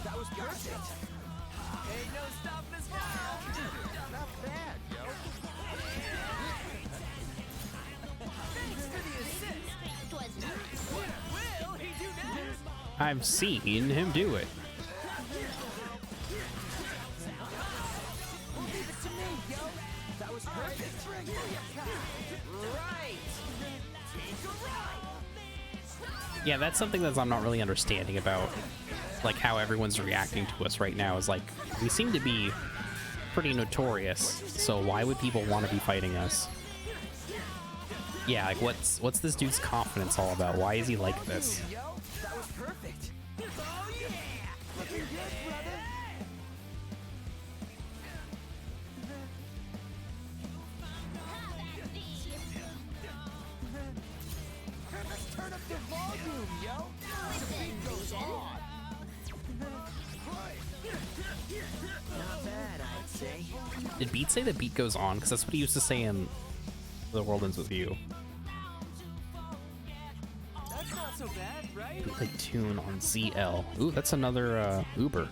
That was perfect. Ain't no stopping us now. Not bad, yo. Thanks for the assist. What will he do next? I've seen him do it. Leave it to me, yo. That was perfect. Right. Take a ride. Yeah, that's something that I'm not really understanding about, like how everyone's reacting to us right now. Is like we seem to be pretty notorious, so why would people want to be fighting us? Yeah, like what's this dude's confidence all about? Why is he like this? Yo, that was perfect. Oh yeah. Looking good, brother. Let's turn up the volume, yo. The beat goes on. Not bad, I'd say. Did Beat say the beat goes on? Because that's what he used to say in The World Ends With You. That's not so bad, right? Bootleg tune on ZL. Ooh, that's another Uber.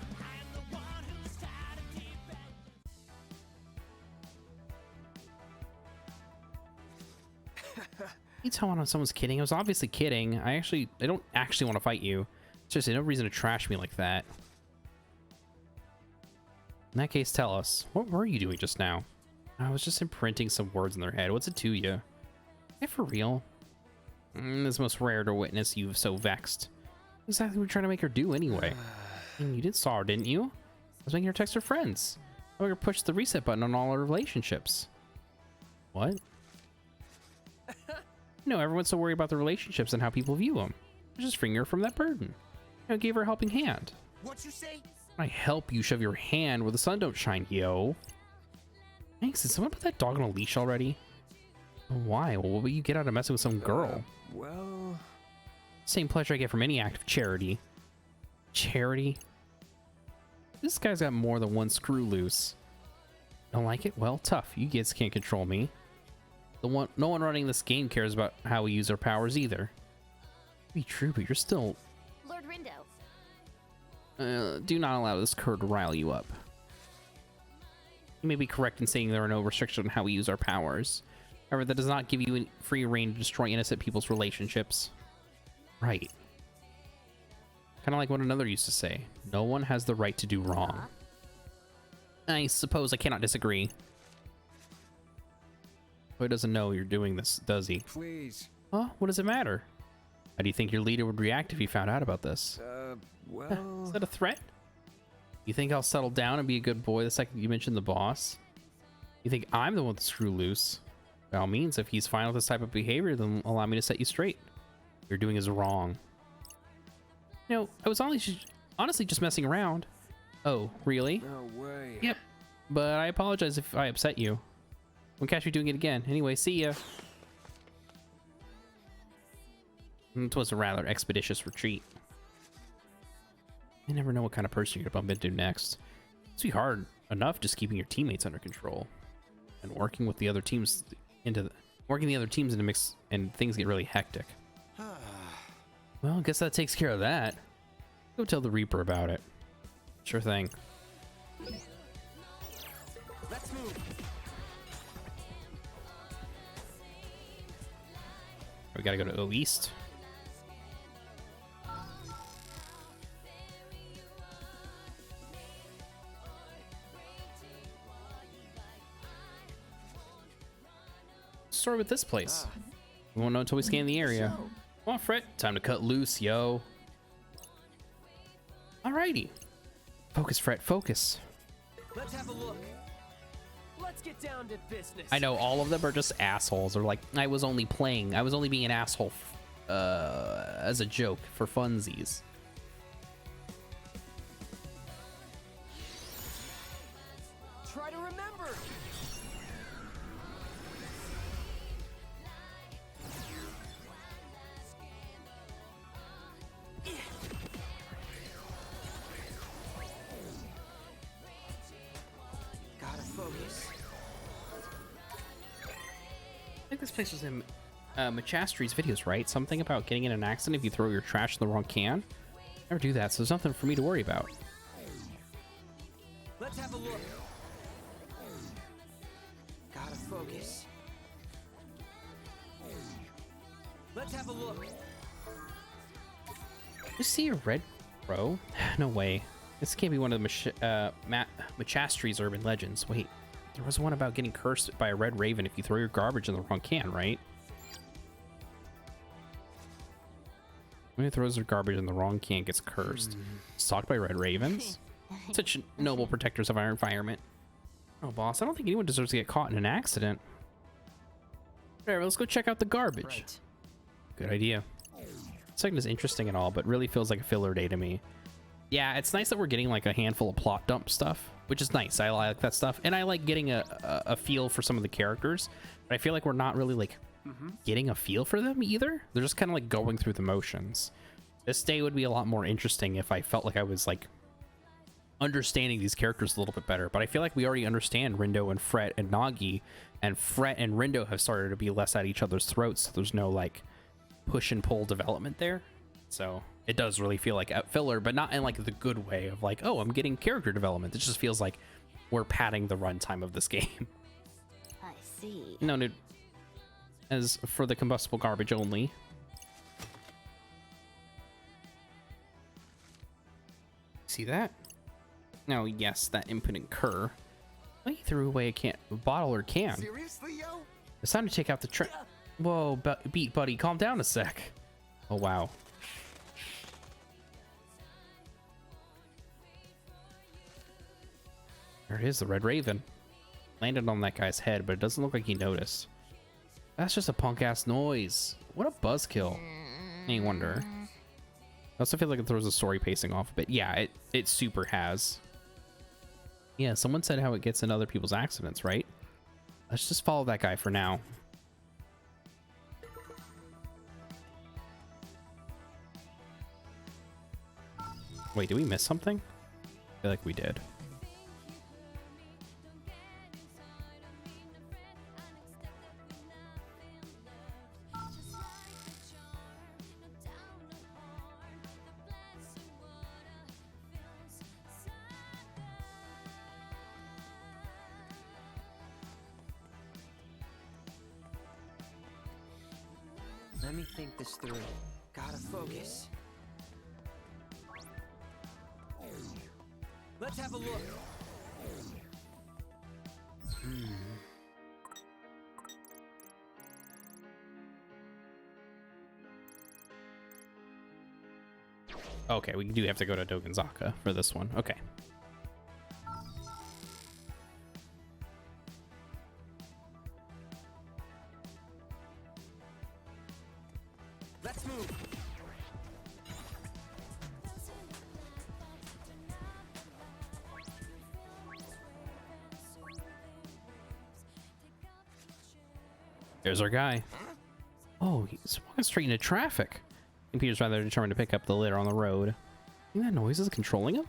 You tell when someone's kidding. I was obviously kidding. I don't actually want to fight you. It's just no reason to trash me like that. In that case, tell us. What were you doing just now? I was just imprinting some words in their head. What's it to you? Yeah, for real? It's most rare to witness you so vexed. Exactly what we're trying to make her do anyway. You did saw her, didn't you? I was making her text her friends. I want her to push the reset button on all our relationships. What? No, everyone's so worried about the relationships and how people view them. I just freeing her from that burden. I gave her a helping hand. What you say? I help you shove your hand where the sun don't shine, yo. Thanks. Did someone put that dog on a leash already? Why? Well, what will you get out of messing with some girl? Well... Same pleasure I get from any act of charity. Charity? This guy's got more than one screw loose. Don't like it? Well, tough. You kids can't control me. No one running this game cares about how we use our powers either. Be true, but you're still... Lord Rindo. Do not allow this cur to rile you up. You may be correct in saying there are no restrictions on how we use our powers. However, that does not give you any free reign to destroy innocent people's relationships. Right. Kind of like what another used to say. No one has the right to do wrong. I suppose I cannot disagree. Boy doesn't know you're doing this, does he? Please. Huh? What does it matter? How do you think your leader would react if he found out about this? Well... Is that a threat? You think I'll settle down and be a good boy the second you mention the boss? You think I'm the one with the screw loose? By all means, if he's fine with this type of behavior, then allow me to set you straight. What you're doing is wrong. No, I was honestly just messing around. Oh, really? No way. Yep. But I apologize if I upset you. Won't catch me doing it again. Anyway, see ya. It was a rather expeditious retreat. You never know what kind of person you're gonna bump into next. It's be hard enough just keeping your teammates under control, and working the other teams into mix, and things get really hectic. Well, I guess that takes care of that. Go tell the Reaper about it. Sure thing. Let's move. We gotta go to O East. Story with this place. We won't know until we scan the area. Come on, Fret. Time to cut loose, yo. Alrighty. Focus, Fret. Focus. Let's have a look. Let's get down to business. I know all of them are just assholes. They're like, I was only playing. I was only being an asshole as a joke for funsies. Try to remember. Gotta focus. I think this place was in Machastri's videos, right? Something about getting in an accident if you throw your trash in the wrong can. Never do that, so there's nothing for me to worry about. Let's have a look. Gotta focus. Let's have a look. You see a red crow? No way. This can't be one of the Machastri's urban legends. Wait, there was one about getting cursed by a red raven if you throw your garbage in the wrong can, right? When he throws their garbage in the wrong can, gets cursed. Stalked by red ravens? Such noble protectors of our environment. Oh, boss, I don't think anyone deserves to get caught in an accident. Alright, let's go check out the garbage. Right. Good idea. Second is interesting and all, but really feels like a filler day to me. Yeah, it's nice that we're getting like a handful of plot dump stuff, which is nice. I like that stuff, and I like getting a feel for some of the characters, but I feel like we're not really like getting a feel for them either. They're just kind of like going through the motions. This day would be a lot more interesting if I felt like I was like understanding these characters a little bit better, but I feel like we already understand Rindo and Fret and Nagi, and Fret and Rindo have started to be less at each other's throats, so there's no like push and pull development there. So it does really feel like a filler, but not in like the good way of like, oh, I'm getting character development. It just feels like we're padding the runtime of this game. I see. No, dude. As for the combustible garbage only. See that? Now, yes, that impudent cur. Well, he threw away a bottle or can. Seriously, yo? It's time to take out the trash. Whoa, beat buddy, calm down a sec. Oh, wow. There it is, the red raven. Landed on that guy's head, but it doesn't look like he noticed. That's just a punk-ass noise. What a buzzkill. Any wonder. I also feel like it throws the story pacing off a bit. Yeah, it super has. Yeah, someone said how it gets in other people's accidents, right? Let's just follow that guy for now. Wait, did we miss something? I feel like we did. Let me think this through. Gotta focus. Let's have a look. Okay, we do have to go to Dogenzaka for this one. Okay. Let's move. There's our guy. Oh, he's walking straight into traffic. I think Peter's rather determined to pick up the litter on the road. Think that noise is controlling him?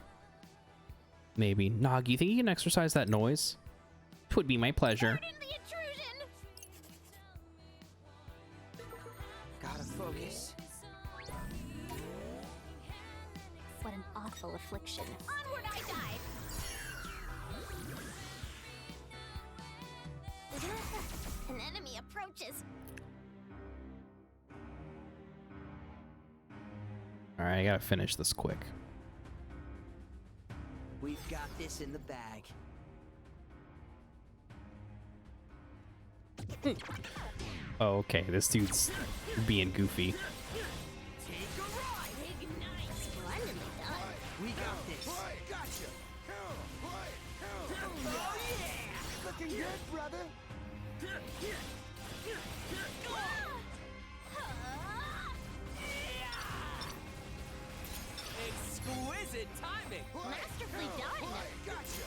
Maybe. Nagi, think you can exercise that noise? Twould be my pleasure. Gotta focus. What an awful affliction. Onward I dive! An enemy approaches. Alright, I gotta finish this quick. We've got this in the bag. Oh, okay, this dude's being goofy. Take a ride. We got this. Gotcha. Oh yeah. Looking good, brother. Exquisite timing. Masterfully done. Gotcha.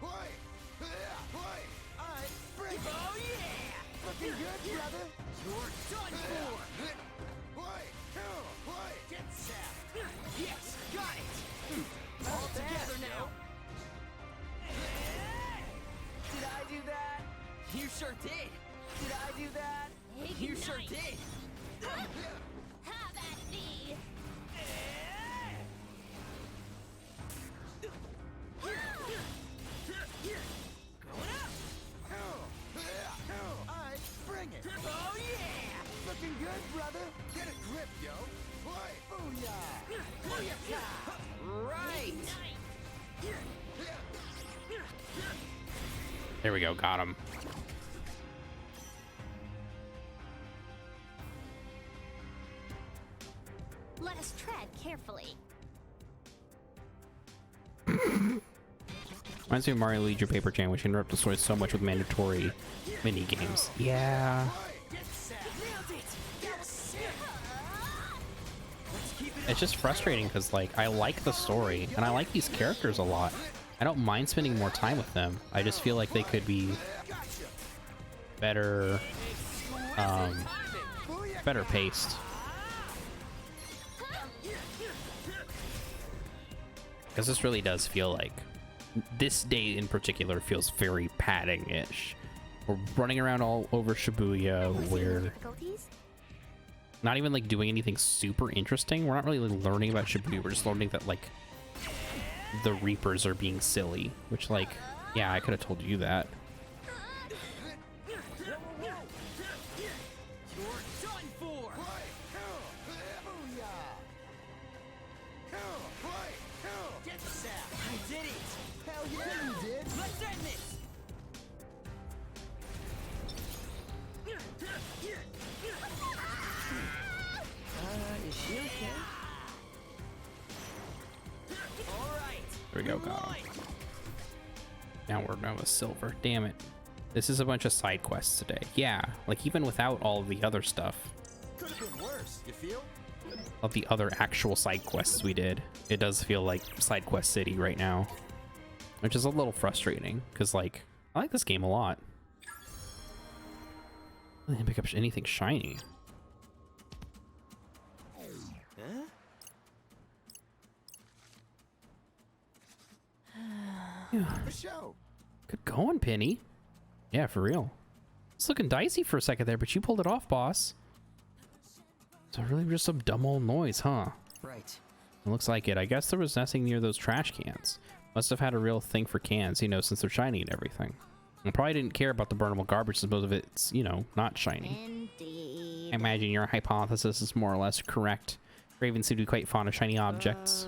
Alright, break it. Oh yeah. Looking good, brother. You're done for. Get set. Yes, got it. All together now. Did I do that? You sure did. Did I do that? You sure did. Have at thee. Alright, bring it. Oh yeah. Looking good, brother. Get a grip, yo. Booyah. Right. There we go, got him. Let us tread carefully. Reminds me of Mario Luigi Paper Jam, which interrupt the story so much with mandatory mini games. Yeah. It's just frustrating because, like, I like the story and I like these characters a lot. I don't mind spending more time with them. I just feel like they could be better, better paced. Because this really does feel like, this day in particular feels very padding-ish. We're running around all over Shibuya. We're Difficulties? not even like doing anything super interesting. We're not really learning about Shibuya. We're just learning that like the Reapers are being silly, which like, yeah, I could have told you that. You're done for. Get set. I did it. Hell yeah, you did. Let's end this. Is she okay? All right. There we go, got him. Now we're done with silver. Damn it. This is a bunch of side quests today. Yeah, like even without all of the other stuff, Could have been worse, you feel? of the other actual side quests we did, it does feel like side quest city right now, which is a little frustrating because like I like this game a lot. I didn't pick up anything shiny. For show. Good going, Penny. Yeah, for real. It's looking dicey for a second there, but you pulled it off, boss. So really just some dumb old noise, huh? Right. It looks like it. I guess there was nothing near those trash cans. Must have had a real thing for cans, you know, since they're shiny and everything. And probably didn't care about the burnable garbage since most of it's, you know, not shiny. Indeed. I imagine your hypothesis is more or less correct. Ravens seem to be quite fond of shiny objects.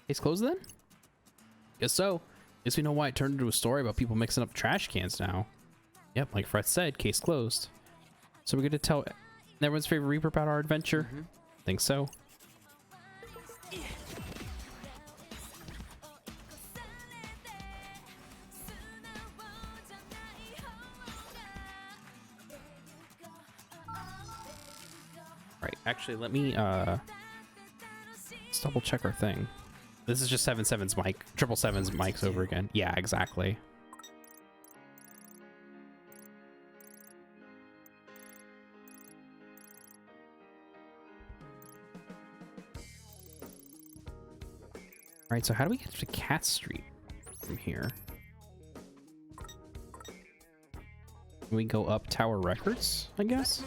Case closed then? Guess so. Guess we know why it turned into a story about people mixing up trash cans now. Yep, like Fred said, case closed. So we're going to tell everyone's favorite Reaper about our adventure? Think so. Right, actually, let me let's double check our thing. This is just 7-7's mic, 777's mics over again. Yeah, exactly. All right, so how do we get to Cat Street from here? Can we go up Tower Records, I guess?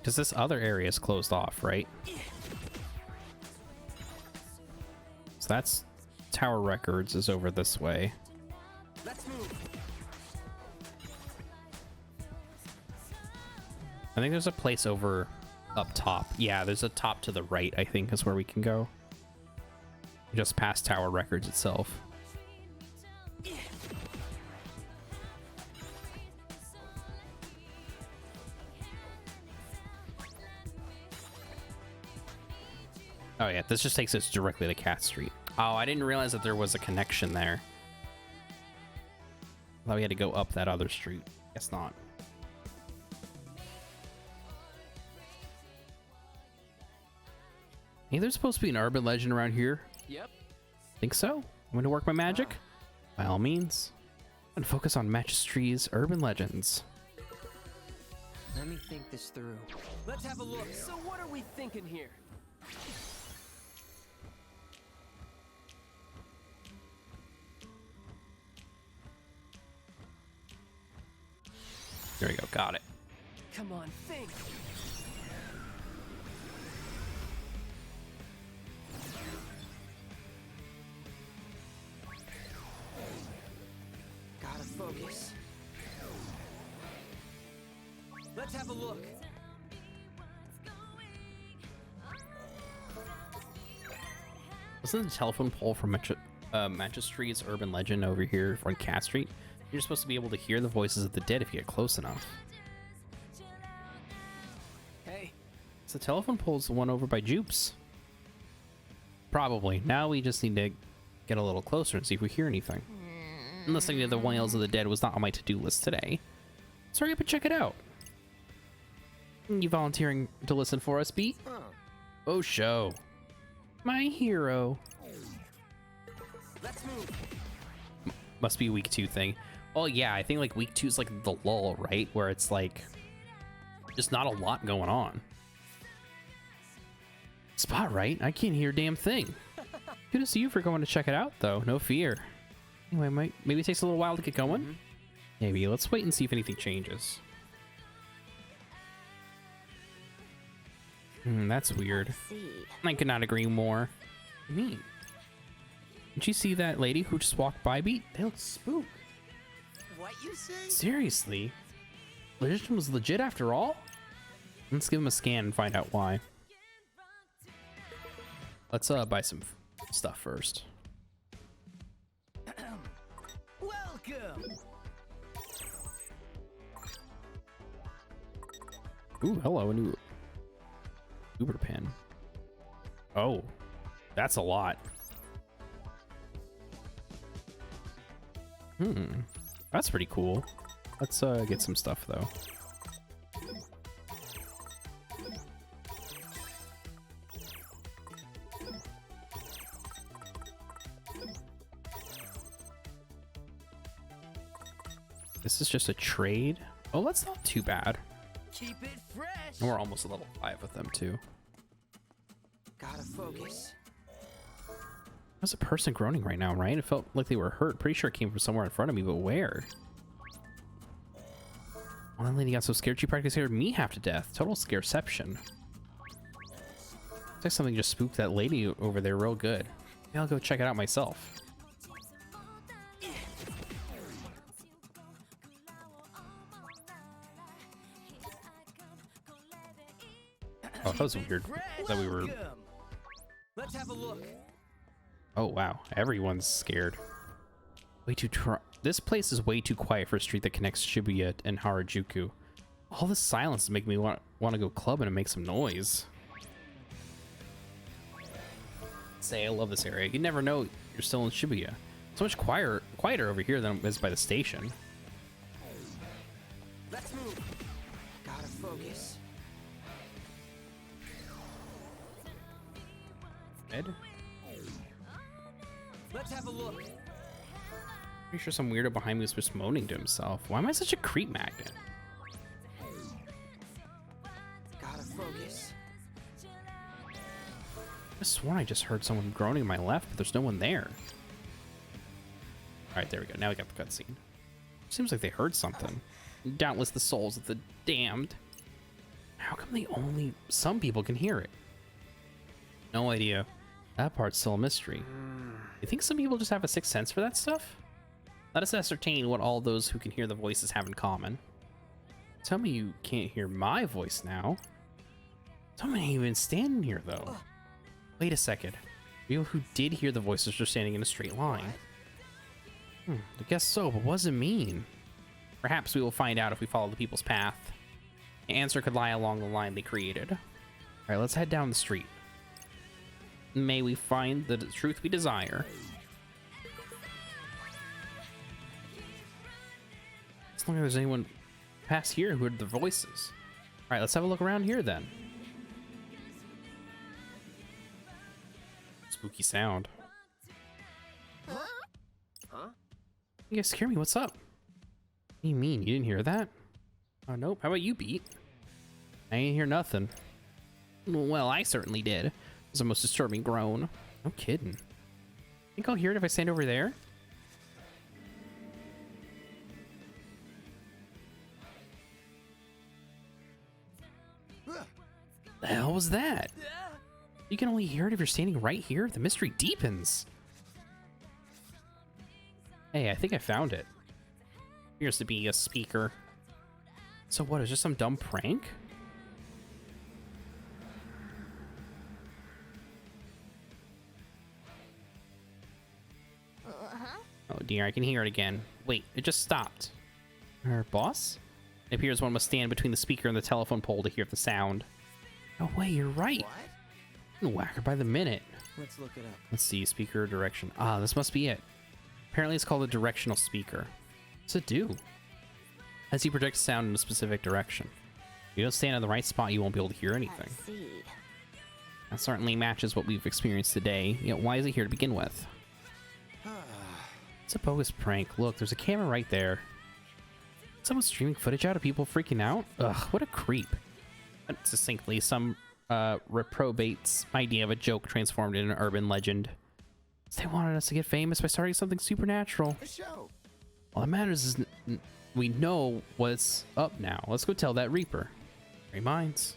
Because this other area is closed off, right? So that's Tower Records is over this way. Let's move. I think there's a place over up top. Yeah, there's a top to the right, I think, is where we can go. Just past Tower Records itself. Oh yeah, this just takes us directly to Cat Street. Oh, I didn't realize that there was a connection there. I thought we had to go up that other street. Guess not. Hey, there's supposed to be an urban legend around here. Yep. Think so? I'm going to work my magic? By all means. And focus on Magistry's urban legends. Let me think this through. Let's have a look. So what are we thinking here? There we go. Got it. Come on, think. Gotta focus. Let's have a look. Wasn't the telephone pole from Magistry's urban legend over here on Cat Street? You're supposed to be able to hear the voices of the dead if you get close enough. Hey. So the telephone pole's the one over by Jupes. Probably. Now we just need to get a little closer and see if we hear anything. And listening to the wails of the dead was not on my to-do list today. So hurry up and check it out. You volunteering to listen for us, Beat? Oh, show. My hero. Let's move. Must be a week 2 thing. Oh yeah, I think like week 2 is like the lull, right? Where it's like just not a lot going on. Spot right? I can't hear a damn thing. Kudos to you for going to check it out though, no fear. Anyway, maybe it takes a little while to get going. Maybe. Let's wait and see if anything changes. That's weird. I could not agree more. What do you mean? Did you see that lady who just walked by, Beat? They look spook. What you say? Seriously? Legend was legit after all? Let's give him a scan and find out why. Let's buy some stuff first. Welcome. Ooh, hello, a new Uber pen. Oh, that's a lot. That's pretty cool. Let's get some stuff though. This is just a trade. Oh, that's not too bad. Keep it fresh. And we're almost level 5 with them too. Gotta focus. There's a person groaning right now, right? It felt like they were hurt. Pretty sure it came from somewhere in front of me, but where? One lady got so scared she practically scared me half to death. Total scareception. Looks like something just spooked that lady over there real good. Maybe I'll go check it out myself. Oh, that was weird that we were... Let's have a look. Oh wow, everyone's scared. Way too this place is way too quiet for a street that connects Shibuya and Harajuku. All this silence make me want to go clubbing and make some noise. Say I love this area. You never know you're still in Shibuya. So much quieter over here than it is by the station. Let's move. Gotta focus. Ed? Let's have a look. Pretty sure some weirdo behind me was just moaning to himself. Why am I such a creep magnet? Gotta focus. I sworn I just heard someone groaning to my left, but there's no one there. Alright, there we go. Now we got the cutscene. Seems like they heard something. Doubtless the souls of the damned. How come some people can hear it? No idea. That part's still a mystery. You think some people just have a sixth sense for that stuff? Let us ascertain what all those who can hear the voices have in common. Tell me you can't hear my voice now. Someone ain't even standing here, though. Wait a second. People who did hear the voices are standing in a straight line. I guess so, but what does it mean? Perhaps we will find out if we follow the people's path. The answer could lie along the line they created. Alright, let's head down the street. May we find the truth we desire. As long as there's anyone past here who heard the voices. Alright, let's have a look around here then. Spooky sound. Huh? You guys scare me, what's up? What do you mean, you didn't hear that? Oh, nope. How about you, Beat? I ain't hear nothing. Well, I certainly did. It was the most disturbing groan. No kidding. Think I'll hear it if I stand over there? The hell was that? You can only hear it if you're standing right here. The mystery deepens. Hey, I think I found it. Appears to be a speaker. So what, is just some dumb prank? Oh dear, I can hear it again. Wait, it just stopped. Our boss? It appears one must stand between the speaker and the telephone pole to hear the sound. Oh wait, you're right. What? Whack her by the minute. Let's look it up. Let's see, speaker direction. Ah, this must be it. Apparently it's called a directional speaker. What's it do? As he projects sound in a specific direction. If you don't stand in the right spot, you won't be able to hear anything. I see. That certainly matches what we've experienced today. Yet why is it here to begin with? It's a bogus prank. Look, there's a camera right there. Someone's streaming footage out of people freaking out? Ugh, what a creep. But succinctly, some reprobate's idea of a joke transformed into an urban legend. They wanted us to get famous by starting something supernatural. A show. All that matters is we know what's up now. Let's go tell that Reaper. Great minds.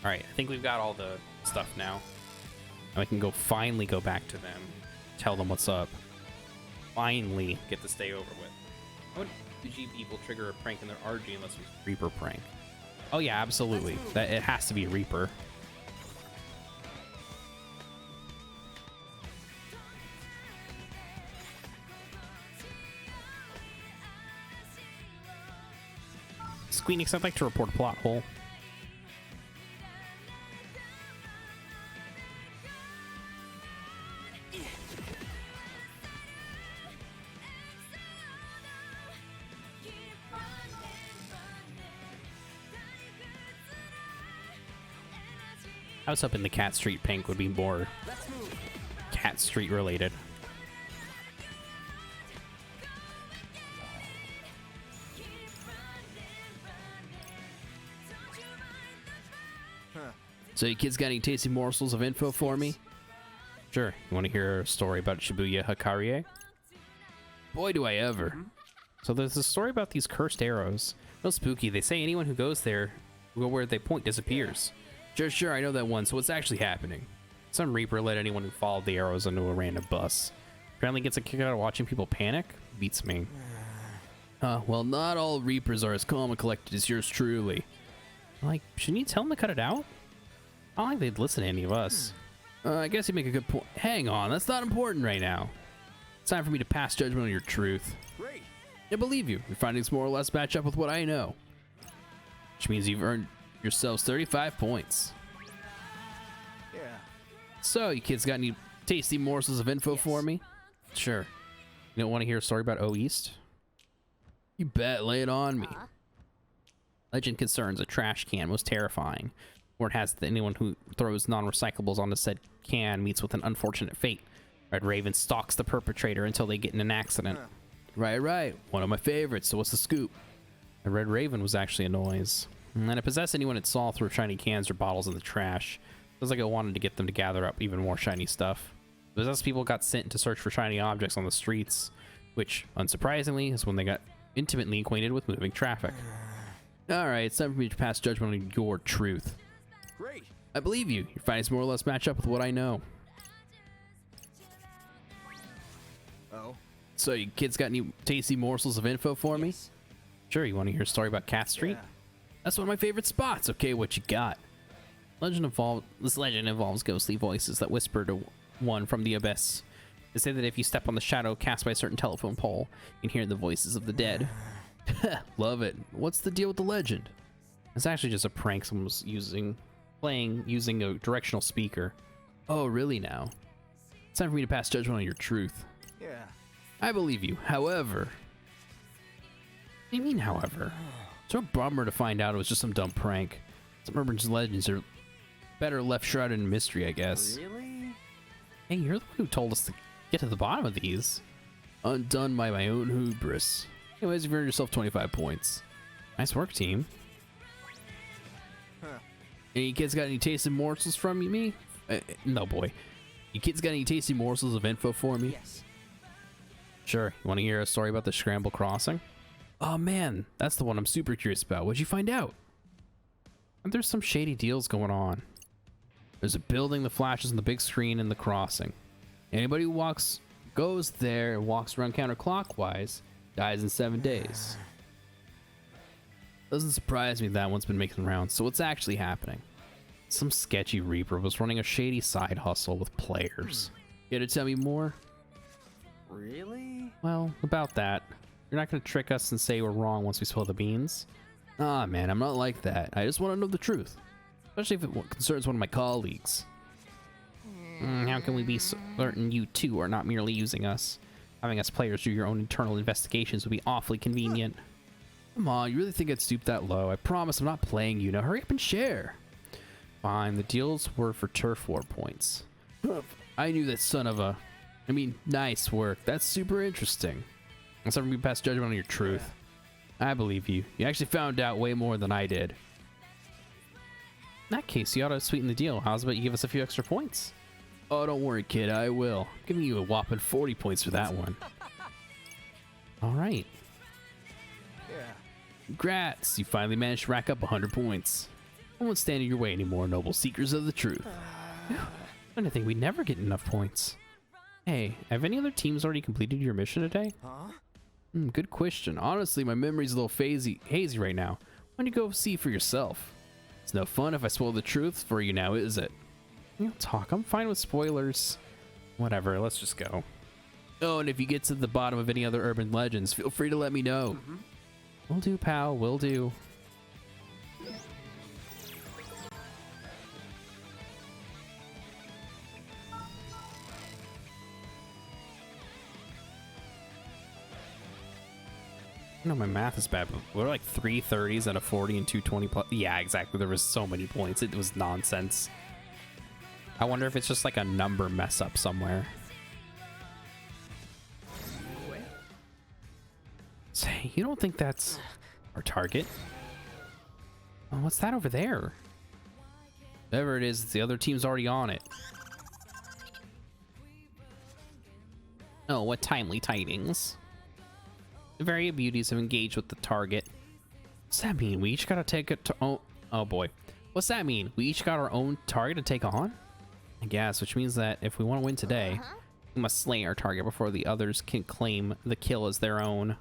Alright, I think we've got all the stuff now. Now we can finally go back to them, tell them what's up. Finally get this day over with. How would PG people trigger a prank in their RG unless it was a Reaper prank? Oh yeah, absolutely. That it has to be a Reaper. Squeenix, I'd like to report a plot hole. I was hoping the Cat Street Pink would be more Cat Street related. So you kids got any tasty morsels of info for me? Sure. You want to hear a story about Shibuya Hikarie? Boy, do I ever. So there's a story about these cursed arrows. No spooky. They say anyone who goes there, where they point, disappears. Sure, I know that one. So what's actually happening? Some Reaper let anyone who followed the arrows onto a random bus. Apparently gets a kick out of watching people panic? Beats me. Well, not all Reapers are as calm and collected as yours truly. Like, shouldn't you tell them to cut it out? I don't think they'd listen to any of us. I guess you make a good point. Hang on, that's not important right now. It's time for me to pass judgment on your truth. Great. I believe you. Your findings more or less match up with what I know. Which means you've earned yourselves 35 points. Yeah. So, you kids got any tasty morsels of info for me? Sure. You don't want to hear a story about O East? You bet, lay it on me. Legend concerns a trash can most terrifying. Word has that anyone who throws non-recyclables onto said can meets with an unfortunate fate. Red Raven stalks the perpetrator until they get in an accident. Right. One of my favorites, so what's the scoop? The Red Raven was actually a noise. And it possessed anyone it saw through shiny cans or bottles in the trash. Feels like it wanted to get them to gather up even more shiny stuff. Possessed people got sent to search for shiny objects on the streets. which, unsurprisingly, is when they got intimately acquainted with moving traffic. Alright, it's time for me to pass judgment on your truth. Great. I believe you. Your findings more or less match up with what I know. Oh. So, you kids got any tasty morsels of info for me? Yes. Sure, you want to hear a story about Cat Street? Yeah. That's one of my favorite spots. Okay, what you got? This legend involves ghostly voices that whisper to one from the abyss. They say that if you step on the shadow cast by a certain telephone pole, you can hear the voices of the dead. Love it. What's the deal with the legend? It's actually just a prank someone was playing using a directional speaker. Oh, really now? It's time for me to pass judgment on your truth. Yeah. I believe you. However... What do you mean, however? It's a bummer to find out it was just some dumb prank. Some urban legends are better left shrouded in mystery, I guess. Really? Hey, you're the one who told us to get to the bottom of these. Undone by my own hubris. Anyways, you've earned yourself 25 points. Nice work, team. Huh. Any kids got any tasty morsels from me? No, boy. You kids got any tasty morsels of info for me? Yes. Sure. You want to hear a story about the Scramble Crossing? Oh man, that's the one I'm super curious about. What'd you find out? There's some shady deals going on. There's a building that flashes on the big screen in the crossing. Anybody who goes there and walks around counterclockwise dies in 7 days. Doesn't surprise me that one's been making rounds. So what's actually happening? Some sketchy Reaper was running a shady side hustle with players. You to tell me more? Really? Well, about that. You're not going to trick us and say we're wrong once we spill the beans? Ah, man, I'm not like that. I just want to know the truth. Especially if it concerns one of my colleagues. How can we be certain you two are not merely using us? Having us players do your own internal investigations would be awfully convenient. Come on, you really think I'd stoop that low? I promise I'm not playing you. Now hurry up and share. Fine, the deals were for turf war points. I knew that son of a... I mean, nice work. That's super interesting. Let's never be past judgment on your truth. I believe you. You actually found out way more than I did. In that case, you ought to sweeten the deal. How's about you give us a few extra points? Oh, don't worry, kid. I will. I'm giving you a whopping 40 points for that one. All right. Yeah. Congrats. You finally managed to rack up 100 points. I won't stand in your way anymore, noble seekers of the truth. I think we never get enough points. Hey, have any other teams already completed your mission today? Huh? Good question. Honestly, my memory's a little hazy right now. Why don't you go see for yourself? It's no fun if I spoil the truth for you now, is it? You don't talk. I'm fine with spoilers. Whatever, let's just go. Oh, and if you get to the bottom of any other urban legends, feel free to let me know. Will do, pal. Will do. No, my math is bad, but we're like 3 30s out of 40 and 220 plus. Yeah, exactly. There was so many points. It was nonsense. I wonder if it's just like a number mess up somewhere. Say, you don't think that's our target? Oh, what's that over there? Whatever it is, the other team's already on it. Oh, what timely tidings. The very beauties have engaged with the target. What's that mean? We each gotta take a oh boy. What's that mean? We each got our own target to take on? I guess, which means that if we want to win today, we must slay our target before the others can claim the kill as their own.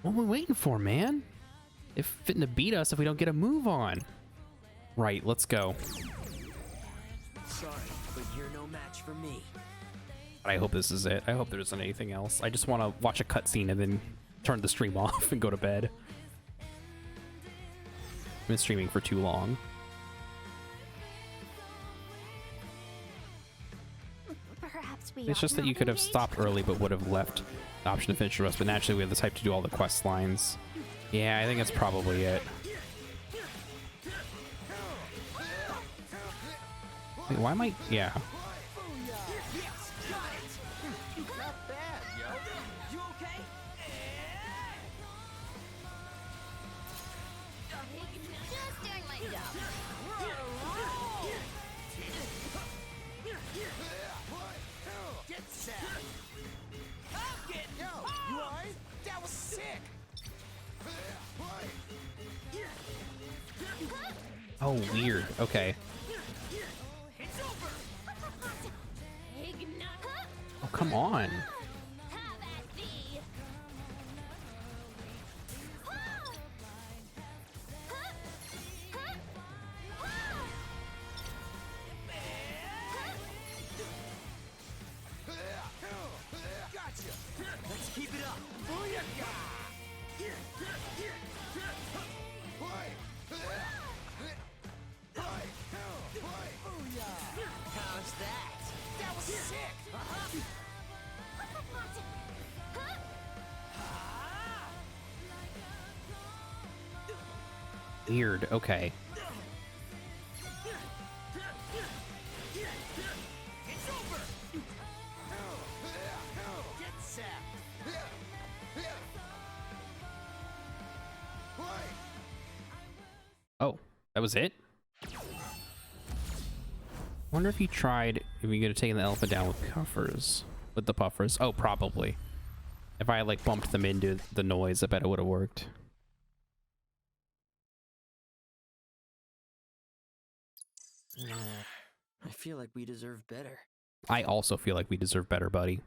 What are we waiting for, man? They're fitting to beat us if we don't get a move on. Right, let's go. Sorry, but you're no match for me. I hope this is it. I hope there isn't anything else. I just want to watch a cutscene and then turn the stream off and go to bed. I've been streaming for too long. Perhaps we It's just that you could have stopped early but would have left the option to finish the rest, but naturally we have the type to do all the quest lines. Yeah, I think that's probably it. Wait, why am I... Yeah. Not bad, yo. You okay? Just doing my job. Get set. Get That was sick! Oh, weird. Okay. It's over! Oh, come on. Have at thee. Gotcha! Let's keep it up! Booyakah! How's that? That was sick! Weird. Okay. It's over! Get set! Oh, that was it? Wonder if you tried, if you could have taken the elephant down with puffers. With the puffers. Oh, probably. If I like bumped them into the noise, I bet it would have worked. I feel like we deserve better. I also feel like we deserve better, buddy.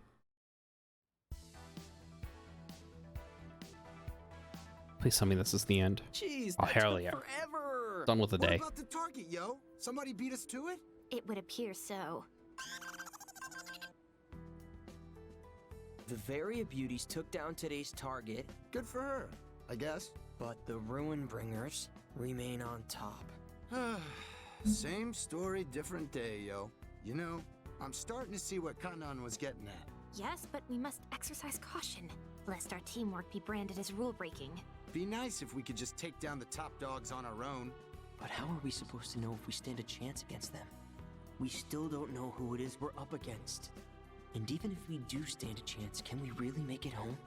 Please tell me this is the end. Jeez, Oh, that hell took yeah. forever. Done with the What day. about the target, yo? Somebody beat us to it? It would appear so. The Varia Beauties took down today's target, Good for her, I guess. but the Ruin Bringers remain on top. Same story, different day, yo. You know, I'm starting to see what Kanan was getting at. Yes, but we must exercise caution, lest our teamwork be branded as rule-breaking. Be nice if we could just take down the top dogs on our own. But how are we supposed to know if we stand a chance against them? We still don't know who it is we're up against. And even if we do stand a chance, can we really make it home?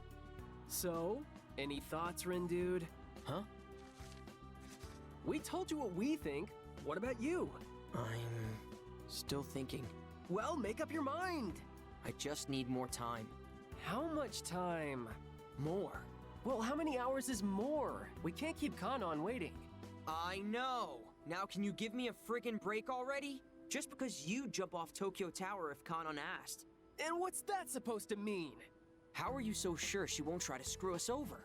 So, any thoughts, Rin dude? Huh? We told you what we think. What about you? I'm still thinking. Well, make up your mind. I just need more time. How much time? More. Well, how many hours is more? We can't keep Kanon waiting. I know! Now can you give me a friggin' break already? Just because you jump off Tokyo Tower if Kanon asked. And what's that supposed to mean? How are you so sure she won't try to screw us over?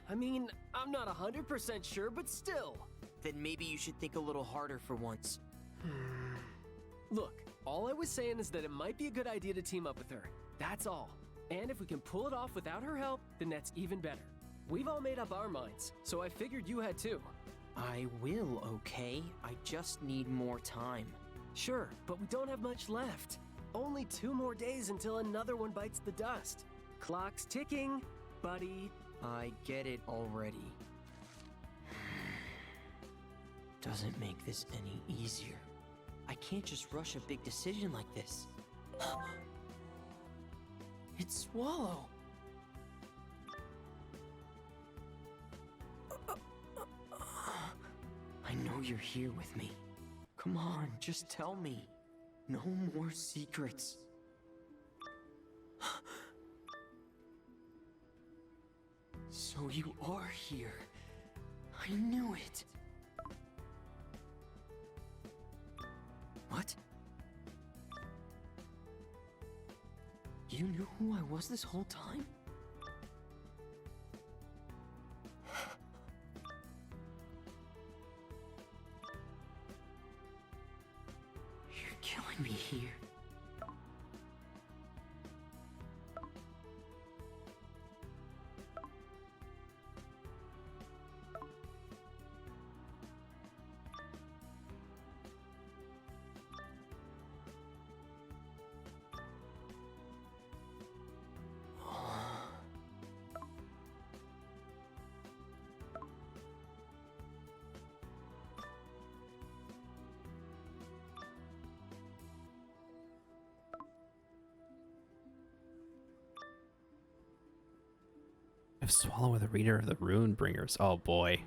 I mean, I'm not 100% sure, but still. Then maybe you should think a little harder for once. Look, all I was saying is that it might be a good idea to team up with her. That's all. And if we can pull it off without her help, then that's even better. We've all made up our minds, so I figured you had too. I will, okay? I just need more time. Sure, but we don't have much left. Only 2 more days until another one bites the dust. Clock's ticking, buddy. I get it already. Doesn't make this any easier. I can't just rush a big decision like this. It's Swallow. I know you're here with me. Come on, just tell me. No more secrets. So you are here. I knew it. What? You knew who I was this whole time? You're killing me here. I've swallowed with a reader of the Rune Bringers. Oh boy.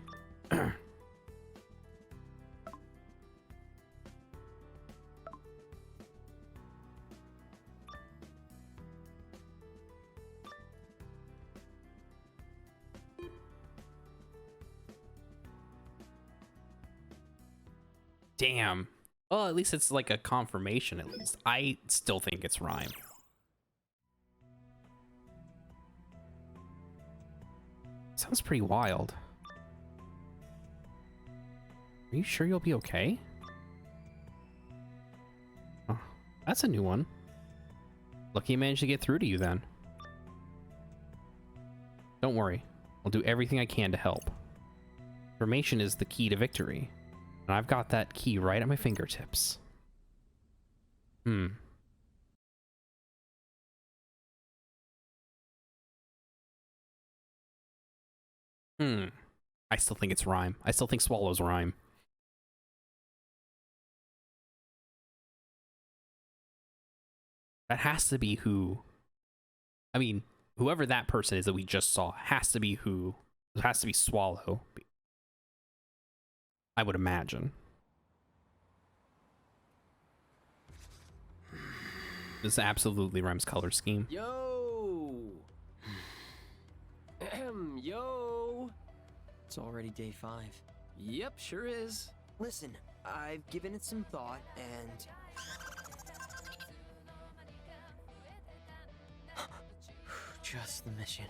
Damn. Well, at least it's like a confirmation, at least. I still think it's rhyme. Sounds pretty wild. Are you sure you'll be okay? Oh, that's a new one. Lucky I managed to get through to you then. Don't worry. I'll do everything I can to help. Information is the key to victory. And I've got that key right at my fingertips. I still think it's rhyme. I still think swallows rhyme. That has to be who... I mean, whoever that person is that we just saw has to be who... It has to be Swallow. I would imagine. This absolutely rhymes color scheme. Yo! Ahem, yo! It's already day 5. Yep, sure is. Listen, I've given it some thought, and... just the mission.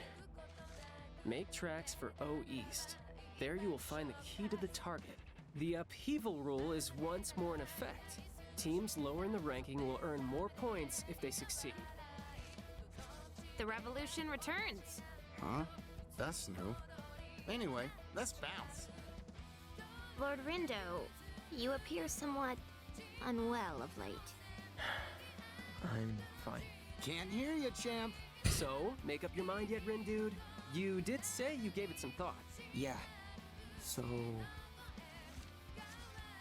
Make tracks for O East. There you will find the key to the target. The upheaval rule is once more in effect. Teams lower in the ranking will earn more points if they succeed. The revolution returns. Huh? That's new. Anyway, let's bounce. Lord Rindo, you appear somewhat unwell of late. I'm fine. Can't hear you, champ. So, make up your mind yet, Rin Dude? You did say you gave it some thought. Yeah. So...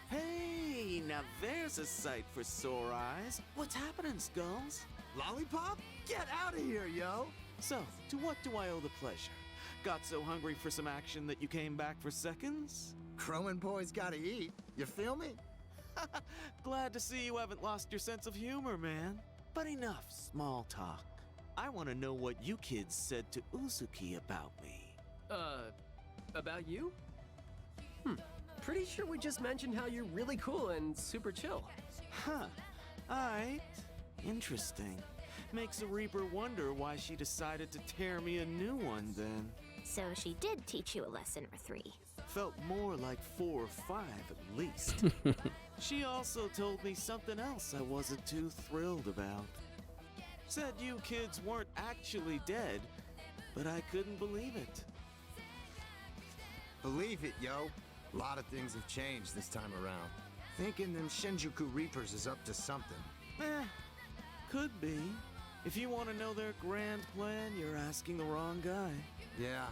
Hey, now there's a sight for sore eyes. What's happening, Skulls? Lollipop? Get out of here, yo! So, to what do I owe the pleasure? Got so hungry for some action that you came back for seconds? Crowing boys gotta eat. You feel me? Glad to see you haven't lost your sense of humor, man. But enough small talk. I want to know what you kids said to Uzuki about me. About you? Pretty sure we just mentioned how you're really cool and super chill. Huh. Alright. Interesting. Makes a Reaper wonder why she decided to tear me a new one then. So she did teach you a lesson or 3. Felt more like 4 or 5 at least. She also told me something else I wasn't too thrilled about. Said you kids weren't actually dead, but I couldn't believe it. Believe it, yo. A lot of things have changed this time around. Thinking them Shinjuku Reapers is up to something. Could be. If you want to know their grand plan, you're asking the wrong guy. Yeah,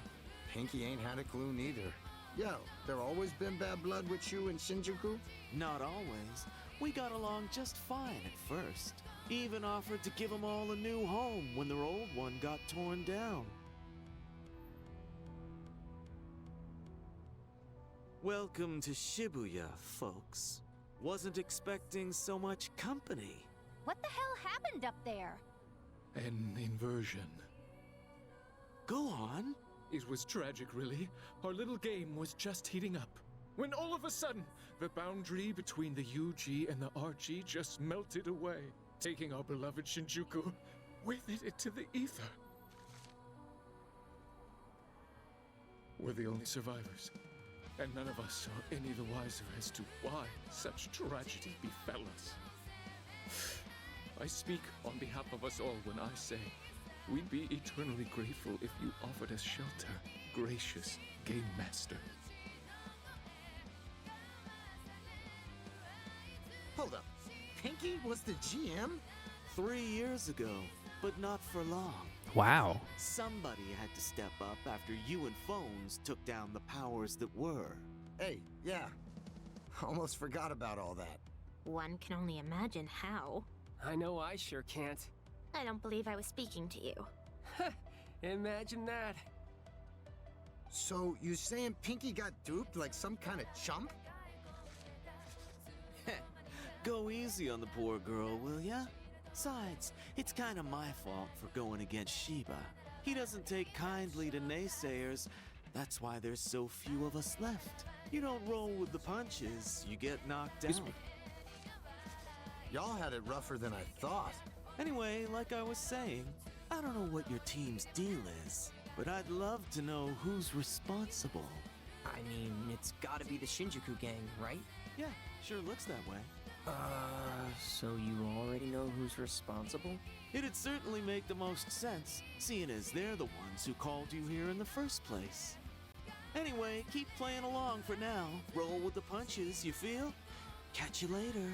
Pinky ain't had a clue neither. Yo, there always been bad blood with you and Shinjuku? Not always. We got along just fine at first. Even offered to give them all a new home when their old one got torn down. Welcome to Shibuya, folks. Wasn't expecting so much company. What the hell happened up there? An inversion. Go on. It was tragic, really. Our little game was just heating up. When all of a sudden, the boundary between the UG and the RG just melted away, taking our beloved Shinjuku with it into the ether. We're the only survivors, and none of us are any the wiser as to why such tragedy befell us. I speak on behalf of us all when I say we'd be eternally grateful if you offered us shelter, gracious Game Master. Hold up. Pinky was the GM? 3 years ago, but not for long. Wow. Somebody had to step up after you and Phones took down the powers that were. Hey, yeah. Almost forgot about all that. One can only imagine how. I know I sure can't. I don't believe I was speaking to you. Imagine that. So, you saying Pinky got duped like some kind of chump? Go easy on the poor girl, will ya? Besides, it's kinda my fault for going against Shiba. He doesn't take kindly to naysayers, That's why there's so few of us left. You don't roll with the punches, you get knocked down. Y'all had it rougher than I thought. Anyway, like I was saying, I don't know what your team's deal is, but I'd love to know who's responsible. I mean, it's gotta be the Shinjuku gang, right? Yeah, sure looks that way. So you already know who's responsible? It'd certainly make the most sense, seeing as they're the ones who called you here in the first place. Anyway, keep playing along for now. Roll with the punches, you feel? Catch you later.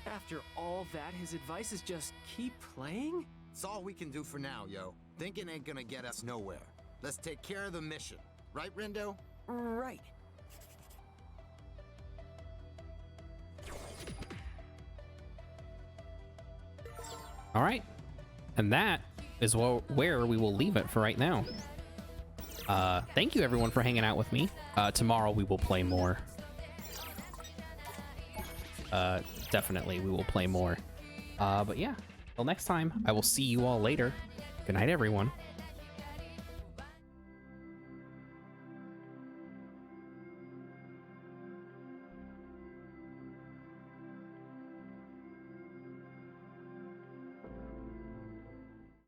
After all that, his advice is just keep playing? It's all we can do for now, yo. Thinking ain't gonna get us nowhere. Let's take care of the mission. Right, Rindo? Right. All right, and that is where we will leave it for right now. Thank you everyone for hanging out with me. Tomorrow we will play more. Definitely we will play more. But yeah, till next time, I will see you all later. Good night, everyone.